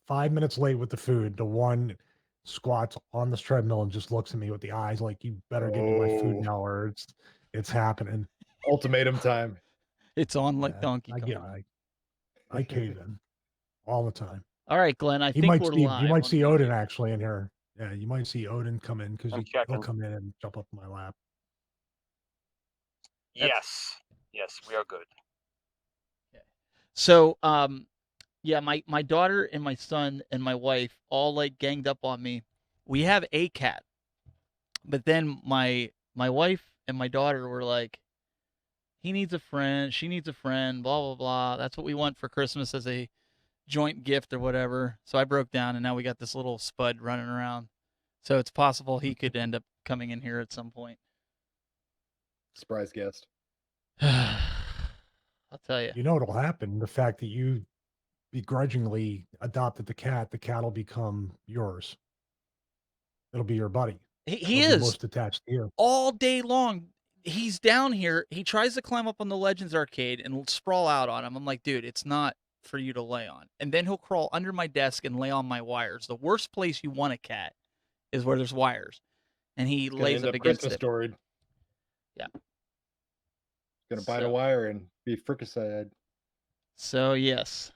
5 minutes late with the food. The one squats on this treadmill and just looks at me with the eyes like, "You better give me my food Oh, now, or it's happening." ultimatum time. It's on like Yeah, Donkey I get Kong. I cave in all the time. All right, Glenn, I You think might we're see you live might on see Odin YouTube. actually in here. Yeah, you might see Odin come in because I'm he'll checking. come in and jump up in my lap. Yes. Yes, we are good. So, yeah, my daughter and my son and my wife all like ganged up on me. We have a cat, but then my wife and my daughter were like, he needs a friend, she needs a friend, blah blah blah. That's what we want for Christmas as a joint gift or whatever. So I broke down, and now we got this little spud running around. So it's possible he could end up coming in here at some point. Surprise guest. I'll tell you. You know what'll happen? The fact that you begrudgingly adopted the cat'll become yours. It'll be your buddy. He It'll be is most attached to you. all day long. He's down here. He tries to climb up on the Legends arcade and sprawl out on him. I'm like, dude, it's not for you to lay on. And then he'll crawl under my desk and lay on my wires. The worst place you want a cat is where there's wires. And he Gonna lays end up up against Christmas it. storied. Yeah. Gonna bite a wire and be fricasseed. So, yes.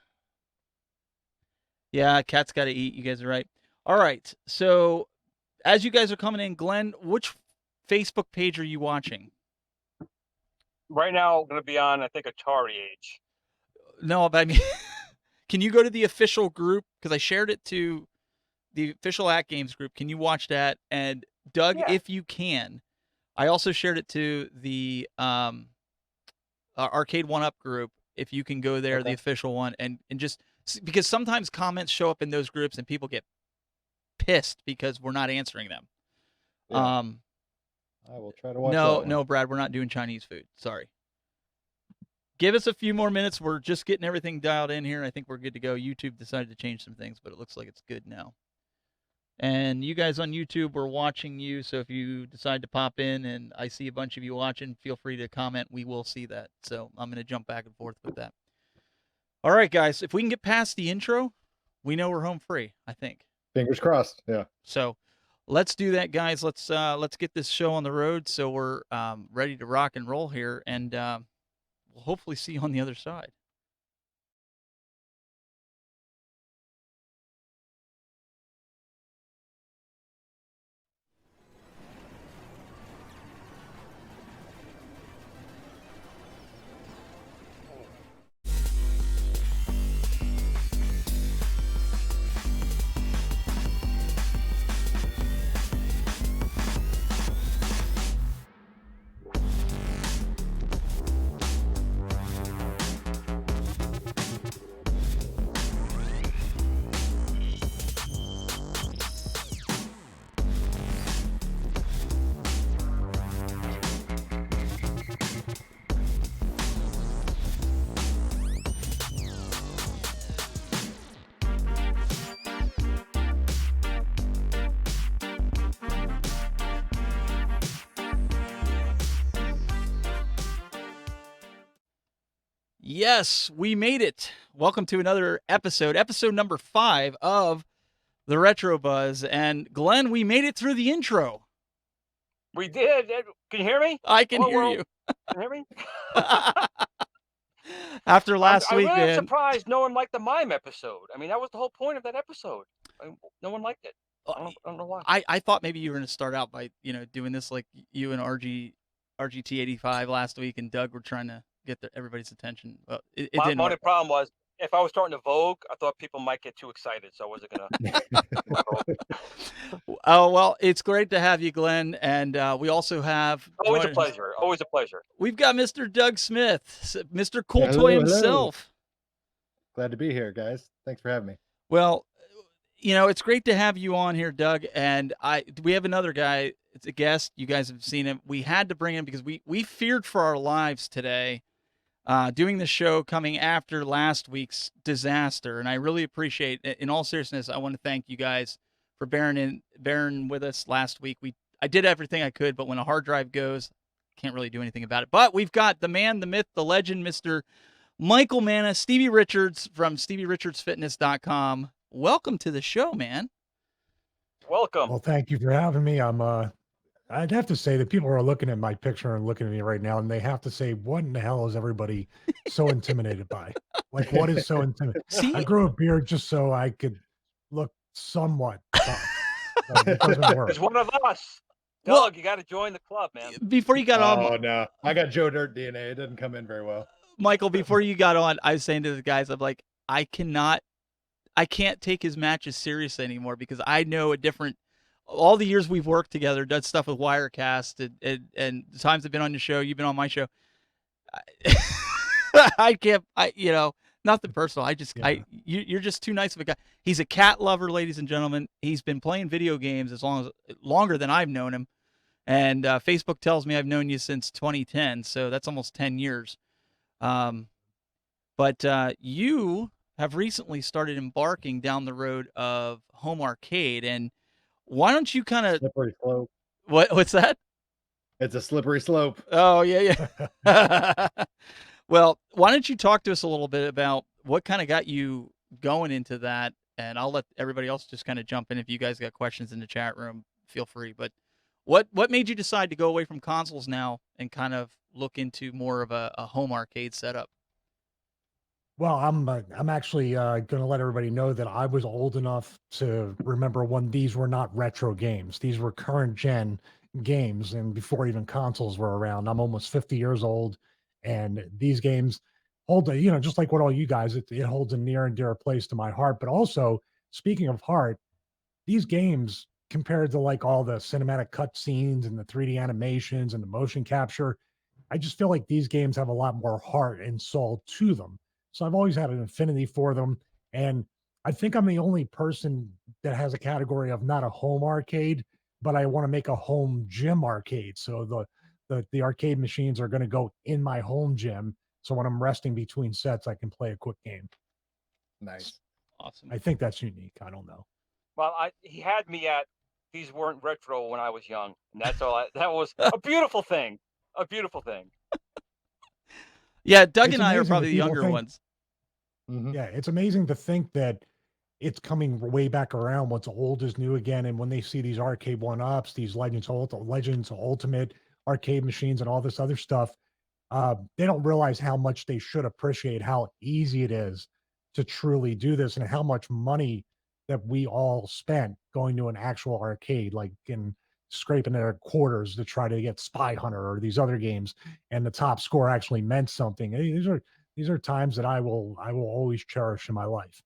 Yeah, cat's got to eat. You guys are right. All right. So, as you guys are coming in, Glenn, which Facebook page are you watching? Right now, I'm going to be on, I think, Atari Age. No, but I mean, can you go to the official group? Because I shared it to the official At Games group. Can you watch that? And Doug, Yeah. if you can, I also shared it to the Arcade 1-Up group. If you can go there, Okay. the official one, and just because sometimes comments show up in those groups and people get pissed because we're not answering them. Yeah. I will try to watch that one. No, Brad, we're not doing Chinese food. Sorry. Give us a few more minutes. We're just getting everything dialed in here. I think we're good to go. YouTube decided to change some things, but it looks like it's good now. And you guys on YouTube, we're watching you. So if you decide to pop in and I see a bunch of you watching, feel free to comment. We will see that. So I'm going to jump back and forth with that. All right, guys. If we can get past the intro, we know we're home free, I think. Fingers crossed. Yeah. So let's do that, guys. Let's get this show on the road so we're ready to rock and roll here, and we'll hopefully see you on the other side. Yes, we made it. Welcome to another episode number 5 of the Retro Buzz. And Glenn, we made it through the intro. We did. Can you hear me? I can hear you. Can you hear me? After last week, I'm really man. surprised no one liked the mime episode. I mean, that was the whole point of that episode. No one liked it. I don't know why. I thought maybe you were going to start out by, doing this like you and RGT85 last week, and Doug were trying to get everybody's attention. Well, it didn't My only work. problem was if I was starting to Vogue, I thought people might get too excited, so I wasn't gonna. Oh well, it's great to have you, Glenn, and we also have always a pleasure. Always a pleasure. We've got Mr. Doug Smith, Mr. Cool Toy himself. Glad to be here, guys. Thanks for having me. Well, it's great to have you on here, Doug. And we have another guy. It's a guest. You guys have seen him. We had to bring him because we feared for our lives today, doing the show coming after last week's disaster. And I really appreciate it. In all seriousness, I want to thank you guys for bearing with us last week. I did everything I could, but when a hard drive goes, can't really do anything about it. But we've got the man, the myth, the legend, Mr. Michael Manna, Stevie Richards from StevieRichardsFitness.com. welcome to the show, man. Welcome. Well, thank you for having me. I'd have to say that people are looking at my picture and looking at me right now, and they have to say, "What in the hell is everybody so intimidated by? Like, what is so intimidating?" See, I grew a beard just so I could look somewhat tough, but it doesn't work. There's one of us. Well- Doug, you got to join the club, man. before you got on, Oh no, I got Joe Dirt DNA. It doesn't come in very well. Michael, before you got on, I was saying to the guys, I'm like, I can't take his matches seriously anymore because I know all the years we've worked together, done stuff with Wirecast, and the times I've been on your show, you've been on my show. I can't, nothing personal. Yeah. You're just too nice of a guy. He's a cat lover, ladies and gentlemen. He's been playing video games longer than I've known him. And Facebook tells me I've known you since 2010, so that's almost 10 years. But you have recently started embarking down the road of home arcade, and why don't you kind of Slippery slope. what's that? It's a slippery slope. Oh yeah. Well, why don't you talk to us a little bit about what kind of got you going into that, and I'll let everybody else just kind of jump in. If you guys got questions in the chat room, feel free. But what made you decide to go away from consoles now and kind of look into more of a home arcade setup? Well, I'm actually going to let everybody know that I was old enough to remember when these were not retro games. These were current gen games, and before even consoles were around. I'm almost 50 years old, and these games hold just like what all you guys, it holds a near and dear place to my heart. But also, speaking of heart, these games compared to like all the cinematic cutscenes and the 3D animations and the motion capture, I just feel like these games have a lot more heart and soul to them. So I've always had an affinity for them. And I think I'm the only person that has a category of not a home arcade, but I want to make a home gym arcade. So the arcade machines are going to go in my home gym. So when I'm resting between sets, I can play a quick game. Nice. Awesome. I think that's unique. I don't know. Well, he had me at these weren't retro when I was young, and that's all. That was a beautiful thing. A beautiful thing. Yeah, Doug It's and I are amazing probably that the people younger think- ones. Mhm. Yeah, it's amazing to think that it's coming way back around. What's old is new again. And when they see these arcade one-ups, these Legends Ultimate arcade machines and all this other stuff, they don't realize how much they should appreciate how easy it is to truly do this and how much money that we all spent going to an actual arcade, like in scraping their quarters to try to get Spy Hunter or these other games, and the top score actually meant something. These are times that I will always cherish in my life.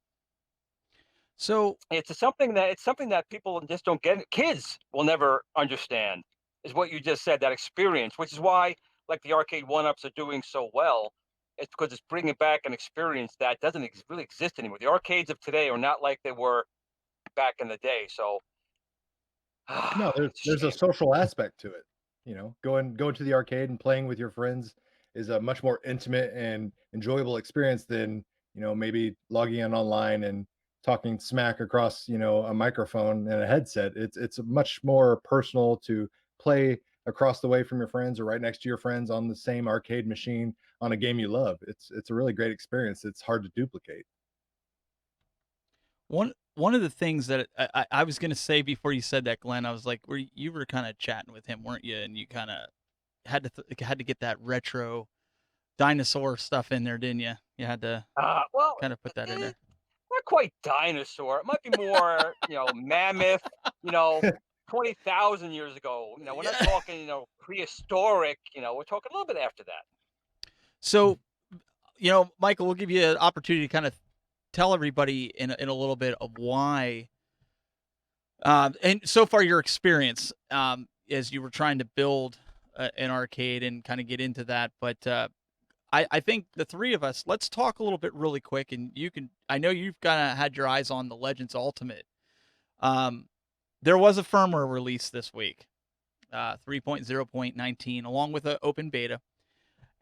So It's something that people just don't get. Kids will never understand. Is what you just said. That experience, which is why like the arcade one-ups are doing so well. It's because it's bringing back an experience that doesn't really exist anymore. The arcades of today are not like they were back in the day. So No, it's there's a shame. social aspect to it. Going to the arcade and playing with your friends is a much more intimate and enjoyable experience than, maybe logging in online and talking smack across, a microphone and a headset. It's much more personal to play across the way from your friends or right next to your friends on the same arcade machine on a game you love. It's a really great experience. It's hard to duplicate. one of the things that I was going to say before you said that, Glenn, I was like, you were kind of chatting with him, weren't you? And you kind of had to get that retro dinosaur stuff in there, didn't you? You had to Well, kind of put that in there. not quite dinosaur. It might be more, mammoth. 20,000 years ago. We're not talking, prehistoric. We're talking a little bit after that. So, Michael, we'll give you an opportunity to kind of tell everybody in a little bit of why, and so far your experience as you were trying to build an arcade and kind of get into that. But I think the three of us, let's talk a little bit really quick. And I know you've kind of had your eyes on the Legends Ultimate. There was a firmware release this week, 3.0.19, along with an open beta.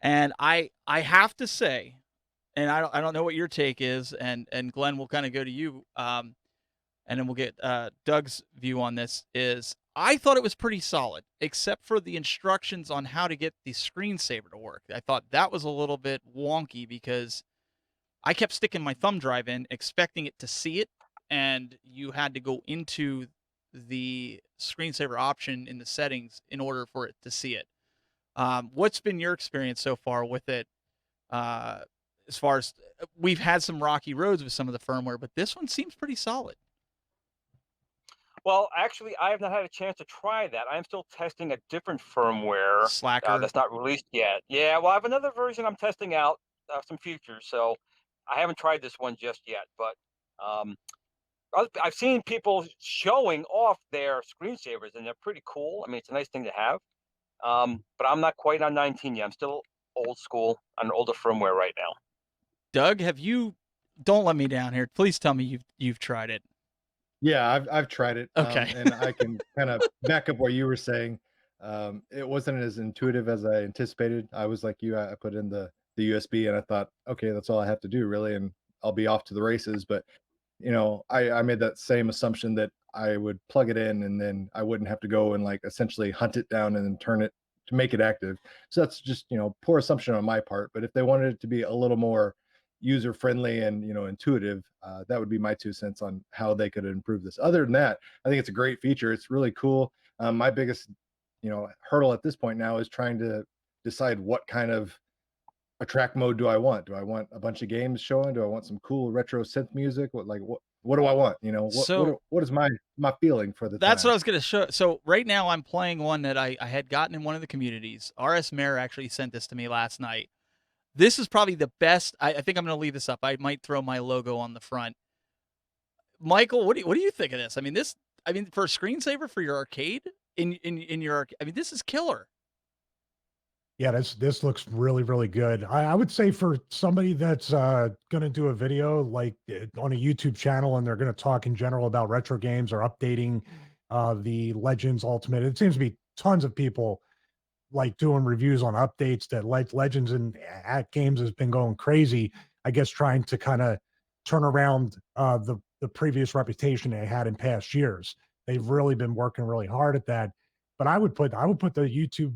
And I have to say, and I don't know what your take is, and Glenn, will kind of go to you, and then we'll get Doug's view on this, is I thought it was pretty solid, except for the instructions on how to get the screensaver to work. I thought that was a little bit wonky because I kept sticking my thumb drive in, expecting it to see it, and you had to go into the screensaver option in the settings in order for it to see it. What's been your experience so far with it? Uh, as far as we've had some rocky roads with some of the firmware, but this one seems pretty solid. Well, actually, I have not had a chance to try that. I'm still testing a different firmware Slacker. that's not released yet. Yeah, well, I have another version I'm testing out, some features. So I haven't tried this one just yet. But um, I've seen people showing off their screensavers, and they're pretty cool. I mean, it's a nice thing to have. But I'm not quite on 19 yet. I'm still old school on older firmware right now. Doug, have you? Don't let me down here. Please tell me you've tried it. Yeah, I've tried it. Okay. And I can kind of back up what you were saying. It wasn't as intuitive as I anticipated. I was like you, I put in the USB and I thought, okay, that's all I have to do really, and I'll be off to the races. But I made that same assumption that I would plug it in and then I wouldn't have to go and like essentially hunt it down and then turn it to make it active. So that's just, poor assumption on my part. But if they wanted it to be a little more user friendly and intuitive, that would be my 2 cents on how they could improve this. Other than that, I think it's a great feature. It's really cool. My biggest hurdle at this point now is trying to decide what kind of a track mode do I want. Do I want a bunch of games showing? Do I want some cool retro synth music? What do I want? What is my feeling for the That's time? what I was going to show. So right now I'm playing one that I had gotten in one of the communities. RS Mayor actually sent this to me last night. This is probably the best. I think I'm going to leave this up. I might throw my logo on the front. Michael, what do you think of this? I mean, for a screensaver for your arcade in your, I mean, this is killer. Yeah, this looks really, really good. I would say for somebody that's going to do a video like on a YouTube channel and they're going to talk in general about retro games or updating the Legends Ultimate, it seems to be tons of people like doing reviews on updates that Legends and at games has been going crazy. I guess trying to kind of turn around the previous reputation they had in past years. They've really been working really hard at that. But I would put the YouTube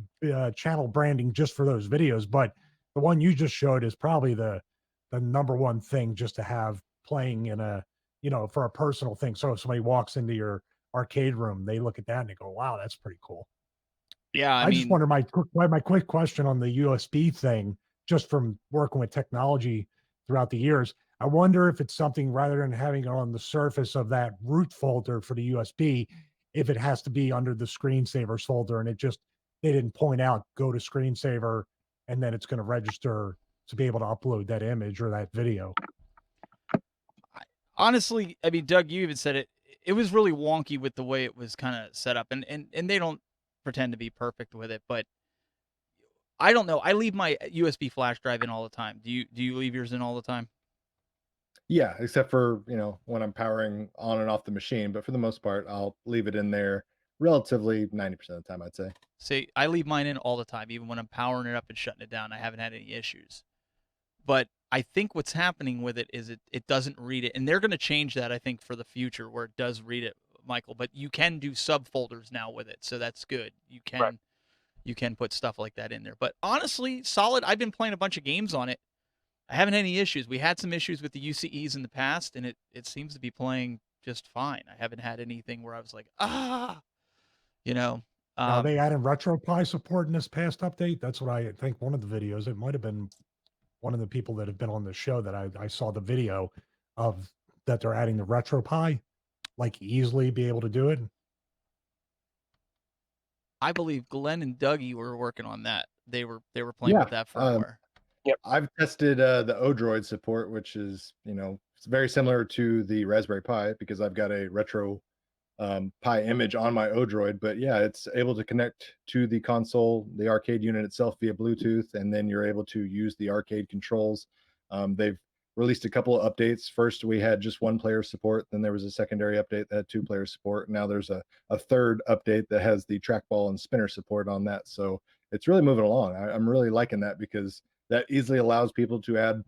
channel branding just for those videos. But the one you just showed is probably the number one thing just to have playing in a for a personal thing. So if somebody walks into your arcade room, they look at that and they go, "Wow, that's pretty cool." Yeah, I just wonder my quick question on the USB thing, just from working with technology throughout the years. I wonder if it's something rather than having it on the surface of that root folder for the USB, if it has to be under the screensavers folder and they didn't point out go to screensaver and then it's going to register to be able to upload that image or that video. Honestly, I mean, Doug, you even said it. It was really wonky with the way it was kind of set up, and they don't pretend to be perfect with it, but I don't know. I leave my USB flash drive in all the time. Do you leave yours in all the time? Yeah, except for when I'm powering on and off the machine, but for the most part I'll leave it in there relatively 90% of the time, I'd say. See, I leave mine in all the time, even when I'm powering it up and shutting it down. I haven't had any issues. But I think what's happening with it is it doesn't read it, and they're going to change that, I think, for the future where it does read it, Michael. But you can do subfolders now with it, so that's good. You can Right. you can put stuff like that in there. But honestly, solid. I've been playing a bunch of games on it. I haven't had any issues. We had some issues with the UCEs in the past, and it seems to be playing just fine. I haven't had anything where I was like, you know. Now they added RetroPie support in this past update. That's what I think one of the videos. It might have been one of the people that have been on the show that I saw the video of that they're adding the RetroPie, like easily be able to do it. I believe Glenn and Dougie were working on that. They were playing with that firmware. I've tested the Odroid support, which is it's very similar to the Raspberry Pi because I've got a retro Pi image on my Odroid. But yeah, it's able to connect to the console, the arcade unit itself via Bluetooth, and then you're able to use the arcade controls. They've released a couple of updates. First, we had just one player support. Then there was a secondary update that had 2 player support. Now there's a third update that has the trackball and spinner support on that. So it's really moving along. I'm really liking that because that easily allows people to add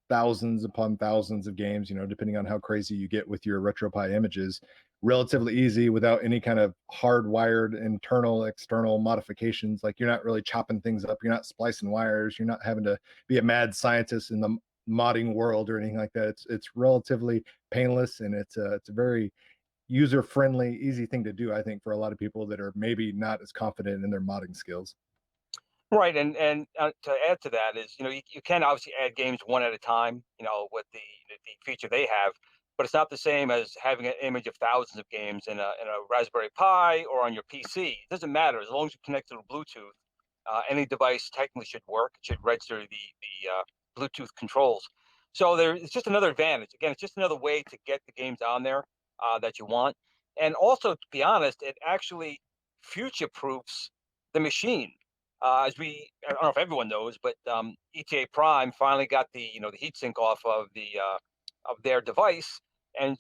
thousands upon thousands of games, depending on how crazy you get with your RetroPie images, relatively easy without any kind of hardwired internal, external modifications. Like you're not really chopping things up. You're not splicing wires. You're not having to be a mad scientist in the modding world or anything like that. It's relatively painless, and it's a very user friendly, easy thing to do. I think for a lot of people that are maybe not as confident in their modding skills. Right, and to add to that is, you can obviously add games one at a time, with the feature they have, but it's not the same as having an image of thousands of games in a Raspberry Pi or on your PC. It doesn't matter as long as you connect to Bluetooth. Any device technically should work. It should register the Bluetooth controls. So it's just another advantage. Again, it's just another way to get the games on there that you want, and also, to be honest, it actually future proofs the machine. I don't know if everyone knows, but ETA Prime finally got the heatsink off of their device, and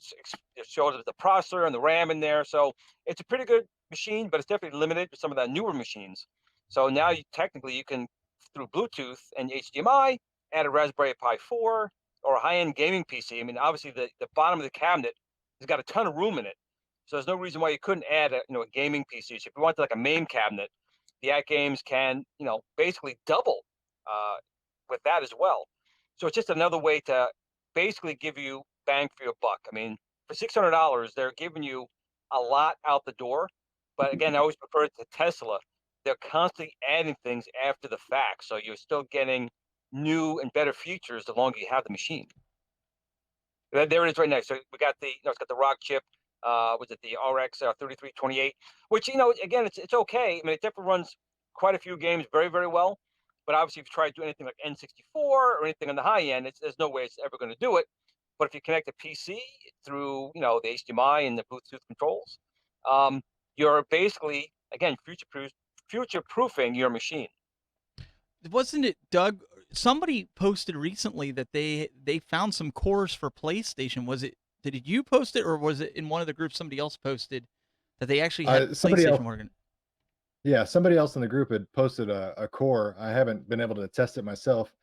it shows the processor and the RAM in there. So it's a pretty good machine, but it's definitely limited to some of the newer machines. So now you can, through Bluetooth and HDMI, add a Raspberry Pi 4 or a high-end gaming PC. I mean, obviously the bottom of the cabinet has got a ton of room in it, so there's no reason why you couldn't add a gaming PC. So if you wanted like a main cabinet, the at games can, basically double uh, with that as well. So it's just another way to basically give you bang for your buck. I mean, for $600, they're giving you a lot out the door. But again, I always prefer it to Tesla. They're constantly adding things after the fact, so you're still getting new and better features the longer you have the machine. There it is right next. So we got it's got the Rock chip. Was it the RX 3328? Which again, it's okay. I mean, it definitely runs quite a few games very, very well. But obviously, if you try to do anything like N64 or anything on the high end, there's no way it's ever going to do it. But if you connect a PC through the HDMI and the Bluetooth controls, um, you're basically, again, future proofing your machine. Wasn't it, Doug? Somebody posted recently that they found some cores for PlayStation. Was it? Did you post it, or was it in one of the groups somebody else posted that they actually had Somebody else, PlayStation working? yeah, somebody else in the group had posted a core. I haven't been able to test it myself.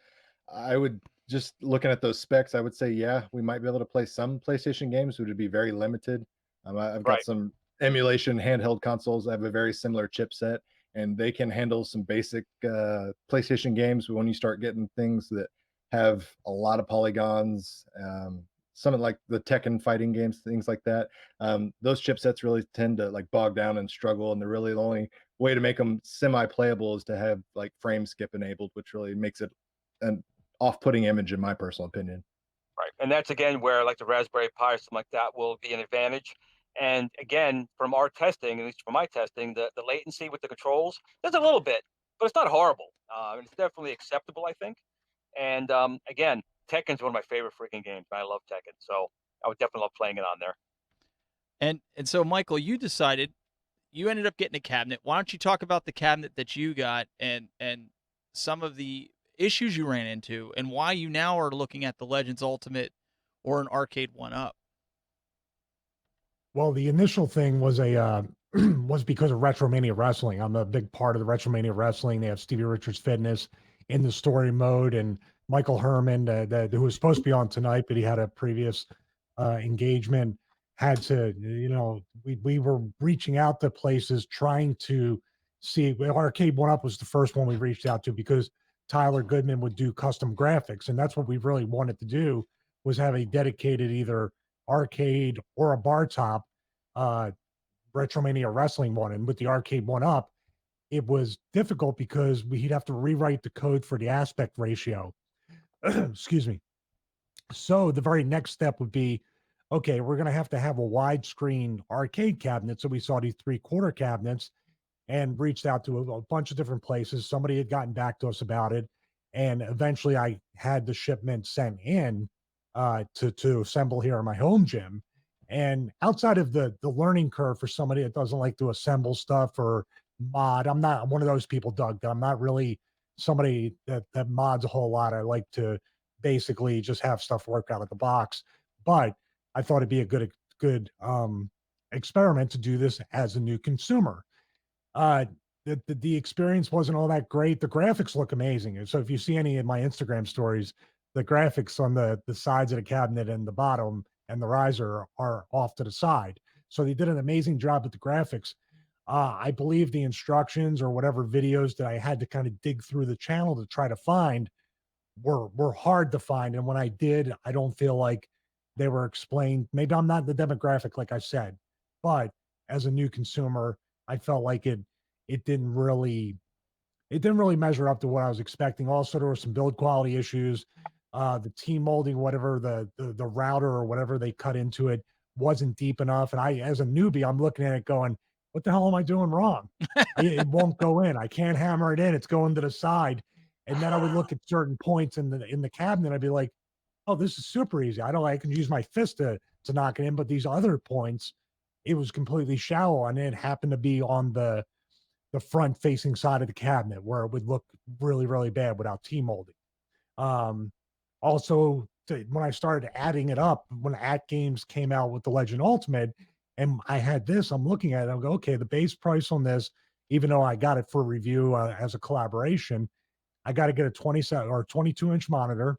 I would just looking at those specs, I would say, yeah, we might be able to play some PlayStation games, but it'd be very limited. I've got Right. some emulation handheld consoles. I have a very similar chipset, and they can handle some basic PlayStation games. But when you start getting things that have a lot of polygons, something like the Tekken fighting games, things like that, those chipsets really tend to like bog down and struggle. And they're really the only way to make them semi-playable is to have like frame skip enabled, which really makes it an off-putting image in my personal opinion. Right. And that's again where like the Raspberry Pi or something like that will be an advantage. And again, from our testing, at least from my testing, the latency with the controls, there's a little bit, but it's not horrible. It's definitely acceptable, I think. And again, Tekken's one of my favorite freaking games. I love Tekken. So I would definitely love playing it on there. And so, Michael, you decided you ended up getting a cabinet. Why don't you talk about the cabinet that you got and some of the issues you ran into and why you now are looking at the Legends Ultimate or an Arcade 1-Up? Well, the initial thing was was because of Retromania Wrestling. I'm a big part of the Retromania Wrestling. They have Stevie Richards Fitness in the story mode, and Michael Herman, who was supposed to be on tonight, but he had a previous engagement. Had to, we were reaching out to places trying to see. Arcade 1-Up was the first one we reached out to because Tyler Goodman would do custom graphics, and that's what we really wanted to do, was have a dedicated either arcade or a bar top Retromania Wrestling one. And with the Arcade 1-Up, it was difficult because he'd have to rewrite the code for the aspect ratio. Excuse me. So the very next step would be, okay, we're going to have a widescreen arcade cabinet. So we saw these 3/4 cabinets and reached out to a bunch of different places. Somebody had gotten back to us about it. And eventually I had the shipment sent in to assemble here in my home gym. And outside of the learning curve for somebody that doesn't like to assemble stuff or mod, I'm one of those people, Doug, that I'm not really somebody that mods a whole lot. I like to basically just have stuff work out of the box. But I thought it'd be a good experiment to do this as a new consumer. The experience wasn't all that great. The graphics look amazing. And so if you see any of my Instagram stories, the graphics on the sides of the cabinet and the bottom and the riser are off to the side. So they did an amazing job with the graphics. I believe the instructions or whatever videos that I had to kind of dig through the channel to try to find were hard to find. And when I did, I don't feel like they were explained. Maybe I'm not the demographic, like I said, but as a new consumer, I felt like it didn't really it didn't really measure up to what I was expecting. Also, there were some build quality issues. The team molding, whatever the router or whatever they cut into it wasn't deep enough. And I, as a newbie, I'm looking at it going, "What the hell am I doing wrong? It won't go in. I can't hammer it in. It's going to the side." And then I would look at certain points in the cabinet. I'd be like, "Oh, this is super easy. I can use my fist to knock it in." But these other points, it was completely shallow, and it happened to be on the front facing side of the cabinet where it would look really, really bad without T molding. Um, also, when I started adding it up, when At Games came out with the Legend Ultimate, and I had this, I'm looking at it, I'm go, okay, the base price on this, even though I got it for review as a collaboration, I got to get a 27 or 22-inch monitor.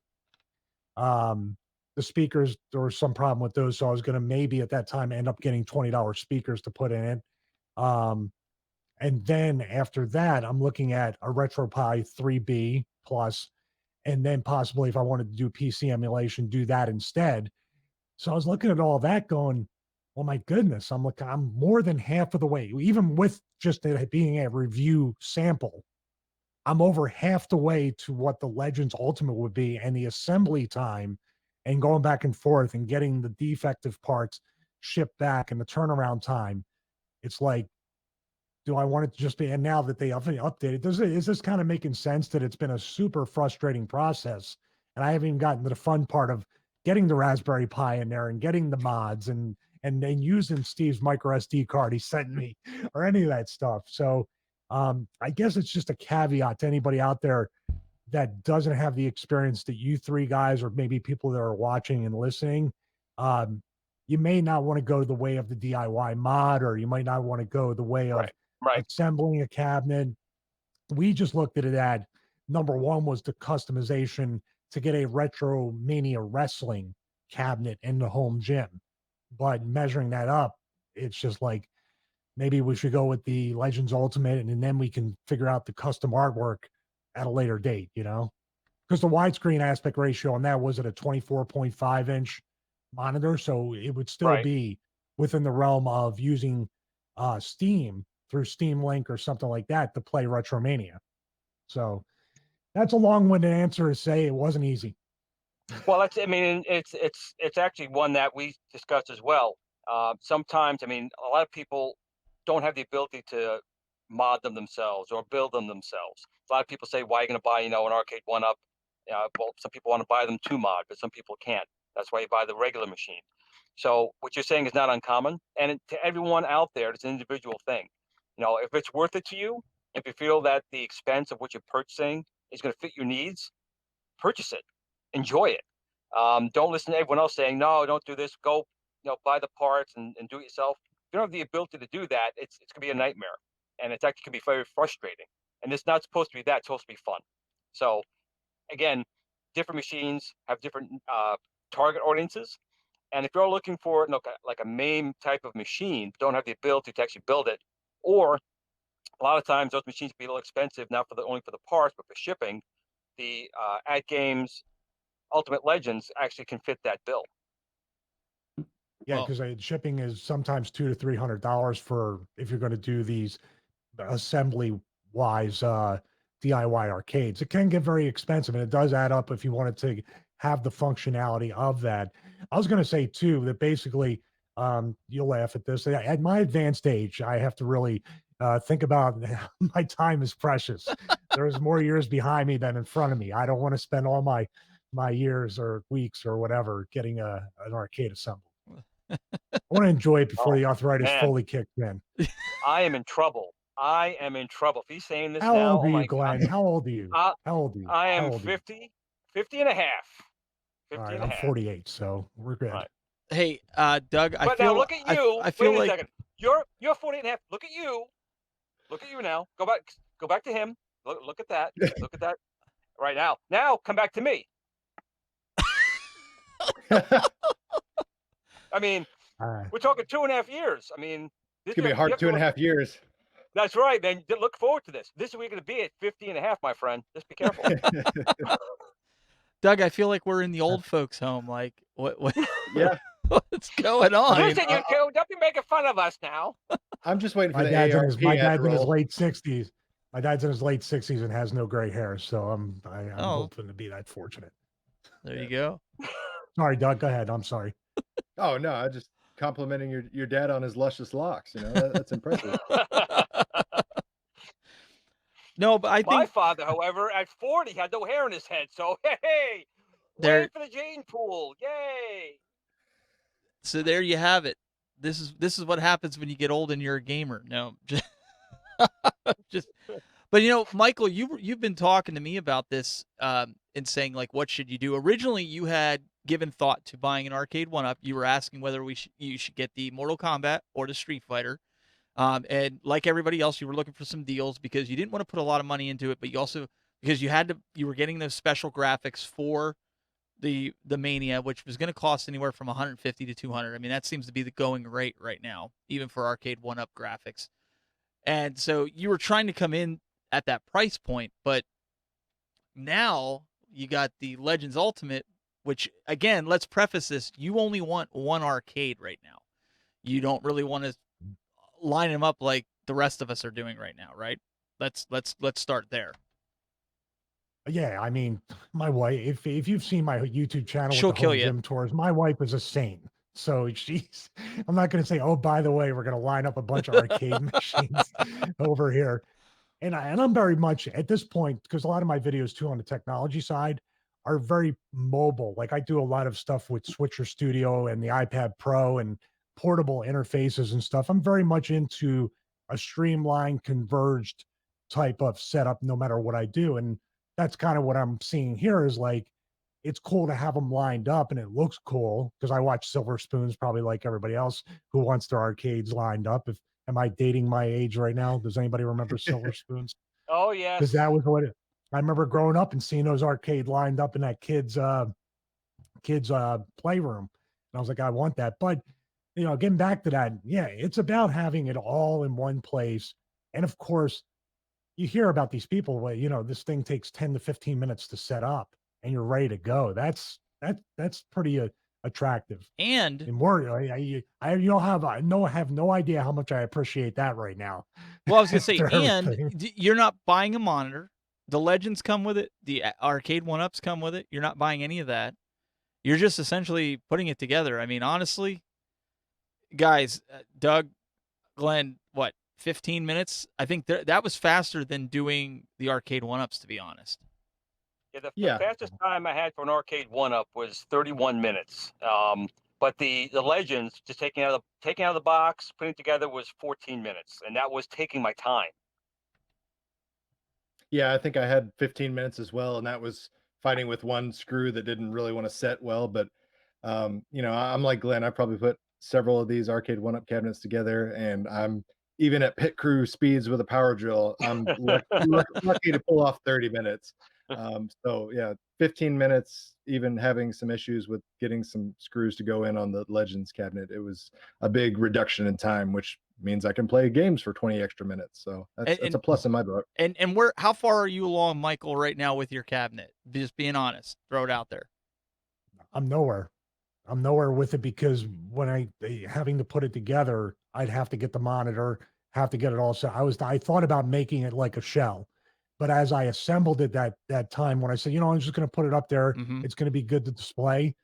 The speakers, there was some problem with those, so I was going to maybe at that time end up getting $20 speakers to put in it. And then after that, I'm looking at a RetroPie 3B plus, and then possibly if I wanted to do PC emulation, do that instead. So I was looking at all that going, well, my goodness, I'm more than half of the way, even with just it being a review sample. I'm over half the way to what the Legends Ultimate would be, and the assembly time and going back and forth and getting the defective parts shipped back and the turnaround time. It's like, do I want it to just be, and now that they updated, is this kind of making sense that it's been a super frustrating process? And I haven't even gotten to the fun part of getting the Raspberry Pi in there and getting the mods and using Steve's micro SD card he sent me or any of that stuff. So I guess it's just a caveat to anybody out there that doesn't have the experience that you three guys, or maybe people that are watching and listening. You may not want to go the way of the DIY mod, or you might not want to go the way of assembling a cabinet. We just looked at it at number one was the customization to get a Retro Mania wrestling cabinet in the home gym. But measuring that up, it's just like, maybe we should go with the Legends Ultimate, and then we can figure out the custom artwork at a later date, because the widescreen aspect ratio on that was at a 24.5 inch monitor. So it would still be within the realm of using Steam through Steam Link or something like that to play Retromania. So that's a long-winded answer to say it wasn't easy. Well, it's actually one that we discussed as well. Sometimes, a lot of people don't have the ability to mod them themselves or build them themselves. A lot of people say, why are you going to buy, an arcade one-up? Well, some people want to buy them to mod, but some people can't. That's why you buy the regular machine. So what you're saying is not uncommon. And to everyone out there, it's an individual thing. If it's worth it to you, if you feel that the expense of what you're purchasing is going to fit your needs, purchase it, enjoy it. Don't listen to everyone else saying, no, don't do this. Go, buy the parts and do it yourself. If you don't have the ability to do that, it's going to be a nightmare. And it's actually can be very frustrating. And it's not supposed to be that. It's supposed to be fun. So again, different machines have different target audiences. And if you're looking for like a MAME type of machine, don't have the ability to actually build it, or a lot of times those machines can be a little expensive, not only for the parts, but for shipping, the At Games Ultimate Legends actually can fit that bill. Yeah, because shipping is sometimes $200 to $300 for if you're going to do these assembly-wise DIY arcades. It can get very expensive, and it does add up if you wanted to have the functionality of that. I was going to say too that basically, you'll laugh at this. At my advanced age, I have to really think about my time is precious. There's more years behind me than in front of me. I don't want to spend all my years or weeks or whatever getting an arcade assembled. I want to enjoy it before the arthritis fully kicks in. I am in trouble. If he's saying this How now, old are you, Glenn? How old are you? How old are you? I am 50 and a half. 50 all right, and I'm a half. 48, so we're good. Right. Hey, Doug, but now look at you. I feel Wait like a second. You're 48 and a half. Look at you. Look at you now. Go back to him. Look at that. Look at that. Right now. Now come back to me. We're talking 2.5 years. It's gonna be a hard 2.5 years. That's right, man. Look forward to this. This is where you're going to be at 50 and a half, my friend. Just be careful. Doug, I feel like we're in the old folks' home. Like, what Yeah, what's going on? mean, Listen, you two, don't be making fun of us now. I'm just waiting for My the dad's in his AARP my ad dad's in his roll. late 60s. My dad's in his late 60s and has no gray hair, so I'm Oh. hoping to be that fortunate. There you go. Sorry, Doug. Go ahead. I'm sorry. Oh no, I just complimenting your dad on his luscious locks. You know, that's impressive. No, but I My think father, however, at 40 had no hair in his head. So hey, There- wait for the gene pool. Yay. so. There you have it. This is what happens when you get old and you're a gamer. No, just but Michael, you've been talking to me about this and saying like, what should you do? Originally, you had given thought to buying an arcade one-up. You were asking whether you should get the Mortal Kombat or the Street Fighter. And like everybody else, you were looking for some deals because you didn't want to put a lot of money into it, but you also because you were getting those special graphics for the Mania, which was going to cost anywhere from 150 to 200. I mean, that seems to be the going rate right now, even for arcade one-up graphics. And so you were trying to come in at that price point, but now you got the Legends Ultimate, which again, let's preface this: you only want one arcade right now. You don't really want to line them up like the rest of us are doing right now, right? Let's start there. Yeah, I mean, my wife. If you've seen my YouTube channel She'll with the kill home you. gym tours, my wife is a saint. So she's. I'm not going to say, oh, by the way, we're going to line up a bunch of arcade machines over here. And I'm very much at this point because a lot of my videos too on the technology side are very mobile. Like I do a lot of stuff with Switcher Studio and the iPad Pro and portable interfaces and stuff. I'm very much into a streamlined, converged type of setup, no matter what I do. And that's kind of what I'm seeing here is like it's cool to have them lined up and it looks cool because I watch Silver Spoons probably like everybody else who wants their arcades lined up. If Am I dating my age right now? Does anybody remember Silver Spoons? Oh Because yes. that was what I remember growing up and seeing those arcade lined up in that kid's playroom. And I was like, I want that. But getting back to that, yeah, it's about having it all in one place. And of course, you hear about these people where this thing takes 10 to 15 minutes to set up and you're ready to go. That's pretty attractive. And more, I have no idea how much I appreciate that right now. well, I was gonna say, After and everything. you're not buying a monitor. The Legends come with it. The arcade one-ups come with it. You're not buying any of that. You're just essentially putting it together. I mean, honestly, guys, Doug, Glenn, what, 15 minutes? I think that was faster than doing the arcade one-ups, to be honest. Yeah, the Yeah. fastest time I had for an arcade one-up was 31 minutes. But the Legends, just taking out of the box, putting it together, was 14 minutes, and that was taking my time. Yeah, I think I had 15 minutes as well, and that was fighting with one screw that didn't really want to set well. But I'm like Glenn. I probably put several of these arcade one-up cabinets together, and I'm even at pit crew speeds with a power drill. I'm lucky to pull off 30 minutes. So yeah, 15 minutes. Even having some issues with getting some screws to go in on the Legends cabinet, it was a big reduction in time, which means I can play games for 20 extra minutes. So that's a plus in my book. And how far are you along, Michael, right now with your cabinet? Just being honest, throw it out there. I'm nowhere with it because when having to put it together, I'd have to get the monitor, have to get it all set. I thought about making it like a shell, but as I assembled it that time when I said, I'm just going to put it up there, it's going to be good to display.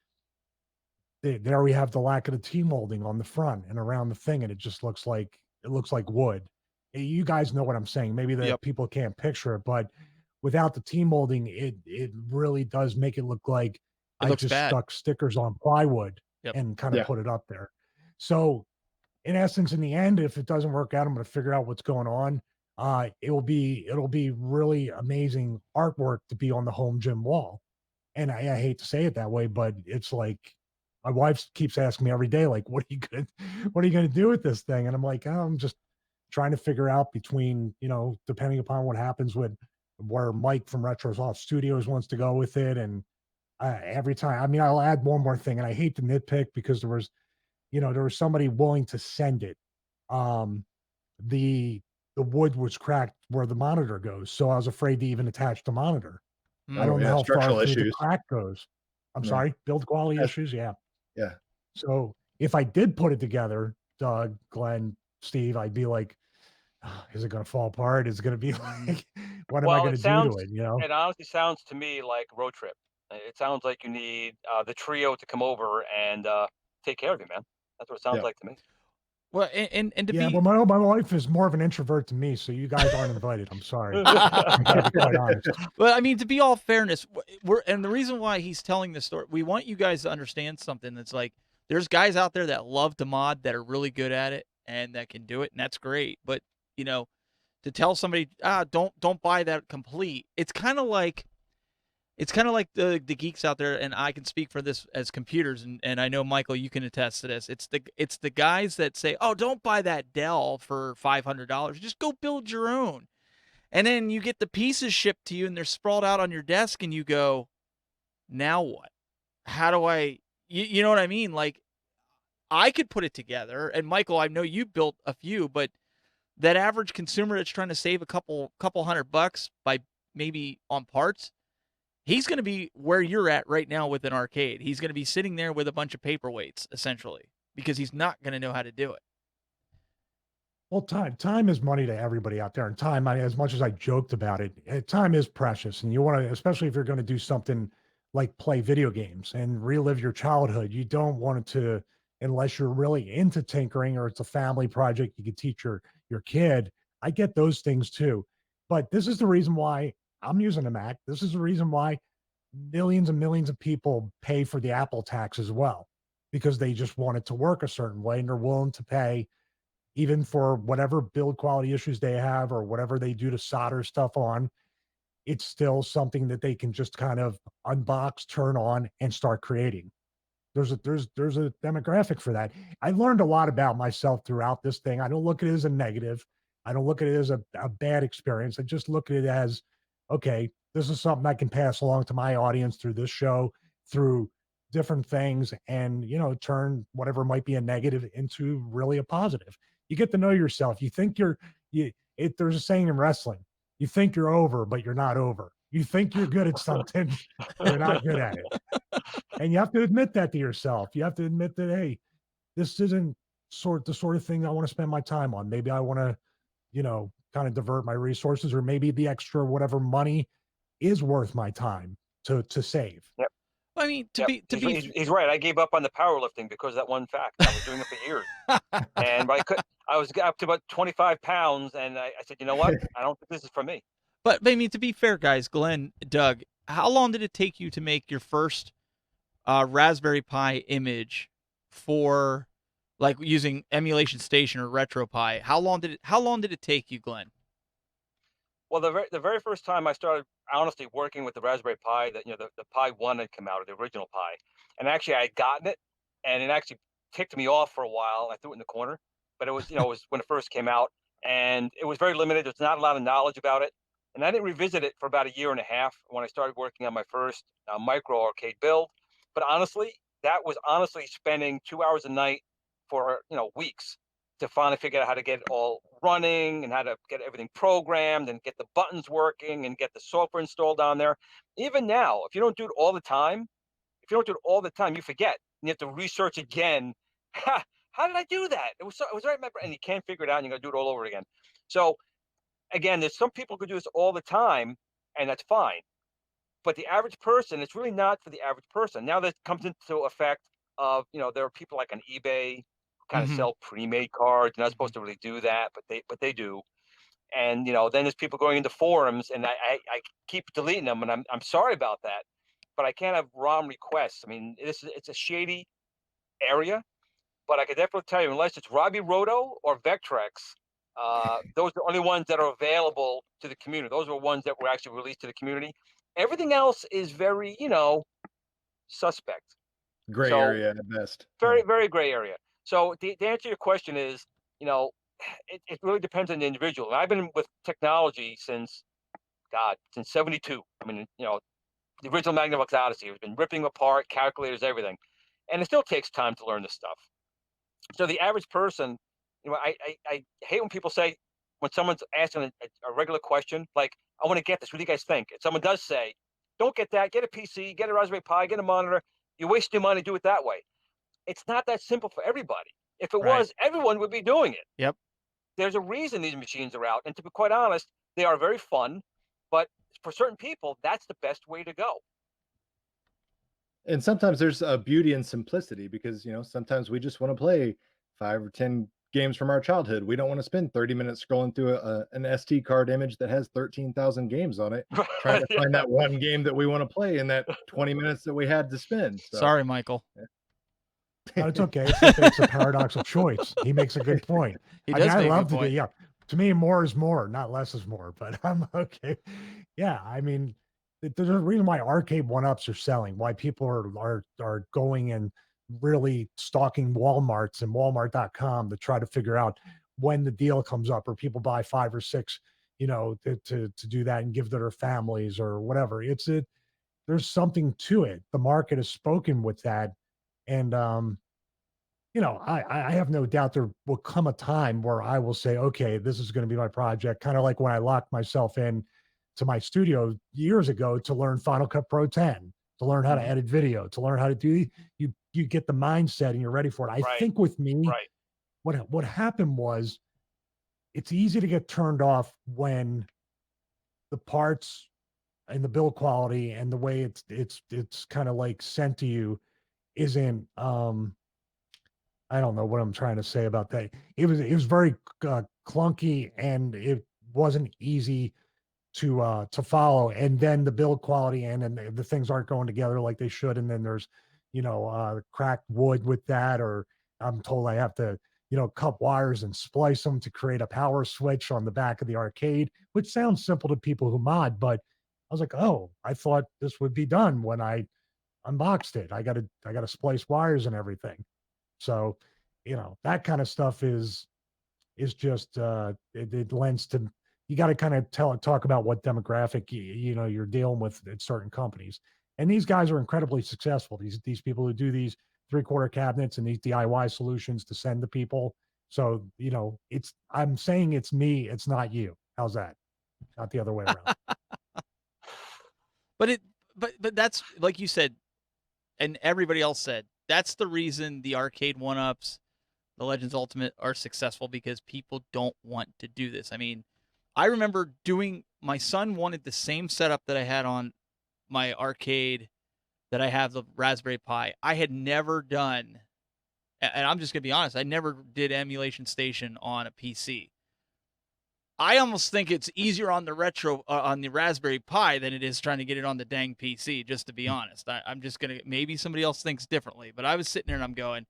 There we have the lack of the T-molding on the front and around the thing, and it just looks like wood. You guys know what I'm saying. Maybe the people can't picture it, but without the T-molding, it really does make it look like I just stuck stickers on plywood and kind of put it up there. So in essence, in the end, if it doesn't work out, I'm going to figure out what's going on. It'll be really amazing artwork to be on the home gym wall. And I hate to say it that way, but it's like my wife keeps asking me every day, like, what are you going to do with this thing? And I'm like, I'm just trying to figure out between, depending upon what happens with where Mike from Retrosoft Studios wants to go with it. And every time, I mean, I'll add one more thing, and I hate to nitpick because there was somebody willing to send it. The wood was cracked where the monitor goes, so I was afraid to even attach the monitor. Mm. I don't know yeah, how far structural through the issues. crack goes. I'm Yeah. sorry, build quality Yes. issues. Yeah. Yeah. So if I did put it together, Doug, Glenn, Steve, I'd be like, "Ah, is it going to fall apart? Is it going to be Mhm. like, what am I Well, going it to do to sounds it? You know? it honestly sounds to me like road trip. It sounds like you need the trio to come over and take care of you, man. That's what it sounds Yeah. like to me. Well, and to Yeah. be Well, my wife is more of an introvert than me. So you guys aren't invited. I'm sorry. I got to be quite honest. well, I mean, to be all fairness, we're and the reason why he's telling this story, we want you guys to understand something. That's like there's guys out there that love to mod that are really good at it and that can do it, and that's great. But you know, to tell somebody, don't buy that complete. It's kind of like the geeks out there, and I can speak for this as computers, and I know Michael, you can attest to this. It's the guys that say, "Oh, don't buy that Dell for $500. Just go build your own." And then you get the pieces shipped to you, and they're sprawled out on your desk, and you go, "Now what? How do I?" You know what I mean? Like I could put it together, and Michael, I know you built a few, but that average consumer that's trying to save a couple $100 by maybe on parts, he's going to be where you're at right now with an arcade. He's going to be sitting there with a bunch of paperweights, essentially, because he's not going to know how to do it. Well, time is money to everybody out there, and time. As much as I joked about it, time is precious, and you want to, especially if you're going to do something like play video games and relive your childhood. You don't want it to, unless you're really into tinkering or it's a family project you can teach your kid. I get those things too, but this is the reason why I'm using a Mac. This is the reason why millions and millions of people pay for the Apple tax as well, because they just want it to work a certain way, and they're willing to pay even for whatever build quality issues they have or whatever they do to solder stuff on. It's still something that they can just kind of unbox, turn on, and start creating. There's a demographic for that. I learned a lot about myself throughout this thing. I don't look at it as a negative. I don't look at it as a bad experience. I just look at it as, okay, this is something I can pass along to my audience through this show, through different things, and turn whatever might be a negative into really a positive. You get to know yourself. You think there's a saying in wrestling, you think you're over, but you're not over. You think you're good at something, you're not good at it. And you have to admit that to yourself. You have to admit that, hey, this isn't the sort of thing I want to spend my time on. Maybe I want to, kind of divert my resources, or maybe the extra whatever money is worth my time to save. Yep. I mean, Yep. He's right. I gave up on the powerlifting because of that one fact. I was doing it for years, and I was up to about 25 pounds, and I said, you know what? I don't think this is for me. But I mean, to be fair, guys, Glenn, Doug, how long did it take you to make your first Raspberry Pi image for like using Emulation Station or RetroPie? How long did it take you, Glenn? Well, the very first time I started honestly working with the Raspberry Pi, that the Pi 1 had come out, or the original Pi, and actually I had gotten it, and it actually ticked me off for a while. I threw it in the corner, but it was it was when it first came out, and it was very limited. There's not a lot of knowledge about it, and I didn't revisit it for about a year and a half when I started working on my first micro arcade build. But honestly, that was honestly spending 2 hours a night for weeks to finally figure out how to get it all running and how to get everything programmed and get the buttons working and get the software installed on there. Even now, if you don't do it all the time, you forget. And you have to research again. How did I do that? It was right, remember, and you can't figure it out, and you got to do it all over again. So again, there's some people who do this all the time, and that's fine. But the average person, it's really not for the average person. Now that comes into effect of, there are people like on eBay who kind of Mhm. sell pre-made cards. You're not supposed to really do that, but they do. And then there's people going into forums, and I keep deleting them, and I'm sorry about that, but I can't have ROM requests. I mean, it's a shady area, but I can definitely tell you, unless it's Robbie Roto or Vectrex, those are the only ones that are available to the community. Those are ones that were actually released to the community. Everything else is very, suspect. Gray So area at best. very, very gray area. So the answer to your question is, it really depends on the individual. And I've been with technology since '72. I mean, the original Magnavox Odyssey has been ripping apart calculators, everything, and it still takes time to learn this stuff. So the average person, I hate when people say, when someone's asking a regular question, like, I want to get this. What do you guys think? And someone does say, Don't get that. Get a PC, get a Raspberry Pi, get a monitor. You waste your money, do it that way. It's not that simple for everybody. If it Right. was, everyone would be doing it. Yep. There's a reason these machines are out. And to be quite honest, they are very fun. But for certain people, that's the best way to go. And sometimes there's a beauty in simplicity because, sometimes we just want to play 5 or 10 games from our childhood. We don't want to spend 30 minutes scrolling through an SD card image that has 13,000 games on it, trying to find Yeah. that one game that we want to play in that 20 minutes that we had to spend. So, Sorry, Michael. No, it's okay. It's a paradox of choice. He makes a good point. He I mean, does I make a love good to do, point. yeah. To me, more is more, not less is more, but I'm okay. Yeah, I mean, there's a reason why arcade one-ups are selling, why people are going and really stalking Walmarts and Walmart.com to try to figure out when the deal comes up, or people buy 5 or 6, to do that and give to their families or whatever. There's something to it. The market has spoken with that. And I have no doubt there will come a time where I will say, okay, this is going to be my project. Kind of like when I locked myself in to my studio years ago to learn Final Cut Pro 10, to learn how to Mhm. edit video, to learn how to do, you get the mindset and you're ready for it. I Right. think with me, Right. what happened was it's easy to get turned off when the parts and the build quality and the way it's kind of like sent to you isn't I don't know what I'm trying to say about that. It was very clunky and it wasn't easy to follow. And then the build quality and the things aren't going together like they should. And then there's cracked wood with that, or I'm told I have to cut wires and splice them to create a power switch on the back of the arcade, which sounds simple to people who mod, but I was like, oh, I thought this would be done when I unboxed it. I gotta splice wires and everything. So, that kind of stuff is just it lends to you got to kind of talk about what demographic you're dealing with at certain companies. And these guys are incredibly successful. These people who do these 3/4 cabinets and these DIY solutions to send to people. So, I'm saying it's me, it's not you. How's that? Not the other way around. But but that's like you said, and everybody else said, that's the reason the arcade one-ups, the Legends Ultimate are successful, because people don't want to do this. I mean, I remember my son wanted the same setup that I had on my arcade that I have the Raspberry Pi. I had never done, and I'm just going to be honest, I never did Emulation Station on a PC. I almost think it's easier on the on the Raspberry Pi than it is trying to get it on the dang PC, just to be honest. I'm just going to, maybe somebody else thinks differently, but I was sitting there and I'm going,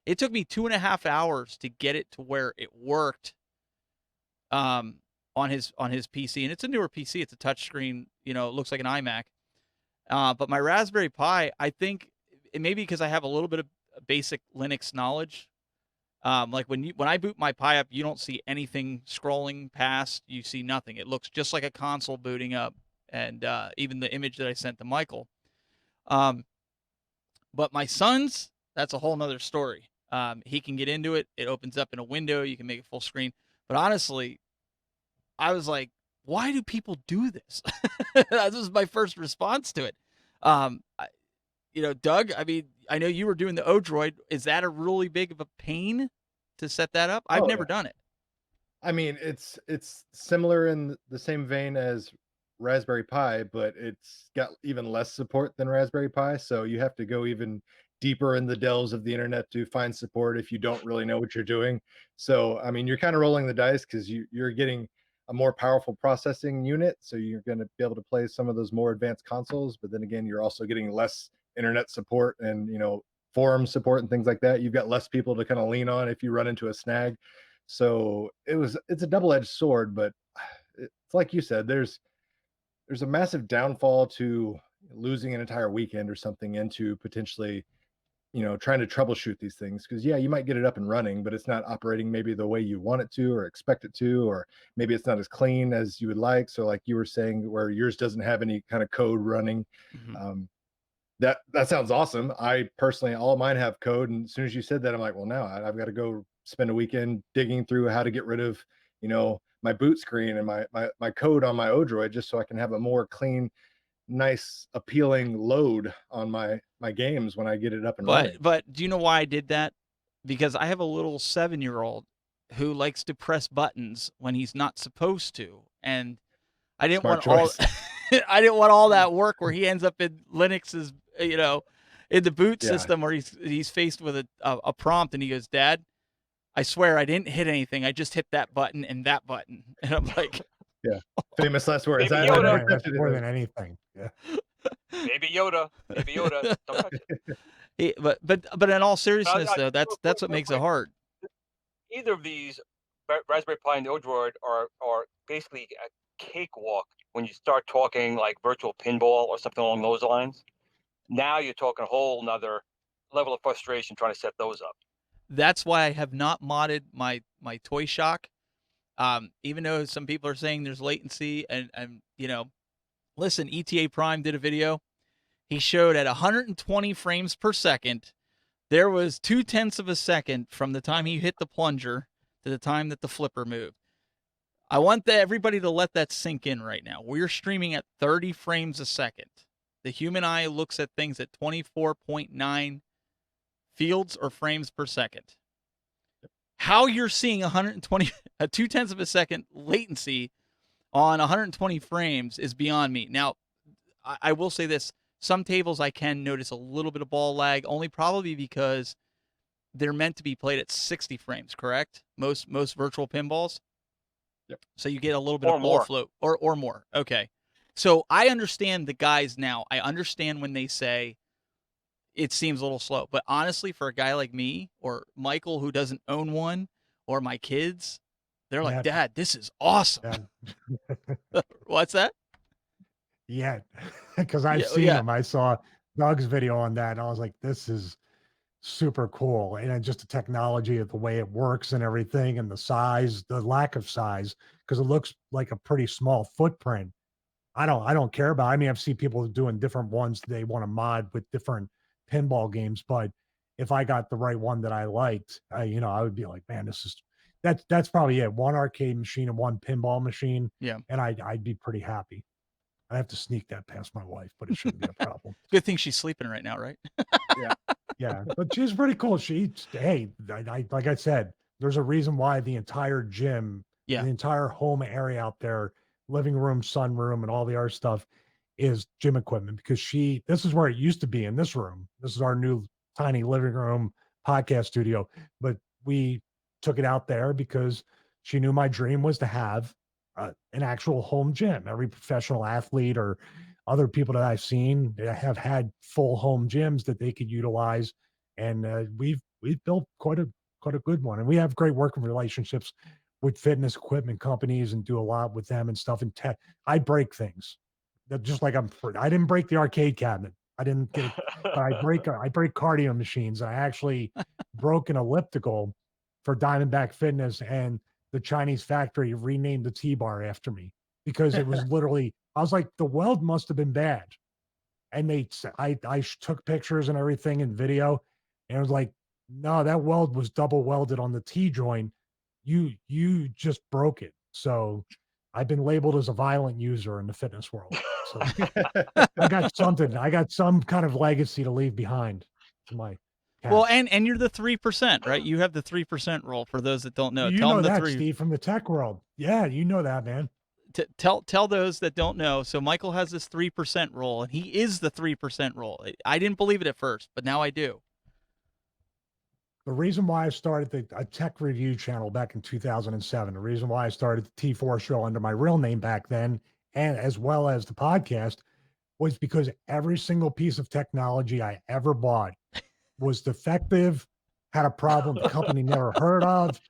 it took me 2.5 hours to get it to where it worked on his PC. And it's a newer PC. It's a touchscreen, it looks like an iMac. But my Raspberry Pi, I think it may be because I have a little bit of basic Linux knowledge. Like when I boot my Pi up, you don't see anything scrolling past. You see nothing. It looks just like a console booting up, and even the image that I sent to Michael. But my son's, that's a whole nother story. He can get into it. It opens up in a window. You can make it full screen. But honestly, I was like, why do people do this? That was my first response to it. Doug, I mean, I know you were doing the Odroid. Is that a really big of a pain to set that up? I've Oh, never yeah. done it. I mean, it's similar in the same vein as Raspberry Pi, but it's got even less support than Raspberry Pi. So you have to go even deeper in the delves of the internet to find support if you don't really know what you're doing. So, I mean, you're kind of rolling the dice because you're getting a more powerful processing unit. So you're going to be able to play some of those more advanced consoles. But then again, you're also getting less internet support and, forum support and things like that. You've got less people to kind of lean on if you run into a snag. So it's a double-edged sword, but it's like you said, there's a massive downfall to losing an entire weekend or something into potentially, trying to troubleshoot these things. Because yeah, you might get it up and running, but it's not operating maybe the way you want it to or expect it to, or maybe it's not as clean as you would like. So like you were saying, where yours doesn't have any kind of code running. Mm-hmm. That sounds awesome. I personally, all of mine have code, and as soon as you said that, I'm like, well, now I've got to go spend a weekend digging through how to get rid of, my boot screen and my code on my Odroid, just so I can have a more clean, nice appealing load on my games when I get it up and running. But do you know why I did that? Because I have a little 7-year-old who likes to press buttons when he's not supposed to, and I didn't Smart want all choice. I didn't want all that work where he ends up in Linux's, in the boot Yeah. system where he's faced with a prompt and he goes, "Dad, I swear I didn't hit anything. I just hit that button and that button." And I'm like, Famous last words. Baby I Yoda. never Man, that's touched it more either. than anything. Yeah. Baby Yoda. Baby Yoda. Don't touch it. but in all seriousness, I- though, that's real what makes it quick. hard. Either of these, Raspberry Pi and the Odroid, are basically a cakewalk when you start talking like virtual pinball or something along those lines. Now you're talking a whole nother level of frustration trying to set those up. That's why I have not modded my Toy Shock. Even though some people are saying there's latency, and listen, ETA Prime did a video. He showed at 120 frames per second, there was 0.2 of a second from the time he hit the plunger to the time that the flipper moved. I want everybody to let that sink in right now. We're streaming at 30 frames a second. The human eye looks at things at 24.9 fields or frames per second. How you're seeing 120, a 0.2 of a second latency on 120 frames is beyond me. Now, I will say this. Some tables I can notice a little bit of ball lag, only probably because they're meant to be played at 60 frames, correct? Most virtual pinballs? Yep. So you get a little bit Or of ball more. float or more. Okay. So I understand the guys now. I understand when they say it seems a little slow. But honestly, for a guy like me or Michael who doesn't own one, or my kids, they're like, Yeah. "Dad, this is awesome." Yeah. What's that? Yeah. Because I've Yeah, seen yeah. them. I saw Doug's video on that, and I was like, this is super cool. And then just the technology of the way it works and everything, and the size, the lack of size, because it looks like a pretty small footprint. I don't care about. I mean, I've seen people doing different ones they want to mod with different pinball games, but if I got the right one that I liked, I would be like, man, that's probably it. One arcade machine and one pinball machine. Yeah. And I'd be pretty happy. I have to sneak that past my wife, but it shouldn't be a problem. Good thing she's sleeping right now, right? Yeah, but she's pretty cool. Hey, like I said, there's a reason why the entire gym, Yeah. the entire home area out there, living room, sunroom, and all the other stuff is gym equipment, because this is where it used to be, in this room. This is our new tiny living room podcast studio, but we took it out there because she knew my dream was to have an actual home gym. Every professional athlete or other people that I've seen have had full home gyms that they could utilize, and we've built quite a good one, and we have great working relationships with fitness equipment companies and do a lot with them and stuff. And I break things, just like I didn't break the arcade cabinet. I didn't get, but I break cardio machines. I actually broke an elliptical for Diamondback Fitness, and the Chinese factory renamed the T-bar after me because it was literally, I was like, the weld must have been bad. And I took pictures and everything and video, and it was like, no, that weld was double welded on the T joint. You just broke it. So I've been labeled as a violent user in the fitness world. So I got some kind of legacy to leave behind to my cats. Well, and you're the 3%, right? You have the 3% rule for those that don't know. You Tell know them the that, 3. Steve, from the tech world. Yeah, you know that, man. Tell those that don't know. So Michael has this 3% rule, and he is the 3% rule. I didn't believe it at first, but now I do. The reason why I started a tech review channel back in 2007, the reason why I started the T4 show under my real name back then, and as well as the podcast, was because every single piece of technology I ever bought was defective, had a problem the company never heard of,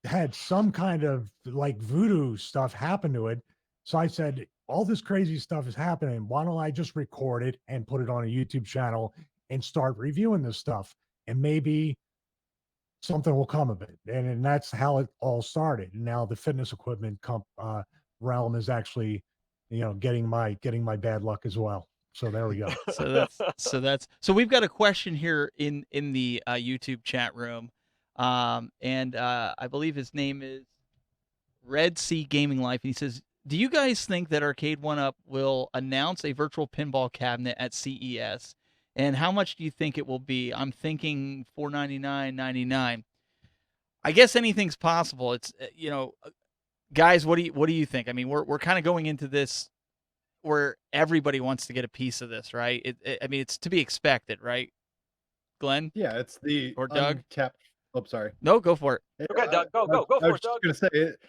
had some kind of like voodoo stuff happen to it. So I said, all this crazy stuff is happening. Why don't I just record it and put it on a YouTube channel and start reviewing this stuff? And maybe something will come of it. And that's how it all started. And now the fitness equipment realm is actually, getting my bad luck as well. So there we go. So we've got a question here in the YouTube chat room. And I believe his name is Red Sea Gaming Life. And he says, Do you guys think that Arcade 1UP will announce a virtual pinball cabinet at CES? And how much do you think it will be? I'm thinking $499.99. I guess anything's possible. It's guys, what do you think? I mean, we're kind of going into this where everybody wants to get a piece of this, right? I mean, it's to be expected, right? Glenn Yeah, it's the or Doug? untapped. Oh, sorry. No, go for it. Okay, Doug, go I for was it, Doug. just gonna say it.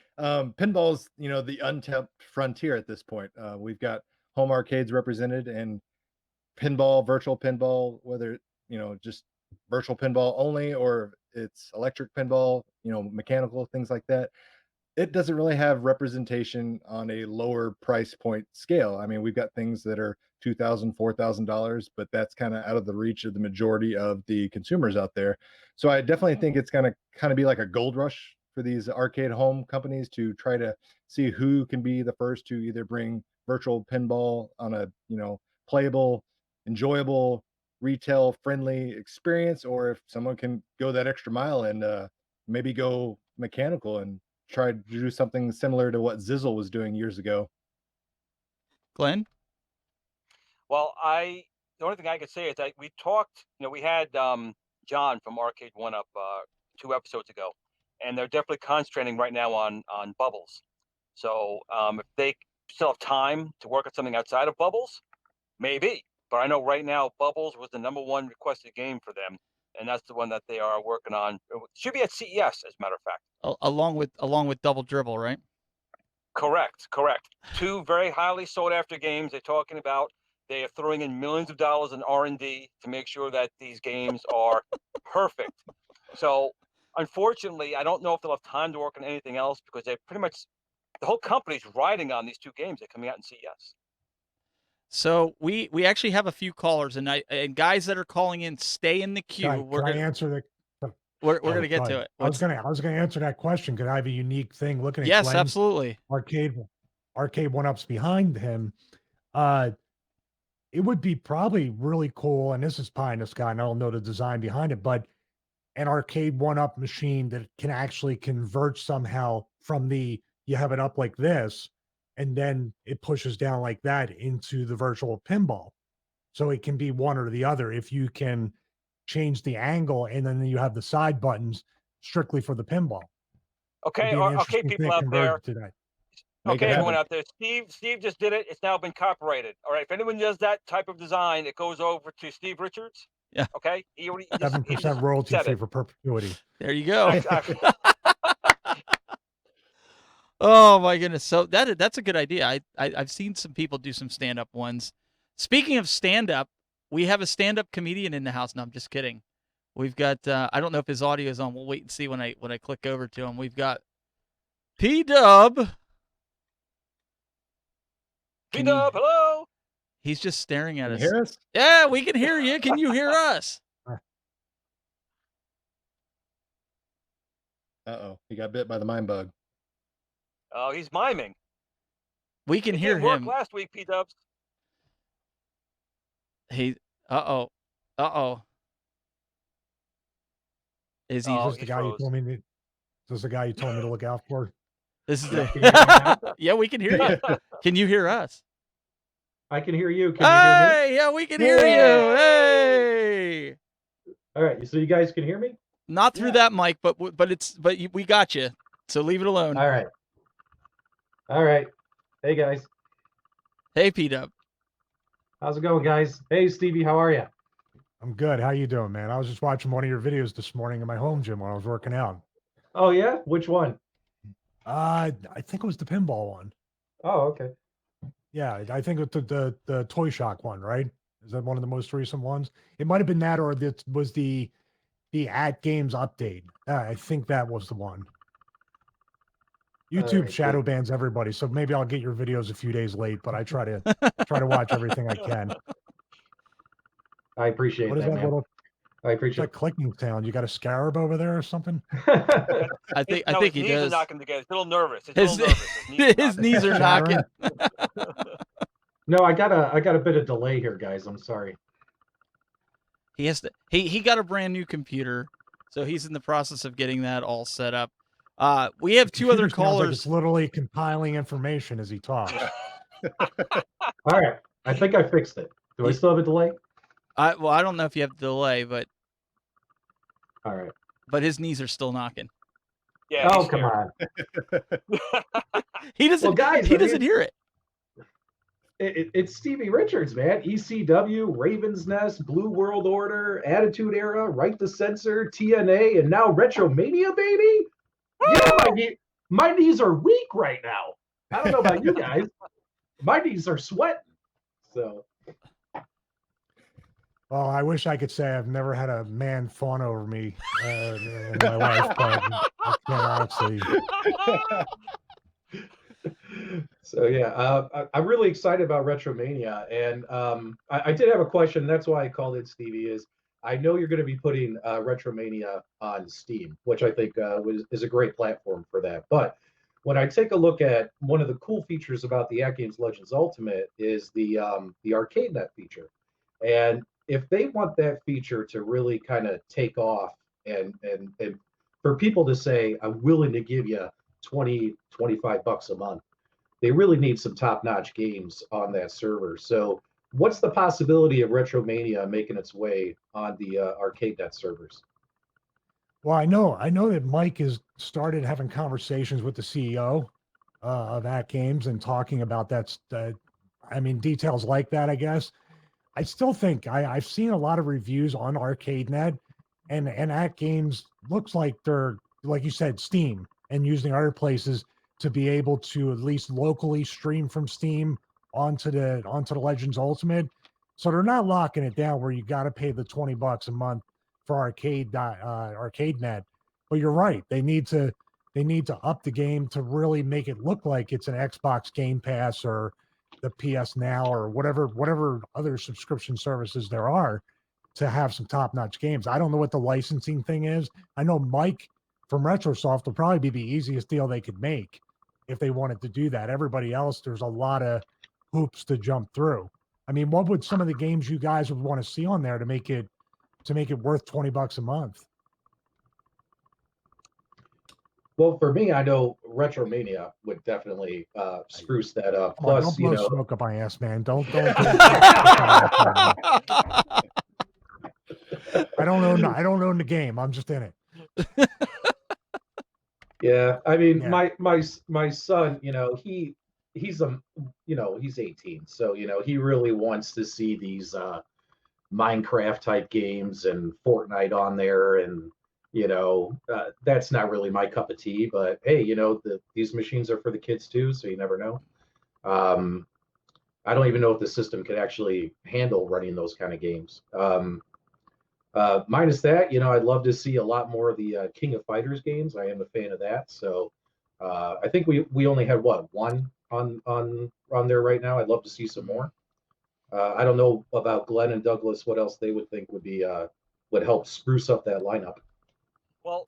Pinball's, the untapped frontier at this point. We've got home arcades represented and pinball, virtual pinball, whether just virtual pinball only or it's electric pinball, mechanical things like that. It doesn't really have representation on a lower price point scale. I mean, we've got things that are $2,000, $4,000, but that's kind of out of the reach of the majority of the consumers out there. So I definitely think it's going to kind of be like a gold rush for these arcade home companies to try to see who can be the first to either bring virtual pinball on a, playable, enjoyable, retail friendly experience, or if someone can go that extra mile and maybe go mechanical and try to do something similar to what Zizzle was doing years ago. Glenn? Well, the only thing I could say is that we talked. We had John from Arcade 1UP 2 episodes ago, and they're definitely concentrating right now on Bubbles. So if they still have time to work on something outside of Bubbles, maybe. But I know right now Bubbles was the #1 requested game for them, and that's the one that they are working on. It should be at CES, as a matter of fact. Along with Double Dribble, right? Correct. 2 very highly sought after games. They're talking about. They are throwing in millions of dollars in R&D to make sure that these games are perfect. So, unfortunately, I don't know if they'll have time to work on anything else because they pretty much the whole company's riding on these 2 games that are coming out in CES. So we actually have a few callers, and guys that are calling in, stay in the queue. Can I answer the? We're gonna get to it. I was gonna answer that question. Could I have a unique thing looking at? Yes, Glenn's absolutely. Arcade 1UPs behind him. It would be probably really cool, and this is pie in the sky, and I don't know the design behind it, but an Arcade 1UP machine that can actually convert somehow from you have it up like this, and then it pushes down like that into the virtual pinball. So it can be one or the other. If you can change the angle, and then you have the side buttons strictly for the pinball. Okay, people out there. Okay, everyone out there. Steve just did it. It's now been copyrighted. All right. If anyone does that type of design, it goes over to Steve Richards. Yeah. Okay. 7% royalty free for perpetuity. There you go. Exactly. Oh my goodness. So that's a good idea. I've seen some people do some stand-up ones. Speaking of stand-up, we have a stand-up comedian in the house. No, I'm just kidding. We've got I don't know if his audio is on. We'll wait and see when I click over to him. We've got P-Dub. P-Dub, hello. He's just staring at us. Can you hear us? Yeah, we can hear you. Can you hear us? Uh-oh, he got bit by the mind bug. Oh, he's miming. We can hear didn't work him. last week, P-Dubs. Uh-oh. Is he? Is this the guy you told me? Is this the guy you told me to look out for? This is the. Yeah, we can hear you. Can you hear us? I can hear you. Can you hear me? Yeah, we can hear you. Hey. All right, so you guys can hear me? Not through that mic, but we got you. So leave it alone. All right. Hey guys, Hey, P-Dub. how's it going, guys? Hey Stevie, how are you? I'm good. How you doing, man? I was just watching one of your videos this morning in my home gym when I was working out. Oh yeah, which one? I think it was the pinball one. Oh, okay. Yeah, I think it's the Toy Shock one, right? Is that one of the most recent ones? It might have been that, or this was the At Games update. I think that was the one. YouTube shadow bans everybody, so maybe I'll get your videos a few days late, but I try to watch everything I can. I appreciate What is that man. little? I appreciate that clicking sound. You got a scarab over there or something? I think his he knees does. are knocking together. He's a little nervous. His knees are knocking. No, I got a bit of delay here, guys. I'm sorry. He has to. He got a brand new computer, so he's in the process of getting that all set up. We have two other Computer sounds like callers. it's literally compiling information as he talks. All right. I think I fixed it. Do I You- still have a delay? Well, I don't know if you have delay, but All right. his knees are still knocking. Yeah. Oh, he's come scared. on. He doesn't. Well, guys, he I mean- doesn't hear it. It's Stevie Richards, man. ECW, Raven's Nest, Blue World Order, Attitude Era, Right to Censor, TNA, and now Retromania, baby. Yeah, my knees are weak right now. I don't know about you guys. My knees are sweating. So Well, I wish I could say I've never had a man fawn over me in my life, but I can't honestly. So yeah, I'm really excited about Retromania, and I did have a question. That's why I called it Stevie. Is I know you're going to be putting Retromania on Steam, which I think is a great platform for that. But when I take a look at one of the cool features about the At Games Legends Ultimate is the ArcadeNet feature, and if they want that feature to really kind of take off and for people to say I'm willing to give you $20-25 a month, they really need some top-notch games on that server. So what's the possibility of Retromania making its way on the ArcadeNet servers? Well, I know that Mike has started having conversations with the CEO of At Games and talking about that. I mean, details like that, I guess. I still think I've seen a lot of reviews on ArcadeNet, and At Games looks like they're, like you said, Steam, and using other places to be able to at least locally stream from Steam onto the Legends Ultimate. So they're not locking it down where you got to pay the $20 a month for ArcadeNet. But you're right; they need to up the game to really make it look like it's an Xbox Game Pass or the PS Now or whatever other subscription services there are to have some top-notch games. I don't know what the licensing thing is. I know Mike from Retrosoft will probably be the easiest deal they could make if they wanted to do that. Everybody else, there's a lot of hoops to jump through. I mean, what would some of the games you guys would want to see on there to make it worth $20 a month? Well, for me, I know Retromania would definitely spruce that up. Come on, Plus, don't you blow know, smoke up my ass, man. Don't. I don't own the game. I'm just in it. yeah. I mean, Yeah. my son, you know, he's 18, so you know, he really wants to see these Minecraft type games and Fortnite on there, and you know, that's not really my cup of tea. But hey, you know, these machines are for the kids too, so you never know. I don't even know if the system could actually handle running those kind of games. Minus that, you know, I'd love to see a lot more of the King of Fighters games. I am a fan of that. So I think we only had one on there right now. I'd love to see some more. I don't know about Glenn and Douglas, what else they would think would help spruce up that lineup. Well,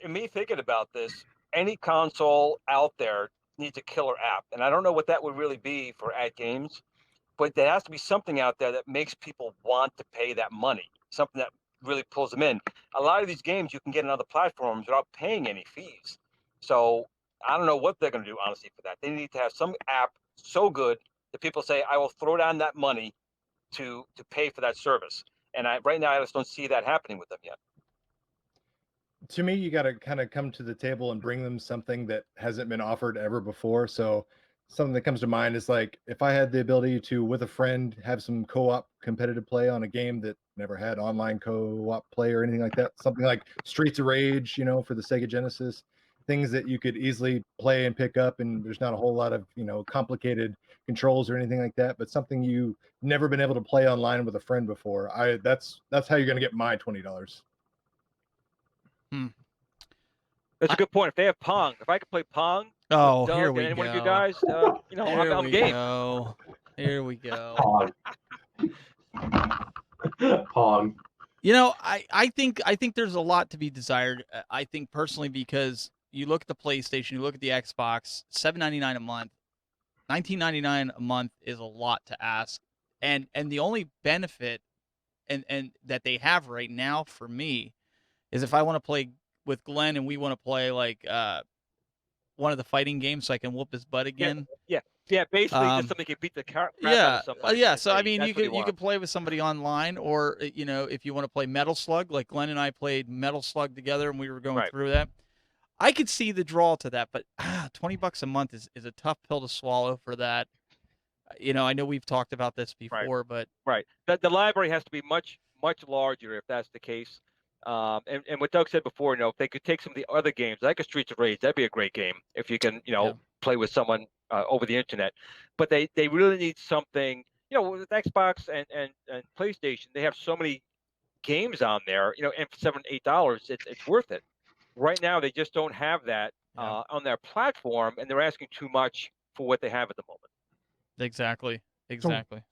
in me thinking about this, any console out there needs a killer app, and I don't know what that would really be for At Games, but there has to be something out there that makes people want to pay that money, something that really pulls them in. A lot of these games you can get on other platforms without paying any fees. So I don't know what they're going to do, honestly, for that. They need to have some app so good that people say, I will throw down that money to pay for that service. And right now, I just don't see that happening with them yet. To me, you got to kind of come to the table and bring them something that hasn't been offered ever before. So something that comes to mind is like if I had the ability to, with a friend, have some co-op competitive play on a game that never had online co-op play or anything like that, something like Streets of Rage, you know, for the Sega Genesis, things that you could easily play and pick up, and there's not a whole lot of, you know, complicated controls or anything like that, but something you've never been able to play online with a friend before. That's how you're going to get my $20. That's a good point. If they have Pong, if I could play Pong, Oh, Doug here we and go. one of you guys, you know, I'm game. Here we go. Pong. Pong. You know, I think there's a lot to be desired. I think personally, because you look at the PlayStation, you look at the Xbox, $7.99 a month, $19.99 a month is a lot to ask. And the only benefit and that they have right now for me is if I want to play with Glenn and we want to play like one of the fighting games so I can whoop his butt again. Yeah, basically Um, just something you can beat the crap out Yeah, of somebody. yeah. and So I say, mean, "That's you what could want." play with somebody online, or if you want to play Metal Slug, like Glenn and I played Metal Slug together, and we were going Right. through that. I could see the draw to that, but $20 a month is a tough pill to swallow for that. I know we've talked about this before, but Right. The library has to be much, much larger if that's the case. And what Doug said before, if they could take some of the other games, like a Streets of Rage, that'd be a great game if you can, Yeah. play with someone over the internet. But they really need something, with Xbox and PlayStation, they have so many games on there, and for $7, $8, it's worth it. Right now, they just don't have that Yeah. on their platform, and they're asking too much for what they have at the moment. exactly.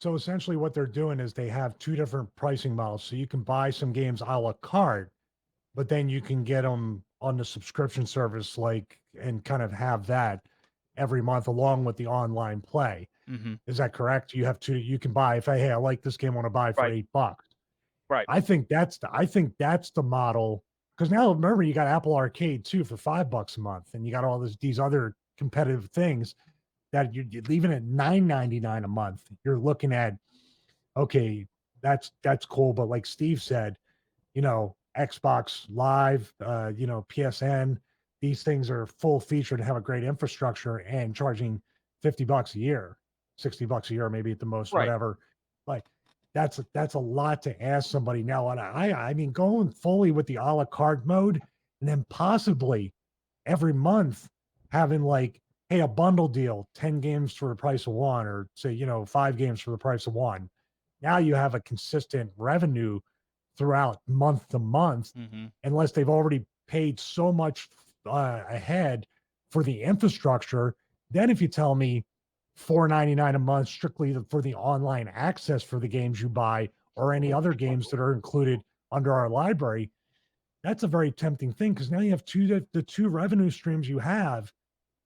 So essentially what they're doing is they have two different pricing models. So you can buy some games a la carte, but then you can get them on the subscription service, and kind of have that every month along with the online play. Mm-hmm. Is that correct? You have two, you can buy, hey, I like this game, I want to buy for Right. $8. Right. I think that's the model. Because now remember, you got Apple Arcade too for $5 a month, and you got all these other competitive things that you're leaving at $9.99 a month. You're looking at, okay, that's cool, but like Steve said, Xbox Live, PSN, these things are full featured and have a great infrastructure, and charging $50 a year, $60 a year, maybe at the most, Right. whatever. Like that's a lot to ask somebody now. And I mean, going fully with the a la carte mode, and then possibly every month having hey, a bundle deal, 10 games for the price of one, or say, 5 games for the price of one. Now you have a consistent revenue throughout month to month, Mm-hmm. unless they've already paid so much ahead for the infrastructure. Then if you tell me $4.99 a month strictly for the online access for the games you buy, or any other games that are included under our library, that's a very tempting thing, because now you have the two revenue streams you have,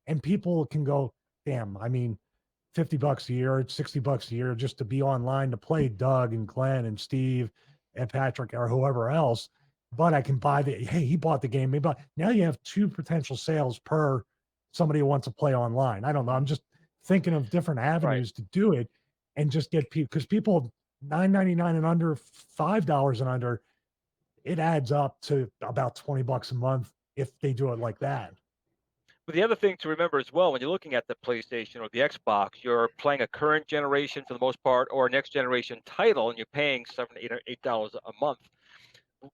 and people can go, damn, I mean, $50 a year, $60 a year just to be online to play Doug and Glenn and Steve and Patrick or whoever else. But I can buy hey, he bought the game. Maybe now you have two potential sales per somebody who wants to play online. I don't know. I'm just thinking of different avenues to do it, and just get people, because people $9.99 and under, $5 and under, it adds up to about $20 a month if they do it like that. But the other thing to remember as well, when you're looking at the PlayStation or the Xbox, you're playing a current generation for the most part, or a next generation title, and you're paying $7, $8 a month.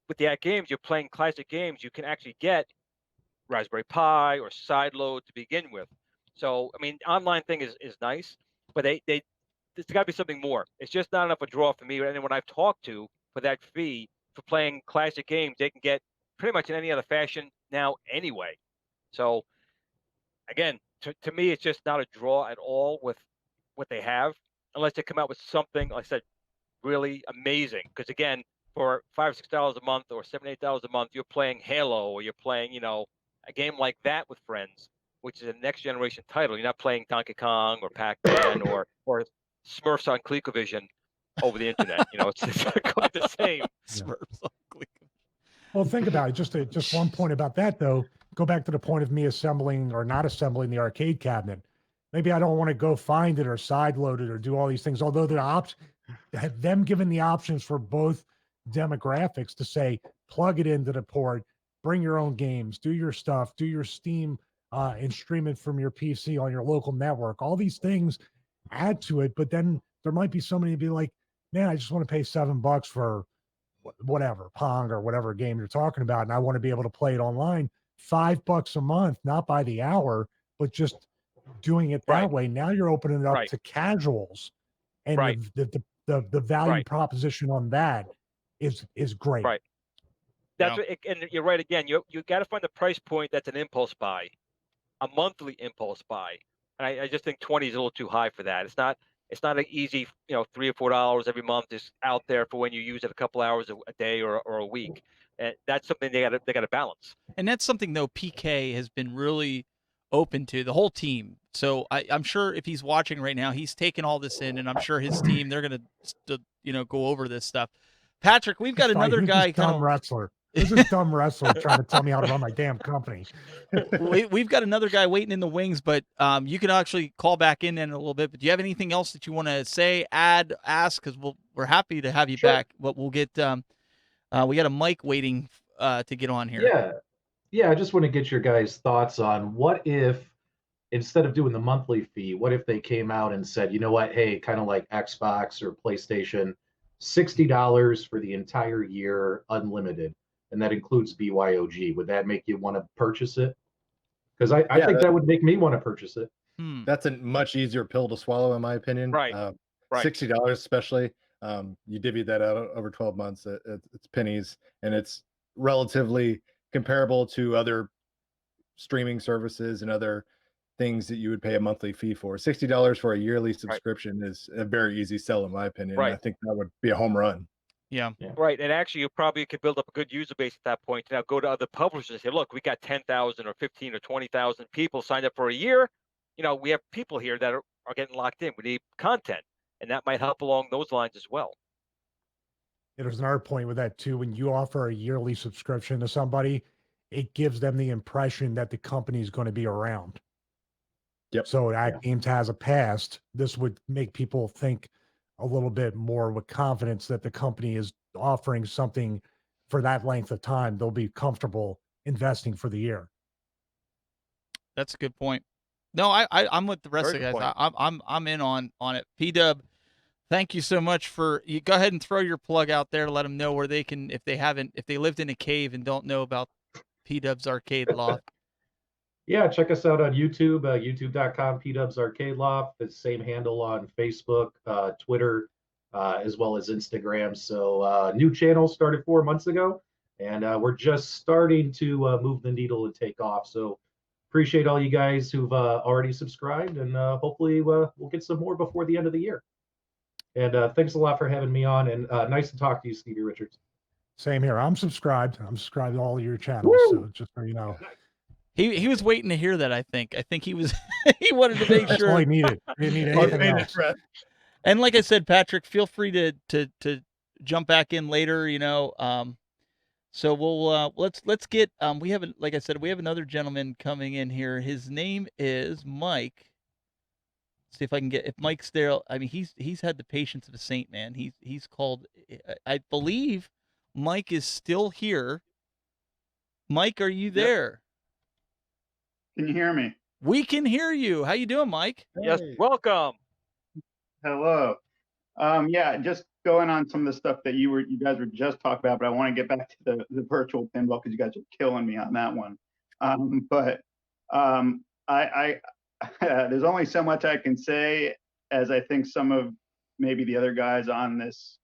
With the games, you're playing classic games. You can actually get Raspberry Pi or sideload to begin with. So, I mean, online thing is nice, but there's got to be something more. It's just not enough a draw for me. Anyone I've talked to for that fee for playing classic games, they can get pretty much in any other fashion now anyway. So, again, to me, it's just not a draw at all with what they have, unless they come out with something, like I said, really amazing. Because again, for $5, $6 a month or $7, $8 a month, you're playing Halo, or you're playing, a game like that with friends, which is a next generation title. You're not playing Donkey Kong or Pac-Man or Smurfs on ColecoVision over the internet. It's not quite the same. Smurfs on ColecoVision. Well, think about it. Just one point about that, though. Go back to the point of me assembling or not assembling the arcade cabinet. Maybe I don't want to go find it or side load it or do all these things. Although them given the options for both demographics to say, plug it into the port, bring your own games, do your stuff, do your Steam, and stream it from your PC on your local network. All these things add to it. But then there might be somebody to be like, man, I just want to pay $7 for whatever, Pong or whatever game you're talking about, and I want to be able to play it online. $5 a month, not by the hour, but just doing it that way. Now you're opening it up to casuals, and the value proposition on that is great. Right. That's what, and you're right again. You got to find the price point that's an impulse buy, a monthly impulse buy. And I just think 20 is a little too high for that. It's not an easy, $3 or $4 every month just out there for when you use it a couple hours a day or a week. And that's something they got to balance. And that's something, though, PK has been really open to, the whole team. So I'm sure if he's watching right now, he's taking all this in, and I'm sure his team, they're going to, go over this stuff. Patrick, we've got another guy. Tom Retzler. This is dumb wrestler trying to tell me how to run my damn company. We've got another guy waiting in the wings, but you can actually call back in a little bit. But do you have anything else that you want to say, add, ask? Because we're happy to have you Sure. back. But we'll get we got a mic waiting to get on here. Yeah. I just want to get your guys' thoughts on what if, instead of doing the monthly fee, what if they came out and said, you know what, hey, kind of like Xbox or PlayStation, $60 for the entire year, unlimited, and that includes BYOG. Would that make you want to purchase it? Because I Yeah, think that would make me want to purchase it. That's a much easier pill to swallow, in my opinion. Right. Right. $60 especially. You divvy that out over 12 months. It's pennies, and it's relatively comparable to other streaming services and other things that you would pay a monthly fee for. $60 for a yearly subscription is a very easy sell, in my opinion. Right. I think that would be a home run. Yeah. Right. And actually, you probably could build up a good user base at that point. Now go to other publishers and say, look, we got 10,000 or 15 or 20,000 people signed up for a year. You know, we have people here that are getting locked in. We need content. And that might help along those lines as well. There's another point with that too. When you offer a yearly subscription to somebody, it gives them the impression that the company is going to be around. Yep. So that Games has a past. This would make people think a little bit more with confidence that the company is offering something for that length of time. They'll be comfortable investing for the year. That's a good point. No, I'm with the rest Very of the good guys. I'm in on it. P-Dub, thank you so much for you. Go ahead and throw your plug out there. Let them know where they can, if they lived in a cave and don't know about P-Dub's Arcade Loft. Yeah, check us out on YouTube, youtube.com, PDubs Arcade Loft. The same handle on Facebook, Twitter, as well as Instagram. So new channel started 4 months ago, and we're just starting to move the needle and take off. So appreciate all you guys who've already subscribed, and hopefully we'll get some more before the end of the year. And thanks a lot for having me on, and nice to talk to you, Stevie Richards. Same here. I'm subscribed. I'm subscribed to all your channels. Woo! So just so you know. He was waiting to hear that. I think he was he wanted to make That's all sure. he needed. He didn't need anything else. And like I said, Patrick, feel free to jump back in later. You know, so we'll let's get we have like I said, we have another gentleman coming in here. His name is Mike. See if I can get if Mike's there. I mean, he's had the patience of a saint, man. He's called. I believe Mike is still here. Mike, are you there? Can you hear me? We can hear you. How you doing, Mike? Yes. Welcome. Hello. Yeah, just going on some of the stuff that you guys were just talking about, but I want to get back to the virtual pinball because you guys are killing me on that one. I there's only so much I can say, as I think some of maybe the other guys on this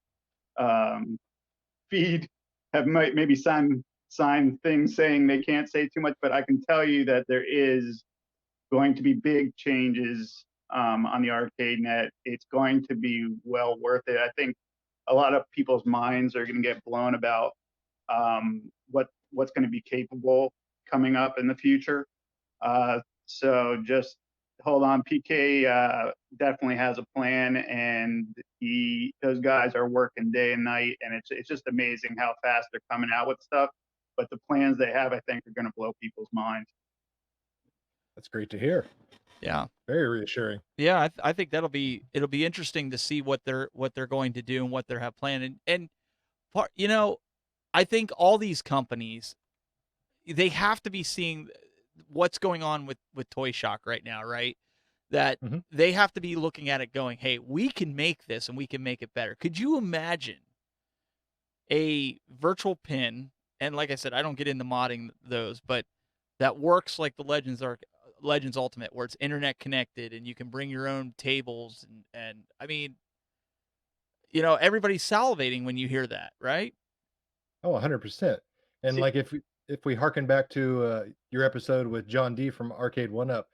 feed have maybe signed things saying they can't say too much, but I can tell you that there is going to be big changes on the arcade net. It's going to be well worth it. I think a lot of people's minds are going to get blown about what's going to be capable coming up in the future. So just hold on. PK definitely has a plan, and those guys are working day and night, and it's just amazing how fast they're coming out with stuff. But the plans they have, I think, are going to blow people's minds. That's great to hear. Yeah. Very reassuring. Yeah, I think it'll be interesting to see what they're going to do and what they have planned. And part, you know, I think all these companies, they have to be seeing what's going on with Toy Shock right now, right? That they have to be looking at it going, hey, we can make this and we can make it better. Could you imagine a virtual pin? And like I said, I don't get into modding those, but that works like the Legends Ultimate, where it's internet connected and you can bring your own tables. And I mean, you know, everybody's salivating when you hear that, right? Oh, 100%. And like if we harken back to your episode with John D from Arcade 1UP,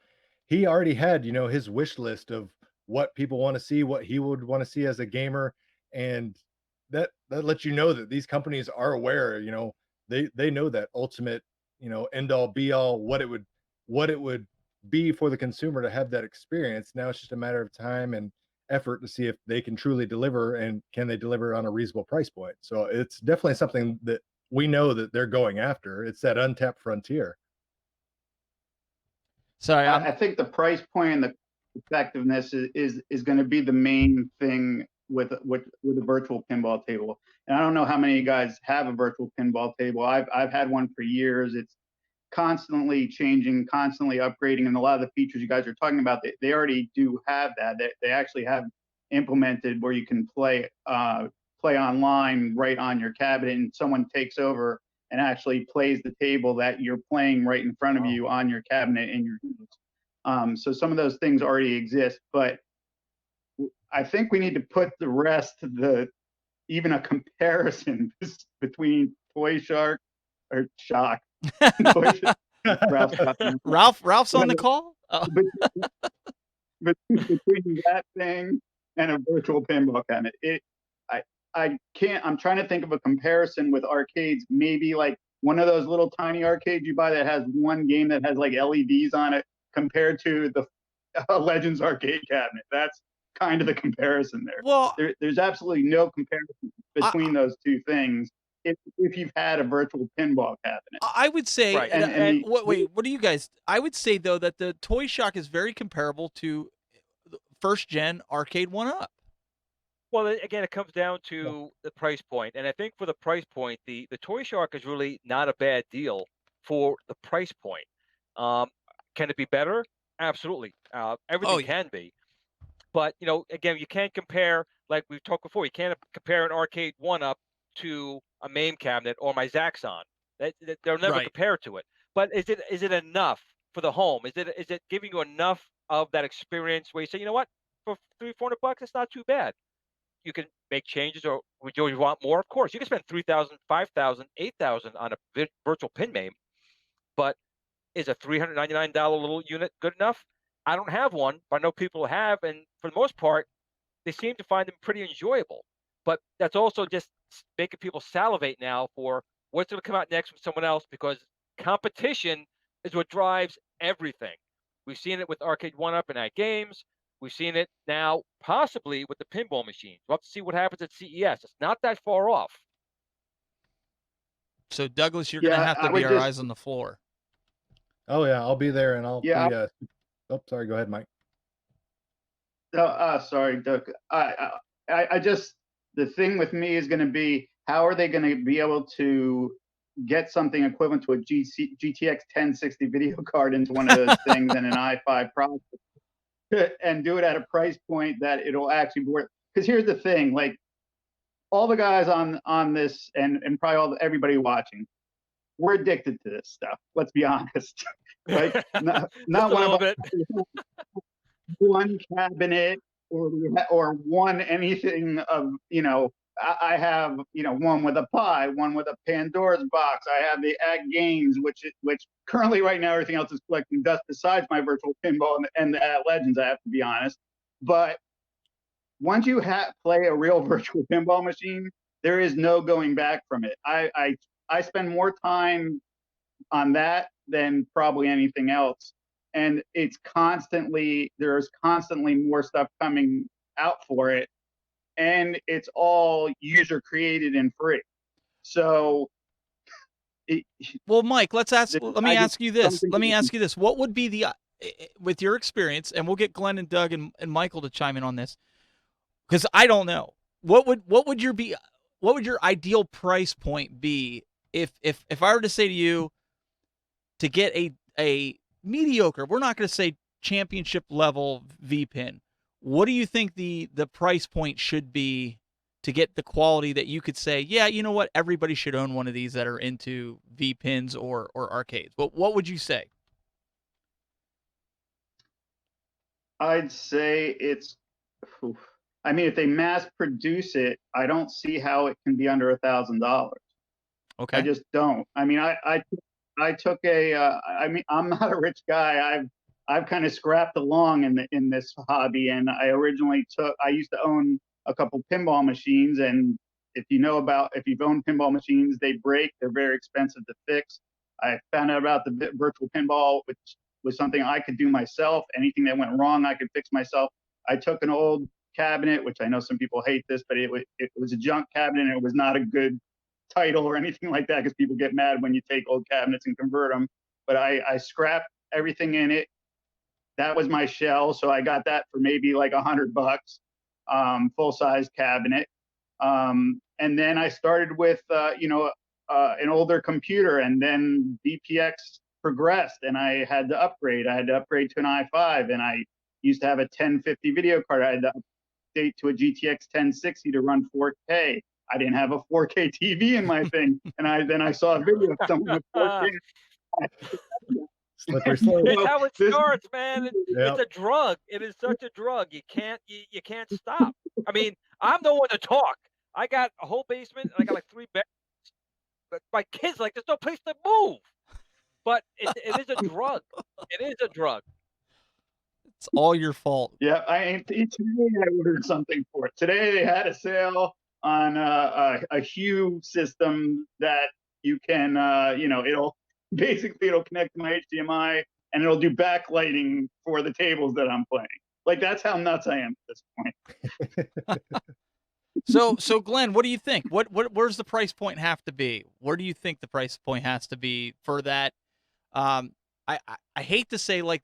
he already had, you know, his wish list of what people want to see, what he would want to see as a gamer, and that lets you know that these companies are aware. You know, they know that ultimate, you know, end all be all, what it would be for the consumer to have that experience. Now it's just a matter of time and effort to see if they can truly deliver, and can they deliver on a reasonable price point. So it's definitely something that we know that they're going after. It's that untapped frontier. Sorry, I think the price point and the effectiveness is going to be the main thing with a virtual pinball table. And I don't know how many of you guys have a virtual pinball table. I've had one for years. It's constantly changing, constantly upgrading, and a lot of the features you guys are talking about, they already do have that. They actually have implemented where you can play online right on your cabinet, and someone takes over and actually plays the table that you're playing right in front of you on your cabinet in your house. So some of those things already exist, but I think we need to put the rest of even a comparison between Toy Shark or Shock. Ralph's on the call. Oh. Between that thing and a virtual pinball cabinet, I can't. I'm trying to think of a comparison with arcades. Maybe like one of those little tiny arcades you buy that has one game that has like LEDs on it, compared to the Legends arcade cabinet. That's kind of the comparison there. Well, there's absolutely no comparison between those two things. If you've had a virtual pinball cabinet, I would say, right. wait, what do you guys? I would say though that the Toy Shock is very comparable to first gen arcade 1-up. Well, again, it comes down to the price point, and I think for the price point, the Toy Shark is really not a bad deal for the price point. Can it be better? Absolutely, everything can be. But again, you can't compare, like we've talked before. You can't compare an arcade 1-up to a MAME cabinet or my Zaxxon. They'll never compare to it. But is it enough for the home? Is it giving you enough of that experience where you say, you know what, for $300-400, it's not too bad. You can make changes, or would you want more? Of course, you can spend $3,000, $5,000, $8,000 on a virtual pin MAME, but is a $399 little unit good enough? I don't have one, but I know people have, and for the most part, they seem to find them pretty enjoyable. But that's also just making people salivate now for what's going to come out next from someone else, because competition is what drives everything. We've seen it with Arcade 1-up and at games. We've seen it now possibly with the pinball machines. We'll have to see what happens at CES. It's not that far off. So, Douglas, you're going to have to be our eyes on the floor. Oh, yeah, I'll be there, and I'll be... Oh, sorry, go ahead, Mike. Sorry, Doug. I just... The thing with me is going to be, how are they going to be able to get something equivalent to a GTX 1060 video card into one of those things and an i5 processor, and do it at a price point that it'll actually be worth? Because here's the thing, like, all the guys on this, and probably everybody watching, we're addicted to this stuff. Let's be honest. Like, not one of us, one cabinet or one anything of, I have, one with a pie, one with a Pandora's box. I have the at games, which currently right now everything else is collecting dust besides my virtual pinball and the at Legends, I have to be honest. But once you play a real virtual pinball machine, there is no going back from it. I spend more time on that than probably anything else. And there's constantly more stuff coming out for it. And it's all user created and free. So, well, Mike, let me ask you this. What would be the, with your experience, and we'll get Glenn and Doug and Michael to chime in on this, because I don't know. What would your ideal price point be if I were to say to you, to get a mediocre, we're not going to say championship level V-pin, what do you think the price point should be to get the quality that you could say, yeah, you know what, everybody should own one of these that are into V-pins or arcades? What would you say? I'd say it's, I mean, if they mass produce it, I don't see how it can be under $1,000. Okay. I just don't. I mean, I took I mean, I'm not a rich guy. I've kind of scrapped along in this hobby, and I used to own a couple pinball machines, and if you've owned pinball machines, they break. They're very expensive to fix. I found out about the virtual pinball, which was something I could do myself. Anything that went wrong, I could fix myself. I took an old cabinet, which I know some people hate this, but it was a junk cabinet, and it was not a good title or anything like that because people get mad when you take old cabinets and convert them. But I scrapped everything in it. That was my shell, so I got that for maybe like $100, full size cabinet. And then I started with an older computer, and then DPX progressed, and I had to upgrade. I had to upgrade to an i5, and I used to have a 1050 video card. I had to update to a GTX 1060 to run 4K. I didn't have a 4K TV in my thing, and then I saw a video of someone with 4K. Slippery slope. It's how it starts, man. Yep. It's a drug. It is such a drug. You can't stop. I mean, I'm the one to talk. I got a whole basement, and I got like 3 bedrooms. But my kids, like, there's no place to move. But it is a drug. It is a drug. It's all your fault. Yeah, today I ordered something for it. Today they had a sale on a Hue system that you can, it'll connect to my HDMI and it'll do backlighting for the tables that I'm playing. Like, that's how nuts I am at this point. So Glenn, what do you think? Where's the price point have to be? Where do you think the price point has to be for that? I hate to say, like,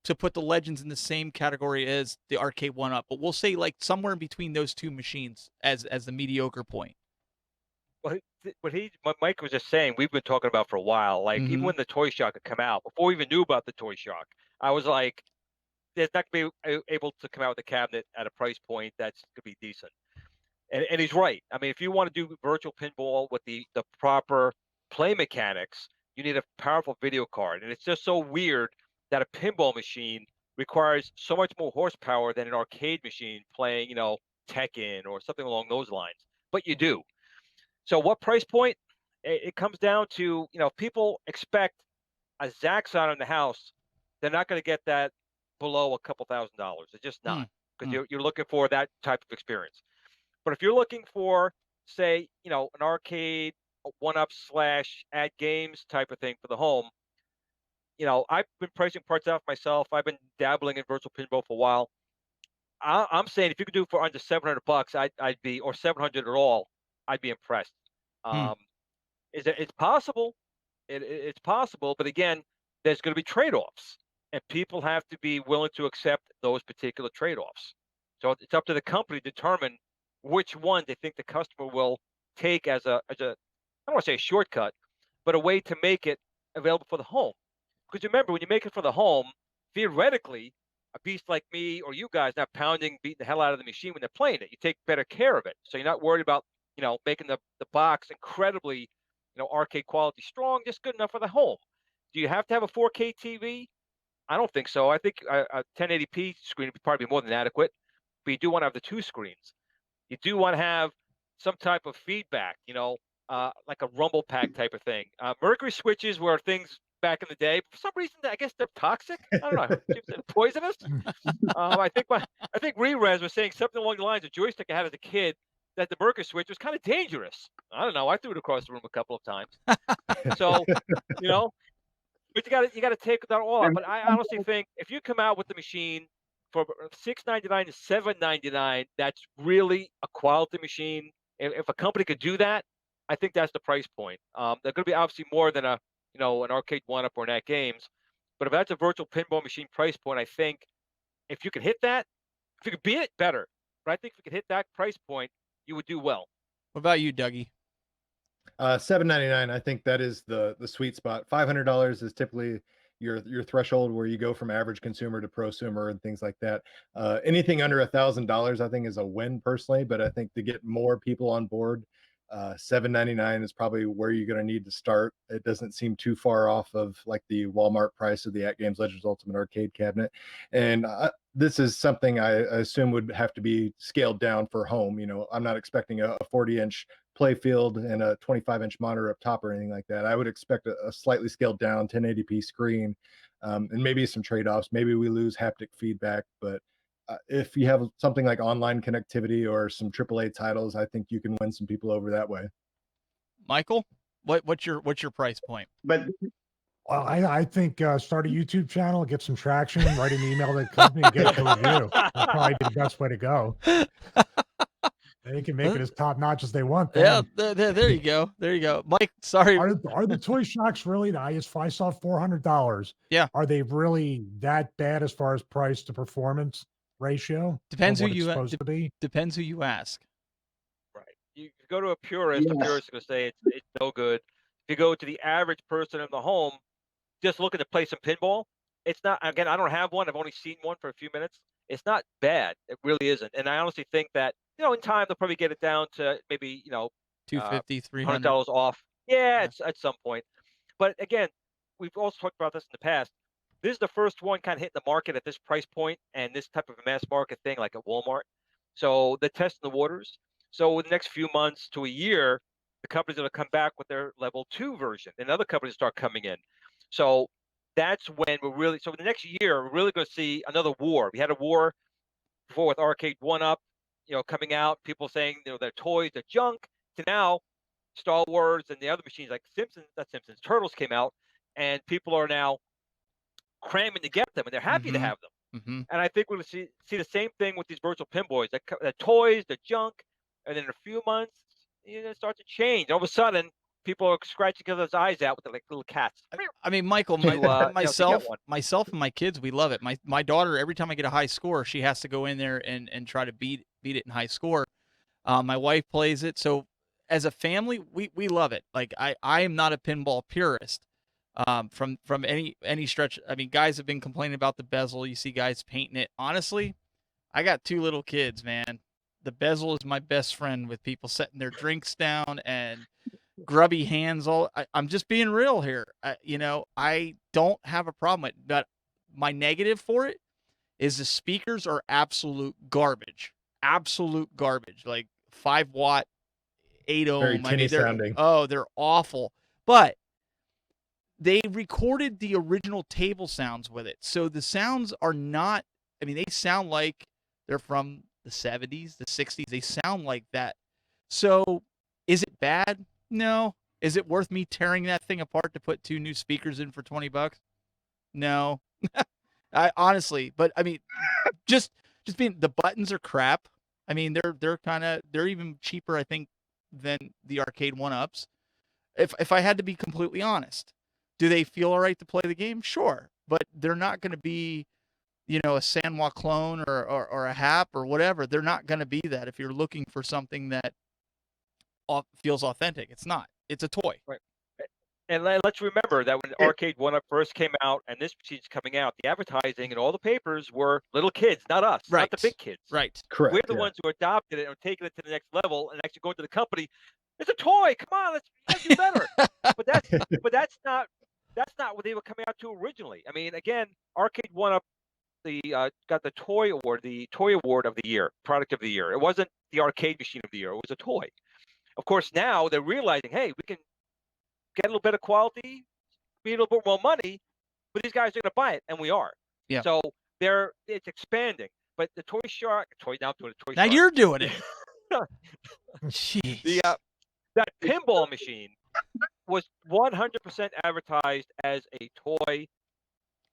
to put the Legends in the same category as the Arcade 1-Up, but we'll say like somewhere in between those two machines as the mediocre point. Well, what Mike was just saying, we've been talking about for a while. Like, even when the Toy Shock had come out, before we even knew about the Toy Shock, I was like, there's not going to be able to come out with a cabinet at a price point that's going to be decent. And he's right. I mean, if you want to do virtual pinball with the proper play mechanics, you need a powerful video card. And it's just so weird that a pinball machine requires so much more horsepower than an arcade machine playing, Tekken or something along those lines. But you do. So what price point? It comes down to, if people expect a Zaxxon in the house, they're not going to get that below a couple $1,000s. It's just not, because you're looking for that type of experience. But if you're looking for, say, an arcade 1-Up / add games type of thing for the home, I've been pricing parts out for myself. I've been dabbling in virtual pinball for a while. I'm saying if you could do it for under $700, I'd be, or $700 at all, I'd be impressed. It's possible. It's possible, but again, there's going to be trade-offs, and people have to be willing to accept those particular trade-offs. So it's up to the company to determine which one they think the customer will take as I don't want to say a shortcut, but a way to make it available for the home. Because remember, when you make it for the home, theoretically, a beast like me or you guys not beating the hell out of the machine when they're playing it. You take better care of it, so you're not worried about making the box incredibly arcade quality strong, just good enough for the home. Do you have to have a 4K TV? I don't think so. I think a 1080p screen would probably be more than adequate, but you do want to have the 2 screens. You do want to have some type of feedback, like a rumble pack type of thing. Mercury switches were things back in the day. For some reason, I guess they're toxic. I don't know, poisonous. I think Re-Res was saying something along the lines of joystick I had as a kid, that the Mercury switch was kind of dangerous. I don't know. I threw it across the room a couple of times. So, but you got to take that all out. But I honestly think if you come out with the machine for $699 to $799, that's really a quality machine. If a company could do that, I think that's the price point. They're going to be obviously more than an arcade 1-Up or Nat Games. But if that's a virtual pinball machine price point, I think if you could hit that, if you could beat it, better. But I think if you could hit that price point, you would do well. What about you, Dougie? $799. I think that is the sweet spot. $500 is typically your threshold where you go from average consumer to prosumer and things like that. Anything under $1,000, I think, is a win personally. But I think to get more people on board, $799 is probably where you're going to need to start. It doesn't seem too far off of like the Walmart price of the At Games Legends Ultimate Arcade cabinet. And this is something I assume would have to be scaled down for home. I'm not expecting a 40-inch play field and a 25-inch monitor up top or anything like that. I would expect a slightly scaled down 1080p screen, and maybe some trade-offs. Maybe we lose haptic feedback, but if you have something like online connectivity or some AAA titles, I think you can win some people over that way. Michael, what's your price point? But Well, I think start a YouTube channel, get some traction, write an email to the company, and get it to review. That'd probably be the best way to go. They can make it as top notch as they want. Yeah, Then. there you go. There you go. Mike, sorry. Are the toy shocks really? If I saw $400, Yeah. are they really that bad as far as price to performance ratio? Depends of who what you it's supposed to be. Depends who you ask. Right. You go to a purist, the Yes. purist is going to say it's no good. If you go to the average person in the home, just looking to play some pinball, it's not. Again, I don't have one. I've only seen one for a few minutes. It's not bad. It really isn't. And I honestly think that in time they'll probably get it down to maybe $250, $300. $100 off. Yeah, Yeah. it's at some point. But again, we've also talked about this in the past. This is the first one kind of hitting the market at this price point and this type of a mass market thing like at Walmart. So they're testing the waters. So in the next few months to a year, the company's going to come back with their level 2 version, and other companies start coming in. So that's when we're really. So in the next year, we're really going to see another war. We had a war before with Arcade 1-Up, coming out. People saying their toys, they're junk. To now, Star Wars and the other machines like Turtles came out, and people are now cramming to get them, and they're happy to Mhm. have them. Mm-hmm. And I think we're going to see the same thing with these virtual pinboys. The toys, the junk, and then in a few months, you're going to start to change. All of a sudden, people are scratching each other's eyes out with like little cats. I mean, Michael, To, to get myself and my kids, we love it. My daughter, every time I get a high score, she has to go in there and try to beat it in high score. My wife plays it, so as a family, we love it. Like I am not a pinball purist. From any stretch. I mean, guys have been complaining about the bezel. You see guys painting it. Honestly, I got 2 little kids, man. The bezel is my best friend with people setting their drinks down and grubby hands. I'm just being real here. I don't have a problem with it, but my negative for it is the speakers are absolute garbage. Absolute garbage. Like 5-watt, 8 ohm. Very tinny sounding. They're awful. But they recorded the original table sounds with it. So the sounds are not, I mean, they sound like they're from the 70s, the 60s. They sound like that. So is it bad? No. Is it worth me tearing that thing apart to put 2 new speakers in for $20? No. I honestly, but I mean, just being, the buttons are crap. I mean, they're even cheaper, I think, than the Arcade 1-Ups. If I had to be completely honest. Do they feel all right to play the game? Sure. But they're not going to be, a Sanwa clone or a HAP or whatever. They're not going to be that if you're looking for something that feels authentic. It's not. It's a toy. Right. And let's remember that when Arcade 1-Up first came out and this machine's coming out, the advertising and all the papers were little kids, not us, not the big kids. Right. Correct. We're the ones who adopted it and taking it to the next level and actually going to the company. It's a toy. Come on, let's do better. but that's not what they were coming out to originally. I mean, again, Arcade 1-Up got the toy award of the year, product of the year. It wasn't the arcade machine of the year. It was a toy. Of course, now they're realizing, hey, we can get a little better quality, be a little bit more money, but these guys are going to buy it, and we are. Yeah. So it's expanding. But the Toy Shark, now I'm doing a Toy Now Shark. you're doing it. Jeez. That pinball machine was 100% advertised as a toy,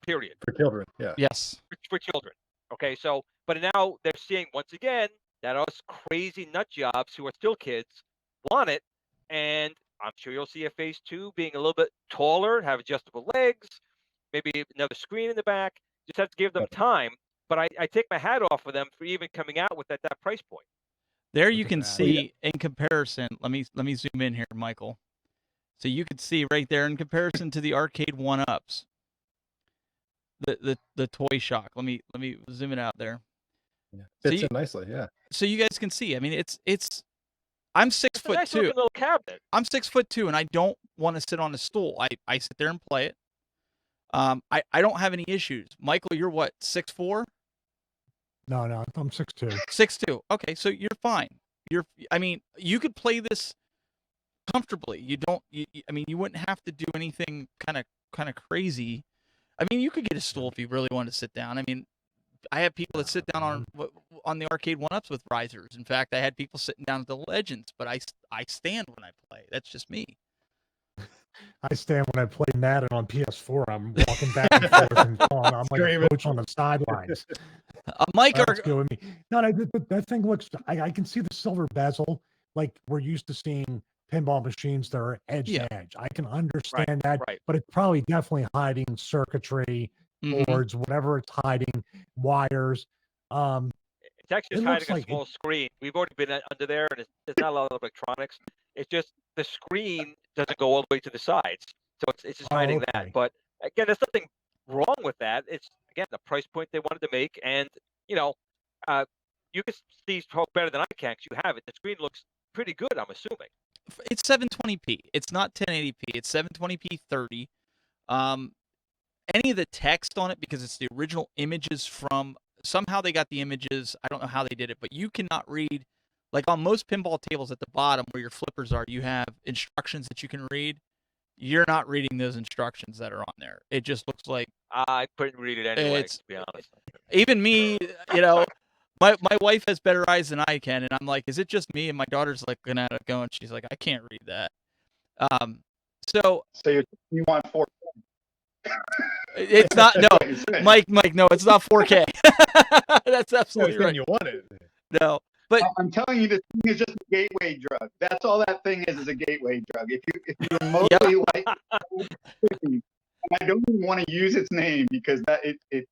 period. For children, yeah. Yes. For children. Okay, so, but now they're seeing, once again, that us crazy nut jobs who are still kids want it, and I'm sure you'll see a phase 2 being a little bit taller, have adjustable legs, maybe another screen in the back. Just have to give them time. But I take my hat off for them for even coming out with that price point. There you Look at can that. see in comparison. Let me zoom in here, Michael. So you can see right there in comparison to the Arcade 1-Ups, the Toy Shock. Let me zoom it out there. Yeah. So Fits in nicely, yeah. So you guys can see. I mean, it's. I'm 6 It's a foot nice 2. looking little cabinet. I'm 6'2", and I don't want to sit on a stool. I sit there and play it. I don't have any issues. Michael, you're what, 6'4"? No, I'm 6'2". 6'2". Okay, so you're fine. I mean, you could play this comfortably. I mean, you wouldn't have to do anything kind of crazy. I mean, you could get a stool if you really wanted to sit down. I mean, I have people that sit down on the Arcade 1-Ups with risers. In fact, I had people sitting down at the Legends, but I stand when I play. That's just me. I stand when I play Madden on PS4. I'm walking back and forth and calling. I'm like a Screaming. coach on the sidelines. Mike, That's good with me. No, that thing looks. I can see the silver bezel. Like we're used to seeing pinball machines that are edge Yeah. to edge. I can understand that, right. but it's probably definitely hiding circuitry, Mhm. boards, whatever it's hiding, wires. It's actually It just looks hiding a like it- small screen. We've already been under there, and there's not a lot of electronics. It's just the screen doesn't go all the way to the sides, so it's just Oh, hiding okay. that. But again, there's nothing wrong with that. It's again the price point they wanted to make, and you know, you can see smoke better than I can because you have it. The screen looks pretty good, I'm assuming. It's 720p. It's not 1080p. It's 720p 30. Any of the text on it, because it's the original images from, somehow they got the images. I don't know how they did it, but you cannot read, like on most pinball tables at the bottom where your flippers are, you have instructions that you can read. You're not reading those instructions that are on there. It just looks like, I couldn't read it anyway, It's- to be honest. even me, you know, my wife has better eyes than I can, and I'm like, is it just me? And my daughter's like looking at it going, she's like, I can't read that. So So you want 4? it's not, no, Mike, no, it's not 4K. That's absolutely right. You want it. No, but I'm telling you, this thing is just a gateway drug. That's all that thing is a gateway drug. If you remotely like, and I don't even want to use its name because that it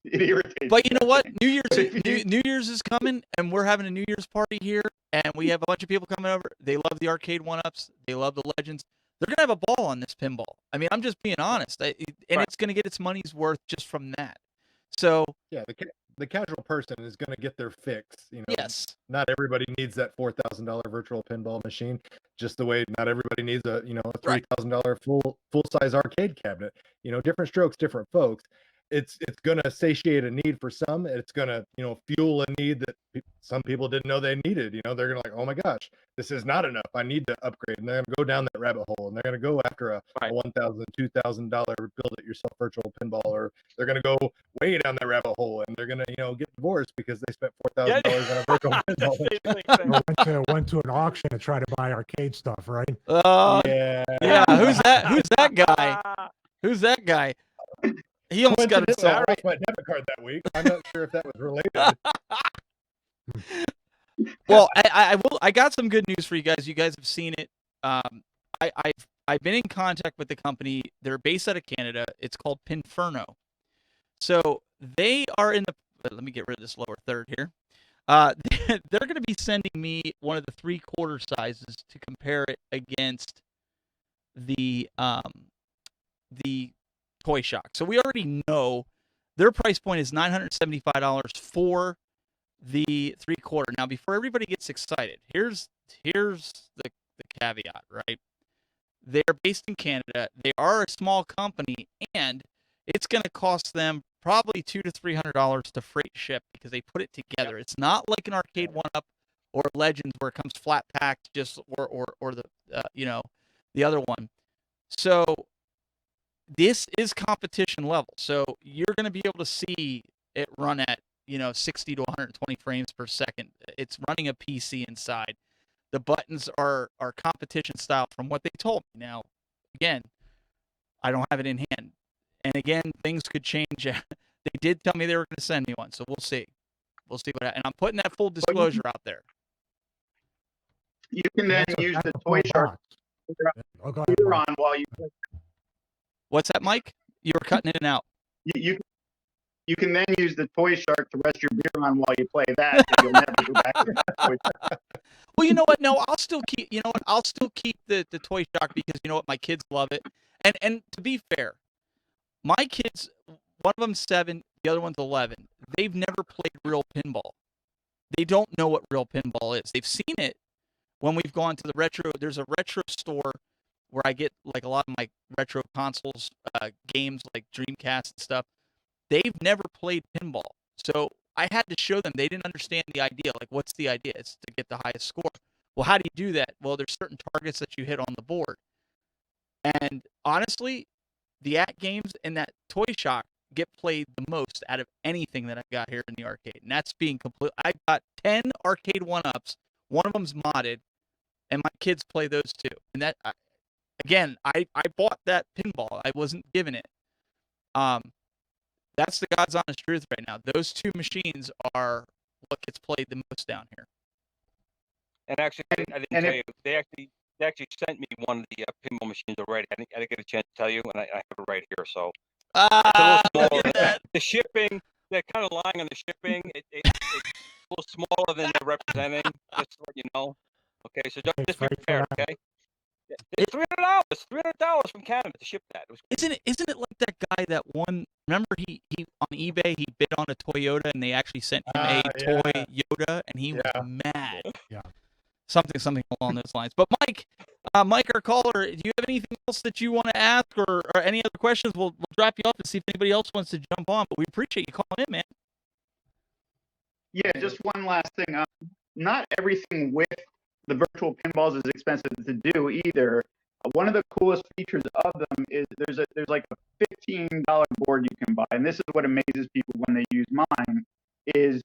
irritates. But you know what? thing. New Year's But if you- New Year's is coming, and we're having a New Year's party here, and we have a bunch of people coming over. They love the arcade one-ups. They love the legends. They're gonna have a ball on this pinball. I mean, I'm just being honest, and Right. it's gonna get its money's worth just from that. So Yeah, the casual person is going to get their fix. You know, yes, not everybody needs that $4,000 virtual pinball machine. Just the way not everybody needs a a $3,000 full size arcade cabinet. You know, different strokes, different folks. It's going to satiate a need for some. It's going to fuel a need that some people didn't know they needed. You know, they're going to like, oh my gosh, this is not enough. I need to upgrade, and they're going to go down that rabbit hole, and they're going to go after a Right. $1,000, $2,000 build it yourself virtual pinball, or they're going to go way down that rabbit hole, and they're going to get divorced because they spent $4,000 on a virtual pinball. went to an auction to try to buy arcade stuff, right? Yeah. Who's that? Who's that guy? Who's that guy? He almost got Coincidentally, I himself. lost my debit card that week. I'm not sure if that was related. Well, I got some good news for you guys. You guys have seen it. I've been in contact with the company. They're based out of Canada. It's called Pinferno. So they are in the. Let me get rid of this lower third here. They're going to be sending me one of the 3/4 sizes to compare it against the Toy Shock. So we already know their price point is $975 for the 3/4. Now, before everybody gets excited, here's the caveat, right? They're based in Canada. They are a small company, and it's going to cost them probably $200 to $300 to freight ship because they put it together. It's not like an arcade one-up or Legends where it comes flat packed, just or the the other one. So this is competition level. So you're going to be able to see it run at 60 to 120 frames per second. It's running a PC inside. The buttons are competition style from what they told me. Now, again, I don't have it in hand. And again, things could change. They did tell me they were going to send me one, so we'll see. We'll see what. And I'm putting that full disclosure out there. You can then use the That's a Toy full Shark box. Oh, go ahead, computer Mike. on while you play. What's that, Mike? You were cutting in and out. You can then use the Toy Shark to rest your beer on while you play that. So you'll never go back to the Toy Shark. Well, you know what? No, I'll still keep. You know what? I'll still keep the Toy Shock because you know what? My kids love it. And to be fair, my kids, one of them's 7, the other one's 11. They've never played real pinball. They don't know what real pinball is. They've seen it when we've gone to the retro. There's a retro store where I get like a lot of my retro consoles, games like Dreamcast and stuff. They've never played pinball. So I had to show them. They didn't understand the idea. Like, what's the idea? It's to get the highest score. Well, how do you do that? Well, there's certain targets that you hit on the board. And honestly, the AT games and that Toy Shock get played the most out of anything that I've got here in the arcade. And that's being complete. I've got 10 arcade one-ups. One of them's modded. And my kids play those too. And that, again, I bought that pinball. I wasn't given it. That's the God's honest truth right now. Those two machines are what gets played the most down here. And actually, I didn't And tell if- you, they actually sent me one of the pinball machines already. I didn't get a chance to tell you, and I have it right here. So it's a little Look smaller. at that. The shipping, they're kind of lying on the shipping. It's a little smaller than they're representing. Just to let you know. Okay, so just be Thanks for prepared. that. Okay. It's $300 from Canada to ship that. It was Isn't it like that guy that won? Remember he on eBay he bid on a Toyota and they actually sent him a toy Yoda and he was mad. Yeah. Something along those lines. But Mike, our caller, do you have anything else that you want to ask or any other questions? We'll drop you off and see if anybody else wants to jump on. But we appreciate you calling in, man. Yeah, just one last thing. Not everything with the virtual pinballs is expensive to do either. One of the coolest features of them is there's like a $15 board you can buy, and this is what amazes people when they use mine. Is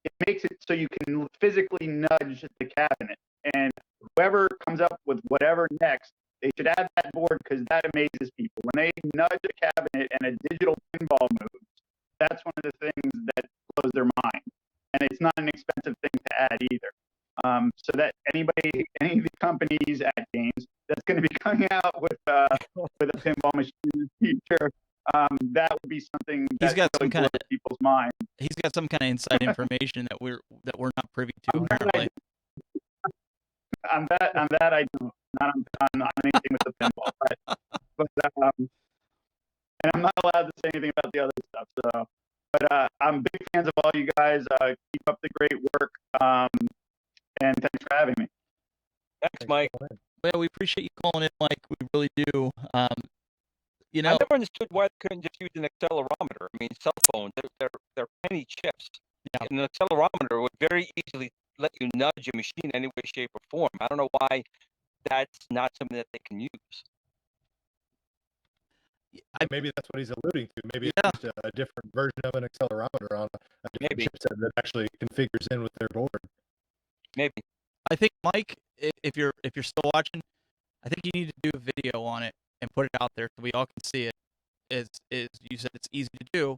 it makes it so you can physically nudge the cabinet, and whoever comes up with whatever next, they should add that board because that amazes people. When they nudge a cabinet and a digital pinball moves, that's one of the things that blows their mind. And it's not an expensive thing to add either. So that any of the companies at games that's going to be coming out with a pinball machine in the future, that would be something He's that got really some kind blows people's mind. He's got some kind of inside information that we're not privy to apparently. On that I don't. Not on anything with the pinball, but and I'm not allowed to say anything about the other stuff. So, but I'm big fans of all you guys. Keep up the great work, and thanks for having me. Thanks, Mike. Well, we appreciate you calling in, Mike. We really do. You I know, never understood why they couldn't just use an accelerometer. I mean, cell phones, they're penny chips. Yeah. And an accelerometer would very easily let you nudge a machine in any way, shape, or form. I don't know why that's not something that they can use. Maybe that's what he's alluding to. Maybe Yeah. it's just a different version of an accelerometer on a different Maybe. chipset that actually configures in with their board. Maybe. I think Mike, if you're still watching, I think you need to do a video on it and put it out there so we all can see it. Is you said it's easy to do,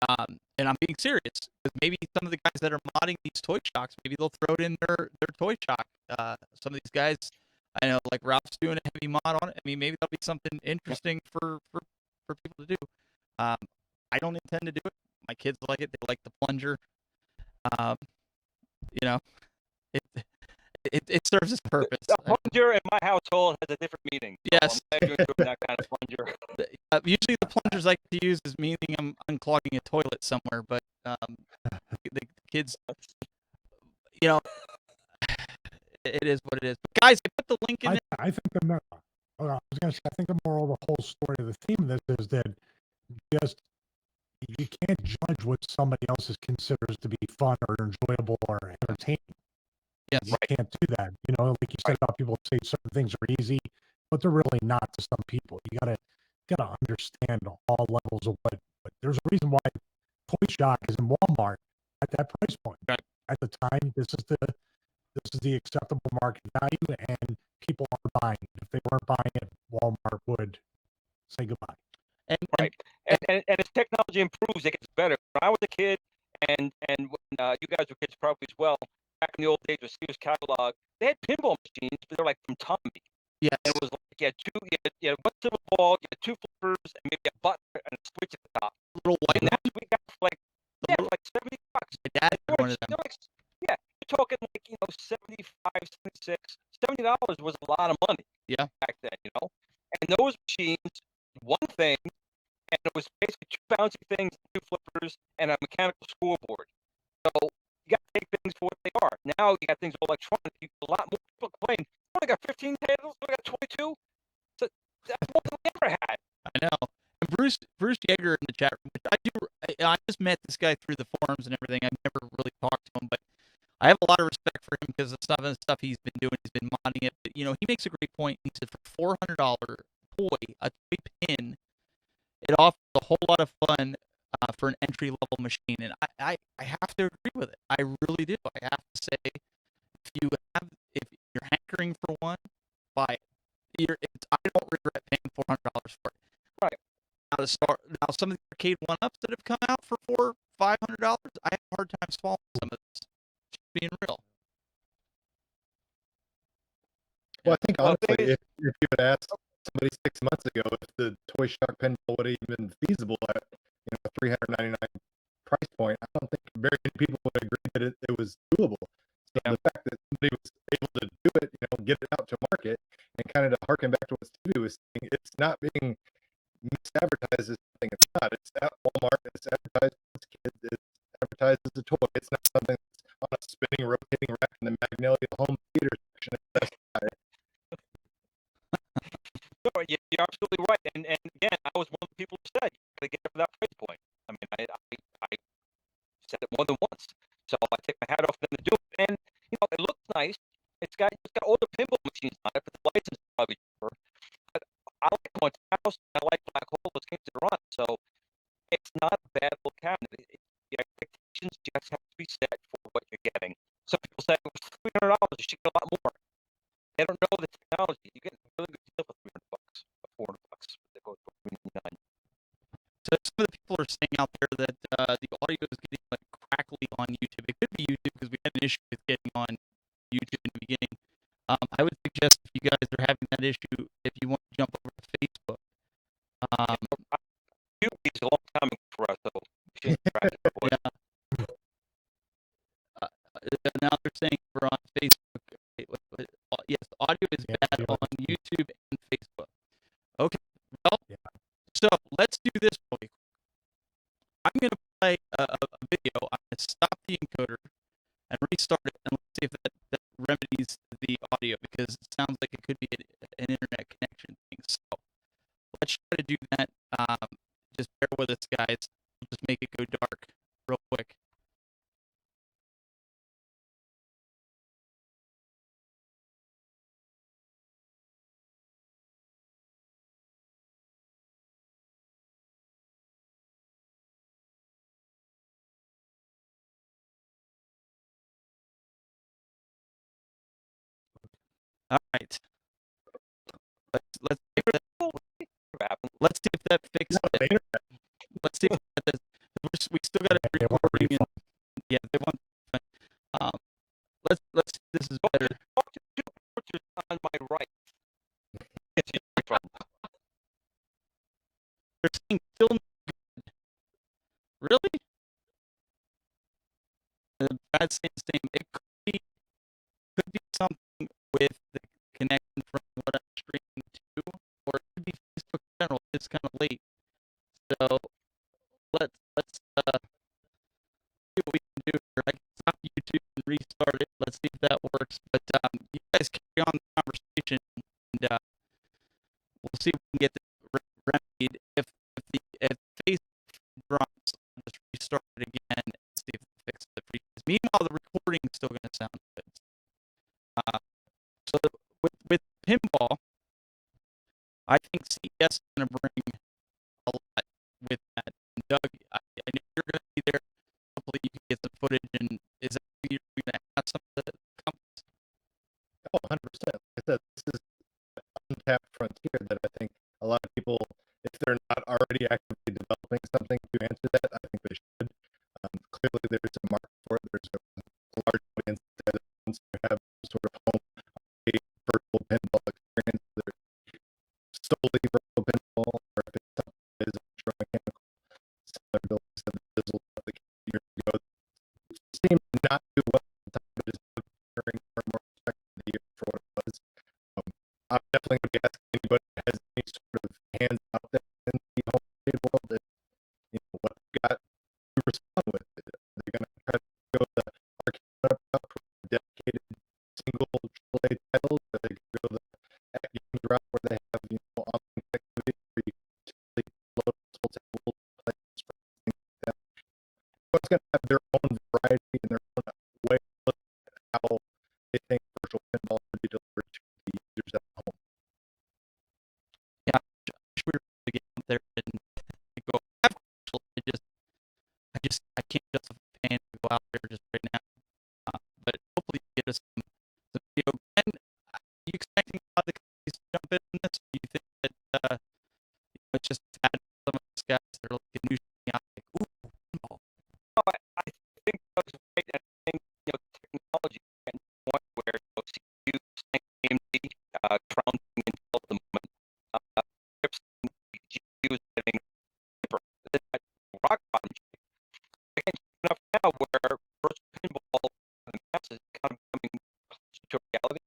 and I'm being serious because maybe some of the guys that are modding these toy shocks, maybe they'll throw it in their toy shock. Some of these guys, I know, like Ralph's doing a heavy mod on it. I mean, maybe that'll be something interesting for people to do. I don't intend to do it. My kids like it. They like the plunger. You know, it serves its purpose. The plunger in my household has a different meaning. So Yes. I'm glad you're doing that kind of plunger. Usually the plungers I like to use is meaning I'm unclogging a toilet somewhere, but the kids, you know, it is what it is. But guys, I put the link in. I think the I was going to say, I think the moral of the whole story of the theme of this is that just you can't judge what somebody else considers to be fun or enjoyable or entertaining. Yes. You can't do that. You know, like you said about people say certain things are easy, but they're really not to some people. You gotta understand all levels of what. But there's a reason why Toy Shock is in Walmart at that price point. Right. At the time, this is the acceptable market value, and people are buying it. If they weren't buying it, Walmart would say goodbye. And Right. And as technology improves, it gets better. When I was a kid, and when you guys were kids probably as well, back in the old days with Sears catalog, they had pinball machines, but they're like from Tommy. yes, And it was like you had one silver ball, you had two flippers, and maybe a button and a switch at the top. little white And one. that's what we got for like The yeah, little- for like $70. My dad They had were one of them. they're like, yeah, you're talking like $75, $76, $70 was a lot of money. Yeah. Back then, and those machines, one thing, and it was basically two bouncy things, two flippers, and a mechanical scoreboard. So you got to take things for what they are. Now you got things electronic. A lot more people complain. We only got 15 titles. We got 22. So that's more than we ever had. I know. And Bruce Yeager in the chat room, which I just met this guy through the forums and everything. I've never really talked to him, but I have a lot of respect for him because of some of the stuff he's been doing. He's been modding it. But, he makes a great point. He said for $400 a toy pin, it offers a whole lot of fun for an entry-level machine, and I have to agree with it. I really do. I have to say, if you're hankering for one, buy it. I don't regret paying $400 for it. Right. Now some of the arcade one-ups that have come out for $400-$500, I have a hard time swallowing some of this. Just being real. Well, I think Well, the honestly, thing is- if you had asked somebody 6 months ago if the Toy Shock pinball would have even been feasible at a $399 price point, I don't think very many people would agree that it was doable. So Yeah. the fact that somebody was able to do it, get it out to market, and kind of to harken back to what Stevie was saying, it's not being misadvertised as something it's not. It's at Walmart. It's advertised as kids. It's advertised as a toy. It's not something that's on a spinning, rotating rack in the Magnolia home theater section at Best Buy. No, you're absolutely right. And again, I was one of the people who said you gotta get it for that price point. I mean, I said it more than once. So I take my hat off to them to do it. And it looks nice. It's got older pinball machines on it, but the license is probably cheaper. But I like Haunted House. I like Black Hole. Those games to run. So it's not a bad little cabinet. The expectations just have to be set for what you're getting. Some people say it was $300. You should get a lot more. They don't know the technology. You get a really good deal for $300 or $400. They go for $399. So some of the people are saying out there that the audio is getting like crackly on YouTube. It could be YouTube because we had an issue with getting on YouTube in the beginning. I would suggest if you guys are having that issue, if you want to jump over to Facebook. YouTube is a long time ago for us, so we shouldn't crack it. Yeah. Now they're saying we're on Facebook. Yes, the audio is bad on YouTube and Facebook. Okay, well, so let's do this really quick. I'm going to play a video. I'm going to stop the encoder and restart it, and let's see if that remedies the audio, because it sounds like it could be an internet connection thing. So let's try to do that. Just bear with us, guys. We'll just make it go dark real quick. All right. Let's see if that fixes it. Let's see if that does. We still got it recording. Yeah, they want. Let's see if this is better. On my right. They're saying still no good. Really? Brad's saying the same. It could be something with the connection from what I'm streaming to, or it could be Facebook in general. It's kind of late. So let's see what we can do here. I can stop YouTube and restart it. Let's see if that works. But you guys carry on the conversation, and we'll see if we can get this remedied. If Facebook drops, I'll just restart it again and see if it fixes it for you guys. Meanwhile, the recording is still going to sound good. So with pinball, I think CES is going to bring a lot with that. And Doug, I know you're going to be there. Hopefully, you can get some footage. And is that you're going to have some of the companies? Oh, 100%. Like I said, this is an untapped frontier that I think a lot of people, if they're not already actively developing something to answer that, I think they should. Clearly, there's a market for it. There's a large audience that wants to have sort of home virtual pinball experience, whether it's solely virtual pinball or if it's something that is electromechanical. Similar to like I said, the Dizzle application years ago seemed to not do well at the time, but is turning more and more respect for the year for what it was. I'm definitely going to be asking anybody that has any sort of hands out there in the home arcade world that what they've got to respond with. They're going to try to go the arcade route for dedicated single AAA titles, or they could go the games route where they have online connectivity where you can load multiple tables, play things like that. Everyone's going to have their own variety and their own way of looking at how they think virtual pinball should be delivered to the users at home. Yeah, I wish we were able to get out there and go. I can't justify paying to go out there just right now. But hopefully, you get us some video. And are you expecting a lot of the companies to jump in on this? Or do you think that it's just add some of trouncing until the moment. Chips, GPUs getting cheaper. Rock bottom shape. Again, enough now where first pinball and masses kind of coming closer to reality.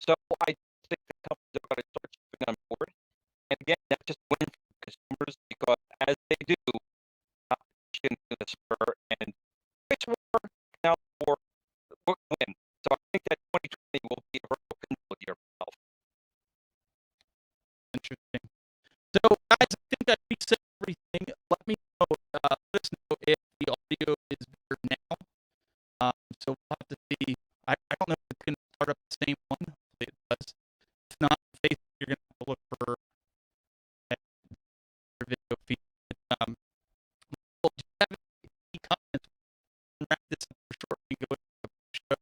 So I think the companies are going to start jumping on board. And again, that's just win for consumers because as they do, competition is going to spur and it's war now for win. So I think that 2020 will be a virtual pinball year for itself. Interesting. So, guys, I think that we said everything. Let me know. Let us know if the audio is better now. So we'll have to see. I don't know if it's going to start up the same one. Hopefully it does. If not, Facebook, you're going to have to look for your video feed. Well, do you have any comments? We'll wrap this up for short and go into the show.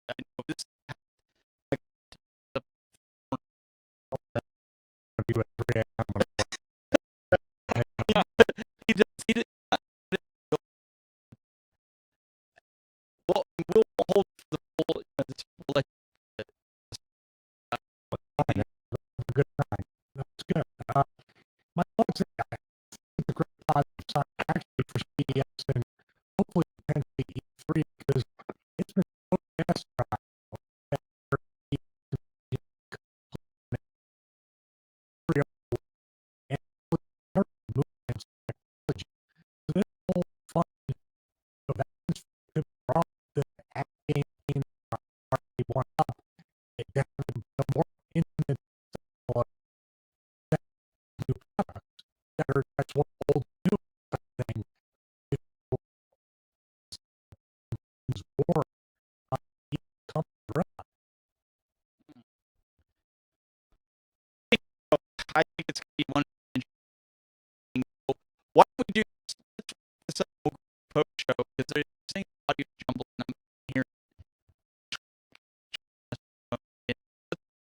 I know this. He did. Well, we'll hold for the full. We'll let Fine. Have a good time. That's good. My thoughts are the great positive side actually for CES and hopefully potentially E3 because it's been so fast now. And with current movements in technology, so this whole fun of that the app game one up, the more intimate new products that's what old new thing is more I think it's going to be one interesting. Why don't we do this post show? Because there's saying audio jumble and I'm hearing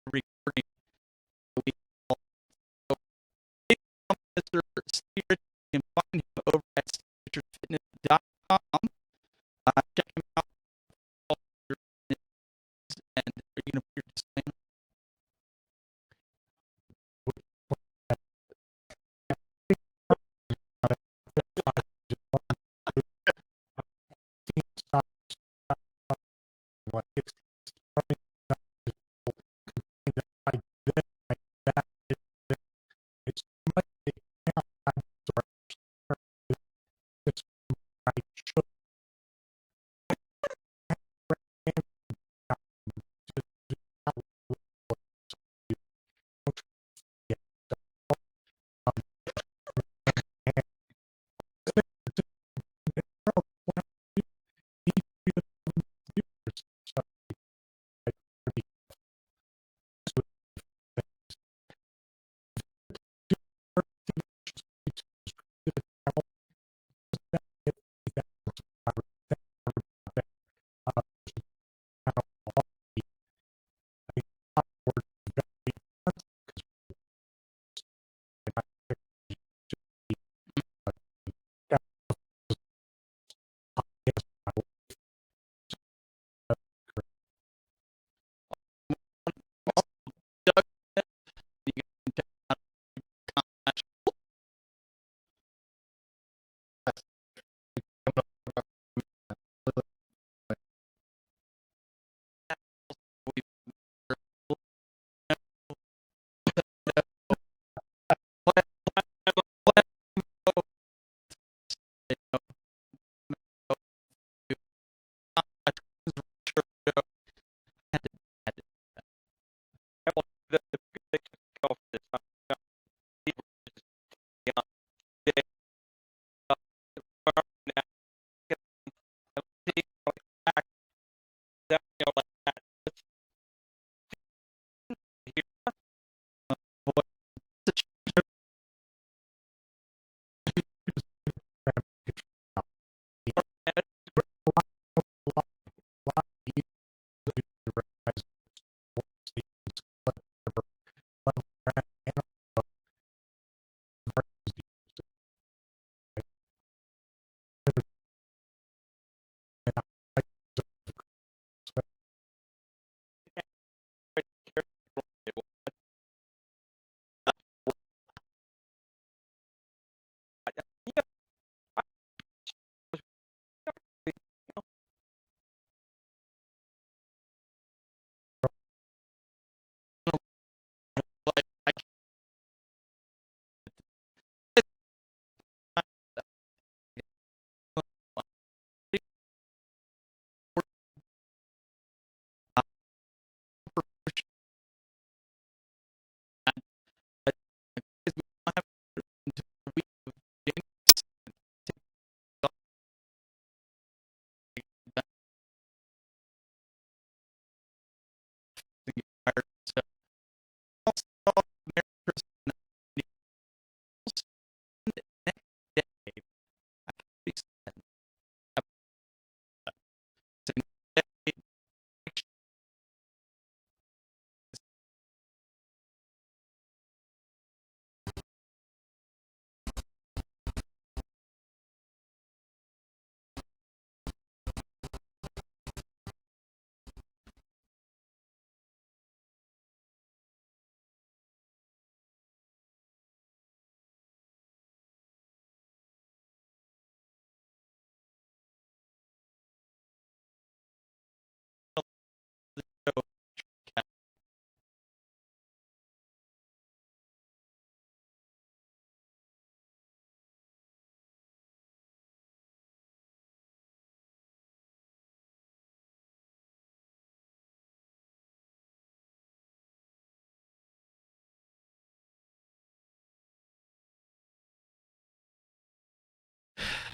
recording. Mr. Steve Richards, you can find him over at SteveRichardsFitness.com. Check him out. And are you going to put your disclaimer?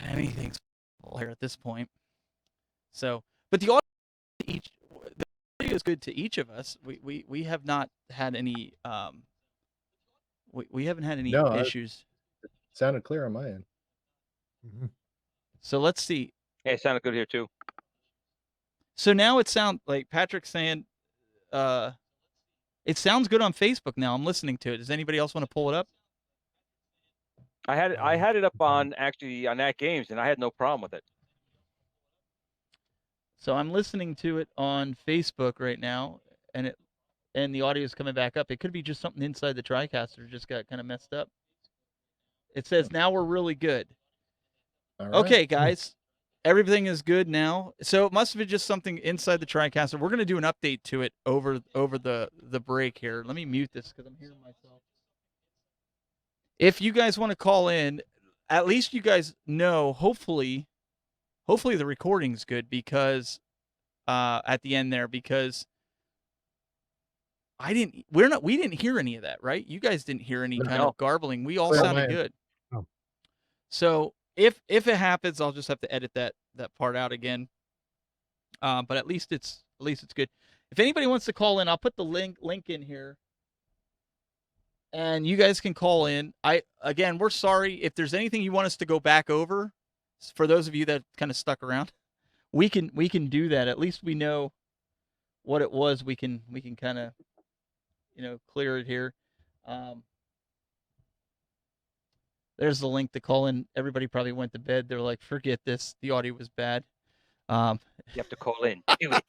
anything's possible here at this point. So, but the audio is good to each of us. We have not had any we haven't had any No, issues. sounded clear on my end. Mhm. So let's see. Yeah, it sounded good here too. So now it sounds like Patrick's saying, it sounds good on Facebook now. I'm listening to it. Does anybody else want to pull it up? I had it up on actually on At Games, and I had no problem with it. So I'm listening to it on Facebook right now, and the audio is coming back up. It could be just something inside the TriCaster just got kind of messed up. It says now we're really good. All right. Okay, guys, everything is good now. So it must have been just something inside the TriCaster. We're gonna do an update to it over the break here. Let me mute this because I'm hearing myself. If you guys want to call in, at least you guys know. Hopefully the recording's good because at the end there, because we didn't hear any of that, right? You guys didn't hear any kind of garbling. We all Clear on sounded my end. good. Oh. So if it happens, I'll just have to edit that part out again. But at least it's good. If anybody wants to call in, I'll put the link in here. And you guys can call in. Again, we're sorry if there's anything you want us to go back over. For those of you that kind of stuck around, we can do that. At least we know what it was. We can kind of clear it here. There's the link to call in. Everybody probably went to bed. They're like, forget this. The audio was bad. You have to call in. Do it.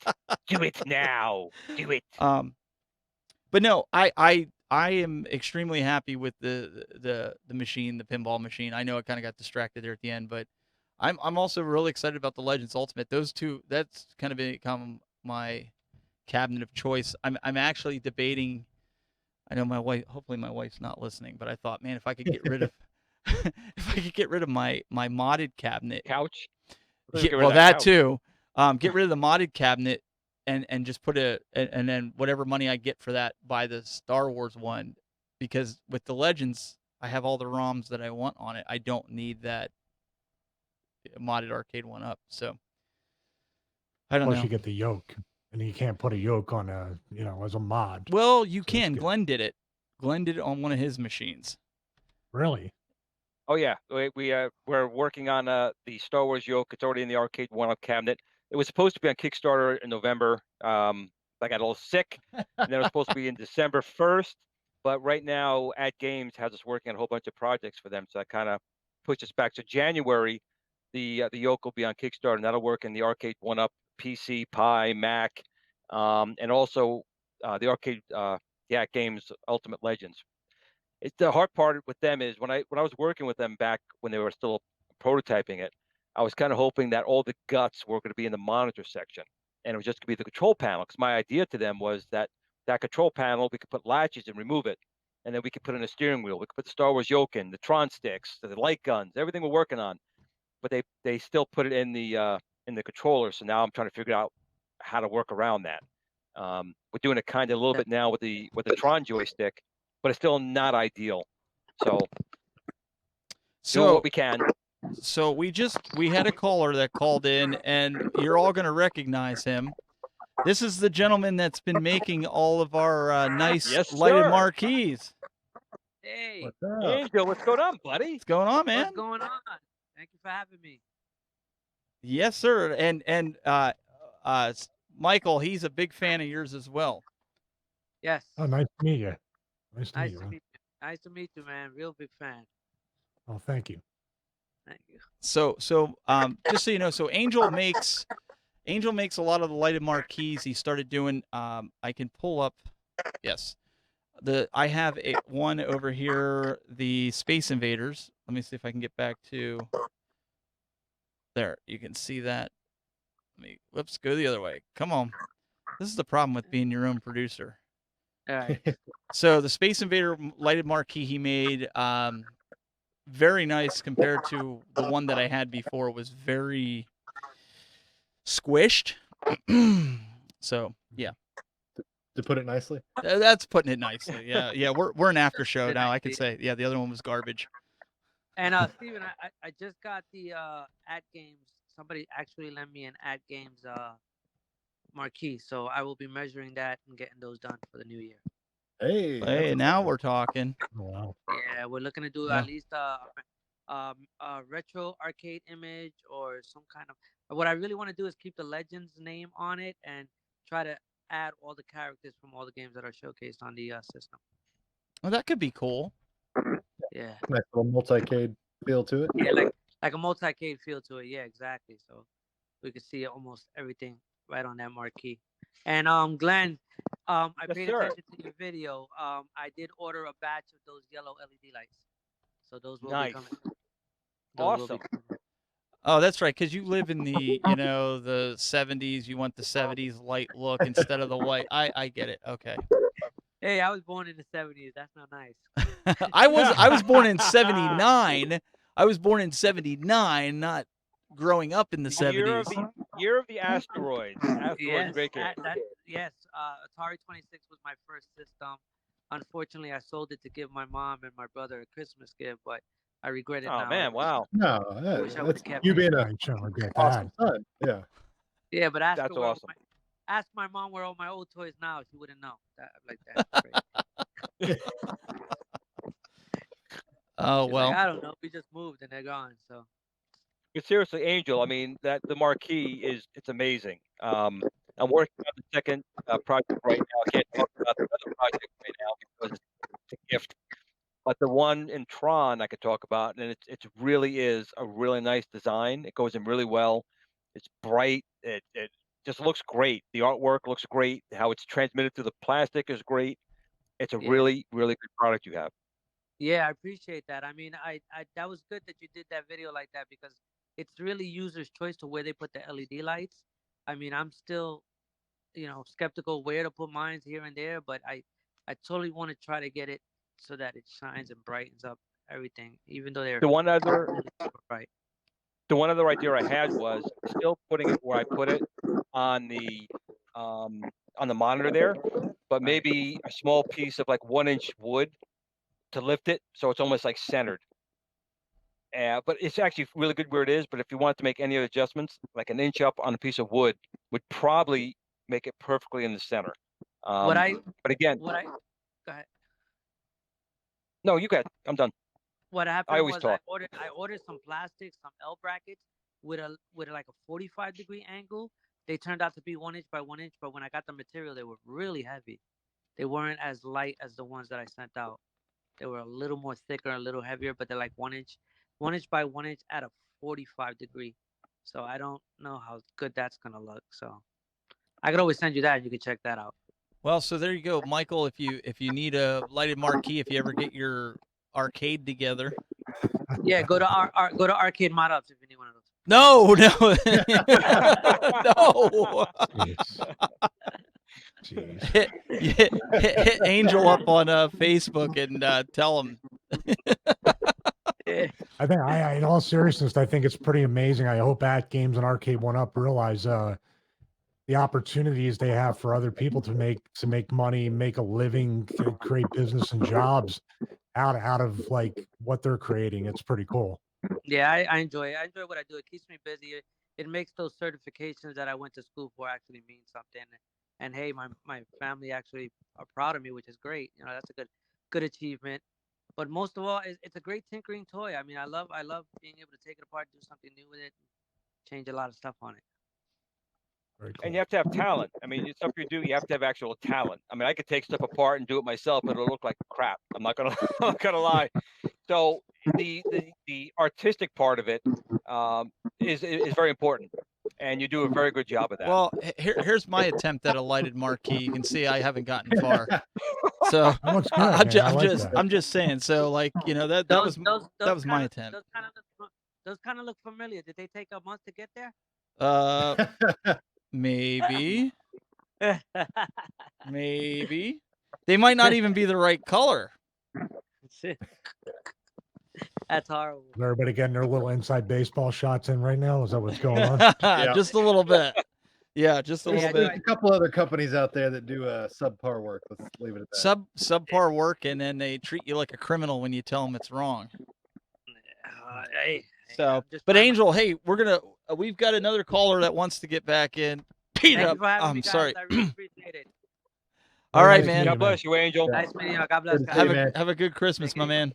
Do it now. Do it. But no, I am extremely happy with the machine, the pinball machine. I know I kind of got distracted there at the end, but I'm also really excited about the Legends Ultimate. Those two, that's kind of become my cabinet of choice. I'm actually debating. I know my wife. Hopefully my wife's not listening, but I thought, man, if I could get rid of my modded cabinet, Couch. well, that too. Get rid of the modded cabinet and just put and then whatever money I get for that, buy the Star Wars one, because with the Legends, I have all the ROMs that I want on it. I don't need that modded arcade one up. So I don't Plus know. you get the yoke, and you can't put a yoke on as a mod. Well, you So can. it's good. Glenn did it. Glenn did it on one of his machines. Really? Oh yeah, we're working on the Star Wars yoke. It's already in the arcade one-up cabinet. It was supposed to be on Kickstarter in November. I got a little sick, and then it was supposed to be in December 1st. But right now, At Games has us working on a whole bunch of projects for them, so that kind of pushed us back. So January, the yoke will be on Kickstarter, and that'll work in the arcade one-up PC, Pi, Mac, and also the arcade the At Games Ultimate Legends. It's the hard part with them is when I was working with them back when they were still prototyping it, I was kind of hoping that all the guts were going to be in the monitor section, and it was just going to be the control panel. Because my idea to them was that control panel, we could put latches and remove it, and then we could put in a steering wheel. We could put the Star Wars yoke in, the Tron sticks, the light guns, everything we're working on. But they still put it in the controller. So now I'm trying to figure out how to work around that. We're doing it kind of a little bit now with the Tron joystick, but it's still not ideal. So doing what we can. So we had a caller that called in, and you're all going to recognize him. This is the gentleman that's been making all of our nice lighted sir. marquees. Hey, What's up? Angel, what's going on, buddy? What's going on, man? what's going on? Thank you for having me. Yes, sir. And Michael, he's a big fan of yours as well. Yes. Oh, nice to meet you. Nice to meet Nice you. to man. meet you. Nice to meet you, man. Real big fan. Oh, thank you. Thank you. So just so you know, so Angel makes a lot of the lighted marquees. He started doing. I can pull up. Yes, I have one over here. The Space Invaders. Let me see if I can get back to. There, you can see that. Whoops, go the other way. Come on. This is the problem with being your own producer. All right. So the Space Invader lighted marquee he made, very nice compared to the one that I had before. It was very squished. So yeah, To put it nicely. that's putting it nicely. Yeah, we're an after show now. I can say, yeah, the other one was garbage. And Steven, I just got the at games. Somebody actually lent me an at games marquee, so I will be measuring that and getting those done for the new year. Hey, Hey, that's now exciting. we're talking. Oh, wow. Yeah, we're looking to do Yeah. at least a retro arcade image or some kind of. What I really want to do is keep the Legends name on it and try to add all the characters from all the games that are showcased on the system. Well, that could be cool. Yeah, Nice little multi-cade feel to it. yeah, like a multi-cade feel to it. Yeah, exactly. So we could see almost everything right on that marquee. And Glenn, I Yes, paid sir. attention to your video. I did order a batch of those yellow LED lights, so those will Nice. be coming. Those will Awesome. be coming. Oh, that's right. Because you live in the, the 70s. You want the 70s light look instead of the white. I get it. Okay. Hey, I was born in the 70s. That's not nice. I was born in 79. I was born in 79, not growing up in the Year 70s. of year of the asteroids. Asteroids, Yes, great game. yes. Atari 26 was my first system. Unfortunately, I sold it to give my mom and my brother a Christmas gift, but I regret it Oh now. man, wow. No, Wish I that's would've kept you it. being I a shouldn't regret awesome that. son. Yeah. Yeah, but ask That's her where awesome. ask my mom where all my old toys now. She wouldn't know. That's great. Oh, She's well. like, I don't know. We just moved and they're gone. So But seriously, Angel, I mean the marquee it's amazing. I'm working on the second project right now. I can't talk about the other project right now because it's a gift. But the one in Tron I could talk about, and it really is a really nice design. It goes in really well. It's bright. It just looks great. The artwork looks great. How it's transmitted through the plastic is great. It's a Yeah. really, really good product you have. yeah, I appreciate that. I mean, I that was good that you did that video like that because it's really user's choice to where they put the LED lights. I mean, I'm still, skeptical where to put mines here and there, but I totally want to try to get it so that it shines and brightens up everything, even though they're The one not other really super bright. the one other idea I had was still putting it where I put it on the monitor there, but maybe a small piece of like 1-inch wood to lift it so it's almost like centered. But it's actually really good where it is. But if you want to make any other adjustments, like an inch up on a piece of wood would probably make it perfectly in the center. What I But again, what I go ahead. no, you got. I'm done. What happened always was talk. I ordered some plastics, some L brackets with like a 45-degree angle. They turned out to be 1 inch by 1 inch, but when I got the material, they were really heavy. They weren't as light as the ones that I sent out. They were a little more thicker, a little heavier, but they're like 1 inch by 1 inch at a 45-degree. So I don't know how good that's gonna look. So I could always send you that, and you can check that out. Well, so there you go, Michael. If you need a lighted marquee, if you ever get your arcade together. Yeah, go to go to Arcade Mod Ups if you need one of those. No, no. Jeez. Hit Angel up on Facebook and tell him. I think in all seriousness, I think it's pretty amazing. I hope at Games and Arcade One Up realize the opportunities they have for other people to make money, make a living, create business and jobs out of like what they're creating. It's pretty cool. Yeah, I enjoy it. I enjoy what I do. It keeps me busy. It makes those certifications that I went to school for actually mean something. And hey, my family actually are proud of me, which is great. That's a good achievement. But most of all, it's a great tinkering toy. I mean, I love being able to take it apart, do something new with it, change a lot of stuff on it. Very cool. And you have to have talent. I mean, stuff you do, you have to have actual talent. I mean, I could take stuff apart and do it myself, but it'll look like crap. I'm not gonna lie. So the artistic part of it is very important, and you do a very good job of that. Well, here's my attempt at a lighted marquee. You can see I haven't gotten far. So That looks good, I'm just saying. So like that was my attempt. Those kind of look familiar. Did they take a month to get there? Maybe. Maybe. They might not even be the right color. That's horrible. Is everybody getting their little inside baseball shots in right now? Is that what's going on? Yeah. Just a little bit. Yeah, just a little There's bit. a couple other companies out there that do subpar work. Let's leave it at that. Subpar work, and then they treat you like a criminal when you tell them it's wrong. Hey, So, I'm just but trying my- Angel, hey, we've got another caller that wants to get back in. Pete, Thank you for having me, I'm guys. sorry. I really appreciate it. All Very right, nice man. meeting God you, bless you, Angel. Yeah. Nice meeting you. God bless, Good to guys. see you, man. Have a good Christmas, Thank my you. man.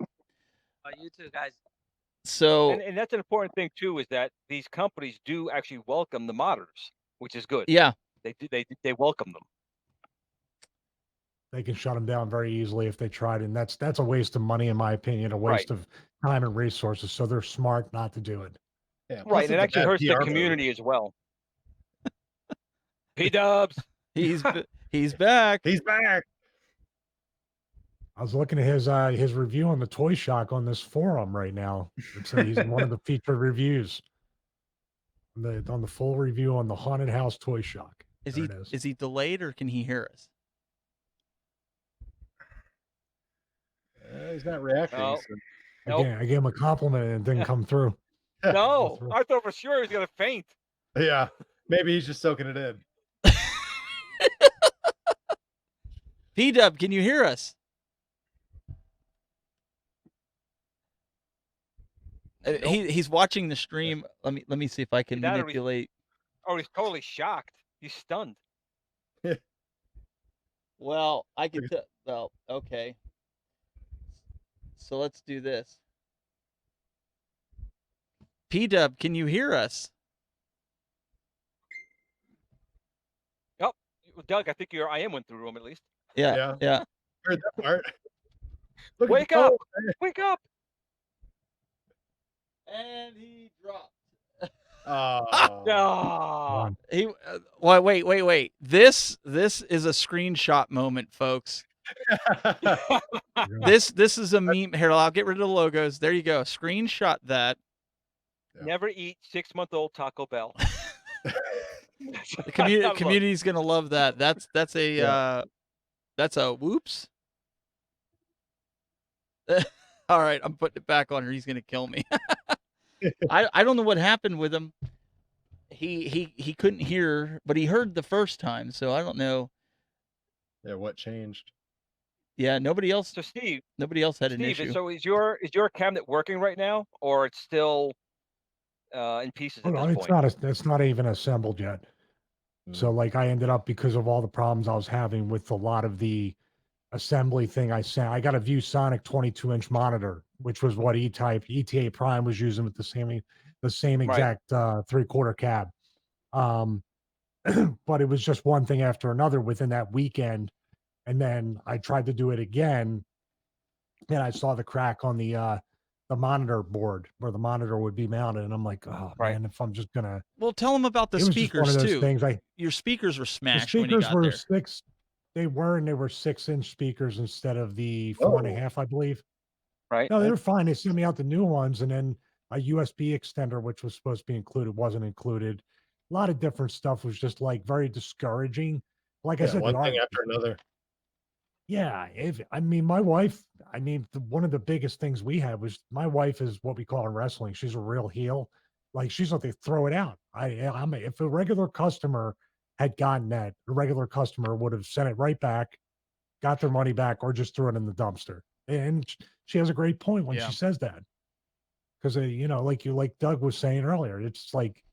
You too, guys. So, And that's an important thing too, is that these companies do actually welcome the modders, which is good. yeah, They welcome them. They can shut them down very easily if they tried, and that's a waste of money, in my opinion, a Right. waste of time and resources. So they're smart not to do it. Yeah, plus Right, and it it's a actually bad hurts the PR move. community as well. P-dubs. he's back. He's back. I was looking at his review on the Toy Shock on this forum right now. It's he's one of the featured reviews. On the full review on the Haunted House Toy Shock. Is There he it is. is he delayed or can he hear us? He's not reacting. Oh. so- Nope. Again, I gave him a compliment and it didn't come through. No, through. I thought for sure he was gonna faint. Yeah, maybe he's just soaking it in. P-Dub, can you hear us? He's watching the stream. Let me see if I can That or he's- manipulate. Oh, he's totally shocked. He's stunned. Well, I can tell. Well, okay. So let's do this. P-Dub, can you hear us? Well, Doug, I think your IM went through the room at least. Yeah. Yeah. Heard that part. Look at Wake the up! phone. Wake up! And he dropped. Oh. Ah, He wait. This is a screenshot moment, folks. This is a meme. Here, I'll get rid of the logos. There you go. Screenshot that. Yeah. never eat 6-month-old Taco Bell. The community's gonna love that. That's a Yeah. that's a whoops. All right, I'm putting it back on her. He's gonna kill me. I don't know what happened with him. He couldn't hear, but he heard the first time, so I don't know. Yeah, what changed? Yeah, nobody else So Steve, had an issue. so is your cabinet working right now, or it's still in pieces Oh, at no, this it's point? it's not even assembled yet. So like I ended up, because of all the problems I was having with a lot of the assembly thing I got a ViewSonic 22-inch monitor, which was what ETA Prime was using with the same exact 3/4 cab. But it was just one thing after another within that weekend. And then I tried to do it again, and I saw the crack on the monitor board where the monitor would be mounted, and I'm like, oh Right. man, if I'm just gonna, Well, tell him about the it was just one speakers of those too. things. Your speakers were The smashed when you speakers got were there. they were 6-inch speakers instead of the Oh. 4.5, I believe. Right. No, they were fine. They sent me out the new ones, and then a USB extender, which was supposed to be included, wasn't included. A lot of different stuff was just like very discouraging. Like I Yeah, said, one the thing art- after another. yeah, my wife, one of the biggest things we had was my wife is what we call in wrestling. She's a real heel. Like she's like, they throw it out. If a regular customer had gotten that, a regular customer would have sent it right back, got their money back, or just threw it in the dumpster. And she has a great point when Yeah. she says that. Because, like Doug was saying earlier, it's like,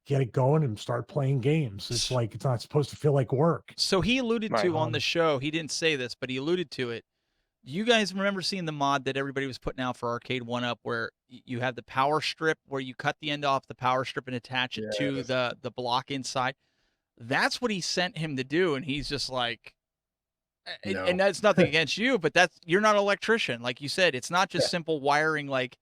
get it going and start playing games. It's like, it's not supposed to feel like work. So he alluded Right. to on the show, he didn't say this, but he alluded to it. You guys remember seeing the mod that everybody was putting out for Arcade 1-Up where you have the power strip where you cut the end off the power strip and attach it to Yes. the block inside? That's what he sent him to do, and he's just like, No. and that's nothing against you, but you're not an electrician. Like you said, it's not just simple wiring like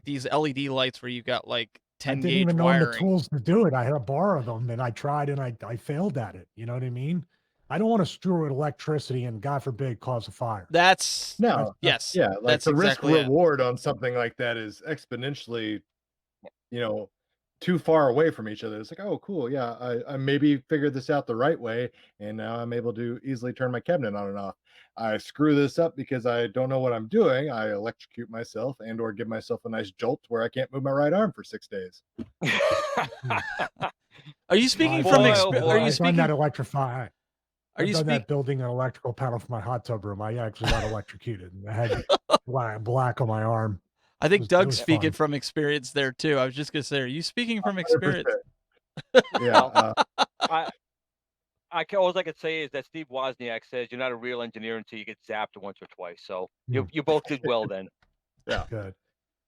these LED lights where you've got like I 10 didn't gauge even know wiring. the tools to do it. I had to borrow them, and I tried, and I failed at it. You know what I mean? I don't want to screw with electricity and, God forbid, cause a fire. That's No. yes. Yeah, like That's the exactly risk it. reward on something like that is exponentially, too far away from each other. It's like, oh, cool. Yeah, I maybe figured this out the right way, and now I'm able to easily turn my cabinet on and off. I screw this up because I don't know what I'm doing. I electrocute myself or give myself a nice jolt where I can't move my right arm for 6 days. Are you speaking Boy, from oh experience? boy. Are you I've done speaking? that electrify. Are I've you done speaking? that building an electrical panel for my hot tub room. I actually got electrocuted. And I had black on my arm. I think It Doug's was speaking fun. from experience there too. I was just gonna say, are you speaking from 100%. experience? Yeah. All I could say is that Steve Wozniak says you're not a real engineer until you get zapped once or twice. So Hmm. you both did well then. Yeah. Good.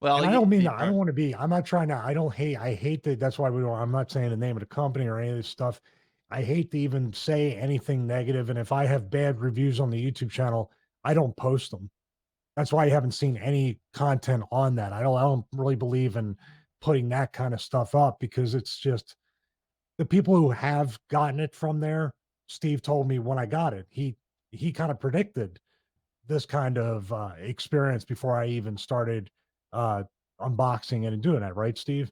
Well, And I you- don't mean you- that. I don't want to be. I'm not trying to. I hate that. That's why we don't. I'm not saying the name of the company or any of this stuff. I hate to even say anything negative. And if I have bad reviews on the YouTube channel, I don't post them. That's why I haven't seen any content on that. I don't really believe in putting that kind of stuff up because it's just the people who have gotten it from there. Steve told me when I got it, he kind of predicted this kind of experience before I even started uh, unboxing it and doing that, right, Steve?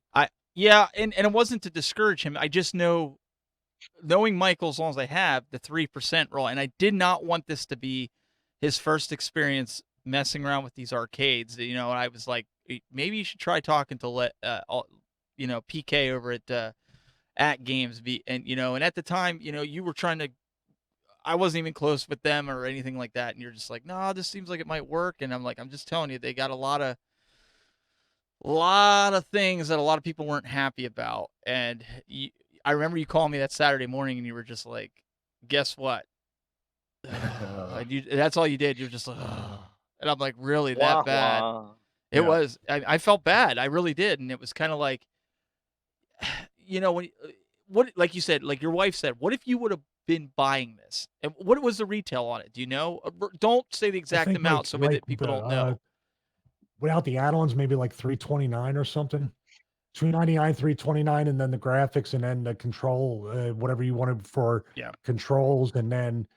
yeah, and it wasn't to discourage him. I just knowing Michael as long as I have, the 3% rule, and I did not want this to be his first experience messing around with these arcades. You know, and I was like, maybe you should try talking to PK over at Games. And and at the time, you were trying to. I wasn't even close with them or anything like that, and you're just like, no, this seems like it might work. And I'm like, I'm just telling you, they got a lot of things that a lot of people weren't happy about. And I remember you calling me that Saturday morning, and you were just like, guess what? And that's all you did. You're just like, and I'm like, really that Wah, bad? wah. It Yeah. was. I felt bad. I really did, and it was kind of like, when what, like you said, like your wife said, what if you would have been buying this, and what was the retail on it? Do you know? Don't say the I exact think amount so that people don't know. Without the add-ons, maybe like 329 or something. 299, 329, and then the graphics, and then the control, whatever you wanted for Yeah. controls, and then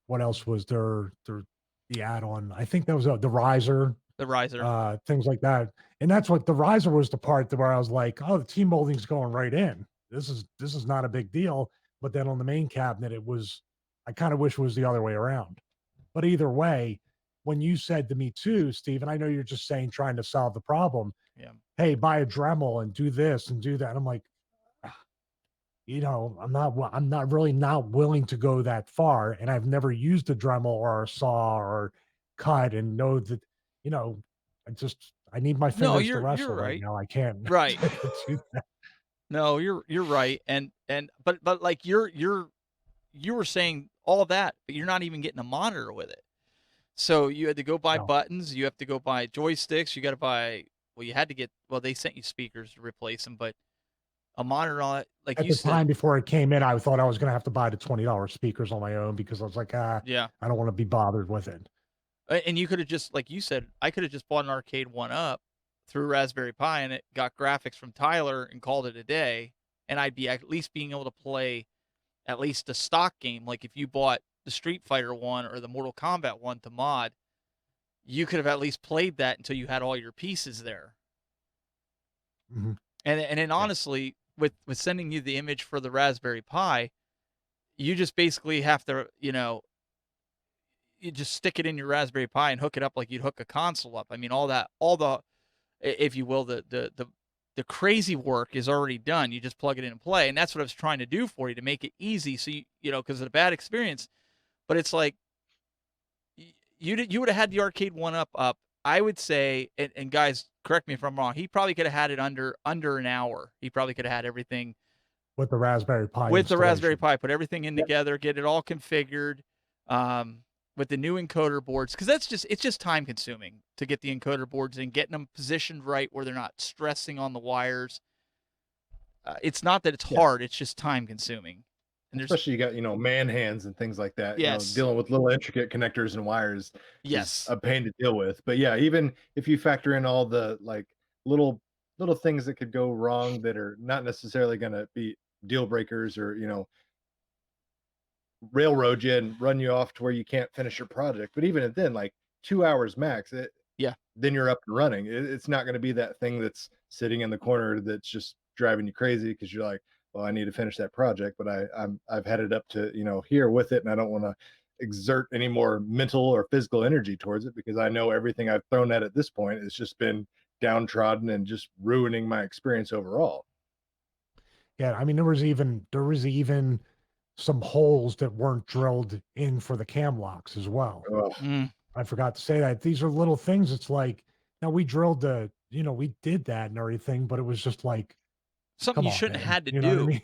what else was there? The add-on. I think that was the riser, The riser. things like that. And that's what the riser was, the part where I was like, oh, the team molding's going right in. This is not a big deal. But then on the main cabinet, I kind of wish it was the other way around. But either way, when you said to me too, Steve, and I know you're just saying trying to solve the problem. Yeah. Hey, buy a Dremel and do this and do that. I'm like, I'm not really not willing to go that far. And I've never used a Dremel or a saw or cut and know that, I need my No, fingers to you're wrestle right right. now. I can't Right. do that. No, you're right. And but like you were saying all that, but you're not even getting a monitor with it. So you had to go buy No. buttons, you have to go buy joysticks, you got to buy, you had to get, they sent you speakers to replace them, but a monitor on it, like At you the said. time before it came in, I thought I was going to have to buy the $20 speakers on my own because I was like, Yeah. I don't want to be bothered with it. And you could have just, like you said, I could have just bought an Arcade 1-Up through Raspberry Pi, and it got graphics from Tyler and called it a day. And I'd be at least being able to play at least a stock game. Like if you bought the Street Fighter one or the Mortal Kombat one to mod, you could have at least played that until you had all your pieces there. Mhm. And then honestly, with sending you the image for the Raspberry Pi, you just basically have to, you just stick it in your Raspberry Pi and hook it up like you'd hook a console up. I mean, all the, if you will, the crazy work is already done. You just plug it in and play. And that's what I was trying to do for you, to make it easy. So because of the bad experience, but it's like, you would have had the Arcade 1-Up up. I would say, and guys, correct me if I'm wrong, he probably could have had it under an hour. He probably could have had everything With the Raspberry Pi. with the Raspberry installation. Pi, put everything in together, get it all configured, with the new encoder boards, because it's just time consuming to get the encoder boards in, getting them positioned right where they're not stressing on the wires. It's not that it's hard; it's just time consuming. And Especially you got, man hands and things like that. Yes. Dealing with little intricate connectors and wires yes, is a pain to deal with. But yeah, even if you factor in all the like little things that could go wrong that are not necessarily going to be deal breakers or, railroad you and run you off to where you can't finish your project. But even then, like 2 hours max, then you're up and running. It's not going to be that thing that's sitting in the corner that's just driving you crazy because you're like, well, I need to finish that project, but I've had it up to, here with it, and I don't want to exert any more mental or physical energy towards it because I know everything I've thrown at this point has just been downtrodden and just ruining my experience overall. Yeah, I mean, there was even some holes that weren't drilled in for the cam locks as well. Ugh. Mm. I forgot to say that. These are little things. It's like Now we drilled we did that and everything, but it was just like, Something come you on, shouldn't have man. had to You know what I do. mean?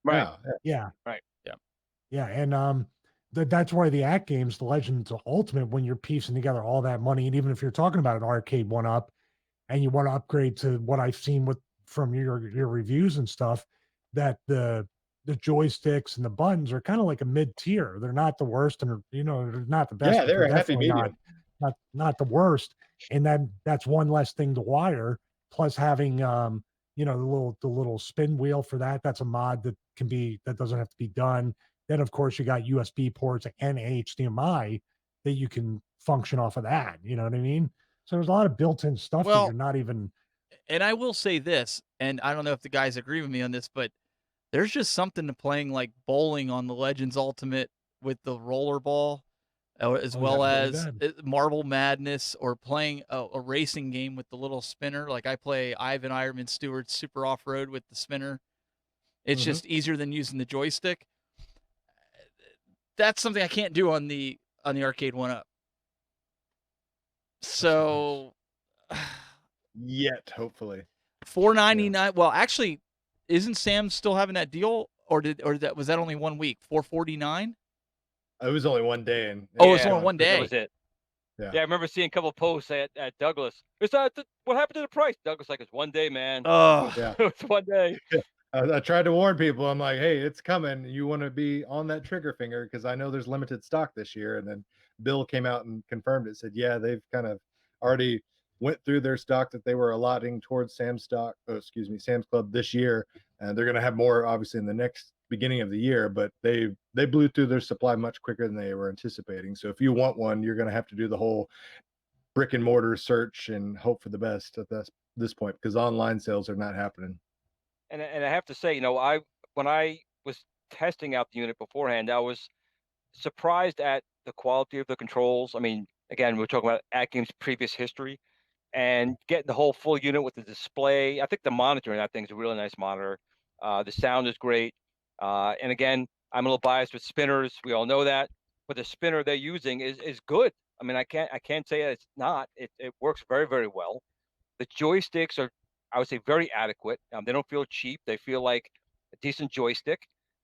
Right. Yeah, Yeah. Yeah. Yeah. And that's why the Act games, the Legends Ultimate, when you're piecing together all that money, and even if you're talking about an arcade one up and you want to upgrade to what I've seen from your reviews and stuff, that the joysticks and the buttons are kind of like a mid tier. They're not the worst, and they're not the best, yeah, but they're they're a happy definitely medium. not the worst. And then that's one less thing to wire. Plus having the little spin wheel for that. That's a mod that doesn't have to be done. Then of course you got USB ports and HDMI that you can function off of that. You know what I mean? So there's a lot of built-in stuff that Well, you're not even. and I will say this, and I don't know if the guys agree with me on this, but there's just something to playing like bowling on the Legends Ultimate with the roller ball, as Oh, well that's really as bad. Marble Madness, or playing a racing game with the little spinner. Like I play Ivan Ironman Stewart's Super Off Road with the spinner. It's Mhm. just easier than using the joystick. That's something I can't do on the arcade one up. So Yet, hopefully. $4.99. Well, actually, isn't Sam still having that deal, or was that only 1 week? $4.49. It was only one day, and Oh, it's Yeah, only one That day. was it. Yeah. Yeah, I remember seeing a couple of posts at Douglas. It's not what happened to the price. Douglas like, it's 1 day, man. Oh, Yeah. It's 1 day. I tried to warn people. I'm like, hey, it's coming. You want to be on that trigger finger because I know there's limited stock this year. And then Bill came out and confirmed it. Said, yeah, they've kind of already went through their stock that they were allotting towards Sam's Club this year, and they're going to have more obviously in the next beginning of the year. But they blew through their supply much quicker than they were anticipating. So if you want one, you're going to have to do the whole brick and mortar search and hope for the best at this point because online sales are not happening. And I have to say, when I was testing out the unit beforehand, I was surprised at the quality of the controls. I mean, again, we're talking about Game's previous history, and getting the whole full unit with the display. I think the monitor in that thing is a really nice monitor. The sound is great. And again, I'm a little biased with spinners. We all know that, but the spinner they're using is good. I mean, I can't say that it's not. It works very, very well. The joysticks are, I would say, very adequate. They don't feel cheap. They feel like a decent joystick.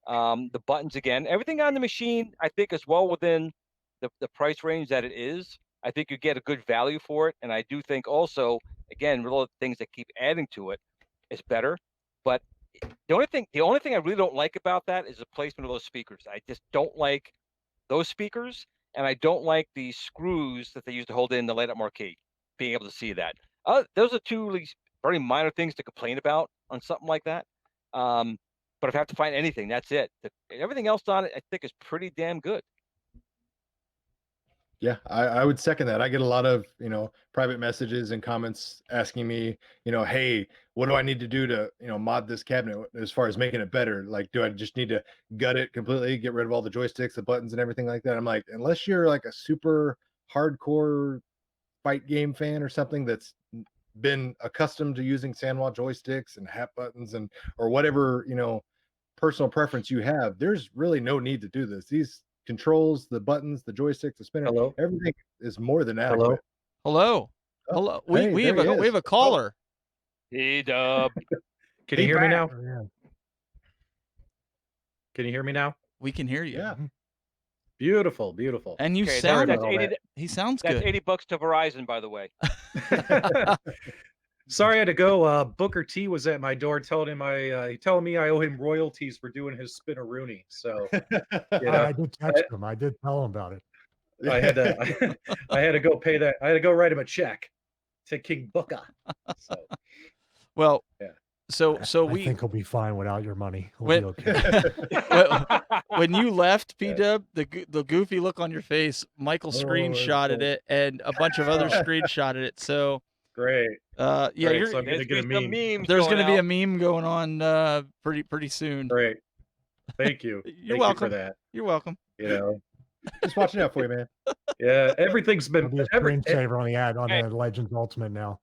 The buttons, again, everything on the machine, I think, is well within the price range that it is. I think you get a good value for it. And I do think also, again, with all the things that keep adding to it, it's better. But the only thing I really don't like about that is the placement of those speakers. I just don't like those speakers, and I don't like the screws that they use to hold in the light up arcade, being able to see that. Those are two very minor things to complain about on something like that. But if I have to find anything, that's it. Everything else on it, I think, is pretty damn good. Yeah, I would second that. I get a lot of, private messages and comments asking me, hey, what do I need to do to, mod this cabinet as far as making it better? Like, do I just need to gut it completely, get rid of all the joysticks, the buttons and everything like that? I'm like, unless you're like a super hardcore fight game fan or something that's been accustomed to using Sanwa joysticks and hat buttons or whatever, personal preference you have, there's really no need to do this. These controls, the buttons, the joysticks, the spinner, Hello? everything is more than Hello? adequate. hello. Oh, Hello. hey, We there have he we have is. a caller. Dub. Can you Hey, hear me back. now? Yeah. Can you hear me now? We can hear you. Yeah. Beautiful, beautiful. And you Okay, sound. about that's all 80. He sounds That's good. $80 to Verizon, by the way. Sorry I had to go. Booker T was at my door telling me I owe him royalties for doing his spinneroonie. So I did text him. I did tell him about it. I had to I had to go pay that. I had to go write him a check to King Booker. So Well, Yeah. so I we think he'll be fine without your money. He'll when, be okay. when you left, P-Dub, the goofy look on your face, Michael Oh, screenshotted that's it, and a bunch of others screenshotted it. So great. yeah, Great. So I'm gonna There's get a been some meme. memes there's going going to be a out. meme going on pretty soon. Great. Thank you. You're Thank you welcome. for that. You're welcome. Just watching out for you, man. Yeah, everything's There'll been be a screensaver on the ad on the Legends Ultimate now.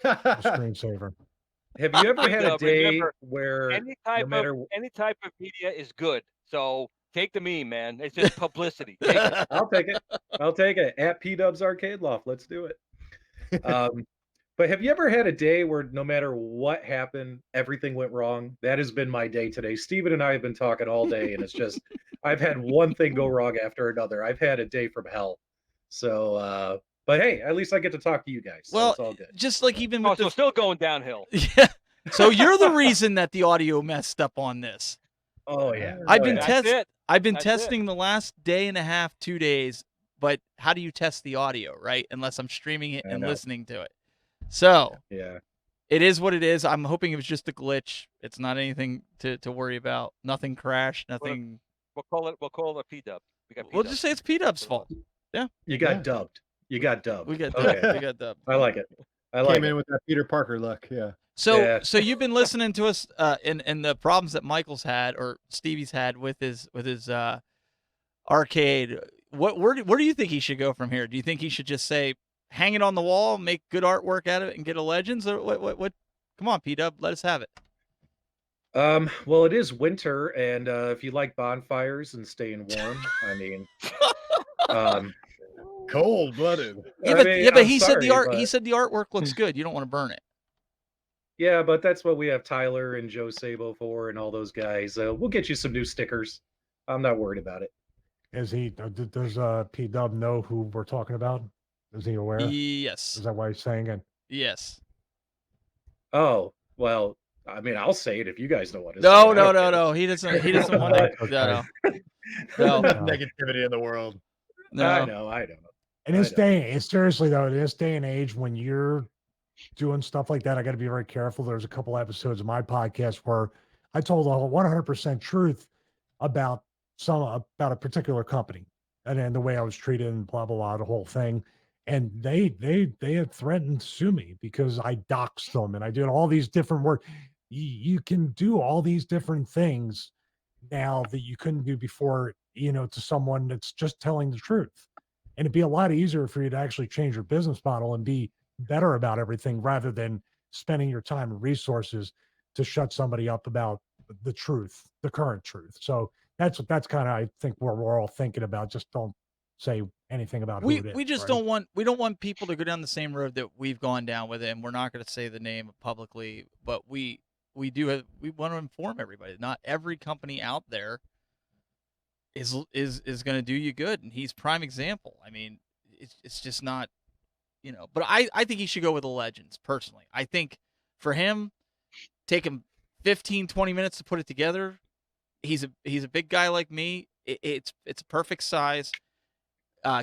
A screensaver. Have you ever had a Dub, day remember, where any no matter type of media is good. So take the meme, man. It's just publicity. Take it. I'll take it. I'll take it. At P Dubs Arcade Loft. Let's do it. But have you ever had a day where no matter what happened, everything went wrong? That has been my day today. Steven and I have been talking all day, and it's just I've had one thing go wrong after another. I've had a day from hell. So, but hey, at least I get to talk to you guys. So Well, it's all good. just like even Oh, with so the still going downhill. yeah. So you're the reason that the audio messed up on this. Oh yeah. I've Oh, been yeah. That's it. I've been That's it. testing the last day and a half, 2 days, but how do you test the audio, right? Unless I'm streaming it I and know. listening to it. So Yeah. it is what it is. I'm hoping it was just a glitch. It's not anything to worry about. Nothing crashed. Nothing. We'll call it a P-dub. We got We'll P-dub. just say it's P-Dub's fault. You got Yeah. dubbed. You got dubbed. We got Okay. dubbed. We got dubbed. I like it. I like Came in it. with that Peter Parker look. Yeah. So Yeah. so you've been listening to us in the problems that Michael's had or Stevie's had with his arcade. Where do you think he should go from here? Do you think he should just say hang it on the wall, make good artwork out of it, and get a Legends, or what? Come on, P-Dub, let us have it. Well, it is winter, and if you like bonfires and staying warm, I mean, Cold-blooded. Yeah, I but mean, yeah, but I'm he said the sorry, art. He but- said the artwork looks good. You don't want to burn it. Yeah, but that's what we have Tyler and Joe Sabo for, and all those guys. We'll get you some new stickers. I'm not worried about it. Is he? Does P Dub know who we're talking about? Is he aware? Yes. Is that why he's saying it? Yes. Oh, well, I mean, I'll say it if you guys don't want to. No, say it. I no, don't no, care. no. He doesn't want to. Okay. No, no, Negativity in the world. I no. know. In I this know. day, seriously though, in this day and age, when you're doing stuff like that, I got to be very careful. There's a couple episodes of my podcast where I told the 100% truth about a particular company and then the way I was treated and blah blah blah, the whole thing. And they had threatened to sue me because I doxed them and I did all these different work. You can do all these different things now that you couldn't do before, to someone that's just telling the truth. And it'd be a lot easier for you to actually change your business model and be better about everything rather than spending your time and resources to shut somebody up about the truth, the current truth. So that's kind of, I think, what we're all thinking about. Just don't say anything about who it is. We just right? don't want people to go down the same road that we've gone down with it, and we're not going to say the name publicly, but we want to inform everybody. Not every company out there is going to do you good, and he's prime example. I mean, it's just not, but I think he should go with the Legends personally. I think for him, take him 15, 20 minutes to put it together. He's a big guy like me. It's a perfect size.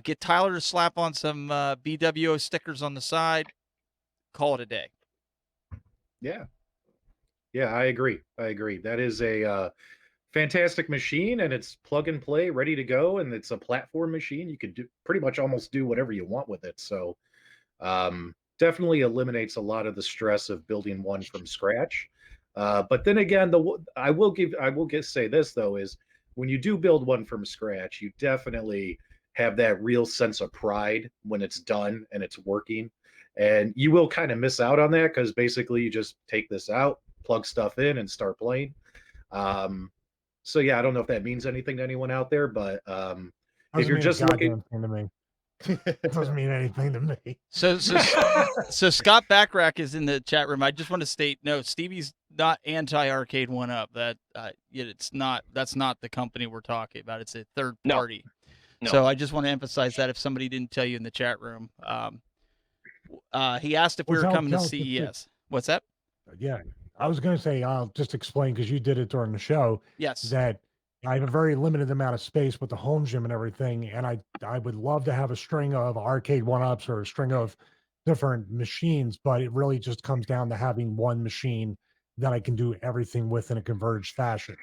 Get Tyler to slap on some BWO stickers on the side. Call it a day. Yeah. Yeah, I agree. That is a fantastic machine, and it's plug and play, ready to go, and it's a platform machine. You could pretty much almost do whatever you want with it. So definitely eliminates a lot of the stress of building one from scratch. But then again, I will say this though, is when you do build one from scratch, you definitely have that real sense of pride when it's done and it's working. And you will kind of miss out on that because basically you just take this out, plug stuff in, and start playing. So yeah, I don't know if that means anything to anyone out there, but if you're just looking, to me, it doesn't mean anything to me. So Scott Backrack is in the chat room. I just want to state, no, Stevie's not anti-Arcade 1-Up. That that's not the company we're talking about. It's a third party. No. So I just want to emphasize that if somebody didn't tell you in the chat room. He asked if we were coming to CES. What's that? Yeah, I was going to say, I'll just explain because you did it during the show. Yes. That I have a very limited amount of space with the home gym and everything, and I would love to have a string of Arcade 1-Ups or a string of different machines, but it really just comes down to having one machine that I can do everything with in a converged fashion.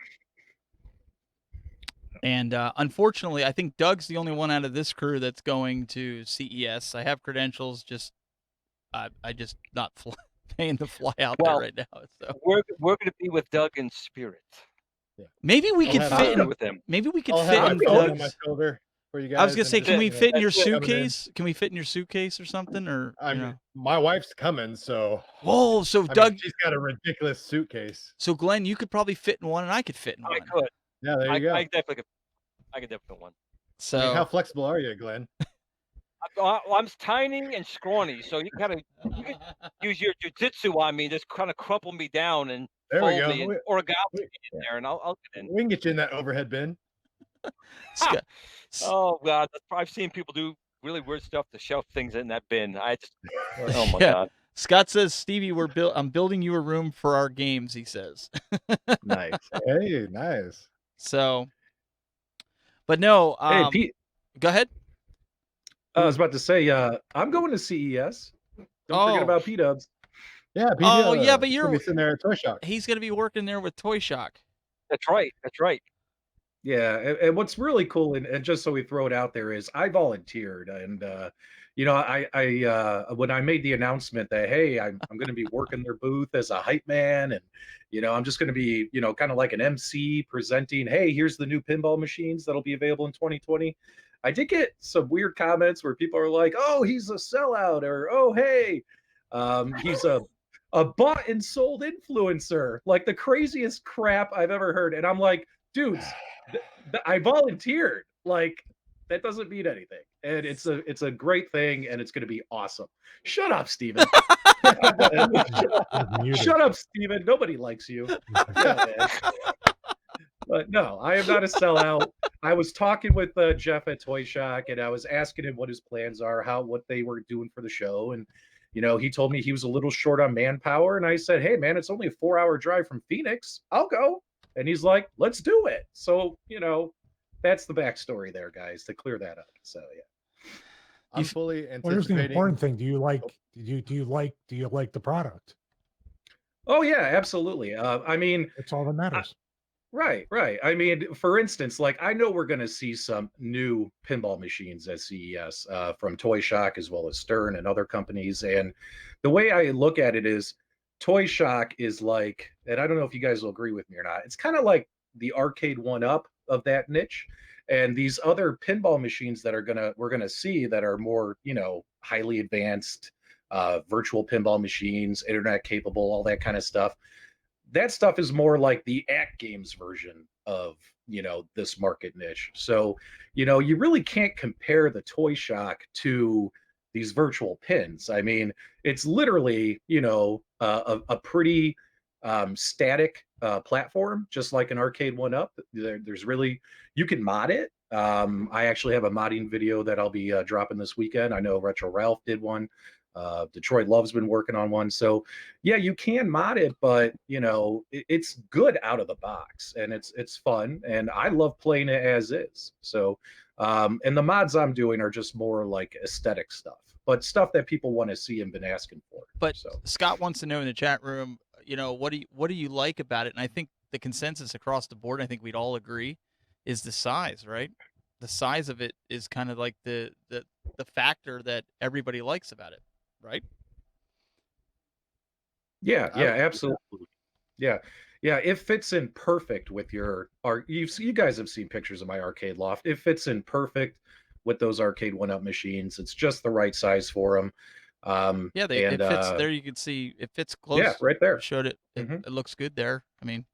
And unfortunately, I think Doug's the only one out of this crew that's going to CES. I have credentials, just I just not paying to fly out there right now. So we're going to be with Doug in spirit. Yeah. Maybe we could fit in with him. Maybe we could I'll fit have in a phone on my Doug's. shoulder for you guys. I was gonna say, and can just, we fit in your that's it, coming in. suitcase? Can we fit in your suitcase or something? Or I mean, my wife's coming, so. whoa, so I mean, Doug, she's got a ridiculous suitcase. so Glenn, you could probably fit in one, and I could fit in one. I could. Yeah, there you go. I definitely could. I could definitely fit one. So I mean, how flexible are you, Glenn? I'm tiny and scrawny, so you could use your jujitsu on me, just kind of crumple me down and There we fold go. me, and origami We, me in there, and I'll get in. we can get you in that overhead bin. Scott, Oh God, I've seen people do really weird stuff to shove things in that bin. I just, oh my Yeah. God. Scott says, Stevie, I'm building you a room for our games, he says. Nice. Hey, nice. So, but no, Hey, Pete. go ahead. I was about to say, I'm going to CES. Don't forget Oh. about P-Dubs. Yeah. Oh, yeah, but he's you're- gonna be sitting there at Toy Shock. He's going to be working there with Toy Shock. That's right. That's right. Yeah, and what's really cool, and just so we throw it out there, is I volunteered, and you know, I when I made the announcement that hey, I'm going to be working their booth as a hype man, and you know, I'm just going to be kind of like an MC presenting. Hey, here's the new pinball machines that'll be available in 2020. I did get some weird comments where people are like, "Oh, he's a sellout," or "Oh, hey, he's a bought and sold influencer," like the craziest crap I've ever heard, and I'm like, dudes. I volunteered. Like that doesn't mean anything, and it's a great thing, and it's going to be awesome. Shut up, Steven. Shut up, Steven. Nobody likes you. Yeah, but no, I am not a sellout. I was talking with Jeff at Toy Shock, and I was asking him what his plans are, what they were doing for the show, and he told me he was a little short on manpower, and I said, "Hey, man, it's only a 4-hour drive from Phoenix. I'll go." And he's like, "Let's do it." So, that's the backstory there, guys, to clear that up. So, yeah. I'm fully Well, here's the anticipating. important thing. Do you like the product? Oh, yeah, absolutely. I mean, It's all that matters. right. I mean, for instance, like I know we're going to see some new pinball machines at CES from Toy Shock as well as Stern and other companies. And the way I look at it is Toy Shock is like, and I don't know if you guys will agree with me or not, it's kind of like the arcade one-up of that niche. And these other pinball machines that we're gonna see that are more, highly advanced, virtual pinball machines, internet capable, all that kind of stuff. That stuff is more like the AtGames version of this market niche. So you really can't compare the Toy Shock to these virtual pins. I mean, it's literally a pretty static platform, just like an arcade one-up. There's really, you can mod it. I actually have a modding video that I'll be dropping this weekend. I know Retro Ralph did one. Detroit Love's been working on one. So yeah, you can mod it, but it's good out of the box, and it's fun, and I love playing it as is. So and the mods I'm doing are just more like aesthetic stuff, but stuff that people want to see and been asking for. But so Scott wants to know in the chat room, what do you like about it? And I think the consensus across the board, I think we'd all agree, is the size, right? The size of it is kind of like the factor that everybody likes about it, right? Yeah, absolutely. Yeah. It fits in perfect with you guys have seen pictures of my arcade loft. It fits in perfect with those arcade one-up machines. It's just the right size for them. Yeah, it fits there. You can see it fits close. Yeah, right there. Showed it. It looks good there. I mean,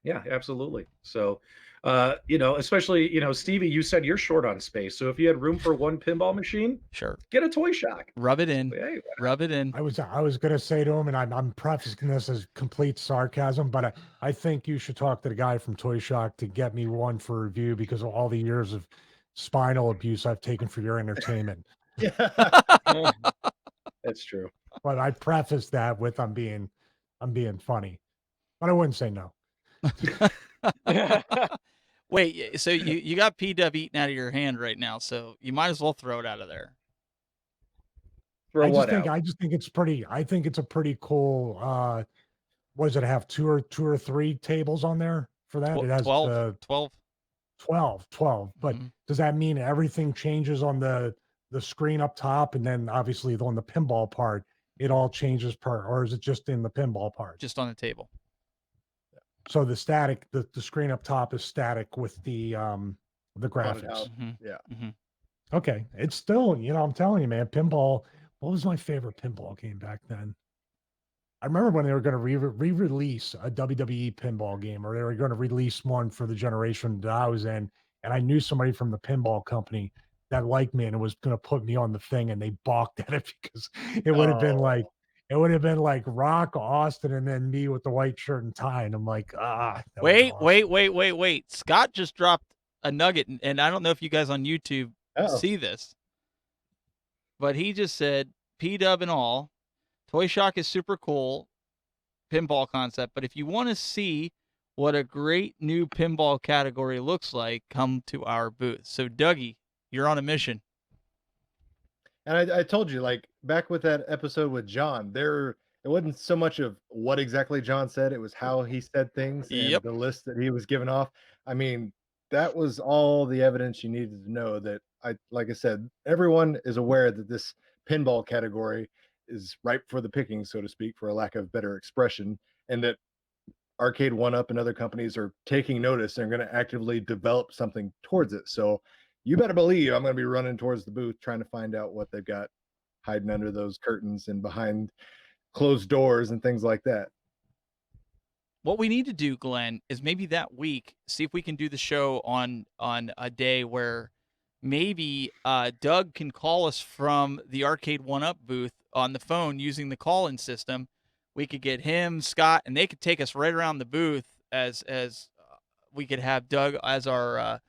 yeah, absolutely. So, especially, Stevie, you said you're short on space. So if you had room for one pinball machine, sure, get a Toy Shock. Rub it in. Hey, Rub it in. I was gonna say to him, and I'm prefacing this as complete sarcasm, but I think you should talk to the guy from Toy Shock to get me one for review because of all the years of spinal abuse I've taken for your entertainment. Yeah. That's true. But I preface that with I'm being funny, but I wouldn't say no. Wait, so you got P-Dub eating out of your hand right now, so you might as well throw it out of there. Throw I what just think out? I just think it's pretty. I think it's a pretty cool. What does it have? Two or three tables on there for that? It has 12. 12. But Mhm. does that mean everything changes on the screen up top, and then obviously on the pinball part, it all changes or is it just in the pinball part? Just on the table. So the static, the screen up top is static with the graphics. out. Mhm. Yeah. Mhm. Okay, it's still, I'm telling you, man, pinball. What was my favorite pinball game back then? I remember when they were going to re-release a WWE pinball game, or they were going to release one for the generation that I was in, and I knew somebody from the pinball company that liked me and was going to put me on the thing, and they balked at it because it would have been like Rock, Austin, and then me with the white shirt and tie, and I'm like, that would've been awesome. Wait. Scott just dropped a nugget, and I don't know if you guys on YouTube Oh. see this, but he just said, P-dub and all, Toy Shock is super cool pinball concept, but if you want to see what a great new pinball category looks like, come to our booth. So Dougie, you're on a mission. And I told you, like back with that episode with John, it wasn't so much of what exactly John said, it was how he said things and Yep. the list that he was giving off. I mean, that was all the evidence you needed to know that like I said, everyone is aware that this pinball category is ripe for the picking, so to speak, for a lack of better expression, and that Arcade 1-Up and other companies are taking notice and are going to actively develop something towards it. So you better believe I'm going to be running towards the booth trying to find out what they've got hiding under those curtains and behind closed doors and things like that. What we need to do, Glenn, is maybe that week see if we can do the show on a day where maybe Doug can call us from the Arcade 1-Up booth on the phone using the call-in system. We could get him, Scott, and they could take us right around the booth as we could have Doug as our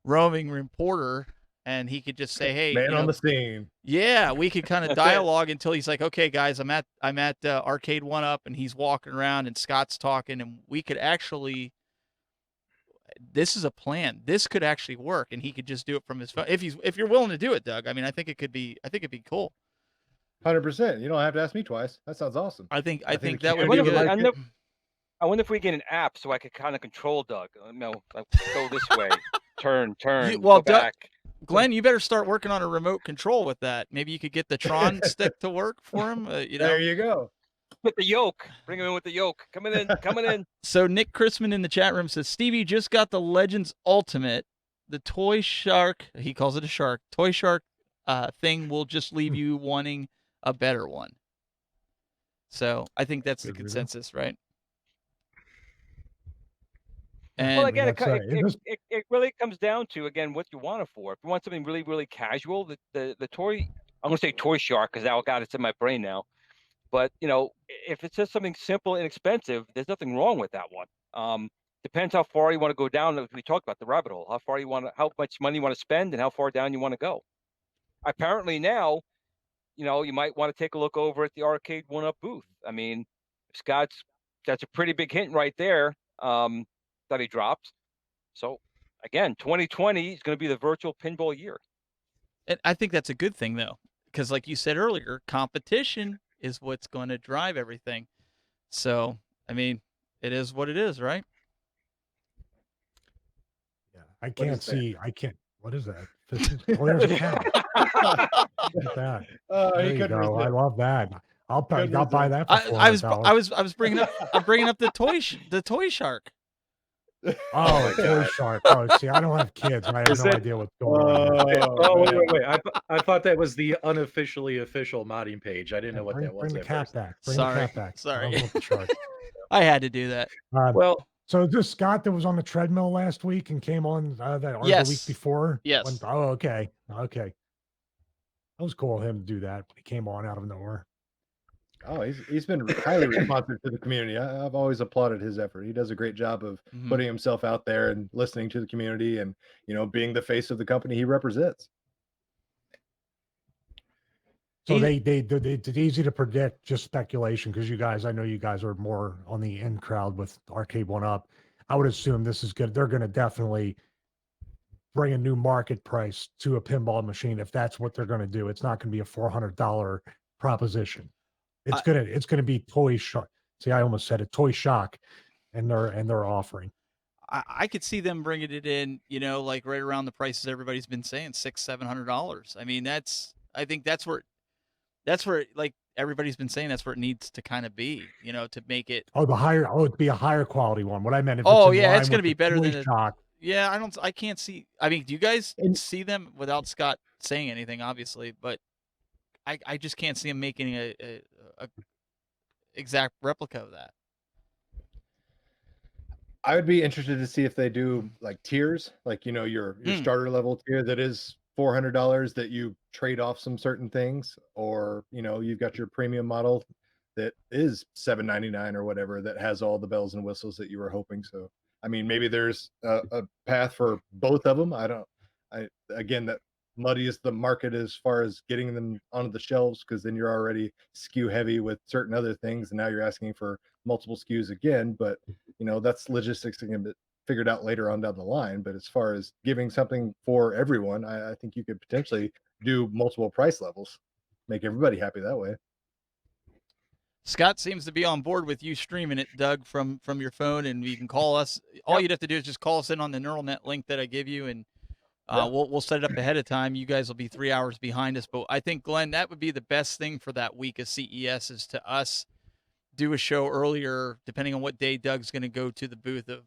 roaming reporter, and he could just say, "Hey, Man on the scene." Yeah, we could kind of dialogue until he's like, "Okay, guys, I'm at Arcade 1-Up," and he's walking around, and Scott's talking, and we could actually. This is a plan. This could actually work, and he could just do it from his phone. If you're willing to do it, Doug. I mean, I think it'd be cool. 100%. You don't have to ask me twice. That sounds awesome. I think the that would be community good. would like it. I wonder if we get an app so I could kind of control Doug. No, like, go this way, turn, well, go back. Glenn, you better start working on a remote control with that. Maybe you could get the Tron stick to work for him. There you go. With the yoke. Bring him in with the yoke. Coming in. So Nick Chrisman in the chat room says, Stevie just got the Legends Ultimate. The Toy Shark, he calls it a shark, Toy Shark thing will just leave you wanting a better one. So I think that's the consensus, right? And well, again, it really comes down to, again, what you want it for. If you want something really, really casual, the toy, I'm going to say Toy Shark because it's in my brain now. But, if it's just something simple and inexpensive, there's nothing wrong with that one. Depends how far you want to go down. As we talked about the rabbit hole, how much money you want to spend and how far down you want to go. Apparently now, you might want to take a look over at the Arcade 1-Up booth. I mean, that's a pretty big hint right there that he dropped. So again, 2020 is going to be the virtual pinball year. And I think that's a good thing, though, because like you said earlier, competition is what's going to drive everything. So, I mean, it is what it is, right? Yeah, I can't see. What is that? Oh, there's a cat. Look at that. There you go. I love that. I'll buy that. For I was bringing up. I'm bringing up the toy shark. Oh, Toy Shark. Oh, see, I don't have kids. I have no idea what's going on. Wait. I thought that was the unofficially official modding page. I didn't know what that was. Bring the cat back. Sorry. I had to do that. So is this Scott that was on the treadmill last week and came on the week before? Yes. Okay. That was cool of him to do that. He came on out of nowhere. Oh, he's been highly responsive to the community. I've always applauded his effort. He does a great job of putting himself out there and listening to the community and, being the face of the company he represents. So it's easy to predict, just speculation, because I know you guys are more on the in crowd with Arcade 1-Up. I would assume this is good. They're going to definitely bring a new market price to a pinball machine if that's what they're going to do. It's not going to be a $400 proposition. It's gonna be Toy Shock. See, I almost said it, Toy Shock, and they're offering. I could see them bringing it in, like right around the prices everybody's been saying, $600-700. I mean, I think that's where like everybody's been saying that's where it needs to kind of be, to make it. It'd be a higher quality one. What I meant. It's gonna be better than Shock. Yeah, I can't see. I mean, do you guys see them without Scott saying anything, obviously, but I just can't see him making a exact replica of that. I would be interested to see if they do like tiers, like your starter level tier that is $400 that you trade off some certain things, or you've got your premium model that is $799 or whatever, that has all the bells and whistles that you were hoping. So I mean, maybe there's a path for both of them. Again, that muddies the market as far as getting them onto the shelves, because then you're already SKU heavy with certain other things, and now you're asking for multiple SKUs again. But that's logistics that can be figured out later on down the line. But as far as giving something for everyone, I think you could potentially do multiple price levels, make everybody happy that way. Scott seems to be on board with you streaming it, Doug, from your phone, and you can call us. All you'd have to do is just call us in on the neural net link that I give you, and we'll set it up ahead of time. You guys will be 3 hours behind us, but I think, Glenn, that would be the best thing for that week of CES, is to us do a show earlier, depending on what day Doug's going to go to the booth of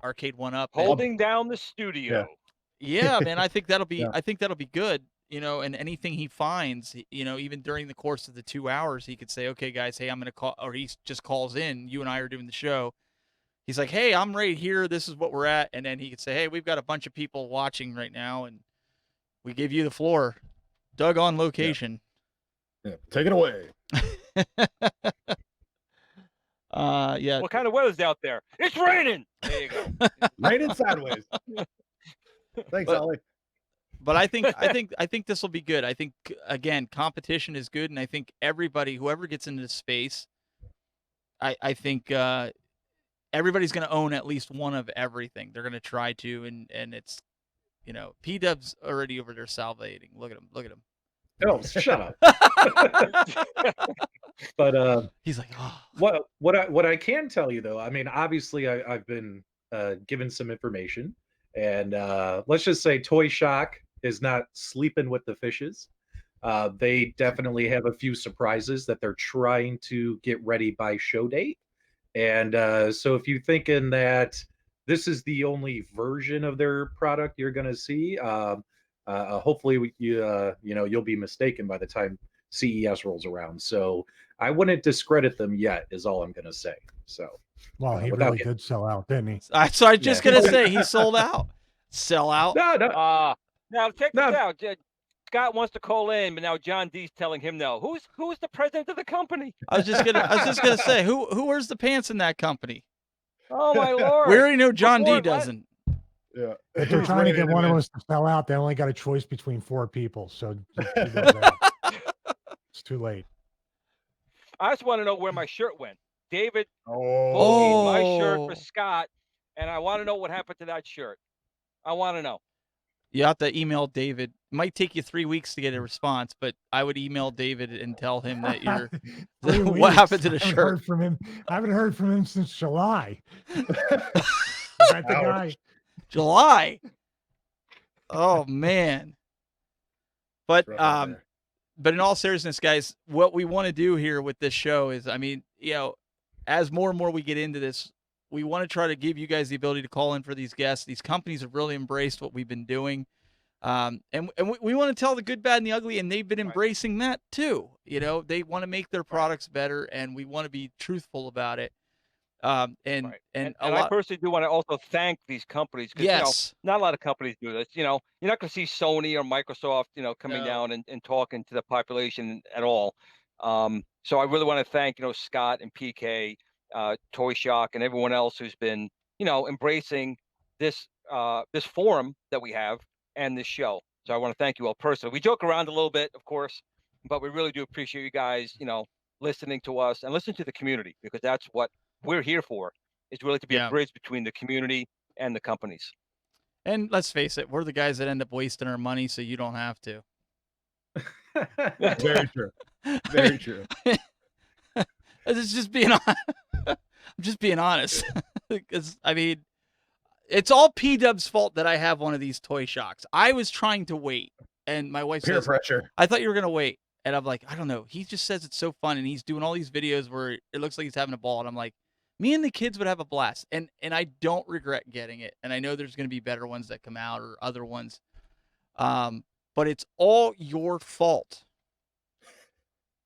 Arcade1Up. Holding down the studio. Yeah, man, I think that'll be Yeah. I think that'll be good. And anything he finds, even during the course of the 2 hours, he could say, okay, guys, hey, I'm going to call, or he just calls in. You and I are doing the show. He's like, hey, I'm right here. This is what we're at. And then he could say, hey, we've got a bunch of people watching right now, and we give you the floor. Doug on location. Yeah. Take it away. Yeah. What kind of weather's out there? It's raining. There you go. Raining sideways. Thanks, But- Ollie. But I think this will be good. I think, again, competition is good, and I think everybody, whoever gets into this space, I think everybody's going to own at least one of everything. They're going to try to, and it's, P-Dub's already over there salivating. Look at him. Look at him. Oh, shut up. But He's like, oh. what I can tell you though, I mean, obviously I've been given some information, and let's just say Toy Shock is not sleeping with the fishes. They definitely have a few surprises that they're trying to get ready by show date. And so if you're thinking that this is the only version of their product you're going to see, hopefully you'll be mistaken by the time CES rolls around. So I wouldn't discredit them yet, is all I'm going to say. So, Well, he without really did sell out, didn't he? So I was just Yeah. going to say, he sold out. Sell out. no, Now check No. this out. Scott wants to call in, but now John D's telling him no. Who's the president of the company? I was just gonna say, who wears the pants in that company? Oh my lord! We already know John D Before- doesn't. Yeah. If they're Who's trying to ready get one of win? us to sell out, they only got a choice between 4 people. So just leave it at that. It's too late. I just want to know where my shirt went. David Oh. my shirt Oh. for Scott, and I want to know what happened to that shirt. I want to know. You have to email David. It might take you 3 weeks to get a response, but I would email David and tell him that you're. 3 What weeks. happened to the I haven't shirt? heard from him. I haven't heard from him since July. Is that the guy? July. Oh man. But Rough out there. but in all seriousness, guys, what we want to do here with this show is, I mean, as more and more we get into this, we want to try to give you guys the ability to call in for these guests. These companies have really embraced what we've been doing. And we want to tell the good, bad, and the ugly, and they've been Right. embracing that too. They want to make their products better, and we want to be truthful about it. And Right. and a And I lot. personally do want to also thank these companies because Yes. not a lot of companies do this. You're not going to see Sony or Microsoft, coming No. down and talking to the population at all. So I really want to thank, Scott and PK, Toy Shock, and everyone else who's been, embracing this this forum that we have and this show. So I want to thank you all personally. We joke around a little bit, of course, but we really do appreciate you guys, listening to us and listening to the community, because that's what we're here for, is really to be Yeah. a bridge between the community and the companies. And let's face it, we're the guys that end up wasting our money, so you don't have to. Very true. Very true. It's just being I'm just being honest. Because I mean, it's all P-Dub's fault that I have one of these Toy Shocks. I was trying to wait, and my wife Peer says, pressure. I thought you were gonna wait. And I'm like, I don't know. He just says it's so fun, and he's doing all these videos where it looks like he's having a ball. And I'm like, me and the kids would have a blast. And I don't regret getting it. And I know there's gonna be better ones that come out or other ones. But it's all your fault.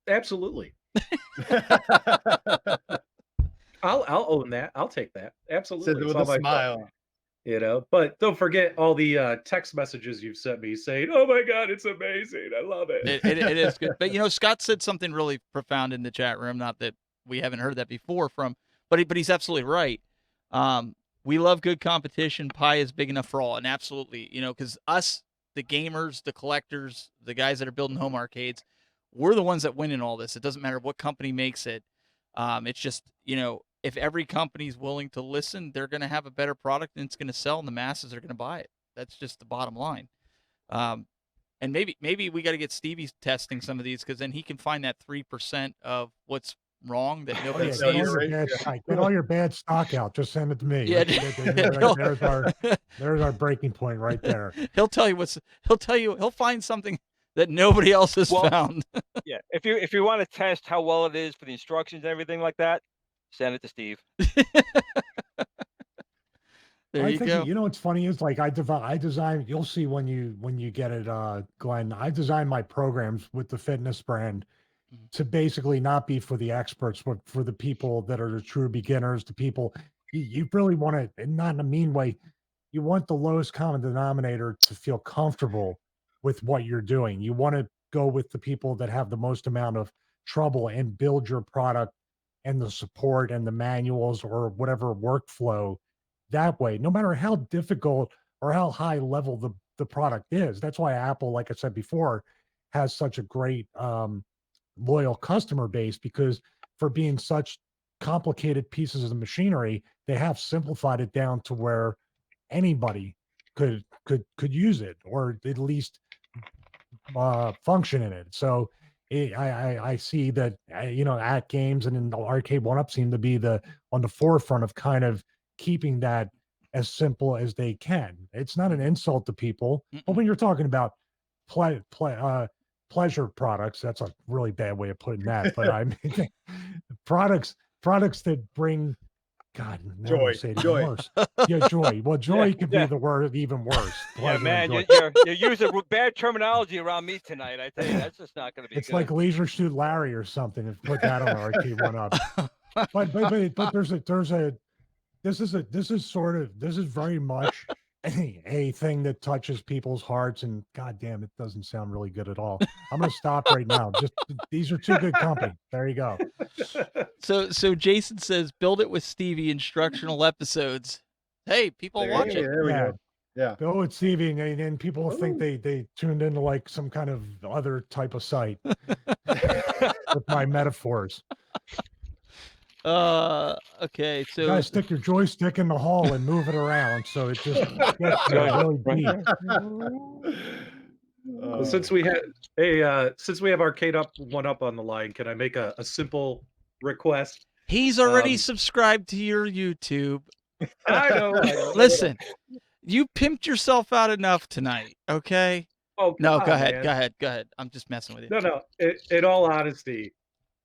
Absolutely. I'll own that. I'll take that. Absolutely. Said It's with all a my fault. smile. But don't forget all the text messages you've sent me saying, "Oh my God, it's amazing! I love it." It is good. But Scott said something really profound in the chat room. Not that we haven't heard that before from, but he's absolutely right. We love good competition. Pie is big enough for all, and absolutely, because us, the gamers, the collectors, the guys that are building home arcades, we're the ones that win in all this. It doesn't matter what company makes it. It's just, if every company's willing to listen, they're going to have a better product and it's going to sell, and the masses are going to buy it. That's just the bottom line. And maybe we got to get Stevie testing some of these, because then he can find that 3% of what's wrong that nobody Get sees. all your bad stock out. Just send it to me. Yeah. There's our breaking point right there. He'll find something that nobody else has found. Yeah, if you want to test how well it is for the instructions and everything like that, send it to Steve. There you go. What's funny is, like, I design. You'll see when you get it, Glenn. I design my programs with the fitness brand to basically not be for the experts, but for the people that are the true beginners. The people you really want to, not in a mean way. You want the lowest common denominator to feel comfortable with what you're doing. You want to go with the people that have the most amount of trouble and build your product and the support and the manuals or whatever workflow that way, no matter how difficult or how high level the product is. That's why Apple, like I said before, has such a great loyal customer base, because for being such complicated pieces of the machinery, they have simplified it down to where anybody could use it, or at least function in it. So I see that at games and in the Arcade 1-Up seem to be on the forefront of kind of keeping that as simple as they can. It's not an insult to people, but when you're talking about pleasure products, that's a really bad way of putting that. But I mean, products that bring joy. Worse. Yeah, joy. Well, joy could be the word even worse. Yeah, man, you're using bad terminology around me tonight. I tell you, that's just not going to be. It's good. Like Leisure Suit Larry or something. If put that on Arcade 1-Up. But this is very much a thing that touches people's hearts, and God damn, it doesn't sound really good at all. I'm going to stop right now. Just these are two good company. There you go. So Jason says, build it with Stevie instructional episodes. Hey, people watch it. There we go. Yeah. Build with Stevie, and people think they tuned into like some kind of other type of site with my metaphors. Okay, so you gotta stick your joystick in the hall and move it around so it just gets really deep. Well, since we have Arcade 1-Up on the line, can I make a simple request? He's already subscribed to your YouTube. I know. Listen, you pimped yourself out enough tonight, okay? Oh no, go ahead. I'm just messing with you. No. In all honesty,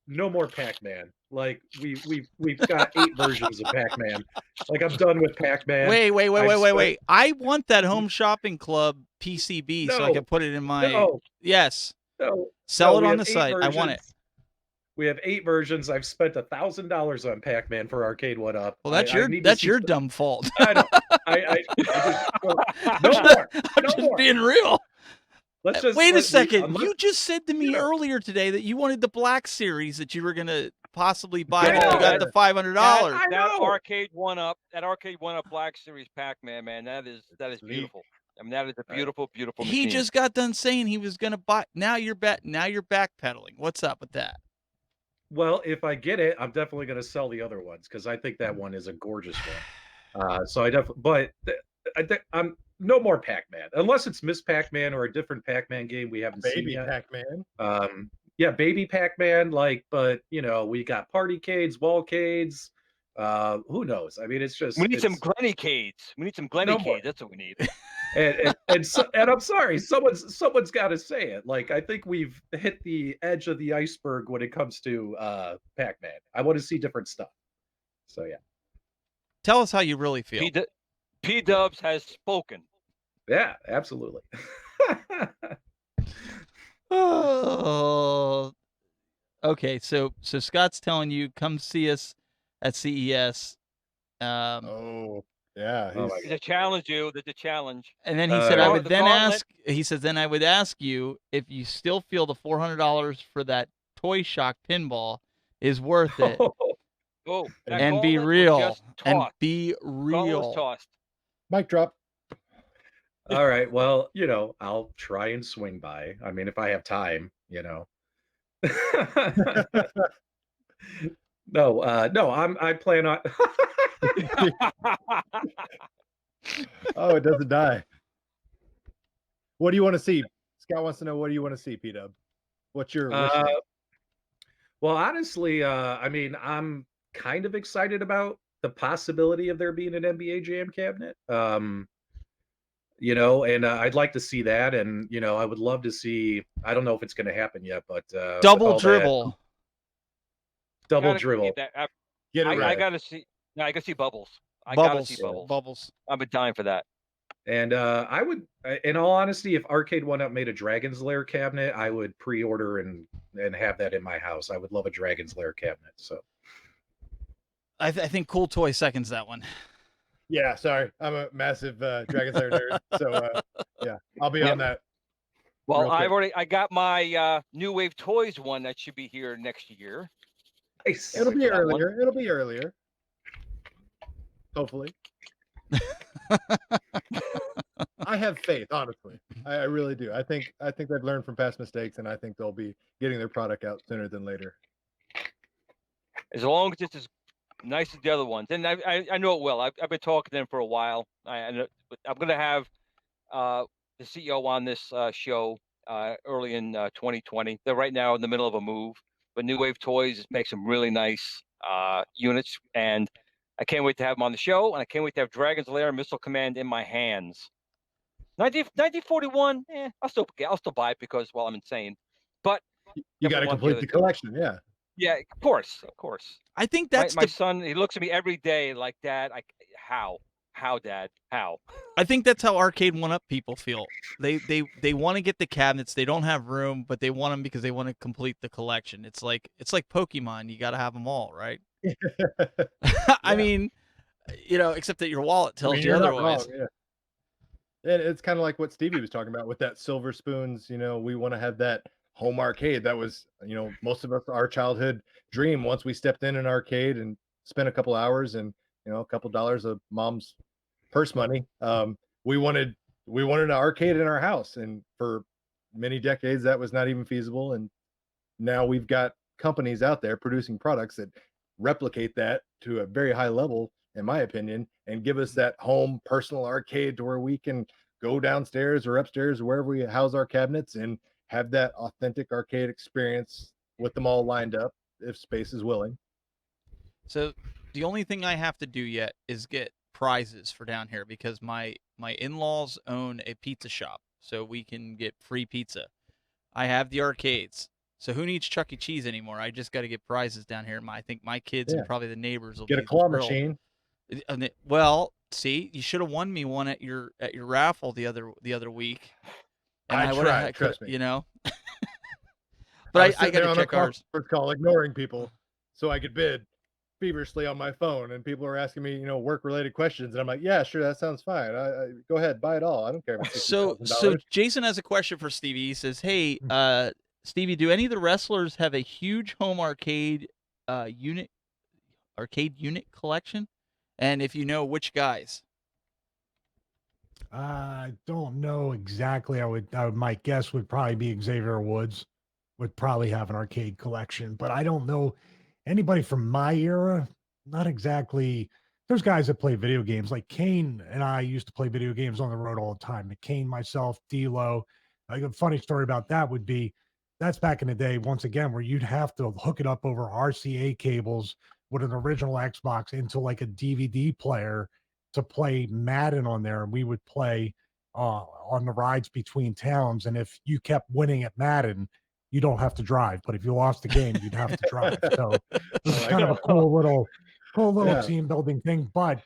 no more Pac-Man. Like we've got 8 versions of Pac-Man. Like, I'm done with Pac-Man. Wait. I want that Home Shopping Club PCB so I can put it in my. Yes. No. Sell it on the site. I want it. We have 8 versions. I've spent $1,000 on Pac-Man for Arcade 1-Up. Well, that's your dumb fault. I know. No more. I'm just being real. Wait a second. You just said to me earlier today that you wanted the Black Series that you were going to possibly buy when you got the $500. That Arcade 1-Up Black Series Pac-Man, man, that is beautiful. I mean, that is a beautiful, beautiful machine. He just got done saying he was going to buy. Now you're backpedaling. What's up with that? Well, if I get it, I'm definitely going to sell the other ones, because I think that one is a gorgeous one. So I definitely, but I'm no more Pac-Man, unless it's Miss Pac-Man or a different Pac-Man game we haven't seen yet. Baby Pac-Man. Yeah, Baby Pac-Man. But we got Partycades, Wallcades. Who knows? I mean, it's just we need some Glennycades. We need some Glennycades. That's what we need. and I'm sorry, someone's got to say it. Like, I think we've hit the edge of the iceberg when it comes to Pac-Man. I want to see different stuff. So yeah. Tell us how you really feel. P-Dubs has spoken. Yeah, absolutely. Oh, okay. So Scott's telling you, come see us at CES. Yeah, Oh my he's There's a challenge, you. There's a challenge. And then he said, I Uh, would The then gauntlet. ask, he says, then I would ask you if you still feel the $400 for that Toy Shock pinball is worth it. Oh, that And be gauntlet was real. just And tossed. be Gauntlet was real. tossed. mic drop. All right. Well, I'll try and swing by. I mean, if I have time, No, no, I plan on. Oh, it doesn't die. What do you want to see? Scott wants to know, what do you want to see, P-Dub? What's your wish list? Well, honestly, I mean, I'm kind of excited about the possibility of there being an NBA Jam cabinet. And I'd like to see that, and I would love to see. I don't know if it's going to happen yet, but with Double all that- dribble. double Gotta dribble. get that. Get it I right. gotta see. No, I gotta see Bubbles. I gotta see Bubbles. Bubbles. Bubbles. I've been dying for that. And I would, in all honesty, if Arcade One Up made a Dragon's Lair cabinet, I would pre-order and have that in my house. I would love a Dragon's Lair cabinet. So I think Cool Toy seconds that one. Yeah, sorry. I'm a massive Dragon's Lair nerd. So yeah, I'll be on that. Well, Real quick. I got my New Wave Toys one that should be here next year. nice. It'll wait be for that one. earlier. It'll be earlier. Hopefully. I have faith, honestly. I really do. I think they've learned from past mistakes, and I think they'll be getting their product out sooner than later. As long as it's as nice as the other ones, and I know it will. I've been talking to them for a while. I'm gonna have the CEO on this show early in 2020. They're right now in the middle of a move, but New Wave Toys makes some really nice units, and I can't wait to have them on the show, and I can't wait to have Dragon's Lair and Missile Command in my hands. 1941, I'll still buy it because, well, I'm insane. But You got to Definitely want the complete other the two. collection, yeah. yeah, of course. I think My, that's my the son, he looks at me every day like, Dad, how, Dad, how? I think that's how Arcade One Up people feel. They want to get the cabinets. They don't have room, but they want them because they want to complete the collection. It's like Pokemon. You got to have them all, right? I Yeah. mean, except that your wallet I tells mean, you you're not otherwise. wrong, yeah. And it's kind of like what Stevie was talking about with that Silver Spoons. We want to have that home arcade. That was, most of us, our childhood dream. Once we stepped in an arcade and spent a couple hours and, a couple dollars of mom's purse money, we wanted an arcade in our house. And for many decades, that was not even feasible. And now we've got companies out there producing products that replicate that to a very high level, in my opinion, and give us that home personal arcade to where we can go downstairs or upstairs or wherever we house our cabinets and have that authentic arcade experience with them all lined up if space is willing. So the only thing I have to do yet is get prizes for down here because my in-laws own a pizza shop, so we can get free pizza. I have the arcades. So who needs Chuck E. Cheese anymore? I just got to get prizes down here. I think my kids Yeah. and probably the neighbors will Get a be claw thrilled. machine. Well, see, you should have won me one at your raffle the other week. And I would've tried, had- trust me. But was I sitting got there to on a check ours. conference call ignoring people so I could bid feverishly on my phone, and people are asking me, work-related questions, and I'm like, yeah, sure, that sounds fine. I go ahead, buy it all. I don't care if it's So $60,000. Jason has a question for Stevie. He says, "Hey, Stevie, do any of the wrestlers have a huge home arcade unit collection? And if you know, which guys?" I don't know exactly. My guess would probably be Xavier Woods would probably have an arcade collection, but I don't know anybody from my era. Not exactly. There's guys that play video games like Kane and I used to play video games on the road all the time. Kane, myself, D-Lo. Like a funny story about that would be that's back in the day, once again, where you'd have to hook it up over RCA cables with an original Xbox into like a DVD player to play Madden on there, and we would play on the rides between towns. And if you kept winning at Madden, you don't have to drive. But if you lost the game, you'd have to drive. So it's like kind of a that. cool little Yeah. team building thing. But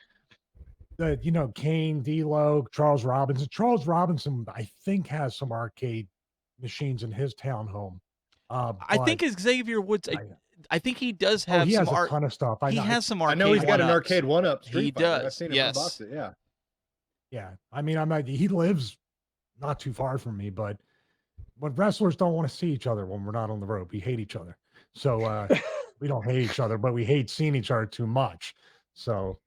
Kane, D'Lo, Charles Robinson. Charles Robinson, I think, has some arcade machines in his townhome. I think Xavier Woods. I think he does Oh, have he some has a art. ton of stuff. He I has some I arcade. know he's got an one-ups. arcade one-up Street He Fighter. I've does, seen him yes. unbox it. Yeah. Yeah, I mean, he lives not too far from me, but wrestlers don't want to see each other when we're not on the road. We hate each other. So we don't hate each other, but we hate seeing each other too much. So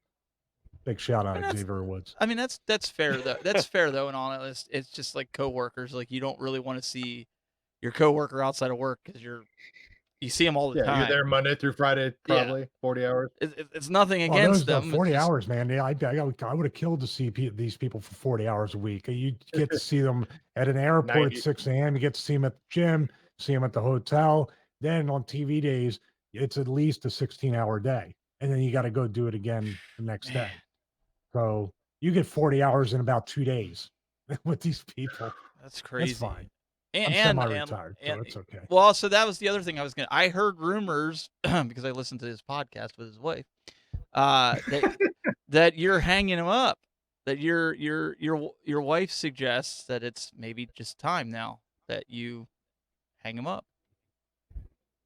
big shout out And to that's- Xavier Woods. I mean, that's fair though. That's fair though. In all honesty, it's just like coworkers. Like you don't really want to see your coworker outside of work because you see them all the Yeah, time. you're there Monday through Friday, Yeah. probably 40 hours. It's nothing Oh, against those, them. 40 it's just- hours, man. Yeah, I would have killed to see these people for 40 hours a week. You get to see them at an airport 90. at 6 a.m. You get to see them at the gym, see them at the hotel. Then on TV days, it's at least a 16-hour day. And then you got to go do it again the next day. Man. So you get 40 hours in about 2 days with these people. That's crazy. That's fine. And, I'm and- semi-retired, so and- it's okay. Well, so that was the other thing I heard rumors because I listened to his podcast with his wife, that you're hanging him up, that your wife suggests that it's maybe just time now that you hang him up.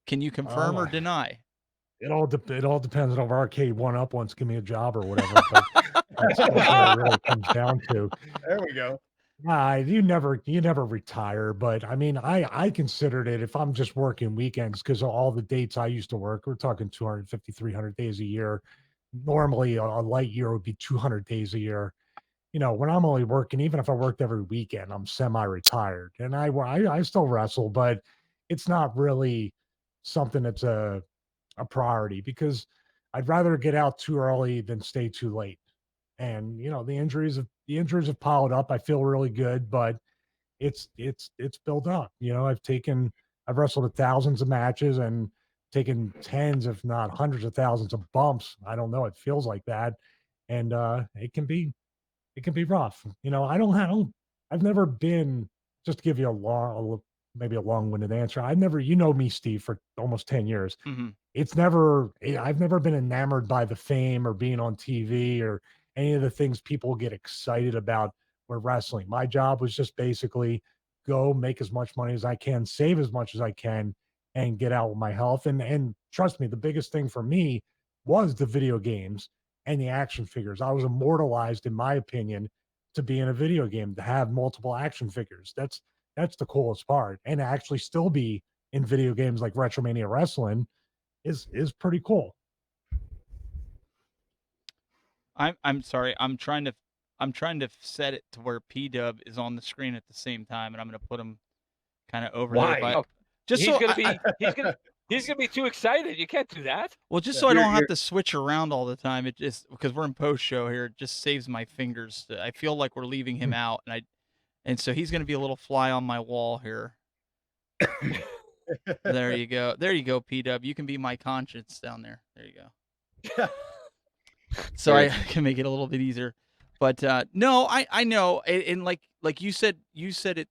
Can you confirm or Oh. deny? It all depends on if Arcade One-Up wants to give me a job or whatever. But that's what it really comes down to. There we go. You never retire, but I mean, I considered it if I'm just working weekends because of all the dates I used to work. We're talking 250, 300 days a year. Normally, a light year would be 200 days a year. You know, when I'm only working, even if I worked every weekend, I'm semi-retired, and I still wrestle, but it's not really something that's a priority because I'd rather get out too early than stay too late. And you know, the injuries have piled up. I feel really good, but it's built up. You know, I've wrestled thousands of matches and taken tens, if not hundreds of thousands of bumps. I don't know. It feels like that. And it can be rough. You know, I've never been, just to give you maybe a long-winded answer. You know me, Steve, for almost 10 years. Mm-hmm. I've never been enamored by the fame or being on TV or any of the things people get excited about with wrestling. My job was just basically go make as much money as I can, save as much as I can, and get out with my health. And trust me, the biggest thing for me was the video games and the action figures. I was immortalized, in my opinion, to be in a video game, to have multiple action figures. That's the coolest part. And to actually still be in video games like Retromania Wrestling is pretty cool. I'm sorry. I'm trying to set it to where P-Dub is on the screen at the same time, and I'm going to put him kind of over Why? there. By, Oh, just he's so gonna I- be he's gonna be too excited. You can't do that. well, just Yeah. so I don't You're- have to switch around all the time. It just because we're in post show here, it just saves my fingers. I feel like we're leaving him out, and so he's going to be a little fly on my wall here. There you go, P-Dub. You can be my conscience down there. There you go. So I can make it a little bit easier. But no, I know, and like you said it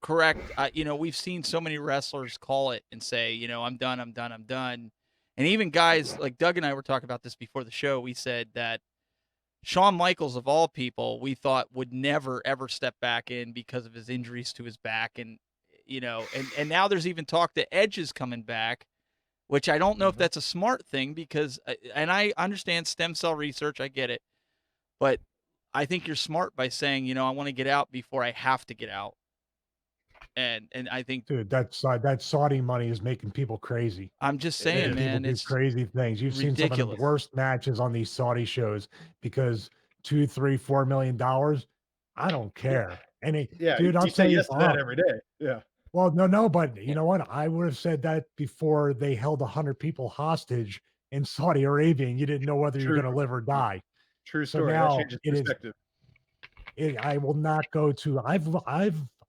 correct. You know, we've seen so many wrestlers call it and say, you know, I'm done. And even guys like Doug and I were talking about this before the show. We said that Shawn Michaels, of all people, we thought would never ever step back in because of his injuries to his back, and you know, and now there's even talk that Edge is coming back, which I don't know if that's a smart thing because, and I understand stem cell research, I get it, but I think you're smart by saying, you know, I want to get out before I have to get out, and I think, Dude, that Saudi money is making people crazy. I'm just It saying, is. man, People do it's crazy things. You've seen some of ridiculous. the worst matches on these Saudi shows because $2, $3, $4 million. I don't care. And Yeah, dude, I'll you say tell you, yes to that every day. Yeah. well, no, but you know what? I would have said that before they held 100 people hostage in Saudi Arabia, and you didn't know whether you're True. going to live or die. True So story. now That changes it is- perspective. I will not go to.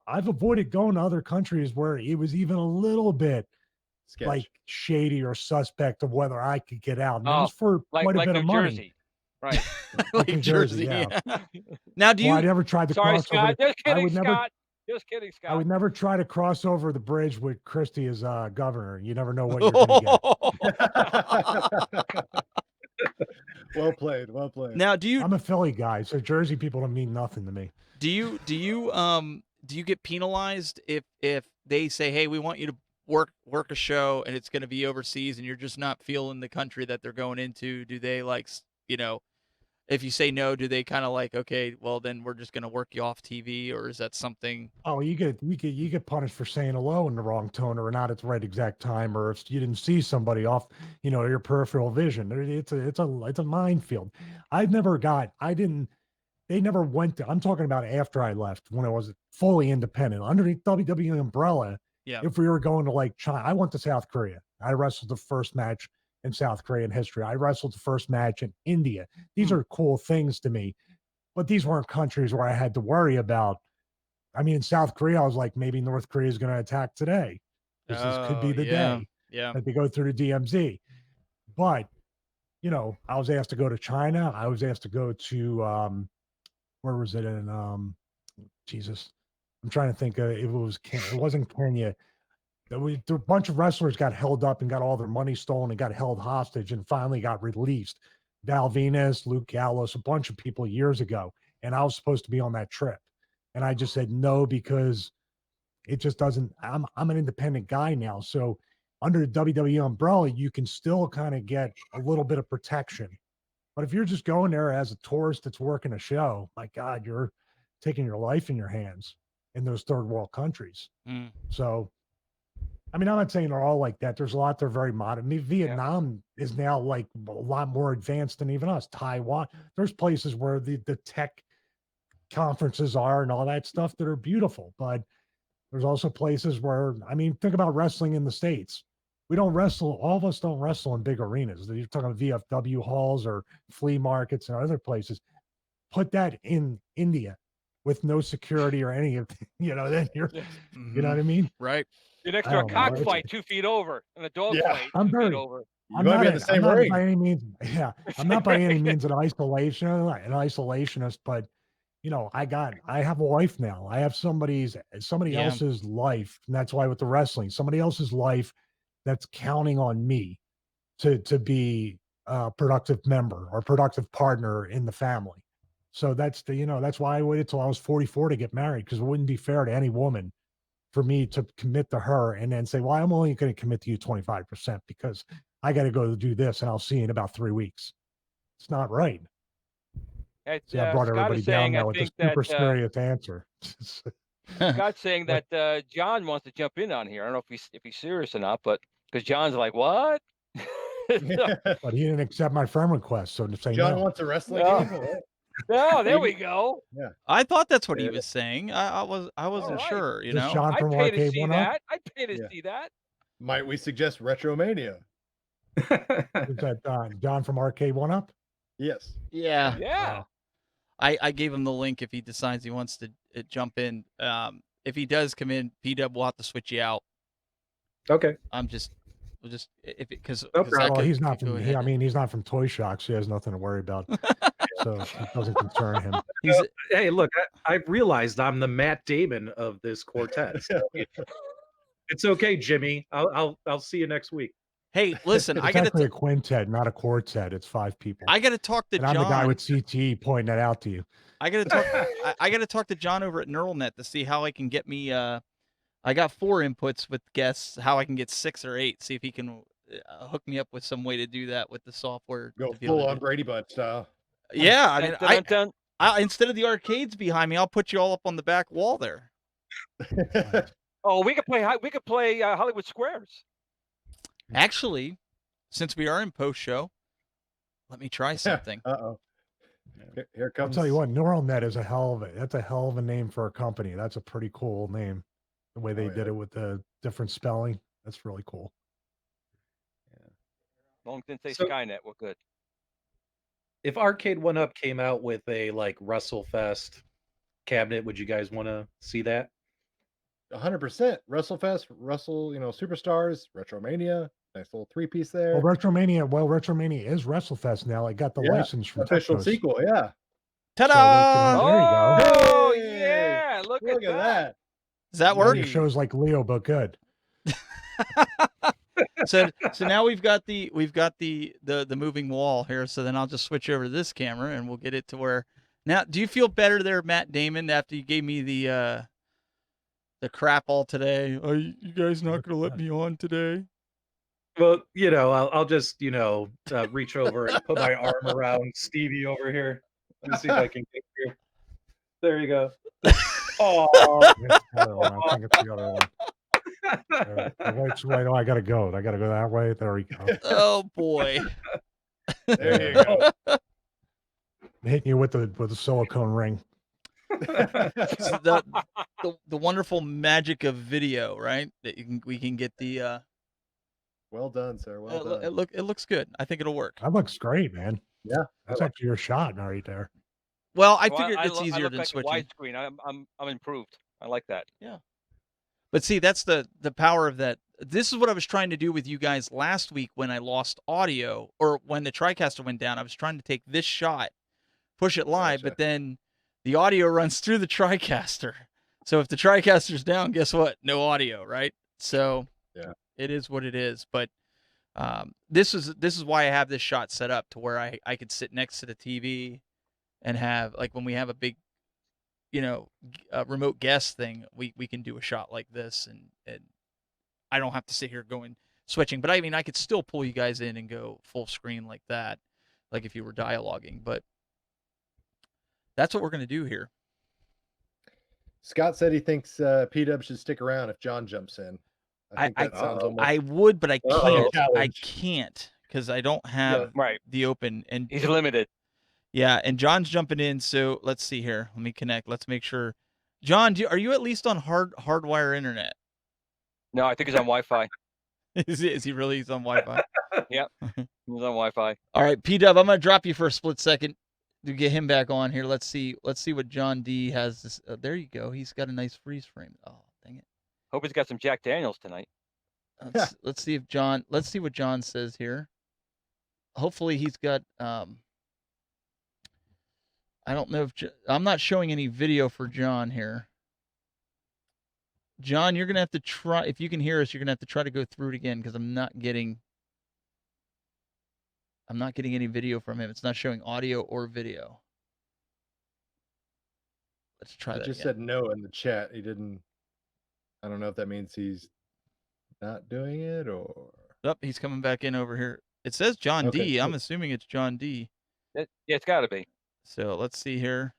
I've avoided going to other countries where it was even a little bit Sketch. like shady or suspect of whether I could get out. And it Oh, was for Like quite a bit New of money. Jersey, right? Like New Jersey, yeah. Now, do you? Well, I never tried to Sorry, cross Scott. over. Just kidding, would never- Scott. Just kidding, I Scott. would never try to cross over the bridge with Christie as governor. You never know what you're going to get. Well played. Well played. Now, do you I'm a Philly guy, so Jersey people don't mean nothing to me. do you get penalized if they say, hey, we want you to work a show and it's going to be overseas and you're just not feeling the country that they're going into, do they like, you know, if you say no, do they kind of like, okay, well then we're just going to work you off TV, or is that something? Oh, you get punished for saying hello in the wrong tone or not at the right exact time, or if you didn't see somebody off, your peripheral vision. It's a minefield. They never went to. I'm talking about after I left, when I was fully independent underneath WWE umbrella. Yeah. If we were going to like China, I went to South Korea. I wrestled the first match in South Korean history. I wrestled the first match in India. These are cool things to me, but these weren't countries where I had to worry about. I mean, in South Korea, I was like, maybe North Korea is going to attack today. This could be the day that they go through the DMZ. But, I was asked to go to China. I was asked to go to, where was it in, Jesus, I'm trying to think. It wasn't Kenya. A bunch of wrestlers got held up and got all their money stolen and got held hostage and finally got released. Val Venus, Luke Gallows, a bunch of people years ago. And I was supposed to be on that trip. And I just said no, because it just doesn't. I'm an independent guy now. So under the WWE umbrella, you can still kind of get a little bit of protection. But if you're just going there as a tourist that's working a show, my God, you're taking your life in your hands in those third world countries. So, I mean, I'm not saying they're all like that. There's a lot that are very modern. I mean, Vietnam is now like a lot more advanced than even us. Taiwan, there's places where the tech conferences are and all that stuff that are beautiful, but there's also places where, I mean, think about wrestling in the States. We don't wrestle, all of us don't wrestle in big arenas. You're talking VFW halls or flea markets and other places. Put that in India with no security or any of, then you're, you know what I mean? Right. You're next to a cockfight 2 feet over and a dog fight 2 feet over. You might be in the same ring. By any means, I'm not by any means an isolationist, but I have a life now. I have somebody else's life. And that's why with the wrestling, somebody else's life that's counting on me to be a productive member or productive partner in the family. So that's that's why I waited till I was 44 to get married, because it wouldn't be fair to any woman for me to commit to her and then say, well, I'm only going to commit to you 25% because I got to go do this and I'll see you in about 3 weeks. It's not right. I brought everybody down now with a super serious answer. Scott's saying that John wants to jump in on here. I don't know if he's serious or not, but because John's like, what? But he didn't accept my friend request, so to say John no. wants a wrestling game. No, there we go. Yeah, I thought that's what he was saying. I wasn't sure. John from I pay to Arcade see One that. Up? I pay to see that. Might we suggest Retromania? Is that John from Arcade One Up? Yes. Yeah. Yeah. I gave him the link if he decides he wants to jump in. If he does come in, P-Dub will have to switch you out. Okay. We'll just because Well, he's not from. He's not from Toy Shock, so he has nothing to worry about. So it doesn't concern him. Hey, look, I've realized I'm the Matt Damon of this quartet. So it's okay, Jimmy. I'll see you next week. Hey, listen, It's actually a quintet, not a quartet. It's 5 people. I got to talk to and John. I'm the guy with CTE pointing that out to you. I got to talk. I got to talk to John over at NeuralNet to see how I can get me. I got 4 inputs with guests. How I can get 6 or 8. See if he can hook me up with some way to do that with the software. Go full on Brady Bunch style. Yeah, I mean, I instead of the arcades behind me, I'll put you all up on the back wall there. Oh, we could play Hollywood Squares. Actually, since we are in post show, let me try something. Uh-oh. Here comes. I'll tell you what, NeuralNet is that's a hell of a name for a company. That's a pretty cool name. The way they did it with the different spelling, that's really cool. Yeah. As long as it didn't say Skynet, we're good. If Arcade One Up came out with a like WrestleFest cabinet, would you guys want to see that? 100%. WrestleFest, Superstars, Retromania, nice little 3-piece there. Well, Retromania is WrestleFest now. It got the license from official Technos. sequel. Yeah. Ta-da! So there you go. Oh yeah! Look at that. Does that work? It shows like Leo, but good. So now we've got the moving wall here. So then I'll just switch over to this camera and we'll get it to where. Now, do you feel better there, Matt Damon, after you gave me the the crap all today. Are you guys not going to let me on today? Well, I'll just, reach over and put my arm around Stevie over here. Let me see if I can get here. There you go. Oh, It's the other one. I think it's the other one. Which way do I gotta go? I gotta go that way. There we go. Oh boy. There you go. Hitting you with the silicone ring. This is the wonderful magic of video, right? That we can get the Well done, sir. Well done. it looks good. I think it'll work. That looks great, man. Yeah, That's actually your shot right there. Well, I Well, figured it's I easier look than like switching. a widescreen. I'm improved. I like that. But see, that's the power of that. This is what I was trying to do with you guys last week when I lost audio, or when the TriCaster went down. I was trying to take this shot, push it live, Gotcha. but then the audio runs through the TriCaster. So if the TriCaster's down, guess what? No audio, right? So Yeah. it is what it is. But this is why I have this shot set up to where I could sit next to the TV and have, like, when we have a big, remote guest thing, we can do a shot like this, and I don't have to sit here switching. But I mean, I could still pull you guys in and go full screen like that, like if you were dialoguing. But that's what we're gonna do here. Scott said he thinks P-Dub should stick around if John jumps in. I think that sounds almost I would, but I Uh-oh. can't. I Challenge. can't because I don't have Right. the open. And He's limited. yeah, and John's jumping in. So let's see here. Let me connect. Let's make sure. John, are you at least on hardwire internet? No, I think he's on Wi-Fi. Is he really? He's on Wi-Fi. He's on Wi-Fi. All right, P-Dub, I'm gonna drop you for a split second to get him back on here. Let's see what John D has. This, there you go. He's got a nice freeze frame. Oh, dang it. Hope he's got some Jack Daniels tonight. Let's see what John says here. Hopefully he's got. I don't know if I'm not showing any video for John here. John, you're gonna have to try. If you can hear us, you're gonna have to try to go through it again because I'm not getting any video from him. It's not showing audio or video. Let's try He that just again. said no in the chat. He didn't. I don't know if that means he's not doing it or. Oh, he's coming back in over here. It says John Okay, D. I'm cool. assuming it's John D. Yeah, it's got to be. So let's see here.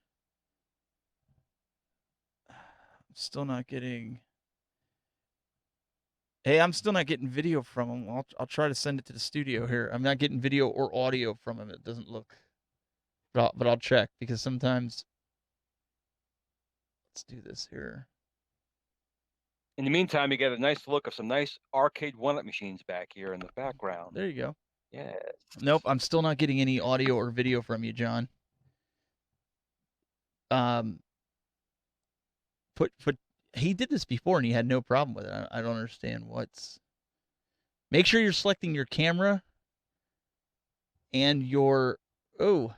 I'm still not getting. Hey, I'm still not getting video from him. I'll try to send it to the studio here. I'm not getting video or audio from him. It doesn't look. But I'll check because sometimes. Let's do this here. In the meantime, you get a nice look of some nice arcade one-up machines back here in the background. There you go. Yes. Nope, I'm still not getting any audio or video from you, John. He did this before and he had no problem with it. I don't understand what's. Make sure you're selecting your camera and your. Oh.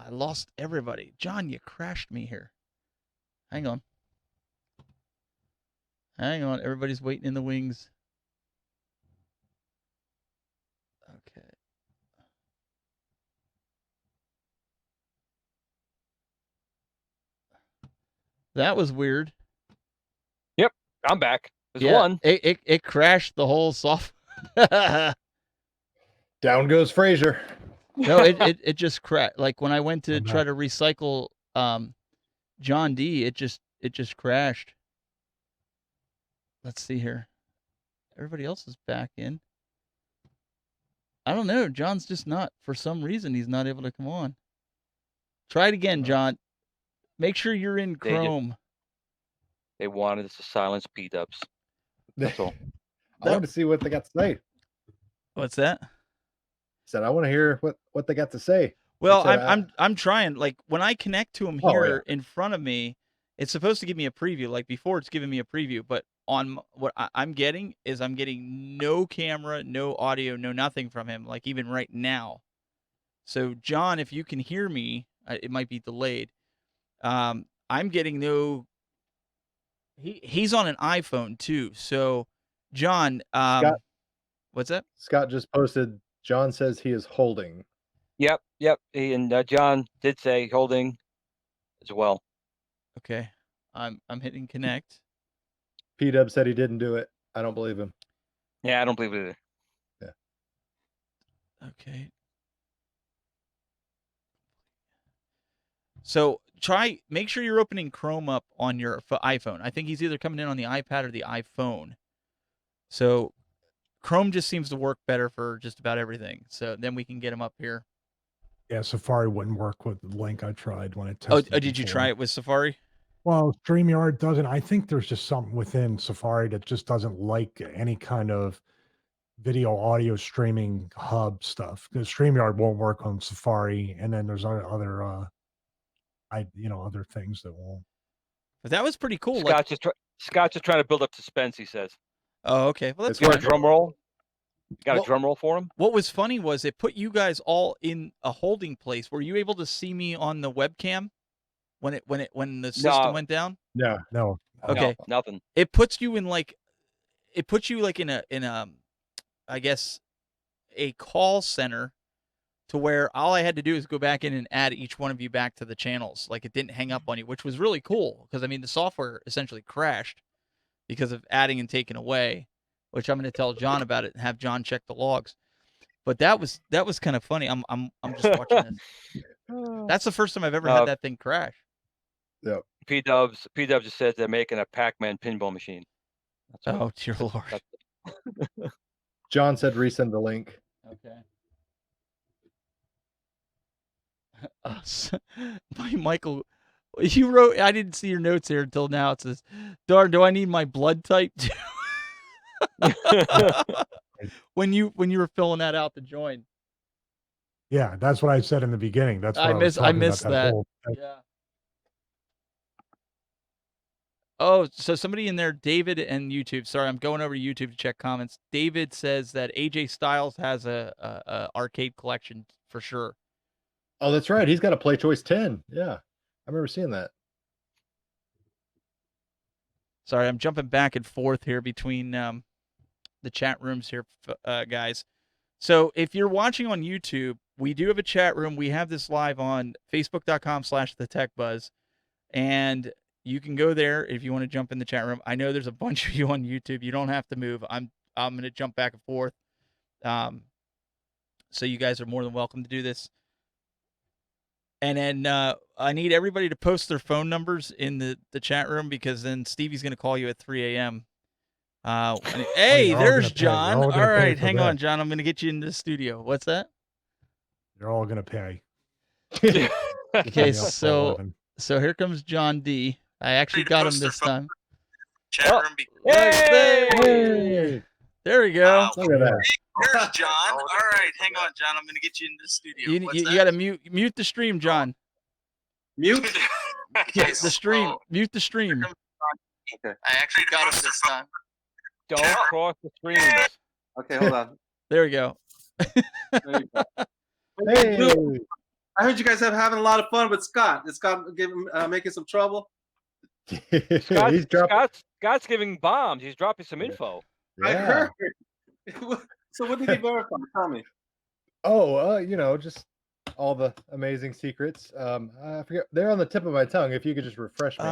I lost everybody. John, you crashed me here. Hang on. Everybody's waiting in the wings. Okay. That was weird. Yep, I'm back. There's Yeah, one. It crashed the whole software. Down goes Fraser. No, it just crashed. Like when I went to I'm try back. to recycle John D, it just crashed. Let's see here. Everybody else is back in. I don't know. John's just not, for some reason, he's not able to come on. Try it again, John. Make sure you're in They just- Chrome. They wanted us to silence P-Dubs. That's all. I want to see what they got to say. What's that? Said I want to hear what they got to say. Well, said, I'm trying. Like when I connect to him Oh, here in front of me, it's supposed to give me a preview. Like before, it's giving me a preview, but on what I'm getting is I'm getting no camera, no audio, no nothing from him. Like even right now. So John, if you can hear me, it might be delayed. I'm getting no. He's on an iPhone too. So John, Scott? what's that? Scott just posted. John says he is holding. Yep. And John did say holding as well. Okay. I'm hitting connect. P-Dub said he didn't do it. I don't believe him. Yeah, I don't believe it either. Okay. So make sure you're opening Chrome up on your iPhone. I think he's either coming in on the iPad or the iPhone. So Chrome just seems to work better for just about everything. So then we can get him up here. Yeah, Safari wouldn't work with the link I tried when it Oh, tested. did you before. try it with Safari? Well, StreamYard doesn't. I think there's just something within Safari that just doesn't like any kind of video audio streaming hub stuff. Because StreamYard won't work on Safari, and then there's other other things that won't. But that was pretty cool. Scott's just trying to build up suspense, he says. Oh, okay. Well, that's It's You got a fine. drum roll? You got Well- a drum roll for him? What was funny was it put you guys all in a holding place. Were you able to see me on the webcam when the system No. went down? Yeah. No. Okay. No, nothing. It puts you in in a I guess a call center to where all I had to do is go back in and add each one of you back to the channels. Like it didn't hang up on you, which was really cool because I mean the software essentially crashed because of adding and taking away, which I'm going to tell John about it and have John check the logs. But that was kind of funny. I'm just watching this. That's the first time I've ever had that thing crash. P-Dubs just says they're making a Pac-Man pinball machine. That's what- Oh dear Lord. John said resend the link. Okay. Michael, you wrote. I didn't see your notes here until now. It says, "Darn, do I need my blood type too?" when you were filling that out to join. Yeah, that's what I said in the beginning. That's what I was missed talking about, that. whole- Yeah. Oh, so somebody in there, David and YouTube. Sorry, I'm going over to YouTube to check comments. David says that AJ Styles has a arcade collection for sure. Oh, that's right. He's got a Play Choice 10. Yeah. I remember seeing that. Sorry, I'm jumping back and forth here between the chat rooms here, guys. So if you're watching on YouTube, we do have a chat room. We have this live on facebook.com/thetechbuzz, and you can go there if you want to jump in the chat room. I know there's a bunch of you on YouTube. You don't have to move. I'm going to jump back and forth. So you guys are more than welcome to do this. And then I need everybody to post their phone numbers in the chat room because then Stevie's going to call you at 3 a.m. Hey, you're all there's gonna pay. John. You're all All gonna pay right, for hang that. on, John. I'm going to get you into the studio. What's that? You're all gonna pay. Okay, Coming up for so 11. here comes John D. I actually got him this time. Chat room. Hey! There we go. Look at that. There's John. All right, hang on, John. I'm gonna get you into the studio. You got to mute the stream, John. mute The stream. Mute the stream. I actually got him this time. Don't cross the streams. Okay, hold on. There we go. There you go. Hey. I heard you guys have having a lot of fun with Scott. Is Scott making some trouble? He's dropping. Scott's giving bombs. He's dropping some info. I Yeah. heard. So what did he verify? Tell me. Oh, just all the amazing secrets. I forget. They're on the tip of my tongue. If you could just refresh me.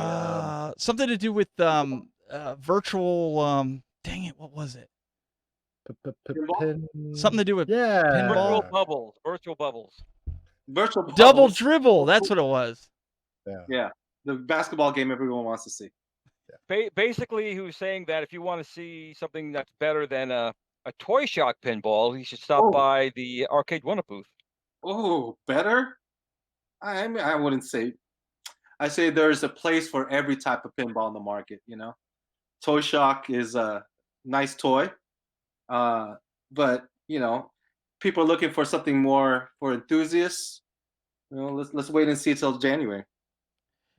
Something to do with virtual. Dang it, what was it? Something to do with Yeah. pinball. Virtual bubbles. Virtual Double bubbles. dribble. That's what it was. Yeah, the basketball game everyone wants to see. Basically, he was saying that if you want to see something that's better than a Toy Shock pinball, you should stop Oh. by the Arcade One-Up booth. Oh, better? I mean, I wouldn't say. I say there's a place for every type of pinball in the market. Toy Shock is a nice toy, but people are looking for something more for enthusiasts. Let's wait and see till January.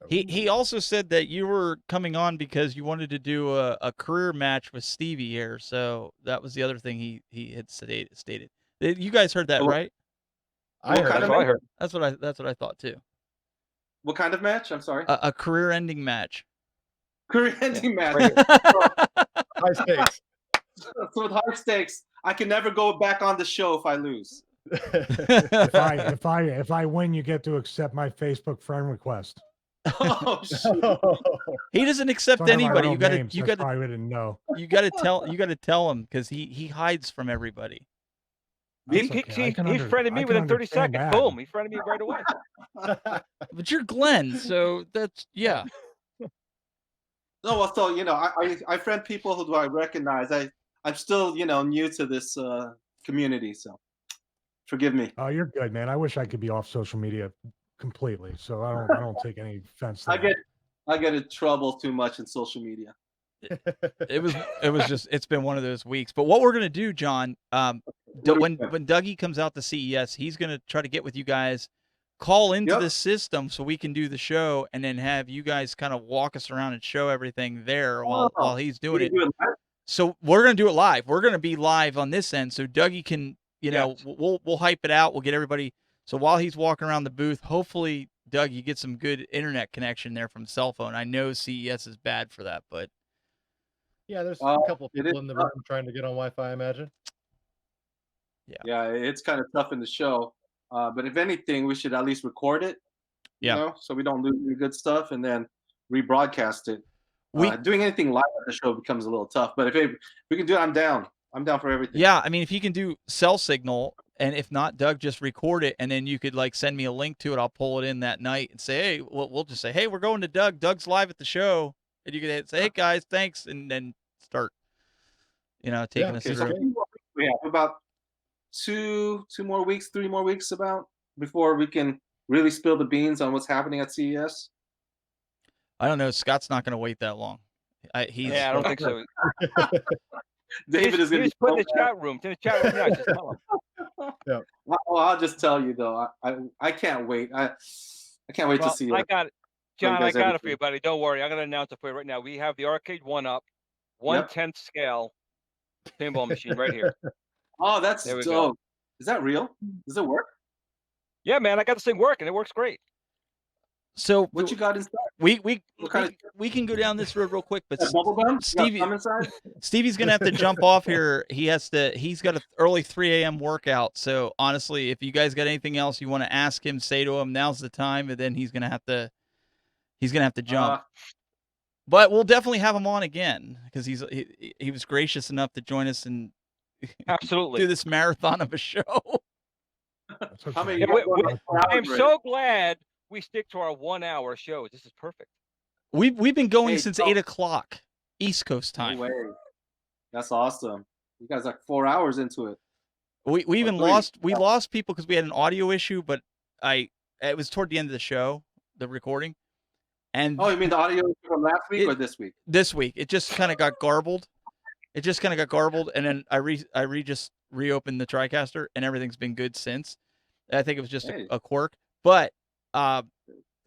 He also said that you were coming on because you wanted to do a career match with Stevie here. So that was the other thing he had stated. You guys heard that, Oh. right? I heard kind it. of That's what I heard. That's what I thought too. What kind of match? I'm sorry. A career-ending match. Career-ending match. High stakes. So with high stakes, I can never go back on the show if I lose. If I win, you get to accept my Facebook friend request. Oh shoot. He doesn't accept Some of my anybody. real You gotta names, you that's gotta probably didn't know. you gotta tell him because he hides from everybody. That's He, okay. I can he friended I me can within 30 understand seconds. that. Boom, he friended me right away. But you're Glenn, so that's yeah. No, well, so I friend people who do I recognize. I'm still new to this community, so forgive me. Oh, you're good, man. I wish I could be off social media completely. So I don't take any offense to that. I get in trouble too much in social media. It was just it's been one of those weeks. But what we're gonna do, John, when Dougie comes out to CES, he's gonna try to get with you guys, call into the system so we can do the show, and then have you guys kind of walk us around and show everything there while he's doing it. So we're gonna do it live. We're gonna be live on this end, so Dougie can we'll hype it out. We'll get everybody. So while he's walking around the booth, hopefully, Doug, you get some good internet connection there from cell phone. I know CES is bad for that, but yeah, there's a couple people in the room trying to get on Wi-Fi, I imagine. Yeah, it's kind of tough in the show. But if anything, we should at least record it. So we don't lose any good stuff and then rebroadcast it. Doing anything live at the show becomes a little tough. But if we can do it, I'm down. I'm down for everything. Yeah, I mean, if you can do cell signal, and if not, Doug, just record it, and then you could send me a link to it. I'll pull it in that night and say, hey, we'll just say, hey, we're going to Doug. Doug's live at the show, and you can say, hey guys, thanks, and then start, taking us through. We have about 3 more weeks about before we can really spill the beans on what's happening at CES. I don't know. Scott's not going to wait that long. I don't think so. David is going to put in the chat room. To the chat room now. Just tell him. Yeah. Well, I'll just tell you though. I can't wait. I can't wait to see. I got it, John. I got it for you, buddy. Don't worry. I'm going to announce it for you right now. We have the Arcade 1-Up, 1/10 scale pinball machine right here. Oh, that's dope. Go. Is that real? Does it work? Yeah, man. I got this thing working. It works great. So what you got inside? We can go down this road real quick, but Stevie's gonna have to jump off here. He's got an early 3 a.m. workout. So honestly, if you guys got anything else you want to ask him, say to him, now's the time, and then he's gonna have to jump. But we'll definitely have him on again because he was gracious enough to join us and absolutely do this marathon of a show. I am so glad we stick to our 1 hour shows. This is perfect. We've been going since 8 o'clock East Coast time. No way. That's awesome. You guys 4 hours into it. We even lost people because we had an audio issue, but it was toward the end of the show, the recording. And you mean the audio from last week or this week? This week. It just kind of got garbled. And then I just reopened the TriCaster, and everything's been good since. I think it was just a quirk, but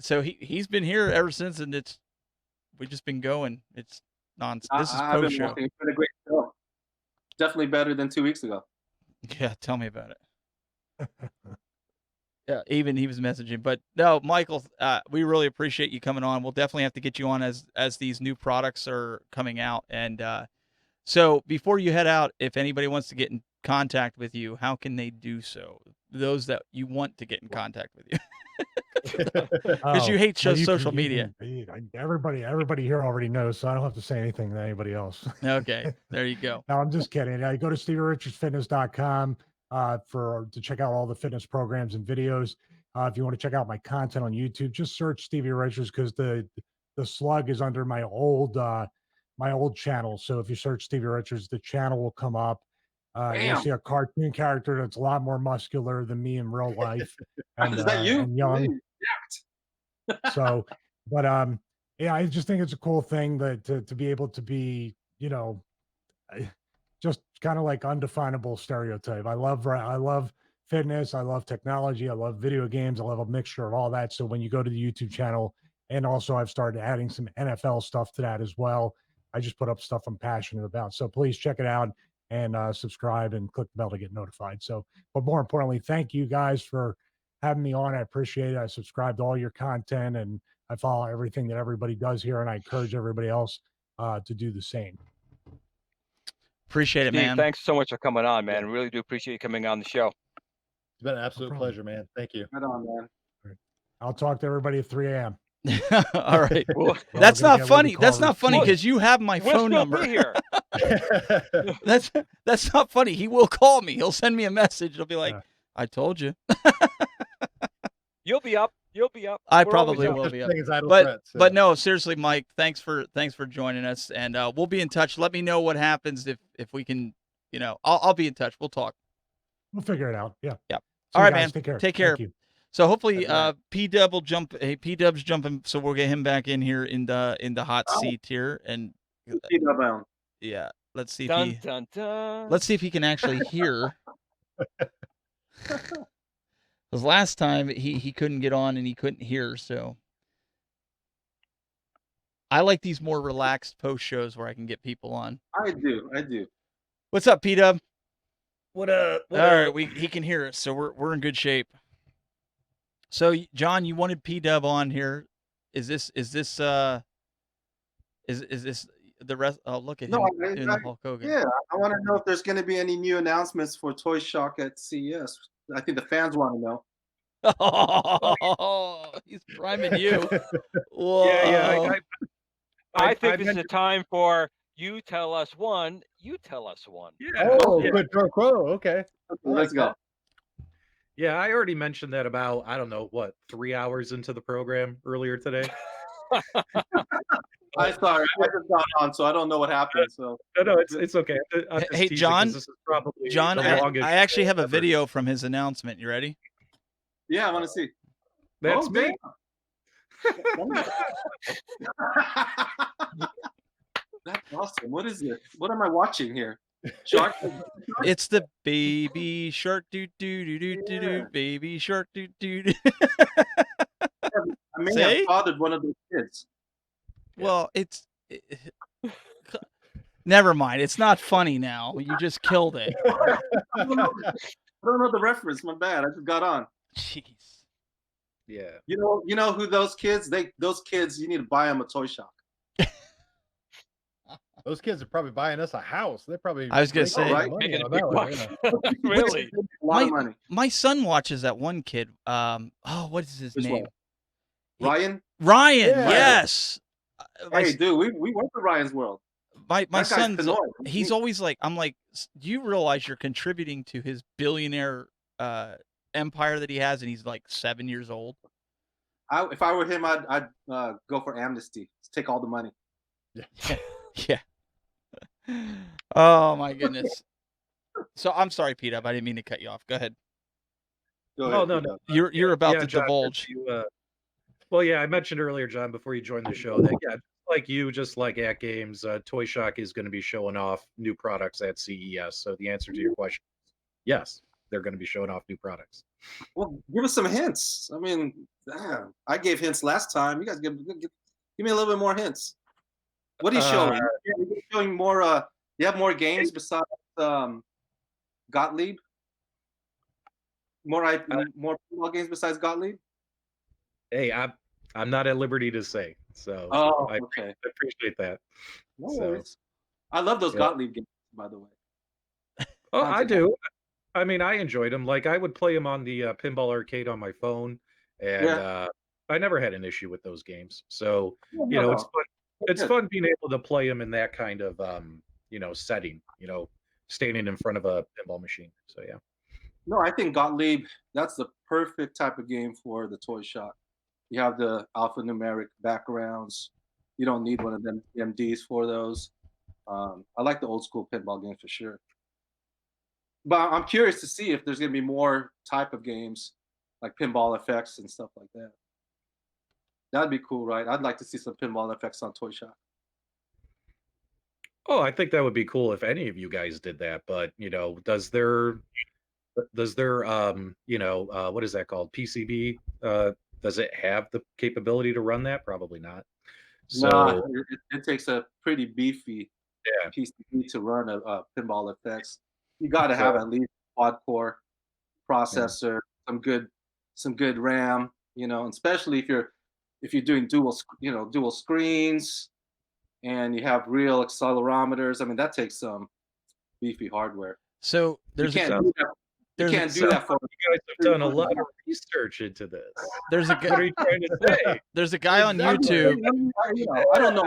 so he's been here ever since, and we've just been going. It's nonsense. This is post show. It's been a great show. Definitely better than 2 weeks ago. Yeah, tell me about it. Yeah, even he was messaging, but no, Michael, we really appreciate you coming on. We'll definitely have to get you on as these new products are coming out. And so before you head out, if anybody wants to get in contact with you, how can they do so? Those that you want to get in contact with you. Because you hate social media. Everybody here already knows, so I don't have to say anything to anybody else. Okay, there you go. No, I'm just kidding. Go to StevieRichardsFitness.com to check out all the fitness programs and videos. If you want to check out my content on YouTube, just search Stevie Richards because the slug is under my old channel. So if you search Stevie Richards, the channel will come up. You'll see a cartoon character that's a lot more muscular than me in real life. And, is that you? And young. So, but I just think it's a cool thing that to be able to be, just kind of undefinable stereotype. I love fitness. I love technology. I love video games. I love a mixture of all that. So when you go to the YouTube channel, and also I've started adding some NFL stuff to that as well. I just put up stuff I'm passionate about. So please check it out and subscribe and click the bell to get notified. So, but more importantly, thank you guys for having me on. I appreciate it. I subscribe to all your content and I follow everything that everybody does here. And I encourage everybody else to do the same. Appreciate it, Steve, man. Thanks so much for coming on, man. Really do appreciate you coming on the show. It's been an absolute pleasure, man. Thank you. Right on, man. I'll talk to everybody at 3 a.m. All right. Well, That's gonna not get what we funny. call That's not funny receipts. because you have my we'll phone still number. be here. That's not funny. He will call me. He'll send me a message. He'll be like, Yeah. "I told you." You'll be up. You'll be up. I We're always probably up. will Such be a up. thing as idle But threats, but yeah. no, seriously, Mike. Thanks for joining us, and we'll be in touch. Let me know what happens if we can. I'll be in touch. We'll talk. We'll figure it out. Yeah. Yeah. See All you right, guys. man. Take care. Take care. Thank you. So hopefully, Have a good P Dub will jump. Hey, P Dub's jumping, so we'll get him back in here in the hot Oh. seat here, and Peanut yeah, let's see if Dun he dun dun. let's see if he can actually hear. Because last time he couldn't get on and he couldn't hear, so I like these more relaxed post shows where I can get people on. I do. What's up, P Dub? What up? All right, he can hear us, so we're in good shape. So, John, you wanted P Dub on here. Is this the rest? Oh, look at him doing the Hulk Hogan. Yeah, I want to know if there's going to be any new announcements for Toy Shock at CES. I think the fans want to know. Oh, he's priming you. Whoa. Yeah. I think I this is a time for you tell us one, you tell us one. Yeah. Oh, yeah. quid pro quo. Okay. Let's go. Yeah, I already mentioned that about, I don't know, what, 3 hours into the program earlier today. I'm sorry, I just got on, so I don't know what happened. So No, it's okay. I'm just Hey, teasing 'cause John, this is probably John, the longest I actually have a ever. video from his announcement. You ready? yeah, I want to see. That's Oh, me. That's awesome. What is it? What am I watching here? Shark? It's the baby shark doo doo doo doo doo doo, baby shark doo doo doo. I may See? have fathered one of those kids. Well, never mind. It's not funny now. You just killed it. I don't know the reference. My bad. I just got on. Jeez. Yeah. You know who those kids? Those kids. You need to buy them a Toy Shock. Those kids are probably buying us a house. They're probably I was gonna making say- a lot of money Making a on big that one, buck. yeah. Really? A lot of money. My son watches that one kid. What is his Which name? one? Ryan. Ryan. Yeah. Yes. Hey, dude, we went to Ryan's World. My That guy's son's phenomenal. he's always like, I'm like, do you realize you're contributing to his billionaire empire that he has, and he's like 7 years old? If I were him, I'd go for amnesty. Let's take all the money. Yeah. Oh my goodness. So I'm sorry, Pete. I didn't mean to cut you off. Go ahead. Go Oh, ahead, no, Peter. no. You're about Yeah, to John, divulge. Well, yeah, I mentioned earlier, John, before you joined the show, that just like at Games, Toy Shock is going to be showing off new products at CES. So the answer to your question is yes, they're going to be showing off new products. Well, give us some hints. I mean, damn, I gave hints last time. You guys give me a little bit more hints. What are you showing? You're showing more. You have more games besides Gottlieb. More football games besides Gottlieb. Hey, I'm not at liberty to say, so Oh, I okay. appreciate that. No So- worries. I love those Yeah. Gottlieb games, by the way. Oh, I Content. do. I mean, I enjoyed them. Like, I would play them on the Pinball Arcade on my phone, and I never had an issue with those games. So, it's fun. It's Good. fun being able to play them in that kind of, setting. Standing in front of a pinball machine. So, yeah. No, I think Gottlieb, that's the perfect type of game for the Toy Shop. You have the alphanumeric backgrounds. You don't need one of them MDs for those. I like the old school pinball games for sure. But I'm curious to see if there's going to be more type of games like Pinball FX and stuff like that. That'd be cool, right? I'd like to see some Pinball FX on Toy Shop. Oh, I think that would be cool if any of you guys did that. But does their what is that called? PCB? Does it have the capability to run that? Probably not. So No, it takes a pretty beefy yeah, PCB to run a Pinball FX. You got to have at least a quad core processor, some good RAM, and especially if you're doing dual screens, and you have real accelerometers. I mean, that takes some beefy hardware. So You there's can't do There's can't do So that for you guys have done a lot of research into this. there's a What are guy you trying to say? there's a guy on Exactly. YouTube. I don't know.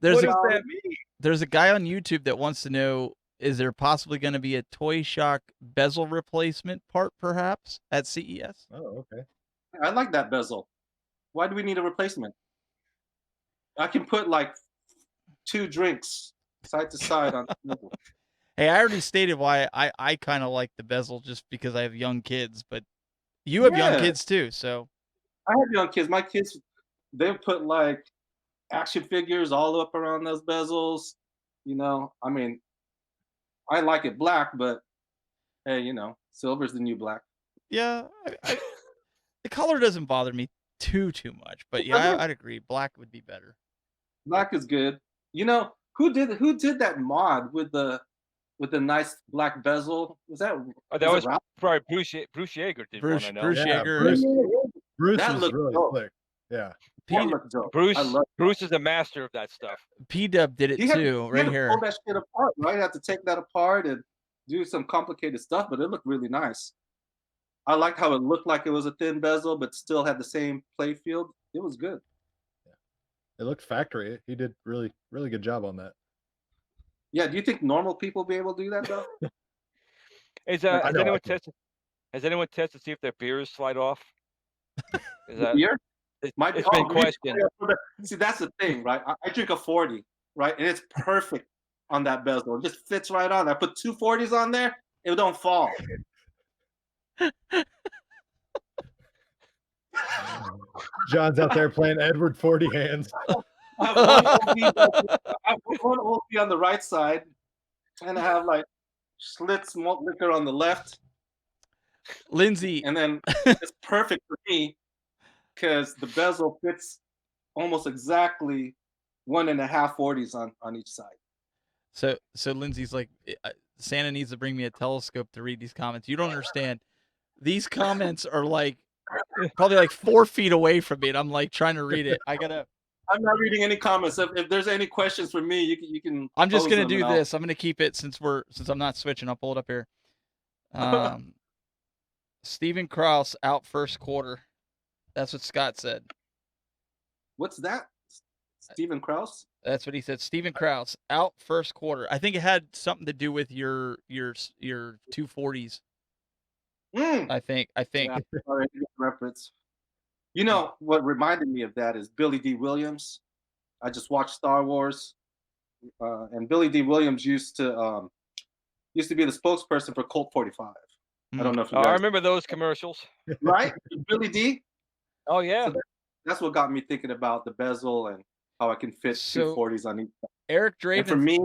There's What a does that mean? there's a guy on YouTube that wants to know, is there possibly going to be a Toy Shock bezel replacement part perhaps at CES? Oh, okay. I like that bezel. Why do we need a replacement? I can put like 2 drinks side to side on the table. Hey, I already stated why I kind of like the bezel just because I have young kids, but you have young Yeah. kids too, so I have young kids. My kids, they put like action figures all up around those bezels. You know, I mean, I like it black, but hey, you know, silver's the new black. yeah, the color doesn't bother me too much, but yeah, I'd agree. Black would be better. Black is good. You know, who did that mod with the nice black bezel? Was that Oh, that was Ralph? probably Bruce Yeager did one. I know. Bruce Yeah, Yeager. Bruce That is looked really dope. slick. Yeah. That looked dope. Bruce I love Bruce is a master of that stuff. P-Dub did it He had, too, he right had to here. pull that shit apart, right? Had to take that apart and do some complicated stuff, but it looked really nice. I liked how it looked like it was a thin bezel, but still had the same play field. It was good. It looked factory. He did really good job on that. Yeah, do you think normal people be able to do that though? Is I has know I anyone can. tested? Has anyone tested to see if their beers slide off? Is that Beer? it's My it's been questioned. See, that's the thing, right? I drink a 40, right? And it's perfect on that bezel. It just fits right on. I put 2 40s on there, it don't fall. John's out there playing Edward 40 hands. I have one OP on the right side, and I have like Schlitz malt liquor on the left, Lindsay, and then it's perfect for me because the bezel fits almost exactly 1.5 40s on each side. so Lindsay's like, Santa needs to bring me a telescope to read these comments. You don't understand. These comments are like probably like 4 feet away from me, and I'm like trying to read it. I'm not reading any comments. If there's any questions for me, you can. I'm just pose gonna them do and this. I'm gonna keep it since I'm not switching. I'll pull it up here. Steven Krause out first quarter. That's what Scott said. What's that? Steven Krause? That's what he said. Steven Krause out first quarter. I think it had something to do with your 240s. I think. Yeah, sorry, reference. You know what reminded me of that is Billy D. Williams. I just watched Star Wars, and Billy D. Williams used to be the spokesperson for Colt 45. I don't know if you I guys remember those commercials. right? Billy D. Oh yeah. So that's what got me thinking about the bezel and how I can fit So, 240s on each. Eric And for Draven. me,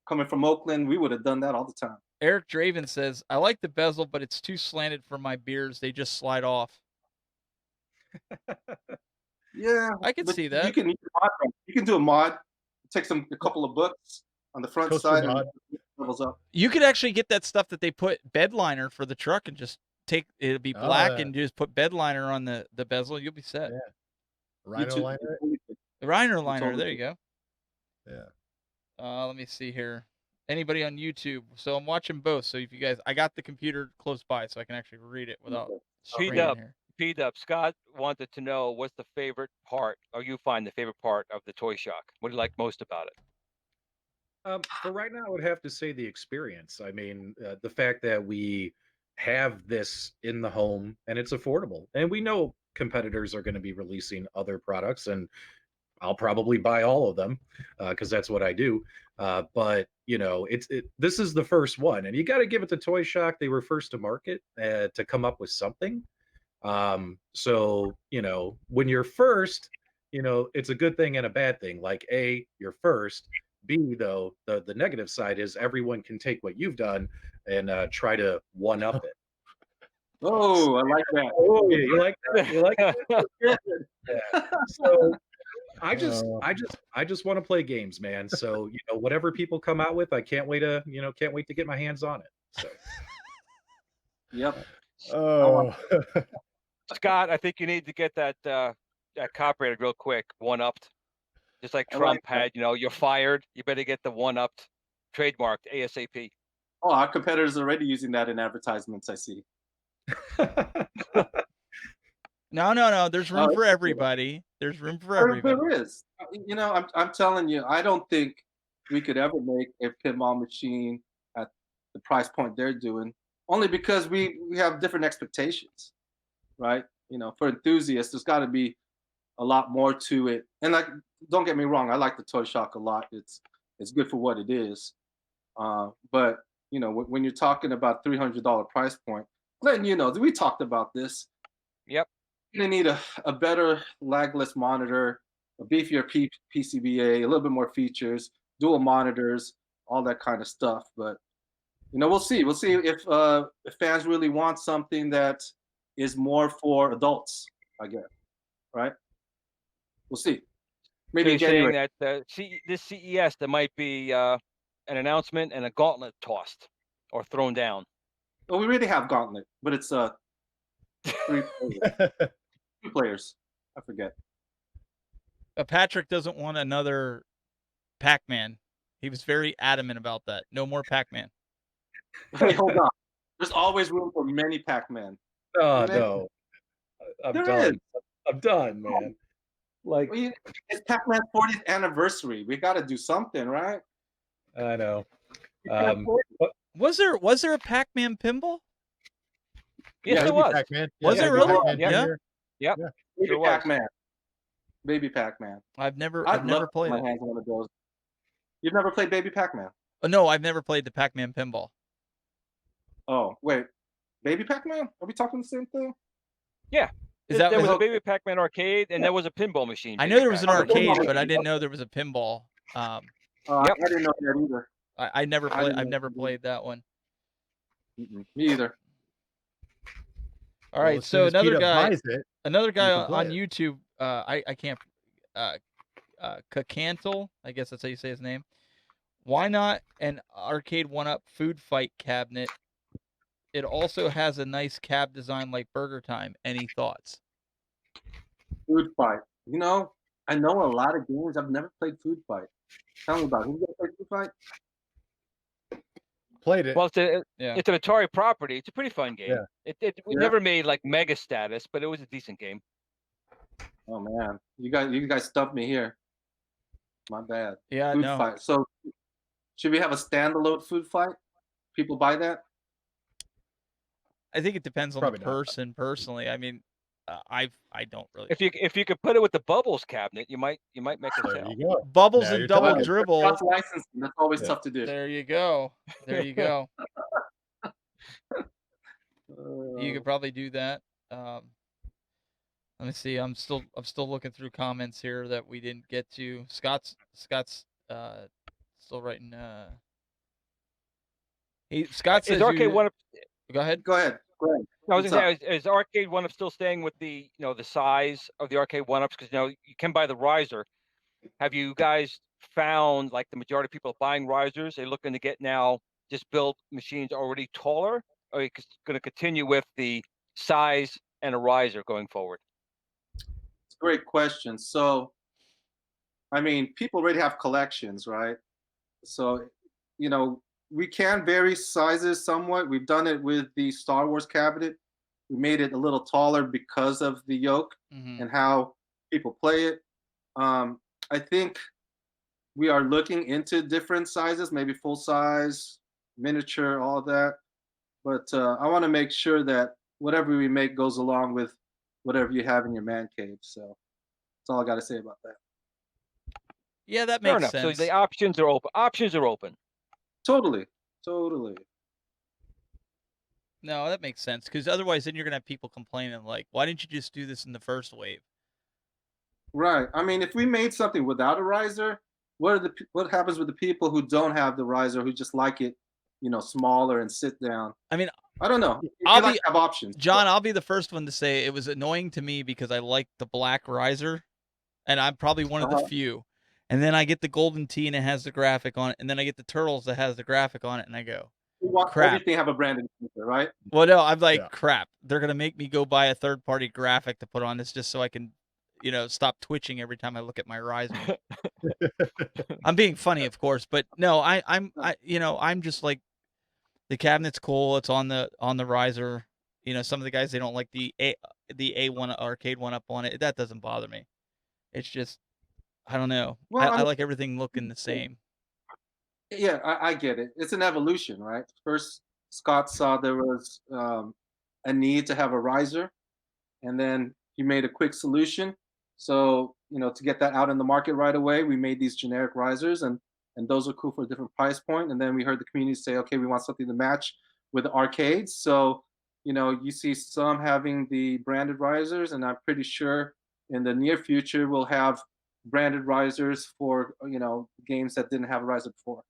coming from Oakland, we would have done that all the time. Eric Draven says, "I like the bezel, but it's too slanted for my beers. They just slide off." Yeah, I can but see that. You can do a mod. Take a couple of books on the front Coaster side mod. and it levels up. You could actually get that stuff that they put bed liner for the truck and just it'll be Oh, black yeah. and just put bed liner on the bezel. You'll be set. Yeah. Rhino YouTube- liner. The Reiner liner. totally There you go. Yeah. Let me see here. Anybody on YouTube? So I'm watching both. So if you guys, I got the computer close by, so I can actually read it without screening P-Dub, here. P-Dub, Scott wanted to know what's the favorite part, or you find the favorite part of the Toy Shock. What do you like most about it? For right now, I would have to say the experience. I mean, the fact that we have this in the home and it's affordable, and we know competitors are going to be releasing other products, and I'll probably buy all of them because that's what I do. But you know, this is the first one, and you got to give it to Toy Shock. They were first to market to come up with something. So you know, when you're first, you know, it's a good thing and a bad thing. Like A, you're first. B, though, the negative side is everyone can take what you've done and try to one up it. Oh, I like that. Oh, yeah, you like that? You like that? Yeah. So I just want to play games, man. So you know, whatever people come out with, I can't wait to get my hands on it. So Yep. Oh. Scott, I think you need to get that copyrighted real quick, one-upped. Just like I Trump like that. had, you know, you're fired. You better get the one-upped, trademarked ASAP. Oh, our competitors are already using that in advertisements. I see. No. There's room Oh, for it's cool. everybody. There's room for There everybody. is. You know, I'm telling you, I don't think we could ever make a pinball machine at the price point they're doing, only because we have different expectations, right? You know, for enthusiasts, there's got to be a lot more to it. And like, don't get me wrong, I like the Toy Shock a lot. It's good for what it is. But you know, when you're talking about $300 price point, Glenn, you know, we talked about this. Yep. They need a better lagless monitor, a beefier PCBA, a little bit more features, dual monitors, all that kind of stuff. But you know, we'll see. We'll see if fans really want something that is more for adults, I guess. Right? We'll see. Maybe So in you're saying January. that this CES there might be an announcement and a gauntlet tossed or thrown down. Well, we already have Gauntlet, but it's 3 players. 2 players. I forget. Patrick doesn't want another Pac-Man. He was very adamant about that. No more Pac-Man. Hey, hold on. There's always room for many Pac-Man. Oh Man, no, I'm there done. is. I'm done, man. Like It's Pac-Man's 40th anniversary. We got to do something, right? I know. You can't Um, afford it. Was there a Pac-Man pinball? Yes, Yeah, there Baby was. Pac-Man. Was Yeah, it Baby really? Pac-Man Yeah. Jr. Yep. Yeah. Baby Sure was. Pac-Man. Baby Pac-Man. I've never I'd love to played put it. my hands on one of those. You've never played Baby Pac-Man? Oh, no, I've never played the Pac-Man pinball. Oh, wait. Baby Pac-Man? Are we talking the same thing? Yeah. Is that There was a okay? Baby Pac-Man arcade, and there was a pinball machine. I know Baby there was an Pac-Man. arcade, pinball but I machine, didn't know okay. there was a pinball. Yep. I didn't know that either. I never I played. didn't I've know never that either. played that one. Me either. All Well, right, as soon so as another Peter guy, buys it, another guy can play on it. YouTube. I can't. Kakantel, I guess that's how you say his name. Why not an arcade 1-up food fight cabinet? It also has a nice cab design like Burger Time. Any thoughts? Food Fight. You know, I know a lot of games. I've never played Food Fight. Tell me about it. Who's gonna play Food Fight? Played it. Well, it's Yeah. an Atari property. It's a pretty fun game. Yeah. It Yeah. never made like mega status, but it was a decent game. Oh man, you guys stumped me here. My bad. Yeah, Food no. Fight. So, should we have a standalone Food Fight? People buy that? I think it depends on Probably the not. person. Personally, I mean, I don't really. If you could put it with the Bubbles cabinet, you might make a There sale. you go. Bubbles Now and you're double talking. dribble. That's licensing. That's always Yeah. tough to do. There you go. There you go. You Uh, could probably do that. Let me see. I'm still looking through comments here that we didn't get to. Scott's still writing. Scott says Is Arcade you, One Up? Go ahead. Go ahead. Go ahead. I was What's gonna say, is Arcade One Up still staying with the the size of the Arcade One Ups? Because you can buy the riser. Have you guys found like the majority of people buying risers? They're looking to get now just build machines already taller, or are you going to continue with the size and a riser going forward? It's a great question. So, I mean, people already have collections, right? So, you know, we can vary sizes somewhat. We've done it with the Star Wars cabinet. We made it a little taller because of the yoke Mhm. and how people play it. I think we are looking into different sizes, maybe full size, miniature, all of that. But I want to make sure that whatever we make goes along with whatever you have in your man cave. So that's all I got to say about that. Yeah, that Fair makes enough. sense. So the options are open. Options are open. Totally. No, that makes sense because otherwise, then you're gonna have people complaining like, "Why didn't you just do this in the first wave?" Right. I mean, if we made something without a riser, what happens with the people who don't have the riser, who just like it, smaller and sit down? I mean, I don't know. You I'll like be- to have options. John, I'll be the first one to say it was annoying to me because I like the black riser, and I'm probably one of the few. And then I get the golden tee and it has the graphic on it, and then I get the turtles that has the graphic on it, and I go, We want crap. everything have a branded sticker, right? well, no, I'm like, Yeah. crap. They're gonna make me go buy a third-party graphic to put on this just so I can, stop twitching every time I look at my riser. I'm being funny, of course, but no, I'm just like, The cabinet's cool. It's on the riser. You know, some of the guys, they don't like the A1 arcade one up on it. That doesn't bother me. It's just, I don't know. Well, I like everything looking the same. yeah, I get it. It's an evolution, right? First, Scott saw there was a need to have a riser, and then he made a quick solution. So, to get that out in the market right away, we made these generic risers, and those are cool for a different price point. And then we heard the community say, okay, we want something to match with the arcades. So, you see some having the branded risers, and I'm pretty sure in the near future we'll have branded risers for games that didn't have a riser before.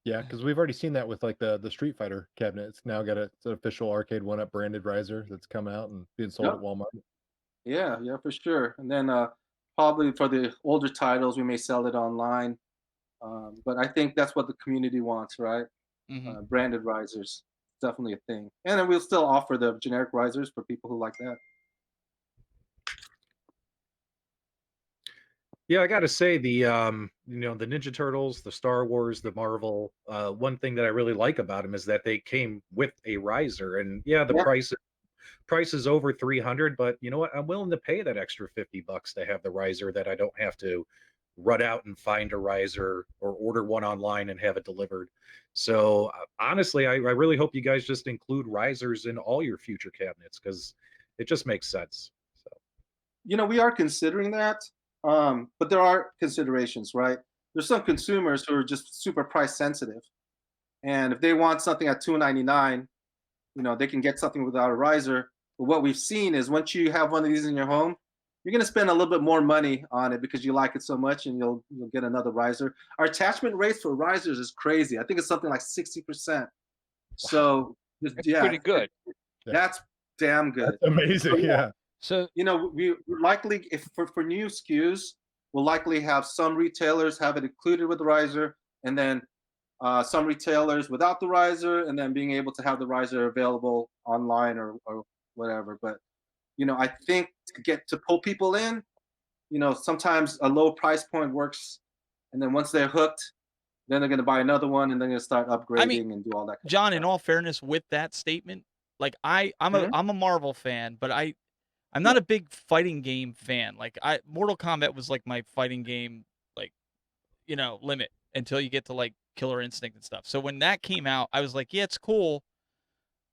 Yeah, because we've already seen that with like the Street Fighter cabinet. It's now got it's an official Arcade 1-Up branded riser that's come out and being sold Yep. at Walmart. Yeah, for sure. And then probably for the older titles, we may sell it online. But I think that's what the community wants, right? Mhm. Branded risers, definitely a thing. And then we'll still offer the generic risers for people who like that. Yeah, I got to say the the Ninja Turtles, the Star Wars, the Marvel. One thing that I really like about them is that they came with a riser, and yeah, the Yeah. price is over 300, but you know what? I'm willing to pay that extra $50 to have the riser that I don't have to run out and find a riser or order one online and have it delivered. So honestly, I really hope you guys just include risers in all your future cabinets because it just makes sense. So We are considering that, but there are considerations, right? There's some consumers who are just super price sensitive, and if they want something at $2.99, they can get something without a riser. But what we've seen is once you have one of these in your home, you're going to spend a little bit more money on it because you like it so much, and you'll get another riser. Our attachment rates for risers is crazy. I think it's something like 60%. So It's yeah, pretty good. that's damn good. That's amazing. Yeah. So We likely, if for new SKUs, we'll likely have some retailers have it included with the riser, and then some retailers without the riser, and then being able to have the riser available online or whatever. But I think to pull people in, sometimes a low price point works, and then once they're hooked, then they're going to buy another one, and they're going to start upgrading and do all that. John, in all fairness, with that statement, like I'm a Marvel fan, but I'm not a big fighting game fan. Like Mortal Kombat was like my fighting game, like, limit until you get to like Killer Instinct and stuff. So when that came out, I was like, yeah, it's cool,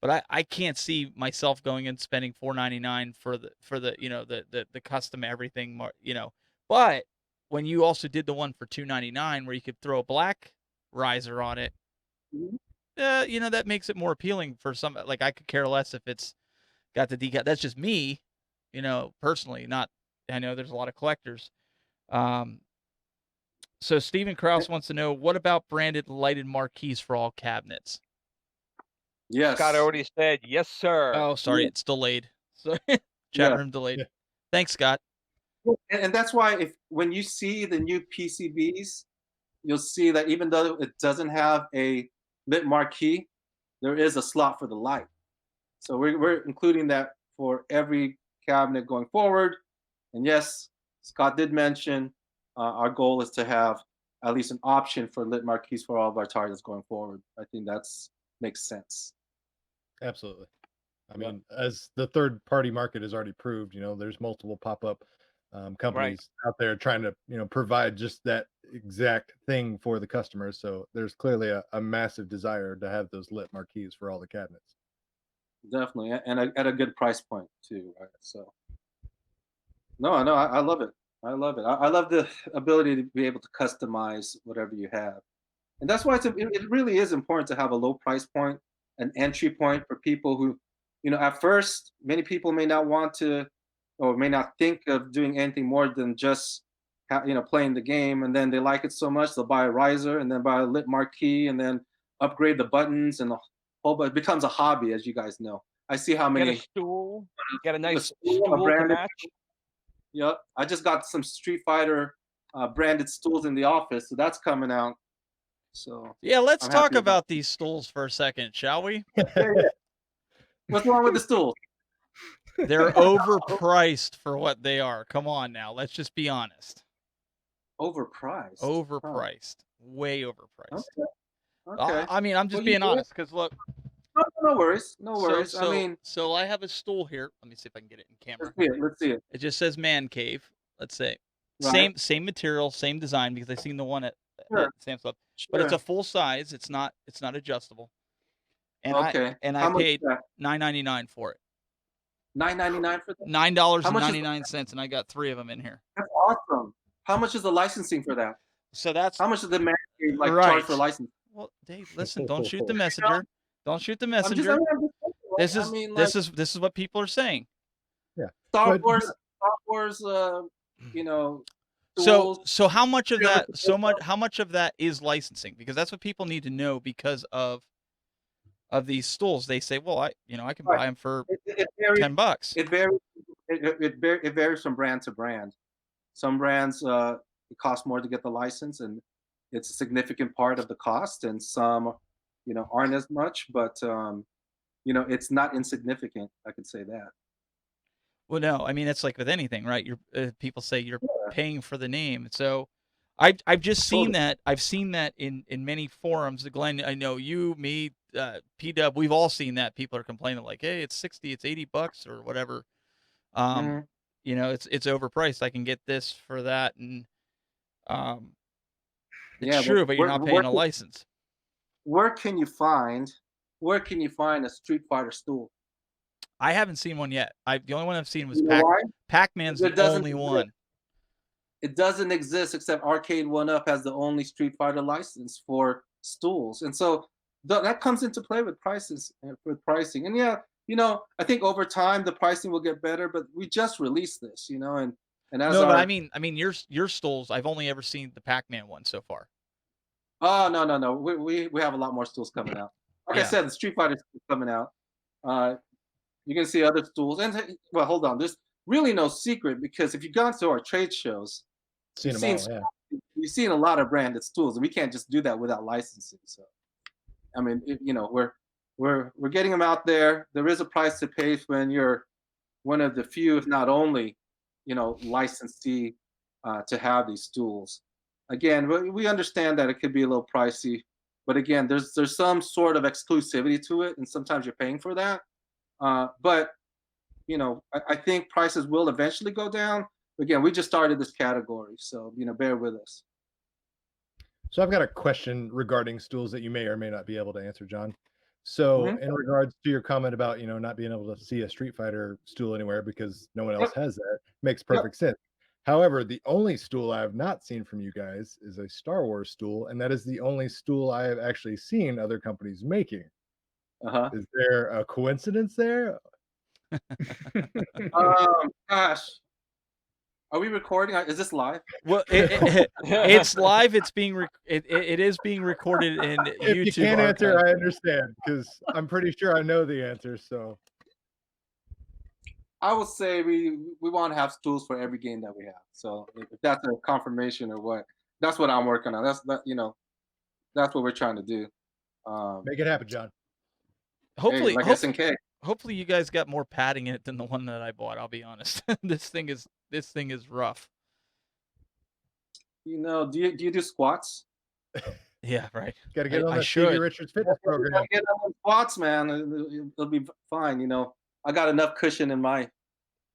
but I can't see myself going and spending $4.99 for the the custom everything, But when you also did the one for $2.99 where you could throw a black riser on it, Mhm. that makes it more appealing for some. Like I could care less if it's got the decal. That's just me, personally. Not, I know there's a lot of collectors. So Stephen Kraus wants to know, what about branded lighted marquees for all cabinets? Yes. Scott already said yes, sir. Oh, sorry, it's delayed. So chat Yeah. room delayed. Yeah. Thanks, Scott. And that's why when you see the new PCBs, you'll see that even though it doesn't have a lit marquee, there is a slot for the light. So we're including that for every cabinet going forward. And yes, Scott did mention our goal is to have at least an option for lit marquees for all of our targets going forward. I think makes sense. Absolutely. I mean, as the third party market has already proved, there's multiple pop-up companies out there trying to, provide just that exact thing for the customers. So there's clearly a massive desire to have those lit marquees for all the cabinets. Definitely, and at a good price point too, right? So, no, I love it. I love it. I love the ability to be able to customize whatever you have, and that's why it really is important to have a low price point, an entry point for people who, at first many people may not want to, or may not think of doing anything more than just, playing the game, and then they like it so much they'll buy a riser and then buy a lit marquee and then upgrade the buttons and the whole. But it becomes a hobby, as you guys know. I see how Get many. a stool. Get a nice stool, a stool to branded- match. Yep, I just got some Street Fighter branded stools in the office, so that's coming out. So Yeah, let's I'm talk happy about these stools for a second, shall we? What's wrong with the stool? They're overpriced for what they are. Come on now, let's just be honest. Overpriced. Overpriced. way overpriced. Okay. I mean, I'm just Well, you being do it. honest because look, No worries. No so worries. so I mean, so I have a stool here. Let me see if I can get it in camera. let's see it. Let's see it. It just says man cave. Let's say Right. same material, same design because I seen the one at Sure. Sam's Club, but it's Sure. a full size. It's not adjustable. And Okay. I How much is paid that? $9.99 for it. $9.99 for that? $9.99, How much is and I got 3 of them in here. that's awesome. How much is the licensing for that? So that's How much does the man like charge for right. license? Well, Dave, listen, don't shoot the You know, messenger. Don't shoot the I'm just, messenger. I'm just saying, right? This I is mean, this like is this is what people are saying. Yeah. Star But Wars, you know, So tools. how much of You know, that how much of that is licensing? Because that's what people need to know because of these stools. They say, well, I can Right. buy them for It varies. $10. It varies. It varies from brand to brand. Some brands it costs more to get the license, and it's a significant part of the cost, and some, aren't as much, but it's not insignificant. I could say that. Well, no, I mean it's like with anything, right? You're people say you're Yeah, paying for the name. So I've just seen totally. that. I've seen that in many forums. Glenn, I know you, me, P-Dub, we've all seen that. People are complaining like, "Hey, it's 60, it's $80 or whatever." Um, Mhm. it's overpriced. I can get this for that, and um, it's Yeah, but true, but you're not paying a license. where can you find a Street Fighter stool? I haven't seen one yet. The only one I've seen was You know why? Pac-Man's It the doesn't only exist. one. It doesn't exist except Arcade 1-Up has the only Street Fighter license for stools, and so that comes into play with prices, with pricing. And yeah, I think over time the pricing will get better, but we just released this, and as No, but I our mean your stools. I've only ever seen the Pac-Man one so far. oh no, we have a lot more stools coming out. Like I Yeah. said, the Street Fighter is coming out. Uh, you can see other stools, and well, hold on, there's really no secret because if you've gone to our trade shows, Seen you've them seen all, yeah. you've seen a lot of branded stools, and we can't just do that without licensing. So, I mean, we're getting them out there. There is a price to pay when you're one of the few, if not only, licensee to have these stools. Again, we understand that it could be a little pricey, but again, there's some sort of exclusivity to it, and sometimes you're paying for that. But I think prices will eventually go down. Again, we just started this category, so bear with us. So I've got a question regarding stools that you may or may not be able to answer, John. So Mhm. in regards to your comment about, not being able to see a Street Fighter stool anywhere because no one else Yep. has that, makes Yep. perfect sense. However, the only stool I have not seen from you guys is a Star Wars stool, and that is the only stool I have actually seen other companies making. Uh-huh. Is there a coincidence there? Gosh, are we recording? Is this live? Well, it's live. It's being it is being recorded in If you YouTube can't answer, archive. I understand because I'm pretty sure I know the answer. So I would say we want to have stools for every game that we have. So if that's a confirmation or what, that's what I'm working on. That's what we're trying to do. make it happen, John. Hopefully, like SNK. hopefully you guys got more padding in it than the one that I bought. I'll be honest. This thing is rough. Do you do squats? Yeah, right. Got to get on I the Stevie should. Richards fitness You program. gotta get on those squats, man. It'll be fine. I got enough cushion in my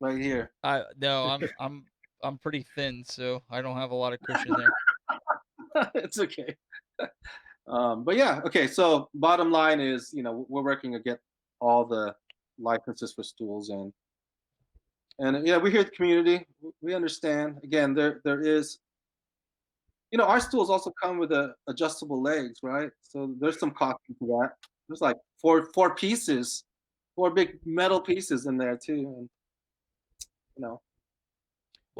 right here. No, I'm pretty thin, so I don't have a lot of cushion there. It's okay. But yeah, okay. So bottom line is, we're working to get all the licenses for stools and yeah, we hear the community. We understand. Again, there is, our stools also come with adjustable legs, right? So there's some cost to that. There's like four pieces, 4 big metal pieces in there too, and Well,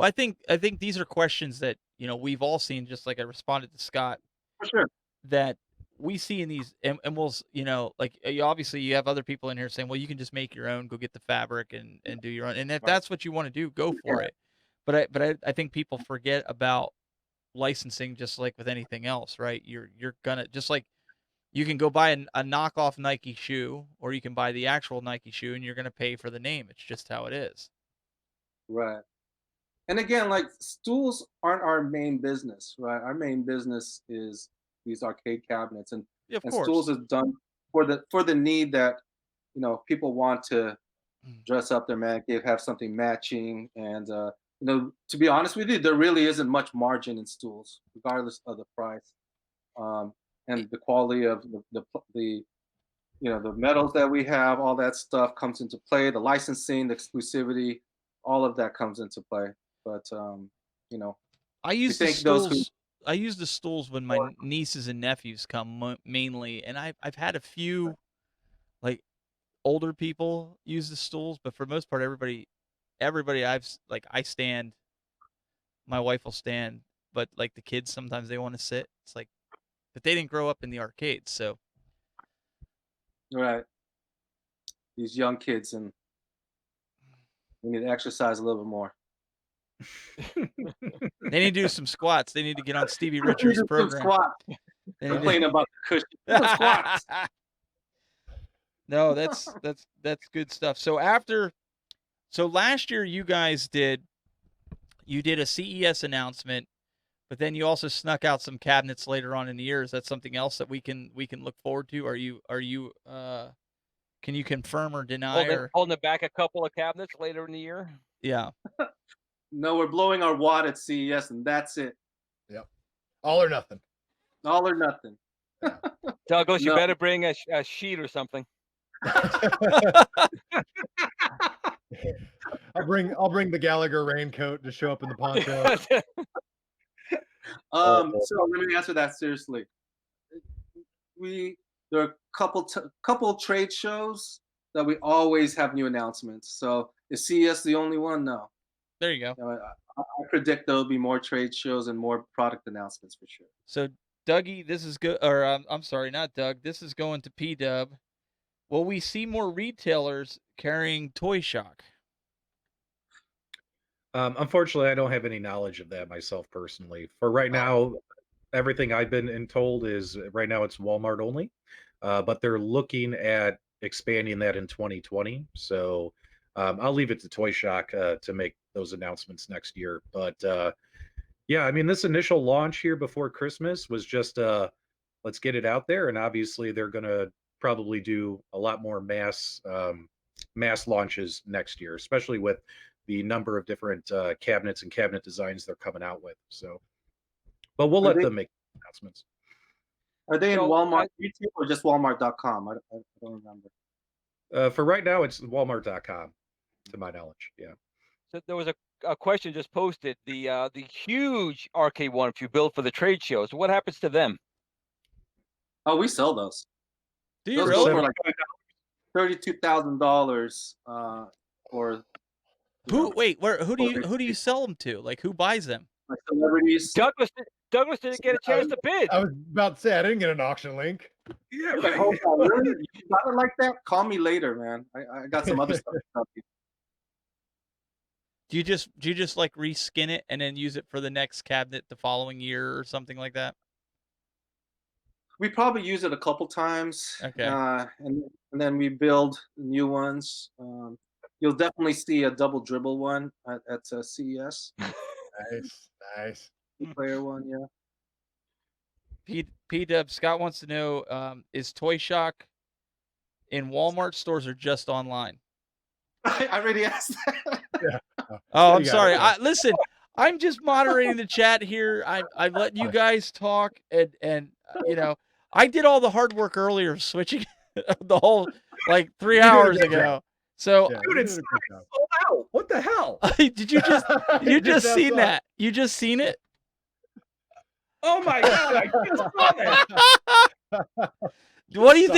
I think these are questions that we've all seen. Just like I responded to Scott, for sure. that we see in these, and we'll like obviously you have other people in here saying, well, you can just make your own, go get the fabric and do your own, and if Right. that's what you want to do, go for it. But I think people forget about licensing, just like with anything else, right? You're gonna, just like you can go buy a knockoff Nike shoe, or you can buy the actual Nike shoe, and you're gonna pay for the name. It's just how it is. Right. And again, like stools aren't our main business, right? Our main business is these arcade cabinets, and Yeah, of and course. Stools is done for the need that people want to dress up their man cave, have something matching, and to be honest with you, there really isn't much margin in Stools, regardless of the price, and the quality of the the metals that we have. All that stuff comes into play. The licensing, the exclusivity, all of that comes into play. But I we use the think those who stools. I use the stools when my nieces and nephews come mainly, and I've had a few like older people use the stools, but for the most part, everybody I stand. My wife will stand, but like the kids sometimes they want to sit. It's like, but they didn't grow up in the arcades, so right, these young kids, and we need to exercise a little bit more. they need to do some squats. They need to get on Stevie We Richards' do some program. squats. They need to- Complain about the cushion. Do the squats. No, that's good stuff. So last year you guys did a CES announcement, but then you also snuck out some cabinets later on in the year. Is that something else that we can look forward to? Can you confirm or deny? Holding back a couple of cabinets later in the year. Yeah. No, we're blowing our wad at CES, and that's it. Yep. All or nothing. All or nothing. Douglas, you No. better bring a sheet or something. I'll bring the Gallagher raincoat to show up in the poncho. So let me answer that seriously. There are a couple trade shows that we always have new announcements. So is CES the only one? No. There you go. I predict there'll be more trade shows and more product announcements for sure. So Dougie, this is good. Or I'm sorry, not Doug. This is going to P-Dub. Will we see more retailers carrying Toy Shock? Unfortunately, I don't have any knowledge of that myself personally. For right now, everything I've been told is right now it's Walmart only, but they're looking at expanding that in 2020. So I'll leave it to Toy Shock to make those announcements next year. But yeah, I mean, this initial launch here before Christmas was just let's get it out there, and obviously they're going to probably do a lot more mass launches next year, especially with the number of different cabinets and cabinet designs they're coming out with. So, but we'll let them make announcements. Are they in Walmart retail or just Walmart.com? I don't remember. For right now, it's Walmart.com, to my knowledge. Yeah. So there was a question just posted. The huge Arcade One if you build for the trade shows. What happens to them? Oh, we sell those. Do you Those really? go for like $32,000 for. Who do you sell them to? Like who buys them? Like celebrities. Douglas didn't get a chance to bid. I was about to say I didn't get an auction link. Yeah. Like, hold on, really? You got it like that? Call me later, man. I got some other stuff to tell you. Do you just like reskin it and then use it for the next cabinet the following year or something like that? We probably use it a couple times. Okay. And then we build new ones. You'll definitely see a double dribble one at CES. Nice. Player one, yeah. P-Dub, Scott wants to know, is Toy Shock in Walmart stores or just online? I already asked that. Yeah. Oh, I'm sorry. Listen, I'm just moderating the chat here. I'm letting you guys talk, and I did all the hard work earlier, switching the whole like 3 hours ago. So, Dude, it's sold out. What the hell? did you just seen that? You just seen it? Oh my god! I just saw that. Why do you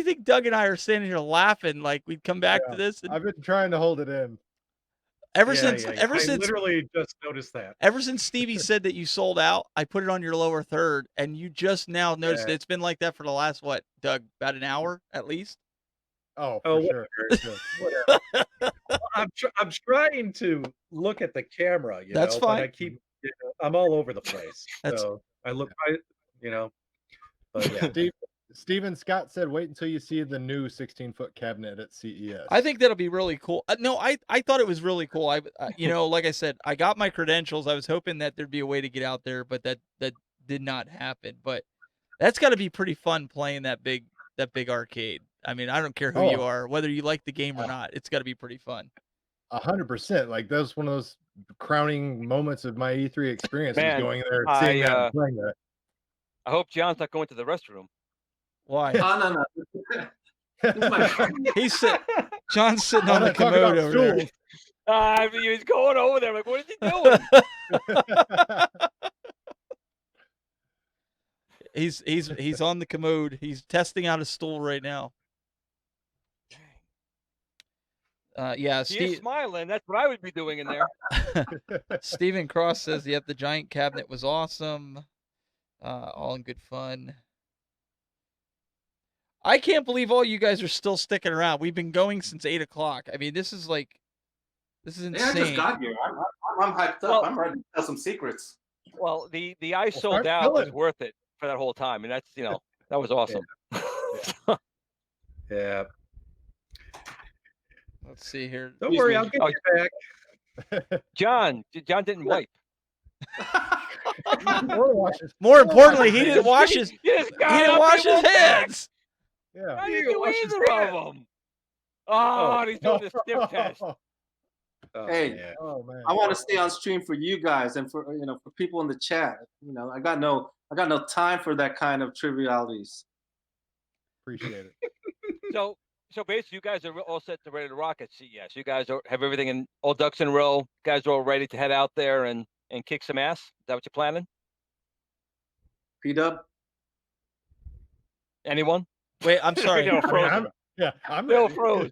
think Doug and I are standing here laughing like we'd come back to this? I've been trying to hold it in. Ever since I literally just noticed that. Ever since Stevie said that you sold out, I put it on your lower third, and you just now noticed it's been like that for the last Doug, about an hour at least. Oh, for sure. Whatever. I'm trying to look at the camera. That's fine. But I keep. I'm all over the place. So I look. But yeah. Steven Scott said, "Wait until you see the new 16-foot cabinet at CES." I think that'll be really cool. No, I thought it was really cool. Like I said, I got my credentials. I was hoping that there'd be a way to get out there, but that did not happen. But that's got to be pretty fun playing that big arcade. I mean, I don't care who you Oh. are, whether you like the game or not. It's got to be pretty fun. 100%. Like that was one of those crowning moments of my E3 experience. Man, was going there, seeing that, and playing that. I hope John's not going to the restroom. Why? Oh, no. John's sitting on the Talk about commode over there. stools. I mean, he's going over there. Like, what is he doing? He's on the commode. He's testing out a stool right now. Yeah, He is smiling. That's what I would be doing in there. Stephen Cross says, "Yep, the giant cabinet was awesome. All in good fun." I can't believe all you guys are still sticking around. We've been going since 8 o'clock. I mean, this is insane. Yeah, I just got here. I'm hyped up. Well- I'm ready to tell some secrets. Well, the I sold start out was filling. worth it for that whole time, and that's that was awesome. Yeah. Let's see here. Don't worry, I'll get Oh, you back. John didn't wipe. More importantly, he didn't wash his He just he got didn't up wash and his went back. hands. Yeah. How do He you didn't do wash his either hands. of them? Oh, and he's doing the sniff test. Oh, Hey. man. Oh man. I want to stay on stream for you guys and for for people in the chat. I got no time for that kind of trivialities. Appreciate it. So basically, you guys are all set to ready to rock at CES. You guys have everything in all ducks in a row. You guys are all ready to head out there and kick some ass. Is that what you're planning? P-Dub? Anyone? Wait, I'm sorry. Bill I mean, froze. I'm Bill ready. froze.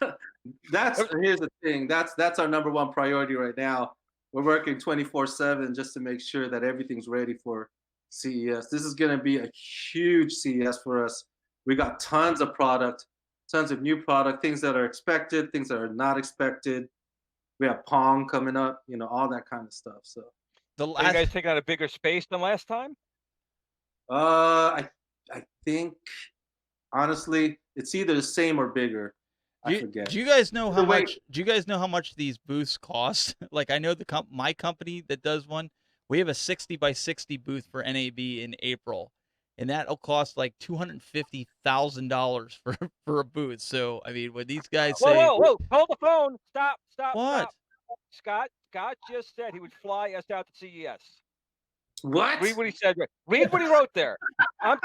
Here's the thing. That's our number one priority right now. We're working 24/7 just to make sure that everything's ready for CES. This is going to be a huge CES for us. We got tons of product, tons of new product, things that are expected, things that are not expected. We have Pong coming up, all that kind of stuff. So, The Are you last guys taking out a bigger space than last time? I think honestly, it's either the same or bigger. I forget. Do you guys know how Either way- much? Do you guys know how much these booths cost? Like, I know my company that does one. We have a 60 by 60 booth for NAB in April, and that'll cost like $250,000 for a booth. So, I mean, when these guys say, Whoa! Hold the phone. Stop! What? Stop. Scott just said he would fly us out to CES. What? Read what he said. Read what he wrote there.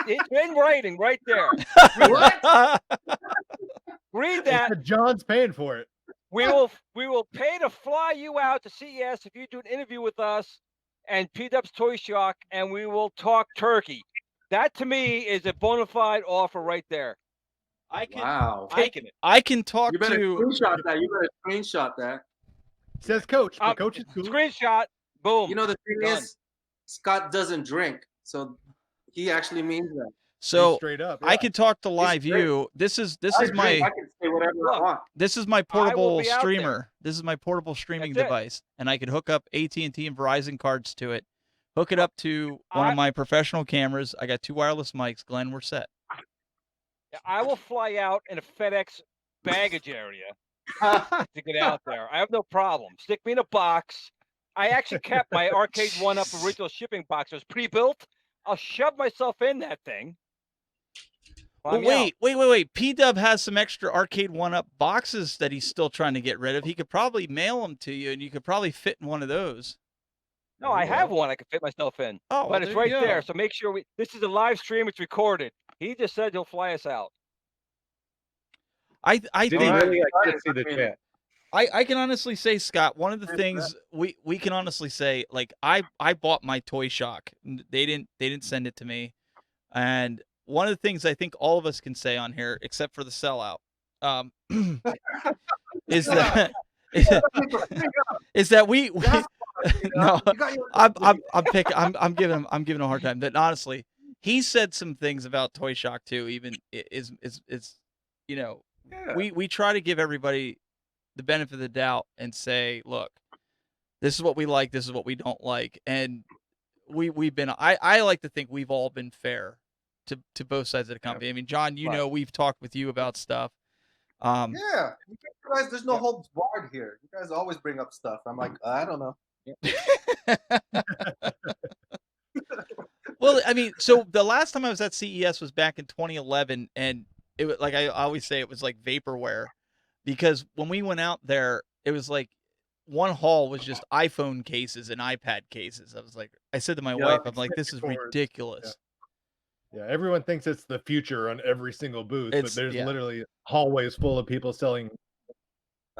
It's in writing right there. What? Read They that. said John's paying for it. We will pay to fly you out to CES if you do an interview with us and P-Dub's Toy Shock, and we will talk turkey. That to me is a bona fide offer right there. Wow. Taking it. I can talk You better to. screenshot that. You better screenshot that. Says coach. But coach is cool. Screenshot. Boom. The thing Done. is, Scott doesn't drink, so he actually means that. So straight up. I can talk to Live View. This is I my drink, I can say whatever I want. this is my I will portable be out streamer. This is my portable streaming That's it. device, and I could hook up AT&T and Verizon cards to it. Hook it up to one of my professional cameras. I got 2 wireless mics. Glenn, we're set. I will fly out in a FedEx baggage area to get out there. I have no problem. Stick me in a box. I actually kept my Arcade 1-Up original shipping box. It was pre-built. I'll shove myself in that thing. Well, wait. P-Dub has some extra Arcade 1-Up boxes that he's still trying to get rid of. He could probably mail them to you, and you could probably fit in one of those. No, I have one I can fit myself in. Oh, well, but it's there right you go. there. So make sure this is a live stream. It's recorded. He just said he'll fly us out. I Did think he All right. really? I can't see the I mean- chat. I can honestly say, Scott, one of the things we can honestly say, like I bought my Toy Shock. They didn't send it to me, and one of the things I think all of us can say on here, except for the sellout, is that we no, I'm giving him a hard time. That honestly, he said some things about Toy Shock too. Even is we try to give everybody the benefit of the doubt and say, look, this is what we like, this is what we don't like, and we've been. I like to think we've all been fair to both sides of the company. I mean, John, we've talked with you about stuff. Yeah, you guys, there's no holds barred here. You guys always bring up stuff. I'm like, I don't know. Well, I mean, so the last time I was at CES was back in 2011, and it was like I always say, it was like vaporware, because when we went out there, it was like one hall was just iPhone cases and iPad cases. I said to my wife, I'm like, this is Boards. ridiculous. Yeah, everyone thinks it's the future on every single booth, but there's yeah. literally hallways full of people selling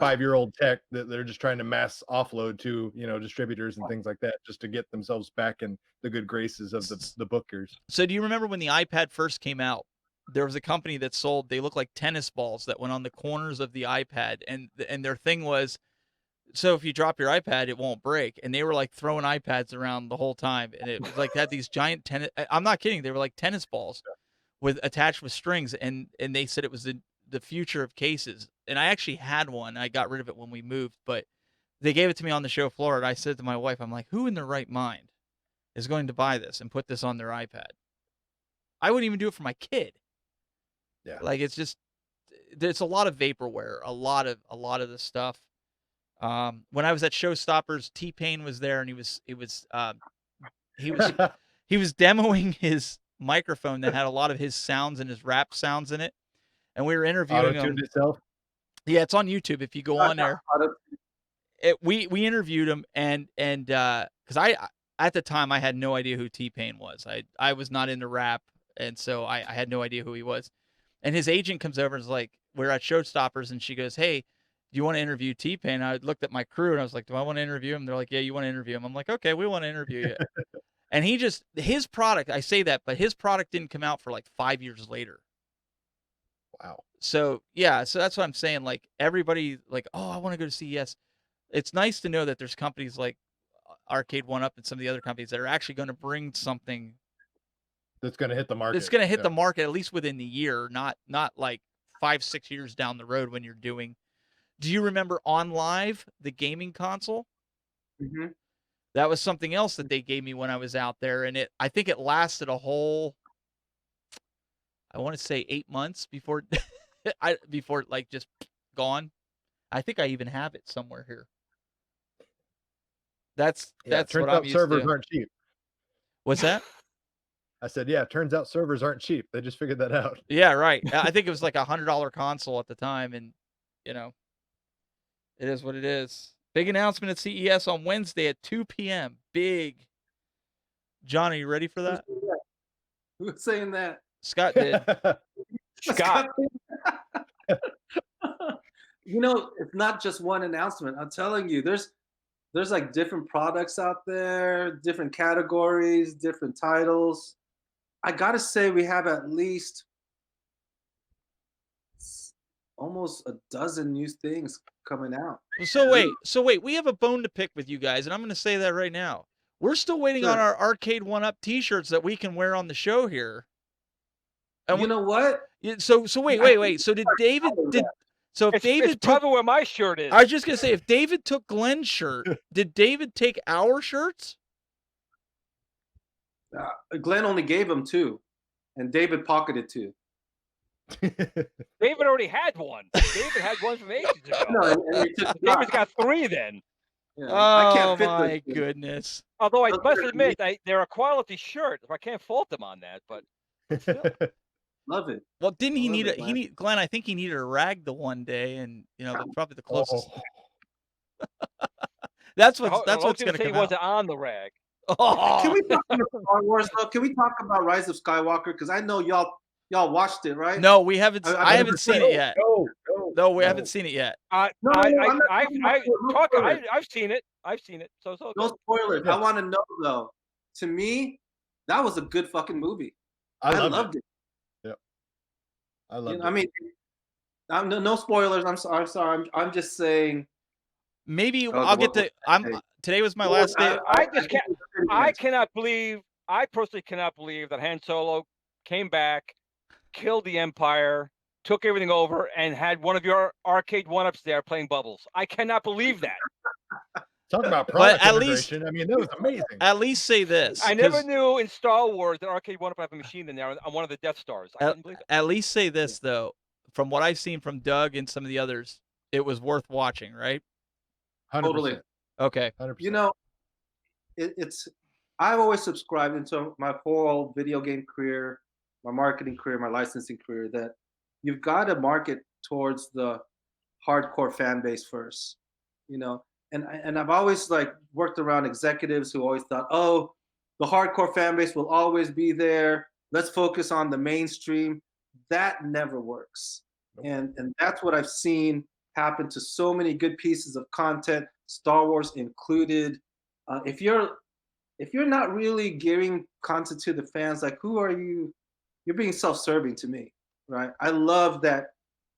5-year-old tech that they're just trying to mass offload to, distributors and things like that, just to get themselves back in the good graces of the bookers. So do you remember when the iPad first came out? There was a company that sold, they looked like tennis balls that went on the corners of the iPad, and their thing was, so if you drop your iPad, it won't break. And they were like throwing iPads around the whole time, and it was like they had these giant tennis. I'm not kidding. They were like tennis balls attached with strings, and they said it was the future of cases. And I actually had one. I got rid of it when we moved, but they gave it to me on the show floor, and I said to my wife, I'm like, who in their right mind is going to buy this and put this on their iPad? I wouldn't even do it for my kid. Yeah, like there's a lot of vaporware, a lot of the stuff. When I was at Showstoppers, T-Pain was there, and he was demoing his microphone that had a lot of his sounds and his rap sounds in it, and we were interviewing him. Auto-tuned itself? Yeah, it's on YouTube if you go on there. We interviewed him, and because I at the time I had no idea who T-Pain was. I was not into rap, and so I had no idea who he was. And his agent comes over and is like, we're at Showstoppers, and she goes, hey, do you want to interview T-Pain? I looked at my crew, and I was like, do I want to interview him? They're like, yeah, you want to interview him? I'm like, okay, we want to interview you. And his product, I say that, but his product didn't come out for like 5 years later. Wow. So, yeah, so that's what I'm saying. Like, everybody, like, oh, I want to go to CES. It's nice to know that there's companies like Arcade1Up and some of the other companies that are actually going to bring something that's going to hit the market. It's going to hit the market at least within the year, not like 5-6 years down the road when you're doing. Do you remember OnLive, the gaming console? Mm-hmm. That was something else that they gave me when I was out there, and I think it lasted a whole, I want to say 8 months before before it like just gone. I think I even have it somewhere here. That's turns what out I'm used servers to. aren't cheap. What's that? I said, yeah, turns out servers aren't cheap. They just figured that out. Yeah, right. I think it was like $100 console at the time, and it is what it is. Big announcement at CES on Wednesday at 2 p.m. Big. John, are you ready for that? Who's saying that? Scott did. Scott. It's not just one announcement. I'm telling you, there's like different products out there, different categories, different titles. I gotta say, we have at least almost a dozen new things coming out. So wait, we have a bone to pick with you guys, and I'm going to say that right now. We're still waiting on our Arcade1Up T-shirts that we can wear on the show here. And you know what? So wait. So did David if David it's probably where my shirt is. I was just going to say, if David took Glenn's shirt, did David take our shirts? Glenn only gave him 2, and David pocketed 2. David already had one. David had one from ages ago. No, David's got 3 then. Yeah, I can't fit my goodness. Although I must admit, they're a quality shirt. I can't fault them on that, but still. Love it. Well, didn't he need Glenn? I think he needed a rag the one day, and probably the closest. That's what's going to come he wasn't on the rag. Oh. Can we talk about Star Wars though? Can we talk about Rise of Skywalker? Because I know y'all watched it, right? No, we haven't. I haven't seen it yet. No, we haven't seen it yet. I've seen it. I've seen it. So no spoilers. I want to know though. To me, that was a good fucking movie. I loved it. Yep. I loved it. I mean, no spoilers. I'm sorry. I'm just saying. Maybe I'll get to. Today was my last day. I cannot believe. I personally cannot believe that Han Solo came back, killed the Empire, took everything over, and had one of your Arcade1Ups there playing Bubbles. I cannot believe that. Talk about product integration. I mean, that was amazing. At least say this. I never knew in Star Wars that Arcade1Up had a machine in there on one of the Death Stars. I couldn't believe it. At least say this though. From what I've seen from Doug and some of the others, it was worth watching, right? 100%. Totally. Okay. 100%. You know, it's I've always subscribed into my whole video game career, my marketing career, my licensing career, that you've got to market towards the hardcore fan base first, you know. And I've always like worked around executives who always thought, oh, the hardcore fan base will always be there. Let's focus on the mainstream. That never works. And that's what I've seen happen to so many good pieces of content, Star Wars included. If you're not really gearing content to the fans, like who are you? You're being self-serving to me, right? I love that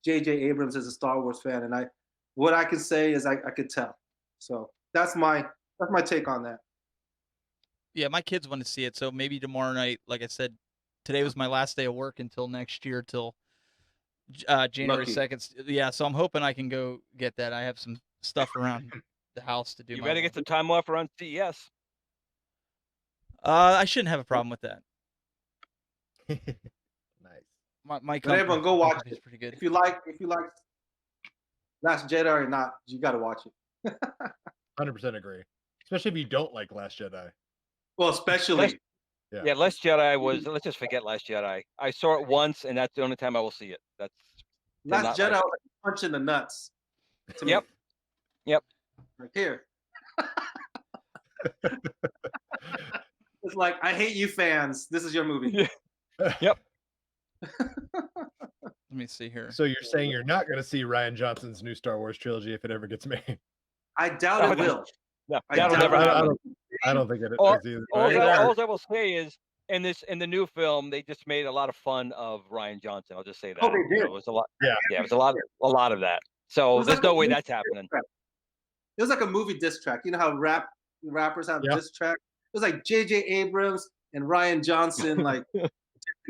J.J. Abrams is a Star Wars fan, and what I can say is I could tell. So that's my take on that. Yeah, my kids want to see it, so maybe tomorrow night. Like I said, today was my last day of work until next year, till January Lucky. 2nd. Yeah, so I'm hoping I can go get that. I have some stuff around the house to do. You my better own. get some time off around CES. I shouldn't have a problem with that. Nice. My But company, everyone go watch company's it. pretty good. If you like Last Jedi or not, you got to watch it. 100% agree. Especially if you don't like Last Jedi. Well, especially. Yeah, Last Jedi was. Let's just forget Last Jedi. I saw it once, and that's the only time I will see it. That's Last Jedi was like a punch in the nuts. To me. Yep. Like here. It's like, I hate you fans. This is your movie. Yep. Let me see here. So you're saying you're not going to see Rian Johnson's new Star Wars trilogy if it ever gets made? I doubt it will. No, I that'll doubt never it. happen. I don't think it All, is either. all, Right? all I will say is, in the new film, they just made a lot of fun of Rian Johnson. I'll just say that. Oh, they did. It was a lot. Yeah. Yeah, it was a lot of that. So was there's like no a way movie that's happening. It was like a movie diss track. You know how rappers have Yeah. diss track? It was like J.J. Abrams and Rian Johnson like dissing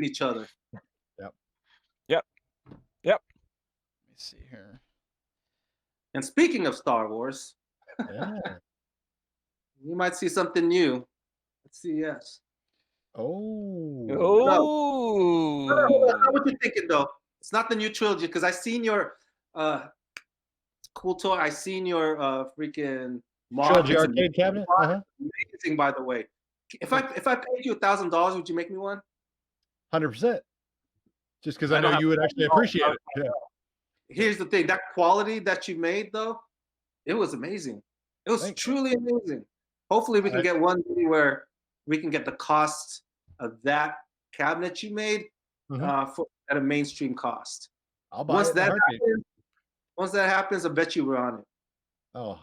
each other. Let me see here. And speaking of Star Wars, Yeah. you might see something new at CES. Oh. Oh. No, that's not what you're thinking though. It's not the new trilogy because I seen your cool toy. I seen your freaking Trilogy It's arcade cabinet? Uh-huh. amazing, by the way. If I paid you $1,000, would you make me one? 100%. Just because I I don't know have you would actually appreciate it. Yeah. Here's the thing: that quality that you made, though, it was amazing. It was Thanks. truly amazing. Hopefully, we can get one day where we can get the cost of that cabinet you made at a mainstream cost. I'll buy Once it. in a that heartbeat. happens, once that happens, I bet you we're on it. Oh,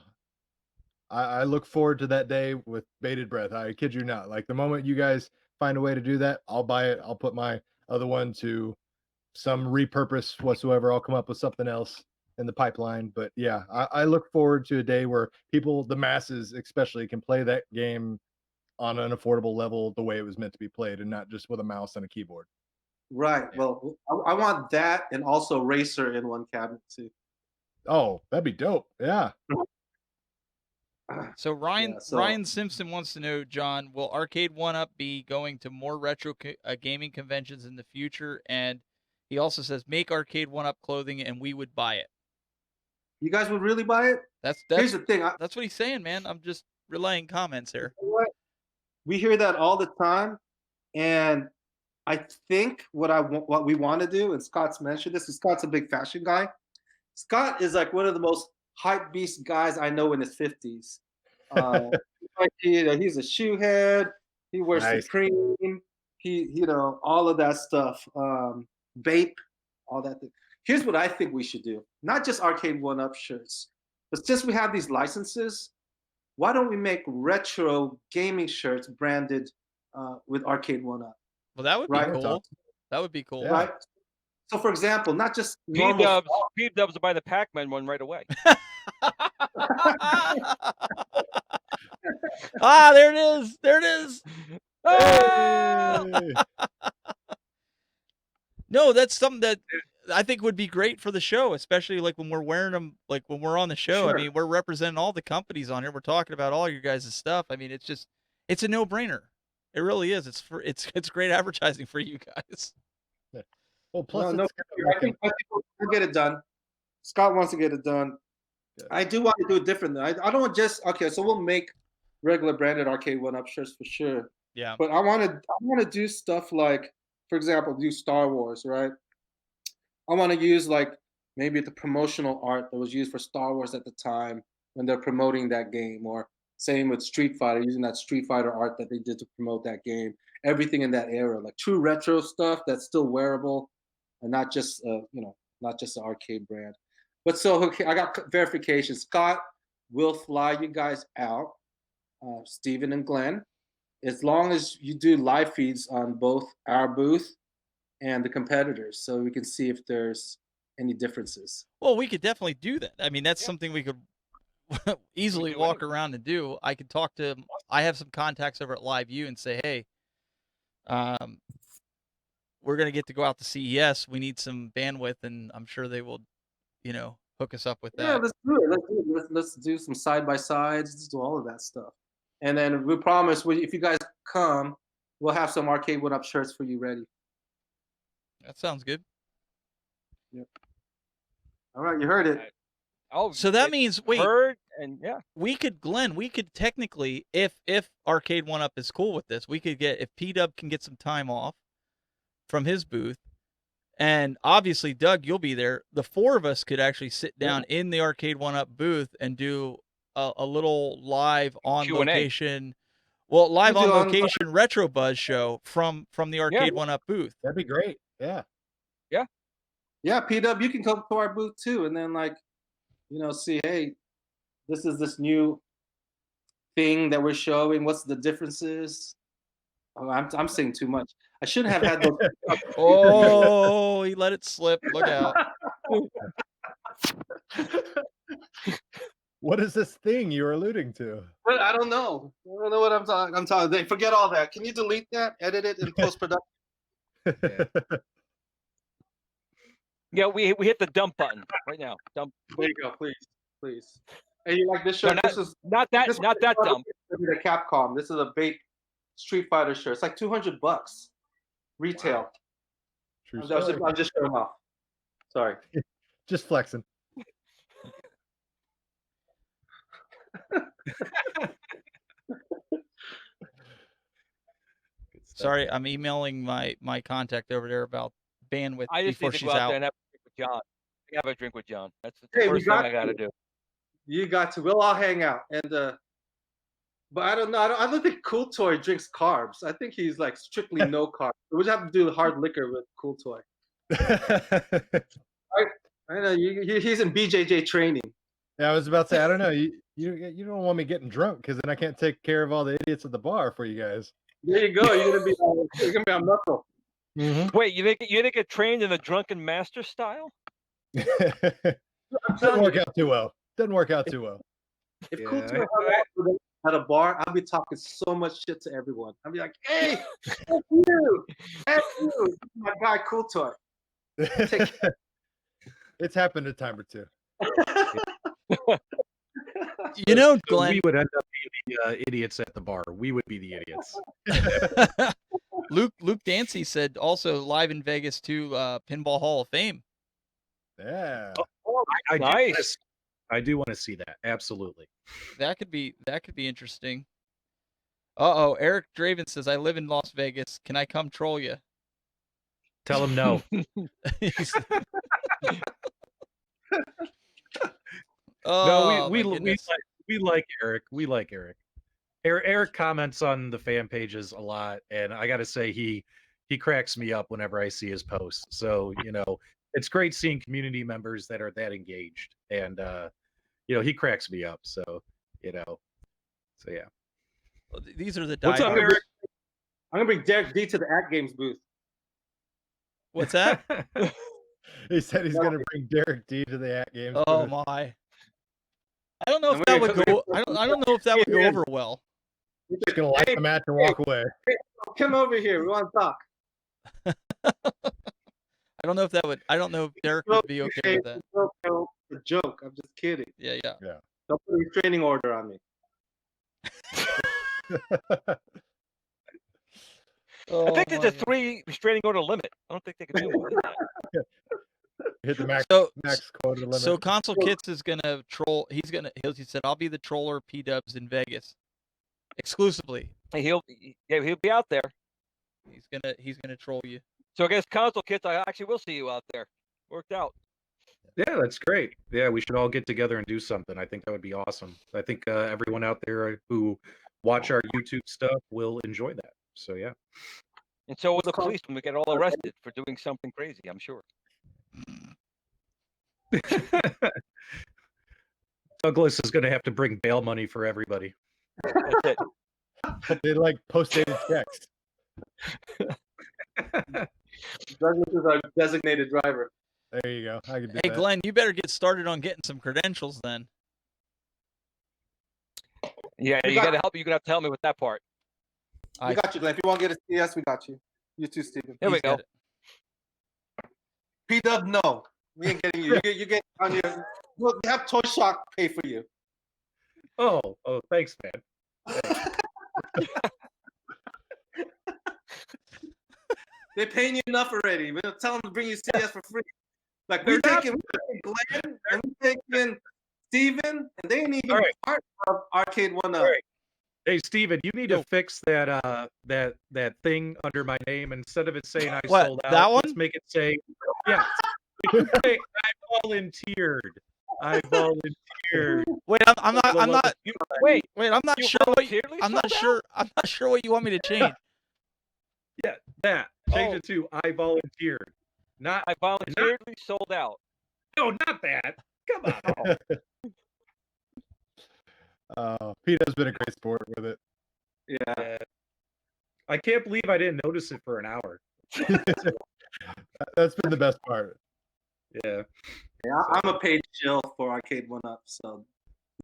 I look forward to that day with bated breath. I kid you not. Like the moment you guys find a way to do that, I'll buy it. I'll put my other one to some repurpose whatsoever. I'll come up with something else in the pipeline. But yeah, I look forward to a day where people, the masses especially, can play that game on an affordable level the way it was meant to be played and not just with a mouse and a keyboard. Right. Well, I want that and also Racer in one cabinet too. Oh, that'd be dope. Yeah. So Ryan Yeah, so- Ryan Simpson wants to know, John, will Arcade 1UP be going to more retro gaming conventions in the future? And he also says, make Arcade 1UP clothing and we would buy it. You guys would really buy it? That's Here's the thing. that's what he's saying, man. I'm just relaying comments here. You know what? We hear that all the time, and I think what we want to do, and Scott's mentioned this, is Scott's a big fashion guy. Scott is like one of the most hype beast guys I know in his 50s. He's a shoe head. He wears Nice. Supreme. All of that stuff. Vape, all that thing. Here's what I think we should do. Not just Arcade 1UP shirts, but since we have these licenses, why don't we make retro gaming shirts branded with Arcade 1UP? Well, that would be Right. cool. That would be cool. Yeah. Right? So, for example, not just normal. P-Dubs will buy the Pac-Man one right away. Ah, there it is. There it is. Hey! No, that's something that I think would be great for the show, especially like when we're wearing them, like when we're on the show. Sure. I mean, we're representing all the companies on here. We're talking about all your guys' stuff. I mean, it's a no-brainer. It really is. It's great advertising for you guys. Well, plus No, it's I think we'll get it done. Scott wants to get it done. Good. I do want to do it differently. I don't want just, okay, so we'll make regular branded Arcade 1-Up shirts for sure. Yeah. But I want to do stuff like, for example, do Star Wars, right? I want to use like maybe the promotional art that was used for Star Wars at the time when they're promoting that game, or same with Street Fighter, using that Street Fighter art that they did to promote that game. Everything in that era, like true retro stuff that's still wearable, and not just not just an arcade brand. But so okay, I got verification. Scott will fly you guys out, Steven and Glenn, as long as you do live feeds on both our booth and the competitors, so we can see if there's any differences. Well, we could definitely do that. I mean, that's something we could easily walk around and do. I could talk to. I have some contacts over at LiveU and say, hey, we're gonna get to go out to CES. We need some bandwidth, and I'm sure they will, hook us up with that. Yeah, let's do it. Let's do some side by sides. Let's do all of that stuff, and then we promise, if you guys come, we'll have some Arcade 1-Up shirts for you ready. That sounds good. Yep. All right, you heard it. Oh, so that means heard, and yeah, we could technically, if Arcade 1-Up is cool with this, we could get, if P-Dub can get some time off from his booth, and obviously Doug, you'll be there. The four of us could actually sit down in the Arcade 1-Up booth and do a little live on Q&A. location. Well, live on location retro buzz show from the Arcade 1-Up booth. That'd be great. Yeah. Yeah, P-Dub, you can come to our booth too, and then see, hey, this is this new thing that we're showing. What's the differences? Oh, I'm saying too much. I shouldn't have had those. Oh, he let it slip. Look out. What is this thing you're alluding to? But I don't know. I don't know what I'm talking. Forget all that. Can you delete that? Edit it in post production. Yeah, we hit the dump button right now. Dump. There you go, please. Hey, you like this shirt? No, not that dump. The Capcom. This is a bait Street Fighter shirt. It's like $200 retail. Wow. I'm just showing off. Sorry. Just flexing. Sorry, I'm emailing my contact over there about bandwidth I just before need to she's go out out. there and have a drink with John. Have a drink with John. That's the Hey, we first thing got I got to to. do. You got to. We'll all hang out. And but I don't know. I don't think Cool Toy drinks carbs. I think he's like strictly no carbs. We just have to do hard liquor with Cool Toy. I know he's in BJJ training. Yeah, I was about to say, I don't know. You don't want me getting drunk because then I can't take care of all the idiots at the bar for you guys. There you go. You're gonna be on muscle. Mm-hmm. Wait, you didn't get trained in the drunken master style? Doesn't work out too well. If Cool Toy at a bar, I'll be talking so much shit to everyone. I'll be like, "Hey, F you, my guy, Cool Toy." It's happened a time or two. Glenn, we would end up being the idiots at the bar. We would be the idiots. Luke Dancy said also live in Vegas too, Pinball Hall of Fame. Yeah. Nice. I do want to see that. Absolutely. That could be interesting. Uh-oh, Eric Draven says, I live in Las Vegas. Can I come troll you? Tell him no. Oh, no, we like Eric. We like Eric. Eric comments on the fan pages a lot, and I got to say he cracks me up whenever I see his posts. So it's great seeing community members that are that engaged, and he cracks me up. So yeah. Well, these are the What's up, diehards. Eric? I'm gonna bring Derek D to the Act Games booth. What's that? He said he's gonna bring Derek D to the Act Games. Oh booth. my! I don't know if that would go. I don't know if that would go over well. He's just gonna light the match and walk away. Come over here. We want to talk. I don't know if that would. I don't know if Derek would be okay with that. It's a joke. I'm just kidding. Yeah. Don't put a restraining order on me. Oh, I think there's a 3 restraining order limit. I don't think they can do more than that. Hit the max quota limit. So Console Kits is gonna troll. He said, "I'll be the troller P-Dubs in Vegas." exclusively. He'll be out there. He's gonna troll you. So I guess console kits, I actually will see you out there. Worked out. Yeah, that's great. Yeah, we should all get together and do something. I think that would be awesome. I think everyone out there who watch our YouTube stuff will enjoy that. So yeah. And so will the police when we get all arrested for doing something crazy, I'm sure. Douglas is going to have to bring bail money for everybody. That's it. They like post-dated checks. Douglas is our designated driver. There you go. I can do Hey, that. Glenn, you better get started on getting some credentials then. Yeah, We you got- got to help. You're gonna have to help me with that part. We got you, Glenn. If you want to get a CS, we got you. You too, Steven. Here we He's go. got it. P-Dub, no. We ain't getting you. You get on your. We'll have Toy Shock pay for you. Oh, thanks, man. They're paying you enough already. We're gonna tell them to bring you CS for free. Like we're They're not- taking Glenn and we're taking Steven, and they ain't even All right. part of Arcade One Up. All right. Hey, Steven, you need to fix that that thing under my name. Instead of it saying I What, sold out, that one? let's make it say, yeah. It should say, I volunteered. I volunteered. Wait, I'm not. Wait, Wait, I'm not you sure what. voluntarily I'm not sold out? sure. I'm not sure what you want me to change. Yeah, that. Change Oh. it to I volunteered. Not I voluntarily sold out. no, not that. Come on. Peter's been a great sport with it. Yeah. I can't believe I didn't notice it for an hour. That's been the best part. Yeah. Yeah, I'm a paid shill for Arcade One Up, so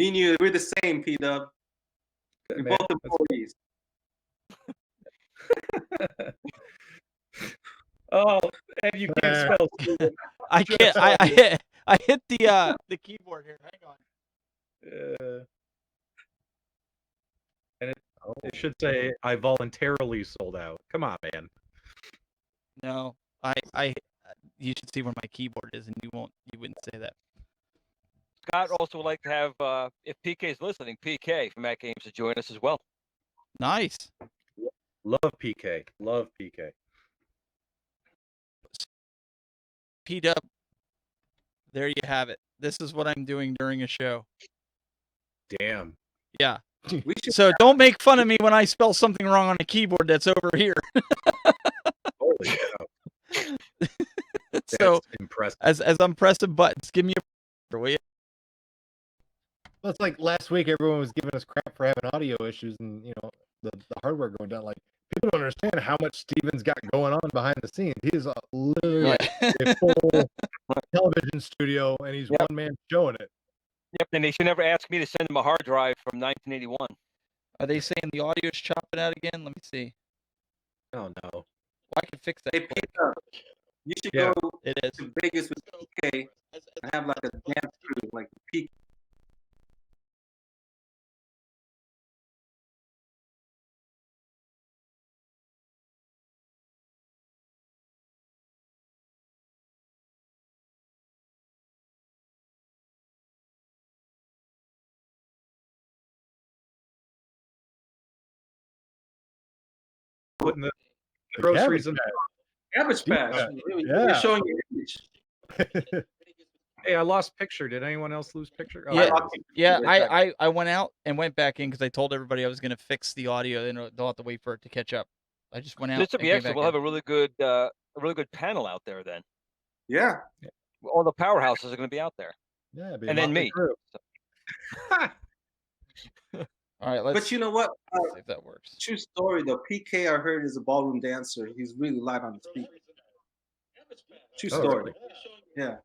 me and you, we're the same, P-Dub. We're Man, both employees. Oh, and you can't Yeah. spell Steven. I can't. I hit the keyboard here. Hang on. And it should say I voluntarily sold out. Come on, man. No, you should see where my keyboard is, and you wouldn't say that. Scott also would like to have, if PK is listening, PK from Mac Games to join us as well. Nice. Love PK. Love PK. P-Dub, there you have it. This is what I'm doing during a show. Damn. Yeah. We should So don't make fun of me when I spell something wrong on a keyboard that's over here. Holy cow. So That's impressive. as I'm pressing buttons, give me a will you? Well, it's like last week, everyone was giving us crap for having audio issues and the hardware going down. Like people don't understand how much Steven's got going on behind the scenes. He is literally a full television studio, and he's one man showing it. Yep, and they should never ask me to send them a hard drive from 1981. Are they saying the audio's chopping out again? Let me see. Oh no. Well, I can fix that. Hey, quick. P-Dub, you should Yeah. go It is. to Vegas with PK and have like a dance crew, like PK. Putting the groceries in. Cabbage Patch. Yeah. You're Yeah. showing your age. Hey, I lost picture. Did anyone else lose picture? Oh, Yeah. there it is. Yeah, Right back. I went out and went back in because I told everybody I was going to fix the audio. Then they'll have to wait for it to catch up. I just went out. This will and be came excellent. back We'll in. have a really good panel out there then. Yeah. All the powerhouses are going to be out there. Yeah, it'd be a And then motley me. crew. All right, let's But you know what? see if that works. True story though. PK, I heard, is a ballroom dancer. He's really live on his feet. True Oh, story. really? Yeah.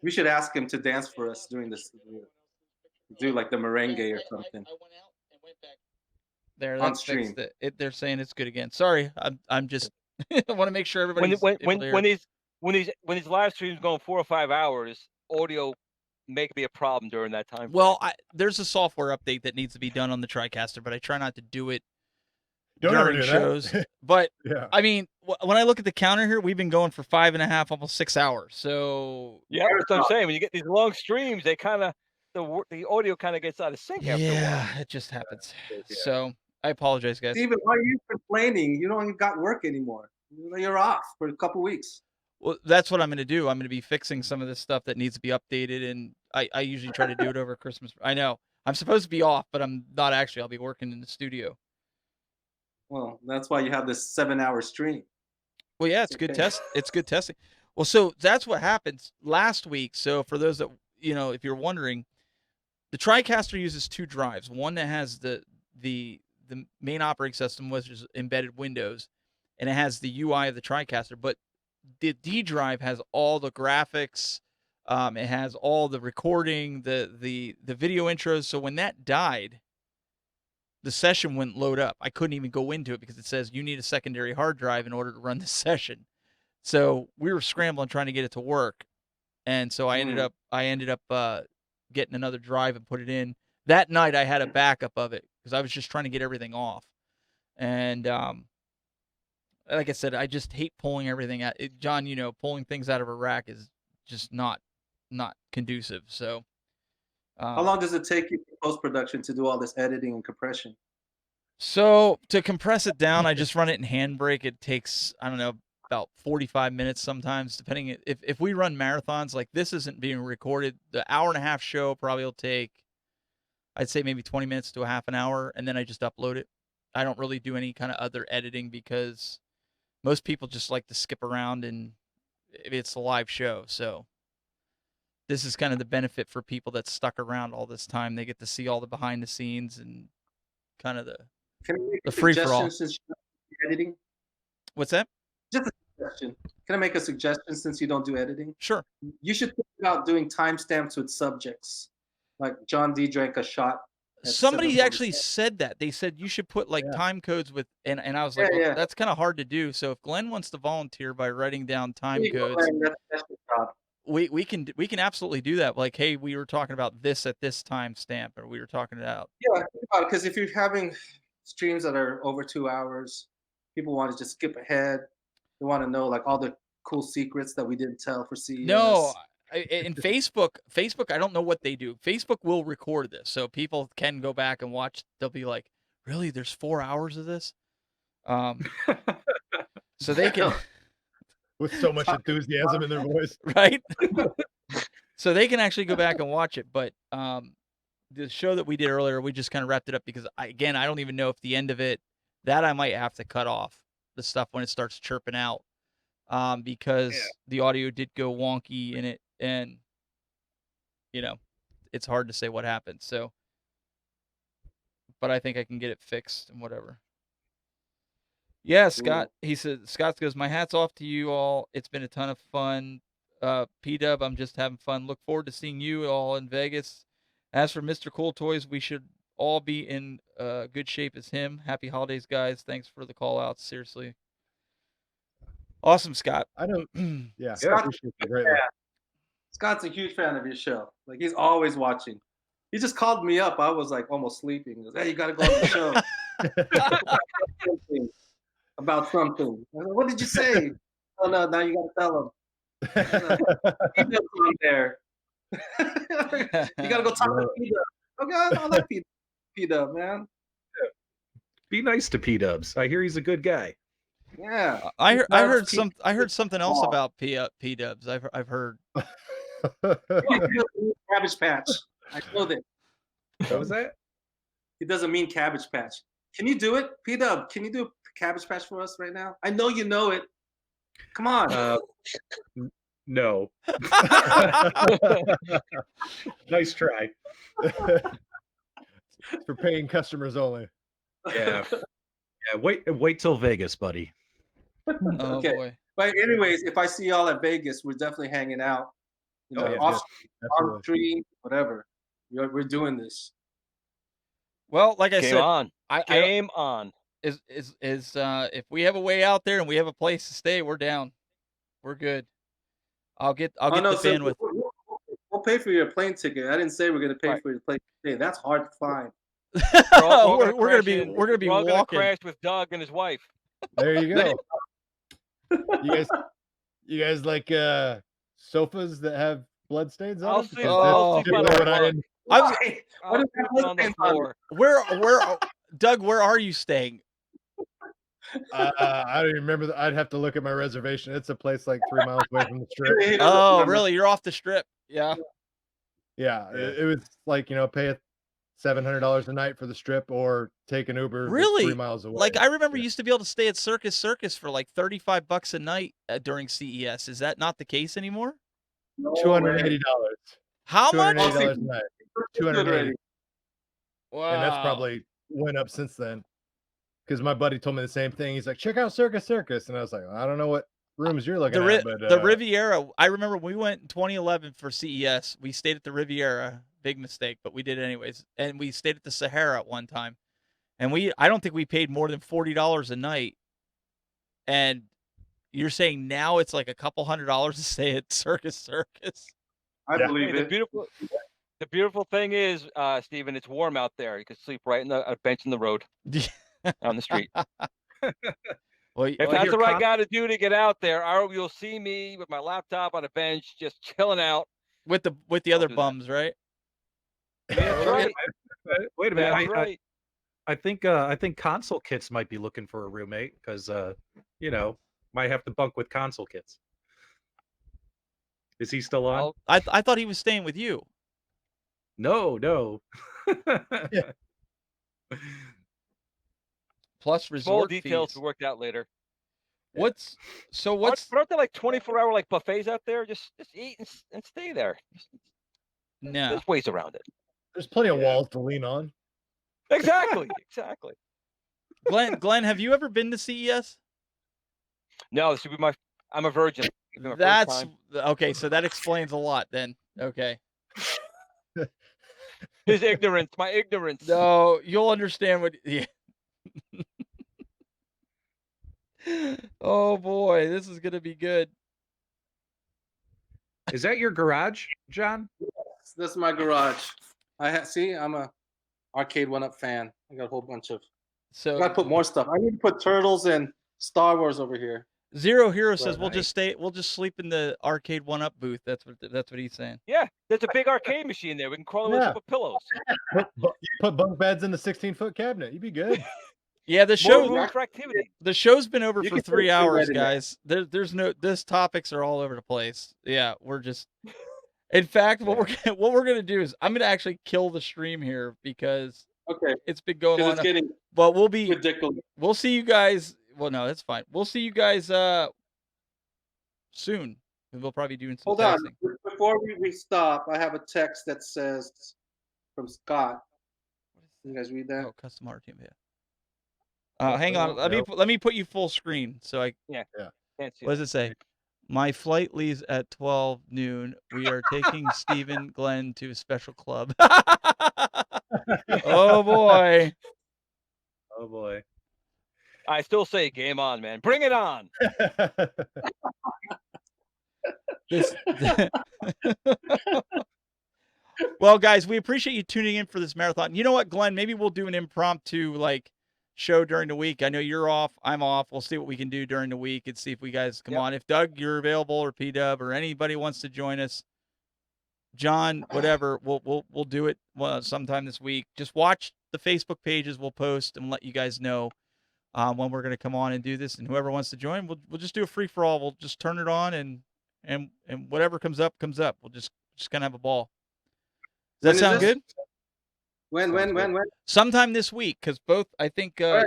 We should ask him to dance for us during this. Do like the merengue or something. There, On that's stream. fixed it. They're saying it's good again. Sorry, I'm just I want to make sure everybody's When able to hear. when these live streams going 4 or 5 hours, audio may be a problem during that time. Well, there's a software update that needs to be done on the TriCaster, but I try not to do it Don't ever during do shows. that. But Yeah. I mean, when I look at the counter here, we've been going for 5.5, almost 6 hours. So yeah, that's what I'm saying. When you get these long streams, they kind of the audio kind of gets out of sync after a while. Yeah, it just happens. Yeah. So I apologize, guys. Steven, why are you complaining? You don't even got work anymore. You're off for a couple weeks. Well, that's what I'm going to do. I'm going to be fixing some of this stuff that needs to be updated, and I usually try to do it over Christmas. I know I'm supposed to be off, but I'm not actually. I'll be working in the studio. Well, that's why you have this 7-hour stream. Well, yeah, it's good test. It's good testing. Well, so that's what happens last week. So for those that if you're wondering, the TriCaster uses 2 drives. One that has the main operating system, which is embedded Windows, and it has the UI of the TriCaster. But the D drive has all the graphics. It has all the recording, the video intros. So when that died, the session wouldn't load up. I couldn't even go into it because it says you need a secondary hard drive in order to run the session. So we were scrambling trying to get it to work, and so I ended up getting another drive and put it in. That night I had a backup of it because I was just trying to get everything off. And like I said, I just hate pulling everything out. John, pulling things out of a rack is just not conducive. So how long does it take you for post-production to do all this editing and compression? So to compress it down, I just run it in Handbrake. It takes, I don't know, about 45 minutes sometimes, depending. If we run marathons, like this isn't being recorded, the hour-and-a-half show probably will take, I'd say maybe 20 minutes to a half an hour, and then I just upload it. I don't really do any kind of other editing because most people just like to skip around, and it's a live show. So this is kind of the benefit for people that stuck around all this time. They get to see all the behind the scenes and kind of the free for all. Editing? What's that? Just a suggestion. Can I make a suggestion since you don't do editing? Sure. You should think about doing timestamps with subjects. Like John D drank a shot. Somebody actually said that. They said you should put time codes with, and I was like, well, that's kind of hard to do. So if Glenn wants to volunteer by writing down time codes, we can absolutely do that. Like, hey, we were talking about this at this time stamp, or we were talking about. Yeah, because if you're having streams that are over 2 hours, people want to just skip ahead. They want to know like all the cool secrets that we didn't tell for CES. No, in Facebook, I don't know what they do. Facebook will record this, so people can go back and watch. They'll be like, "Really? There's 4 hours of this?" So they can, with so much enthusiasm in their voice, right? So they can actually go back and watch it. But the show that we did earlier, we just kind of wrapped it up because I don't even know if the end of it that I might have to cut off the stuff when it starts chirping out, because the audio did go wonky in it, and it's hard to say what happened. So, but I think I can get it fixed and whatever. Yeah, Scott. He said, Scott goes, my hat's off to you all. It's been a ton of fun. P-Dub, I'm just having fun. Look forward to seeing you all in Vegas. As for Mr. Cool Toys, we should all be in good shape as him. Happy holidays, guys. Thanks for the call outs. Seriously. Awesome, Scott. I know. Yeah. Scott's a huge fan of your show. Like, he's always watching. He just called me up. I was like almost sleeping. He goes, hey, you got to go on the show. About something. I was like, what did you say? Oh, no, now you got to tell him. P-Dub's on there. You got to go talk to P-Dub. Okay, I like P-Dub, man. Be nice to P-Dubs. I hear he's a good guy. Yeah. I heard something else about P-Dubs. I've heard. Cabbage Patch. I know that. What was that? He doesn't mean Cabbage Patch. Can you do it, P-Dub? Can you do a Cabbage Patch for us right now? I know you know it. Come on. No. Nice try. For paying customers only. Yeah. Yeah. Wait till Vegas, buddy. Oh, okay. Boy. But anyways, if I see y'all at Vegas, we're definitely hanging out. Off stream, whatever. We're doing this. Well, like I said, Game on. Is if we have a way out there and we have a place to stay, we're down. We're good. I'll get the bandwidth. We'll pay for your plane ticket. I didn't say we're gonna pay for your plane ticket. That's hard to find. We're gonna be walking. Gonna crash with Doug and his wife. There you go. You guys like sofas that have blood stains on them? I'll sleep I was, Why? Oh, What is that pooping on the looking on? floor. where, Doug? Where are you staying? I don't even remember. I'd have to look at my reservation. It's a place like 3 miles away from the strip. He doesn't Oh, remember. really? You're off the strip. Yeah. Yeah, Yeah. it was like, pay $700 a night for the strip or take an Uber that's Really? 3 miles away. Like I remember Yeah. you used to be able to stay at Circus for like $35 a night during CES. Is that not the case anymore? No $280. way. How much? $280 a night. Good 280. already. Wow. And that's probably went up since then. Because my buddy told me the same thing. He's like, check out Circus. And I was like, I don't know what rooms you're looking at, but the Riviera. I remember when we went in 2011 for CES. We stayed at the Riviera. Big mistake, but we did it anyways. And we stayed at the Sahara at one time. And I don't think we paid more than $40 a night. And you're saying now it's like a couple $100 to stay at Circus. I Yeah. believe Hey, it. the beautiful thing is, Steven, it's warm out there. You can sleep right in a bench in the road on the street. Well, If Well, that's here, the right Con- guy to do to get out there, you'll see me with my laptop on a bench, just chilling out. with the I'll other do that. bums, right? That's right. Wait a minute. That's right. I think Console Kits might be looking for a roommate because might have to bunk with Console Kits. Is he still on? I'll- I thought he was staying with you. No. Plus Small resort details fees. we worked out later. What's But aren't there like 24-hour like buffets out there? Just eat and stay there. no? There's ways around it. there's plenty of walls to lean on. Exactly. Exactly. Glenn, have you ever been to CES? No, this would be I'm a virgin. It'd be my first That's time. okay. So that explains a lot then. Okay. His ignorance, my ignorance. No, you'll understand what. Yeah. Oh boy, this is gonna be good. Is that your garage, John? This is my garage. See, I'm a Arcade 1-Up fan. I got a whole bunch of. I gotta So put more stuff. I need to put Turtles and Star Wars over here. Zero Hero says Well, we'll nice. just stay. We'll just sleep in the Arcade 1-Up booth. That's what he's saying. Yeah, there's a big arcade machine there. We can crawl in Yeah. with pillows. Put bunk beds in the 16-foot cabinet. You'd be good. Yeah, the More show room for activity. the show's been over You for can put 3 a hours, cigarette in there. guys. There's no this topics are all over the place. Yeah, we're just. In fact, what we're gonna do is I'm gonna actually kill the stream here because Okay, it's been going because on. it's getting But ridiculous. we'll see you guys. Well, no, that's fine. We'll see you guys soon. We'll probably be doing some Hold on. texting. Before we stop, I have a text that says from Scott. Can you guys read that? Oh, custom art team. Yeah. Hang on. Let me put you full screen so I. Can't see What does it say? My flight leaves at 12 noon. We are taking Stephen Glenn to a special club. Oh boy. Oh boy. I still say game on, man. Bring it on. This. Well, guys, we appreciate you tuning in for this marathon. You know what, Glenn? Maybe we'll do an impromptu show during the week. I know you're off. I'm off. We'll see what we can do during the week and see if we guys come on. If Doug, you're available, or P-Dub, or anybody wants to join us, John, whatever, we'll do it sometime this week. Just watch the Facebook pages. We'll post and let you guys know when we're going to come on and do this. And whoever wants to join, we'll just do a free for all. We'll just turn it on and whatever comes up comes up. We'll just kind of have a ball. Does that sound good? When? Sometime this week, because both I think Right.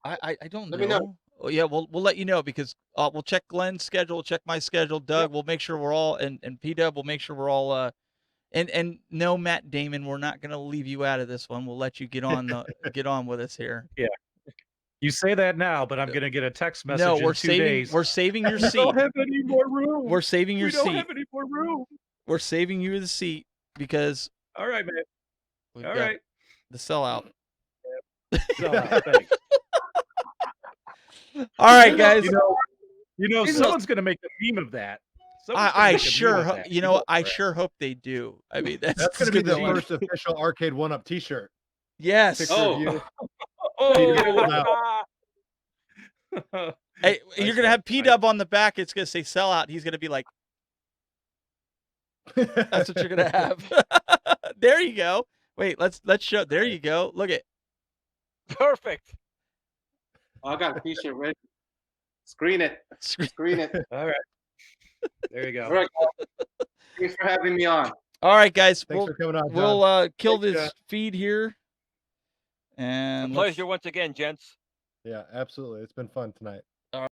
I don't Let me know. Oh yeah, we'll let you know because we'll check Glenn's schedule, we'll check my schedule. Doug, we'll make sure we're all and P-Dub, we'll make sure we're all and no, Matt Damon, we're not gonna leave you out of this one. We'll let you get on get on with us here. Yeah. You say that now, but I'm gonna get a text message No, in we're 2 saving days. we're saving your We seat. don't have any more room. We're saving your we don't seat. have any more room. We're saving you the seat because All right, man. we've All got right. the sellout. So, thanks. All right, guys. You know, someone's gonna make a meme of that. Someone's gonna I make a meme sure of ho- that. you know I sure hope they do. I mean that's That's going to be the gonna first official Arcade 1-Up t-shirt. Yes. Picture Oh. of you. Oh, Hey, you're gonna have P-Dub on the back. It's gonna say sellout. He's gonna be like, that's what you're gonna have. There you go. Wait, let's show. There you go. Look at. Perfect. Oh, I got a t-shirt ready. Screen it. Screen it. All right. There you go. All right, guys. Thanks for having me on. All right, guys. Thanks for coming on, John. We'll kill Thanks, this John. feed here. A And pleasure once again, gents. Yeah, absolutely. It's been fun tonight.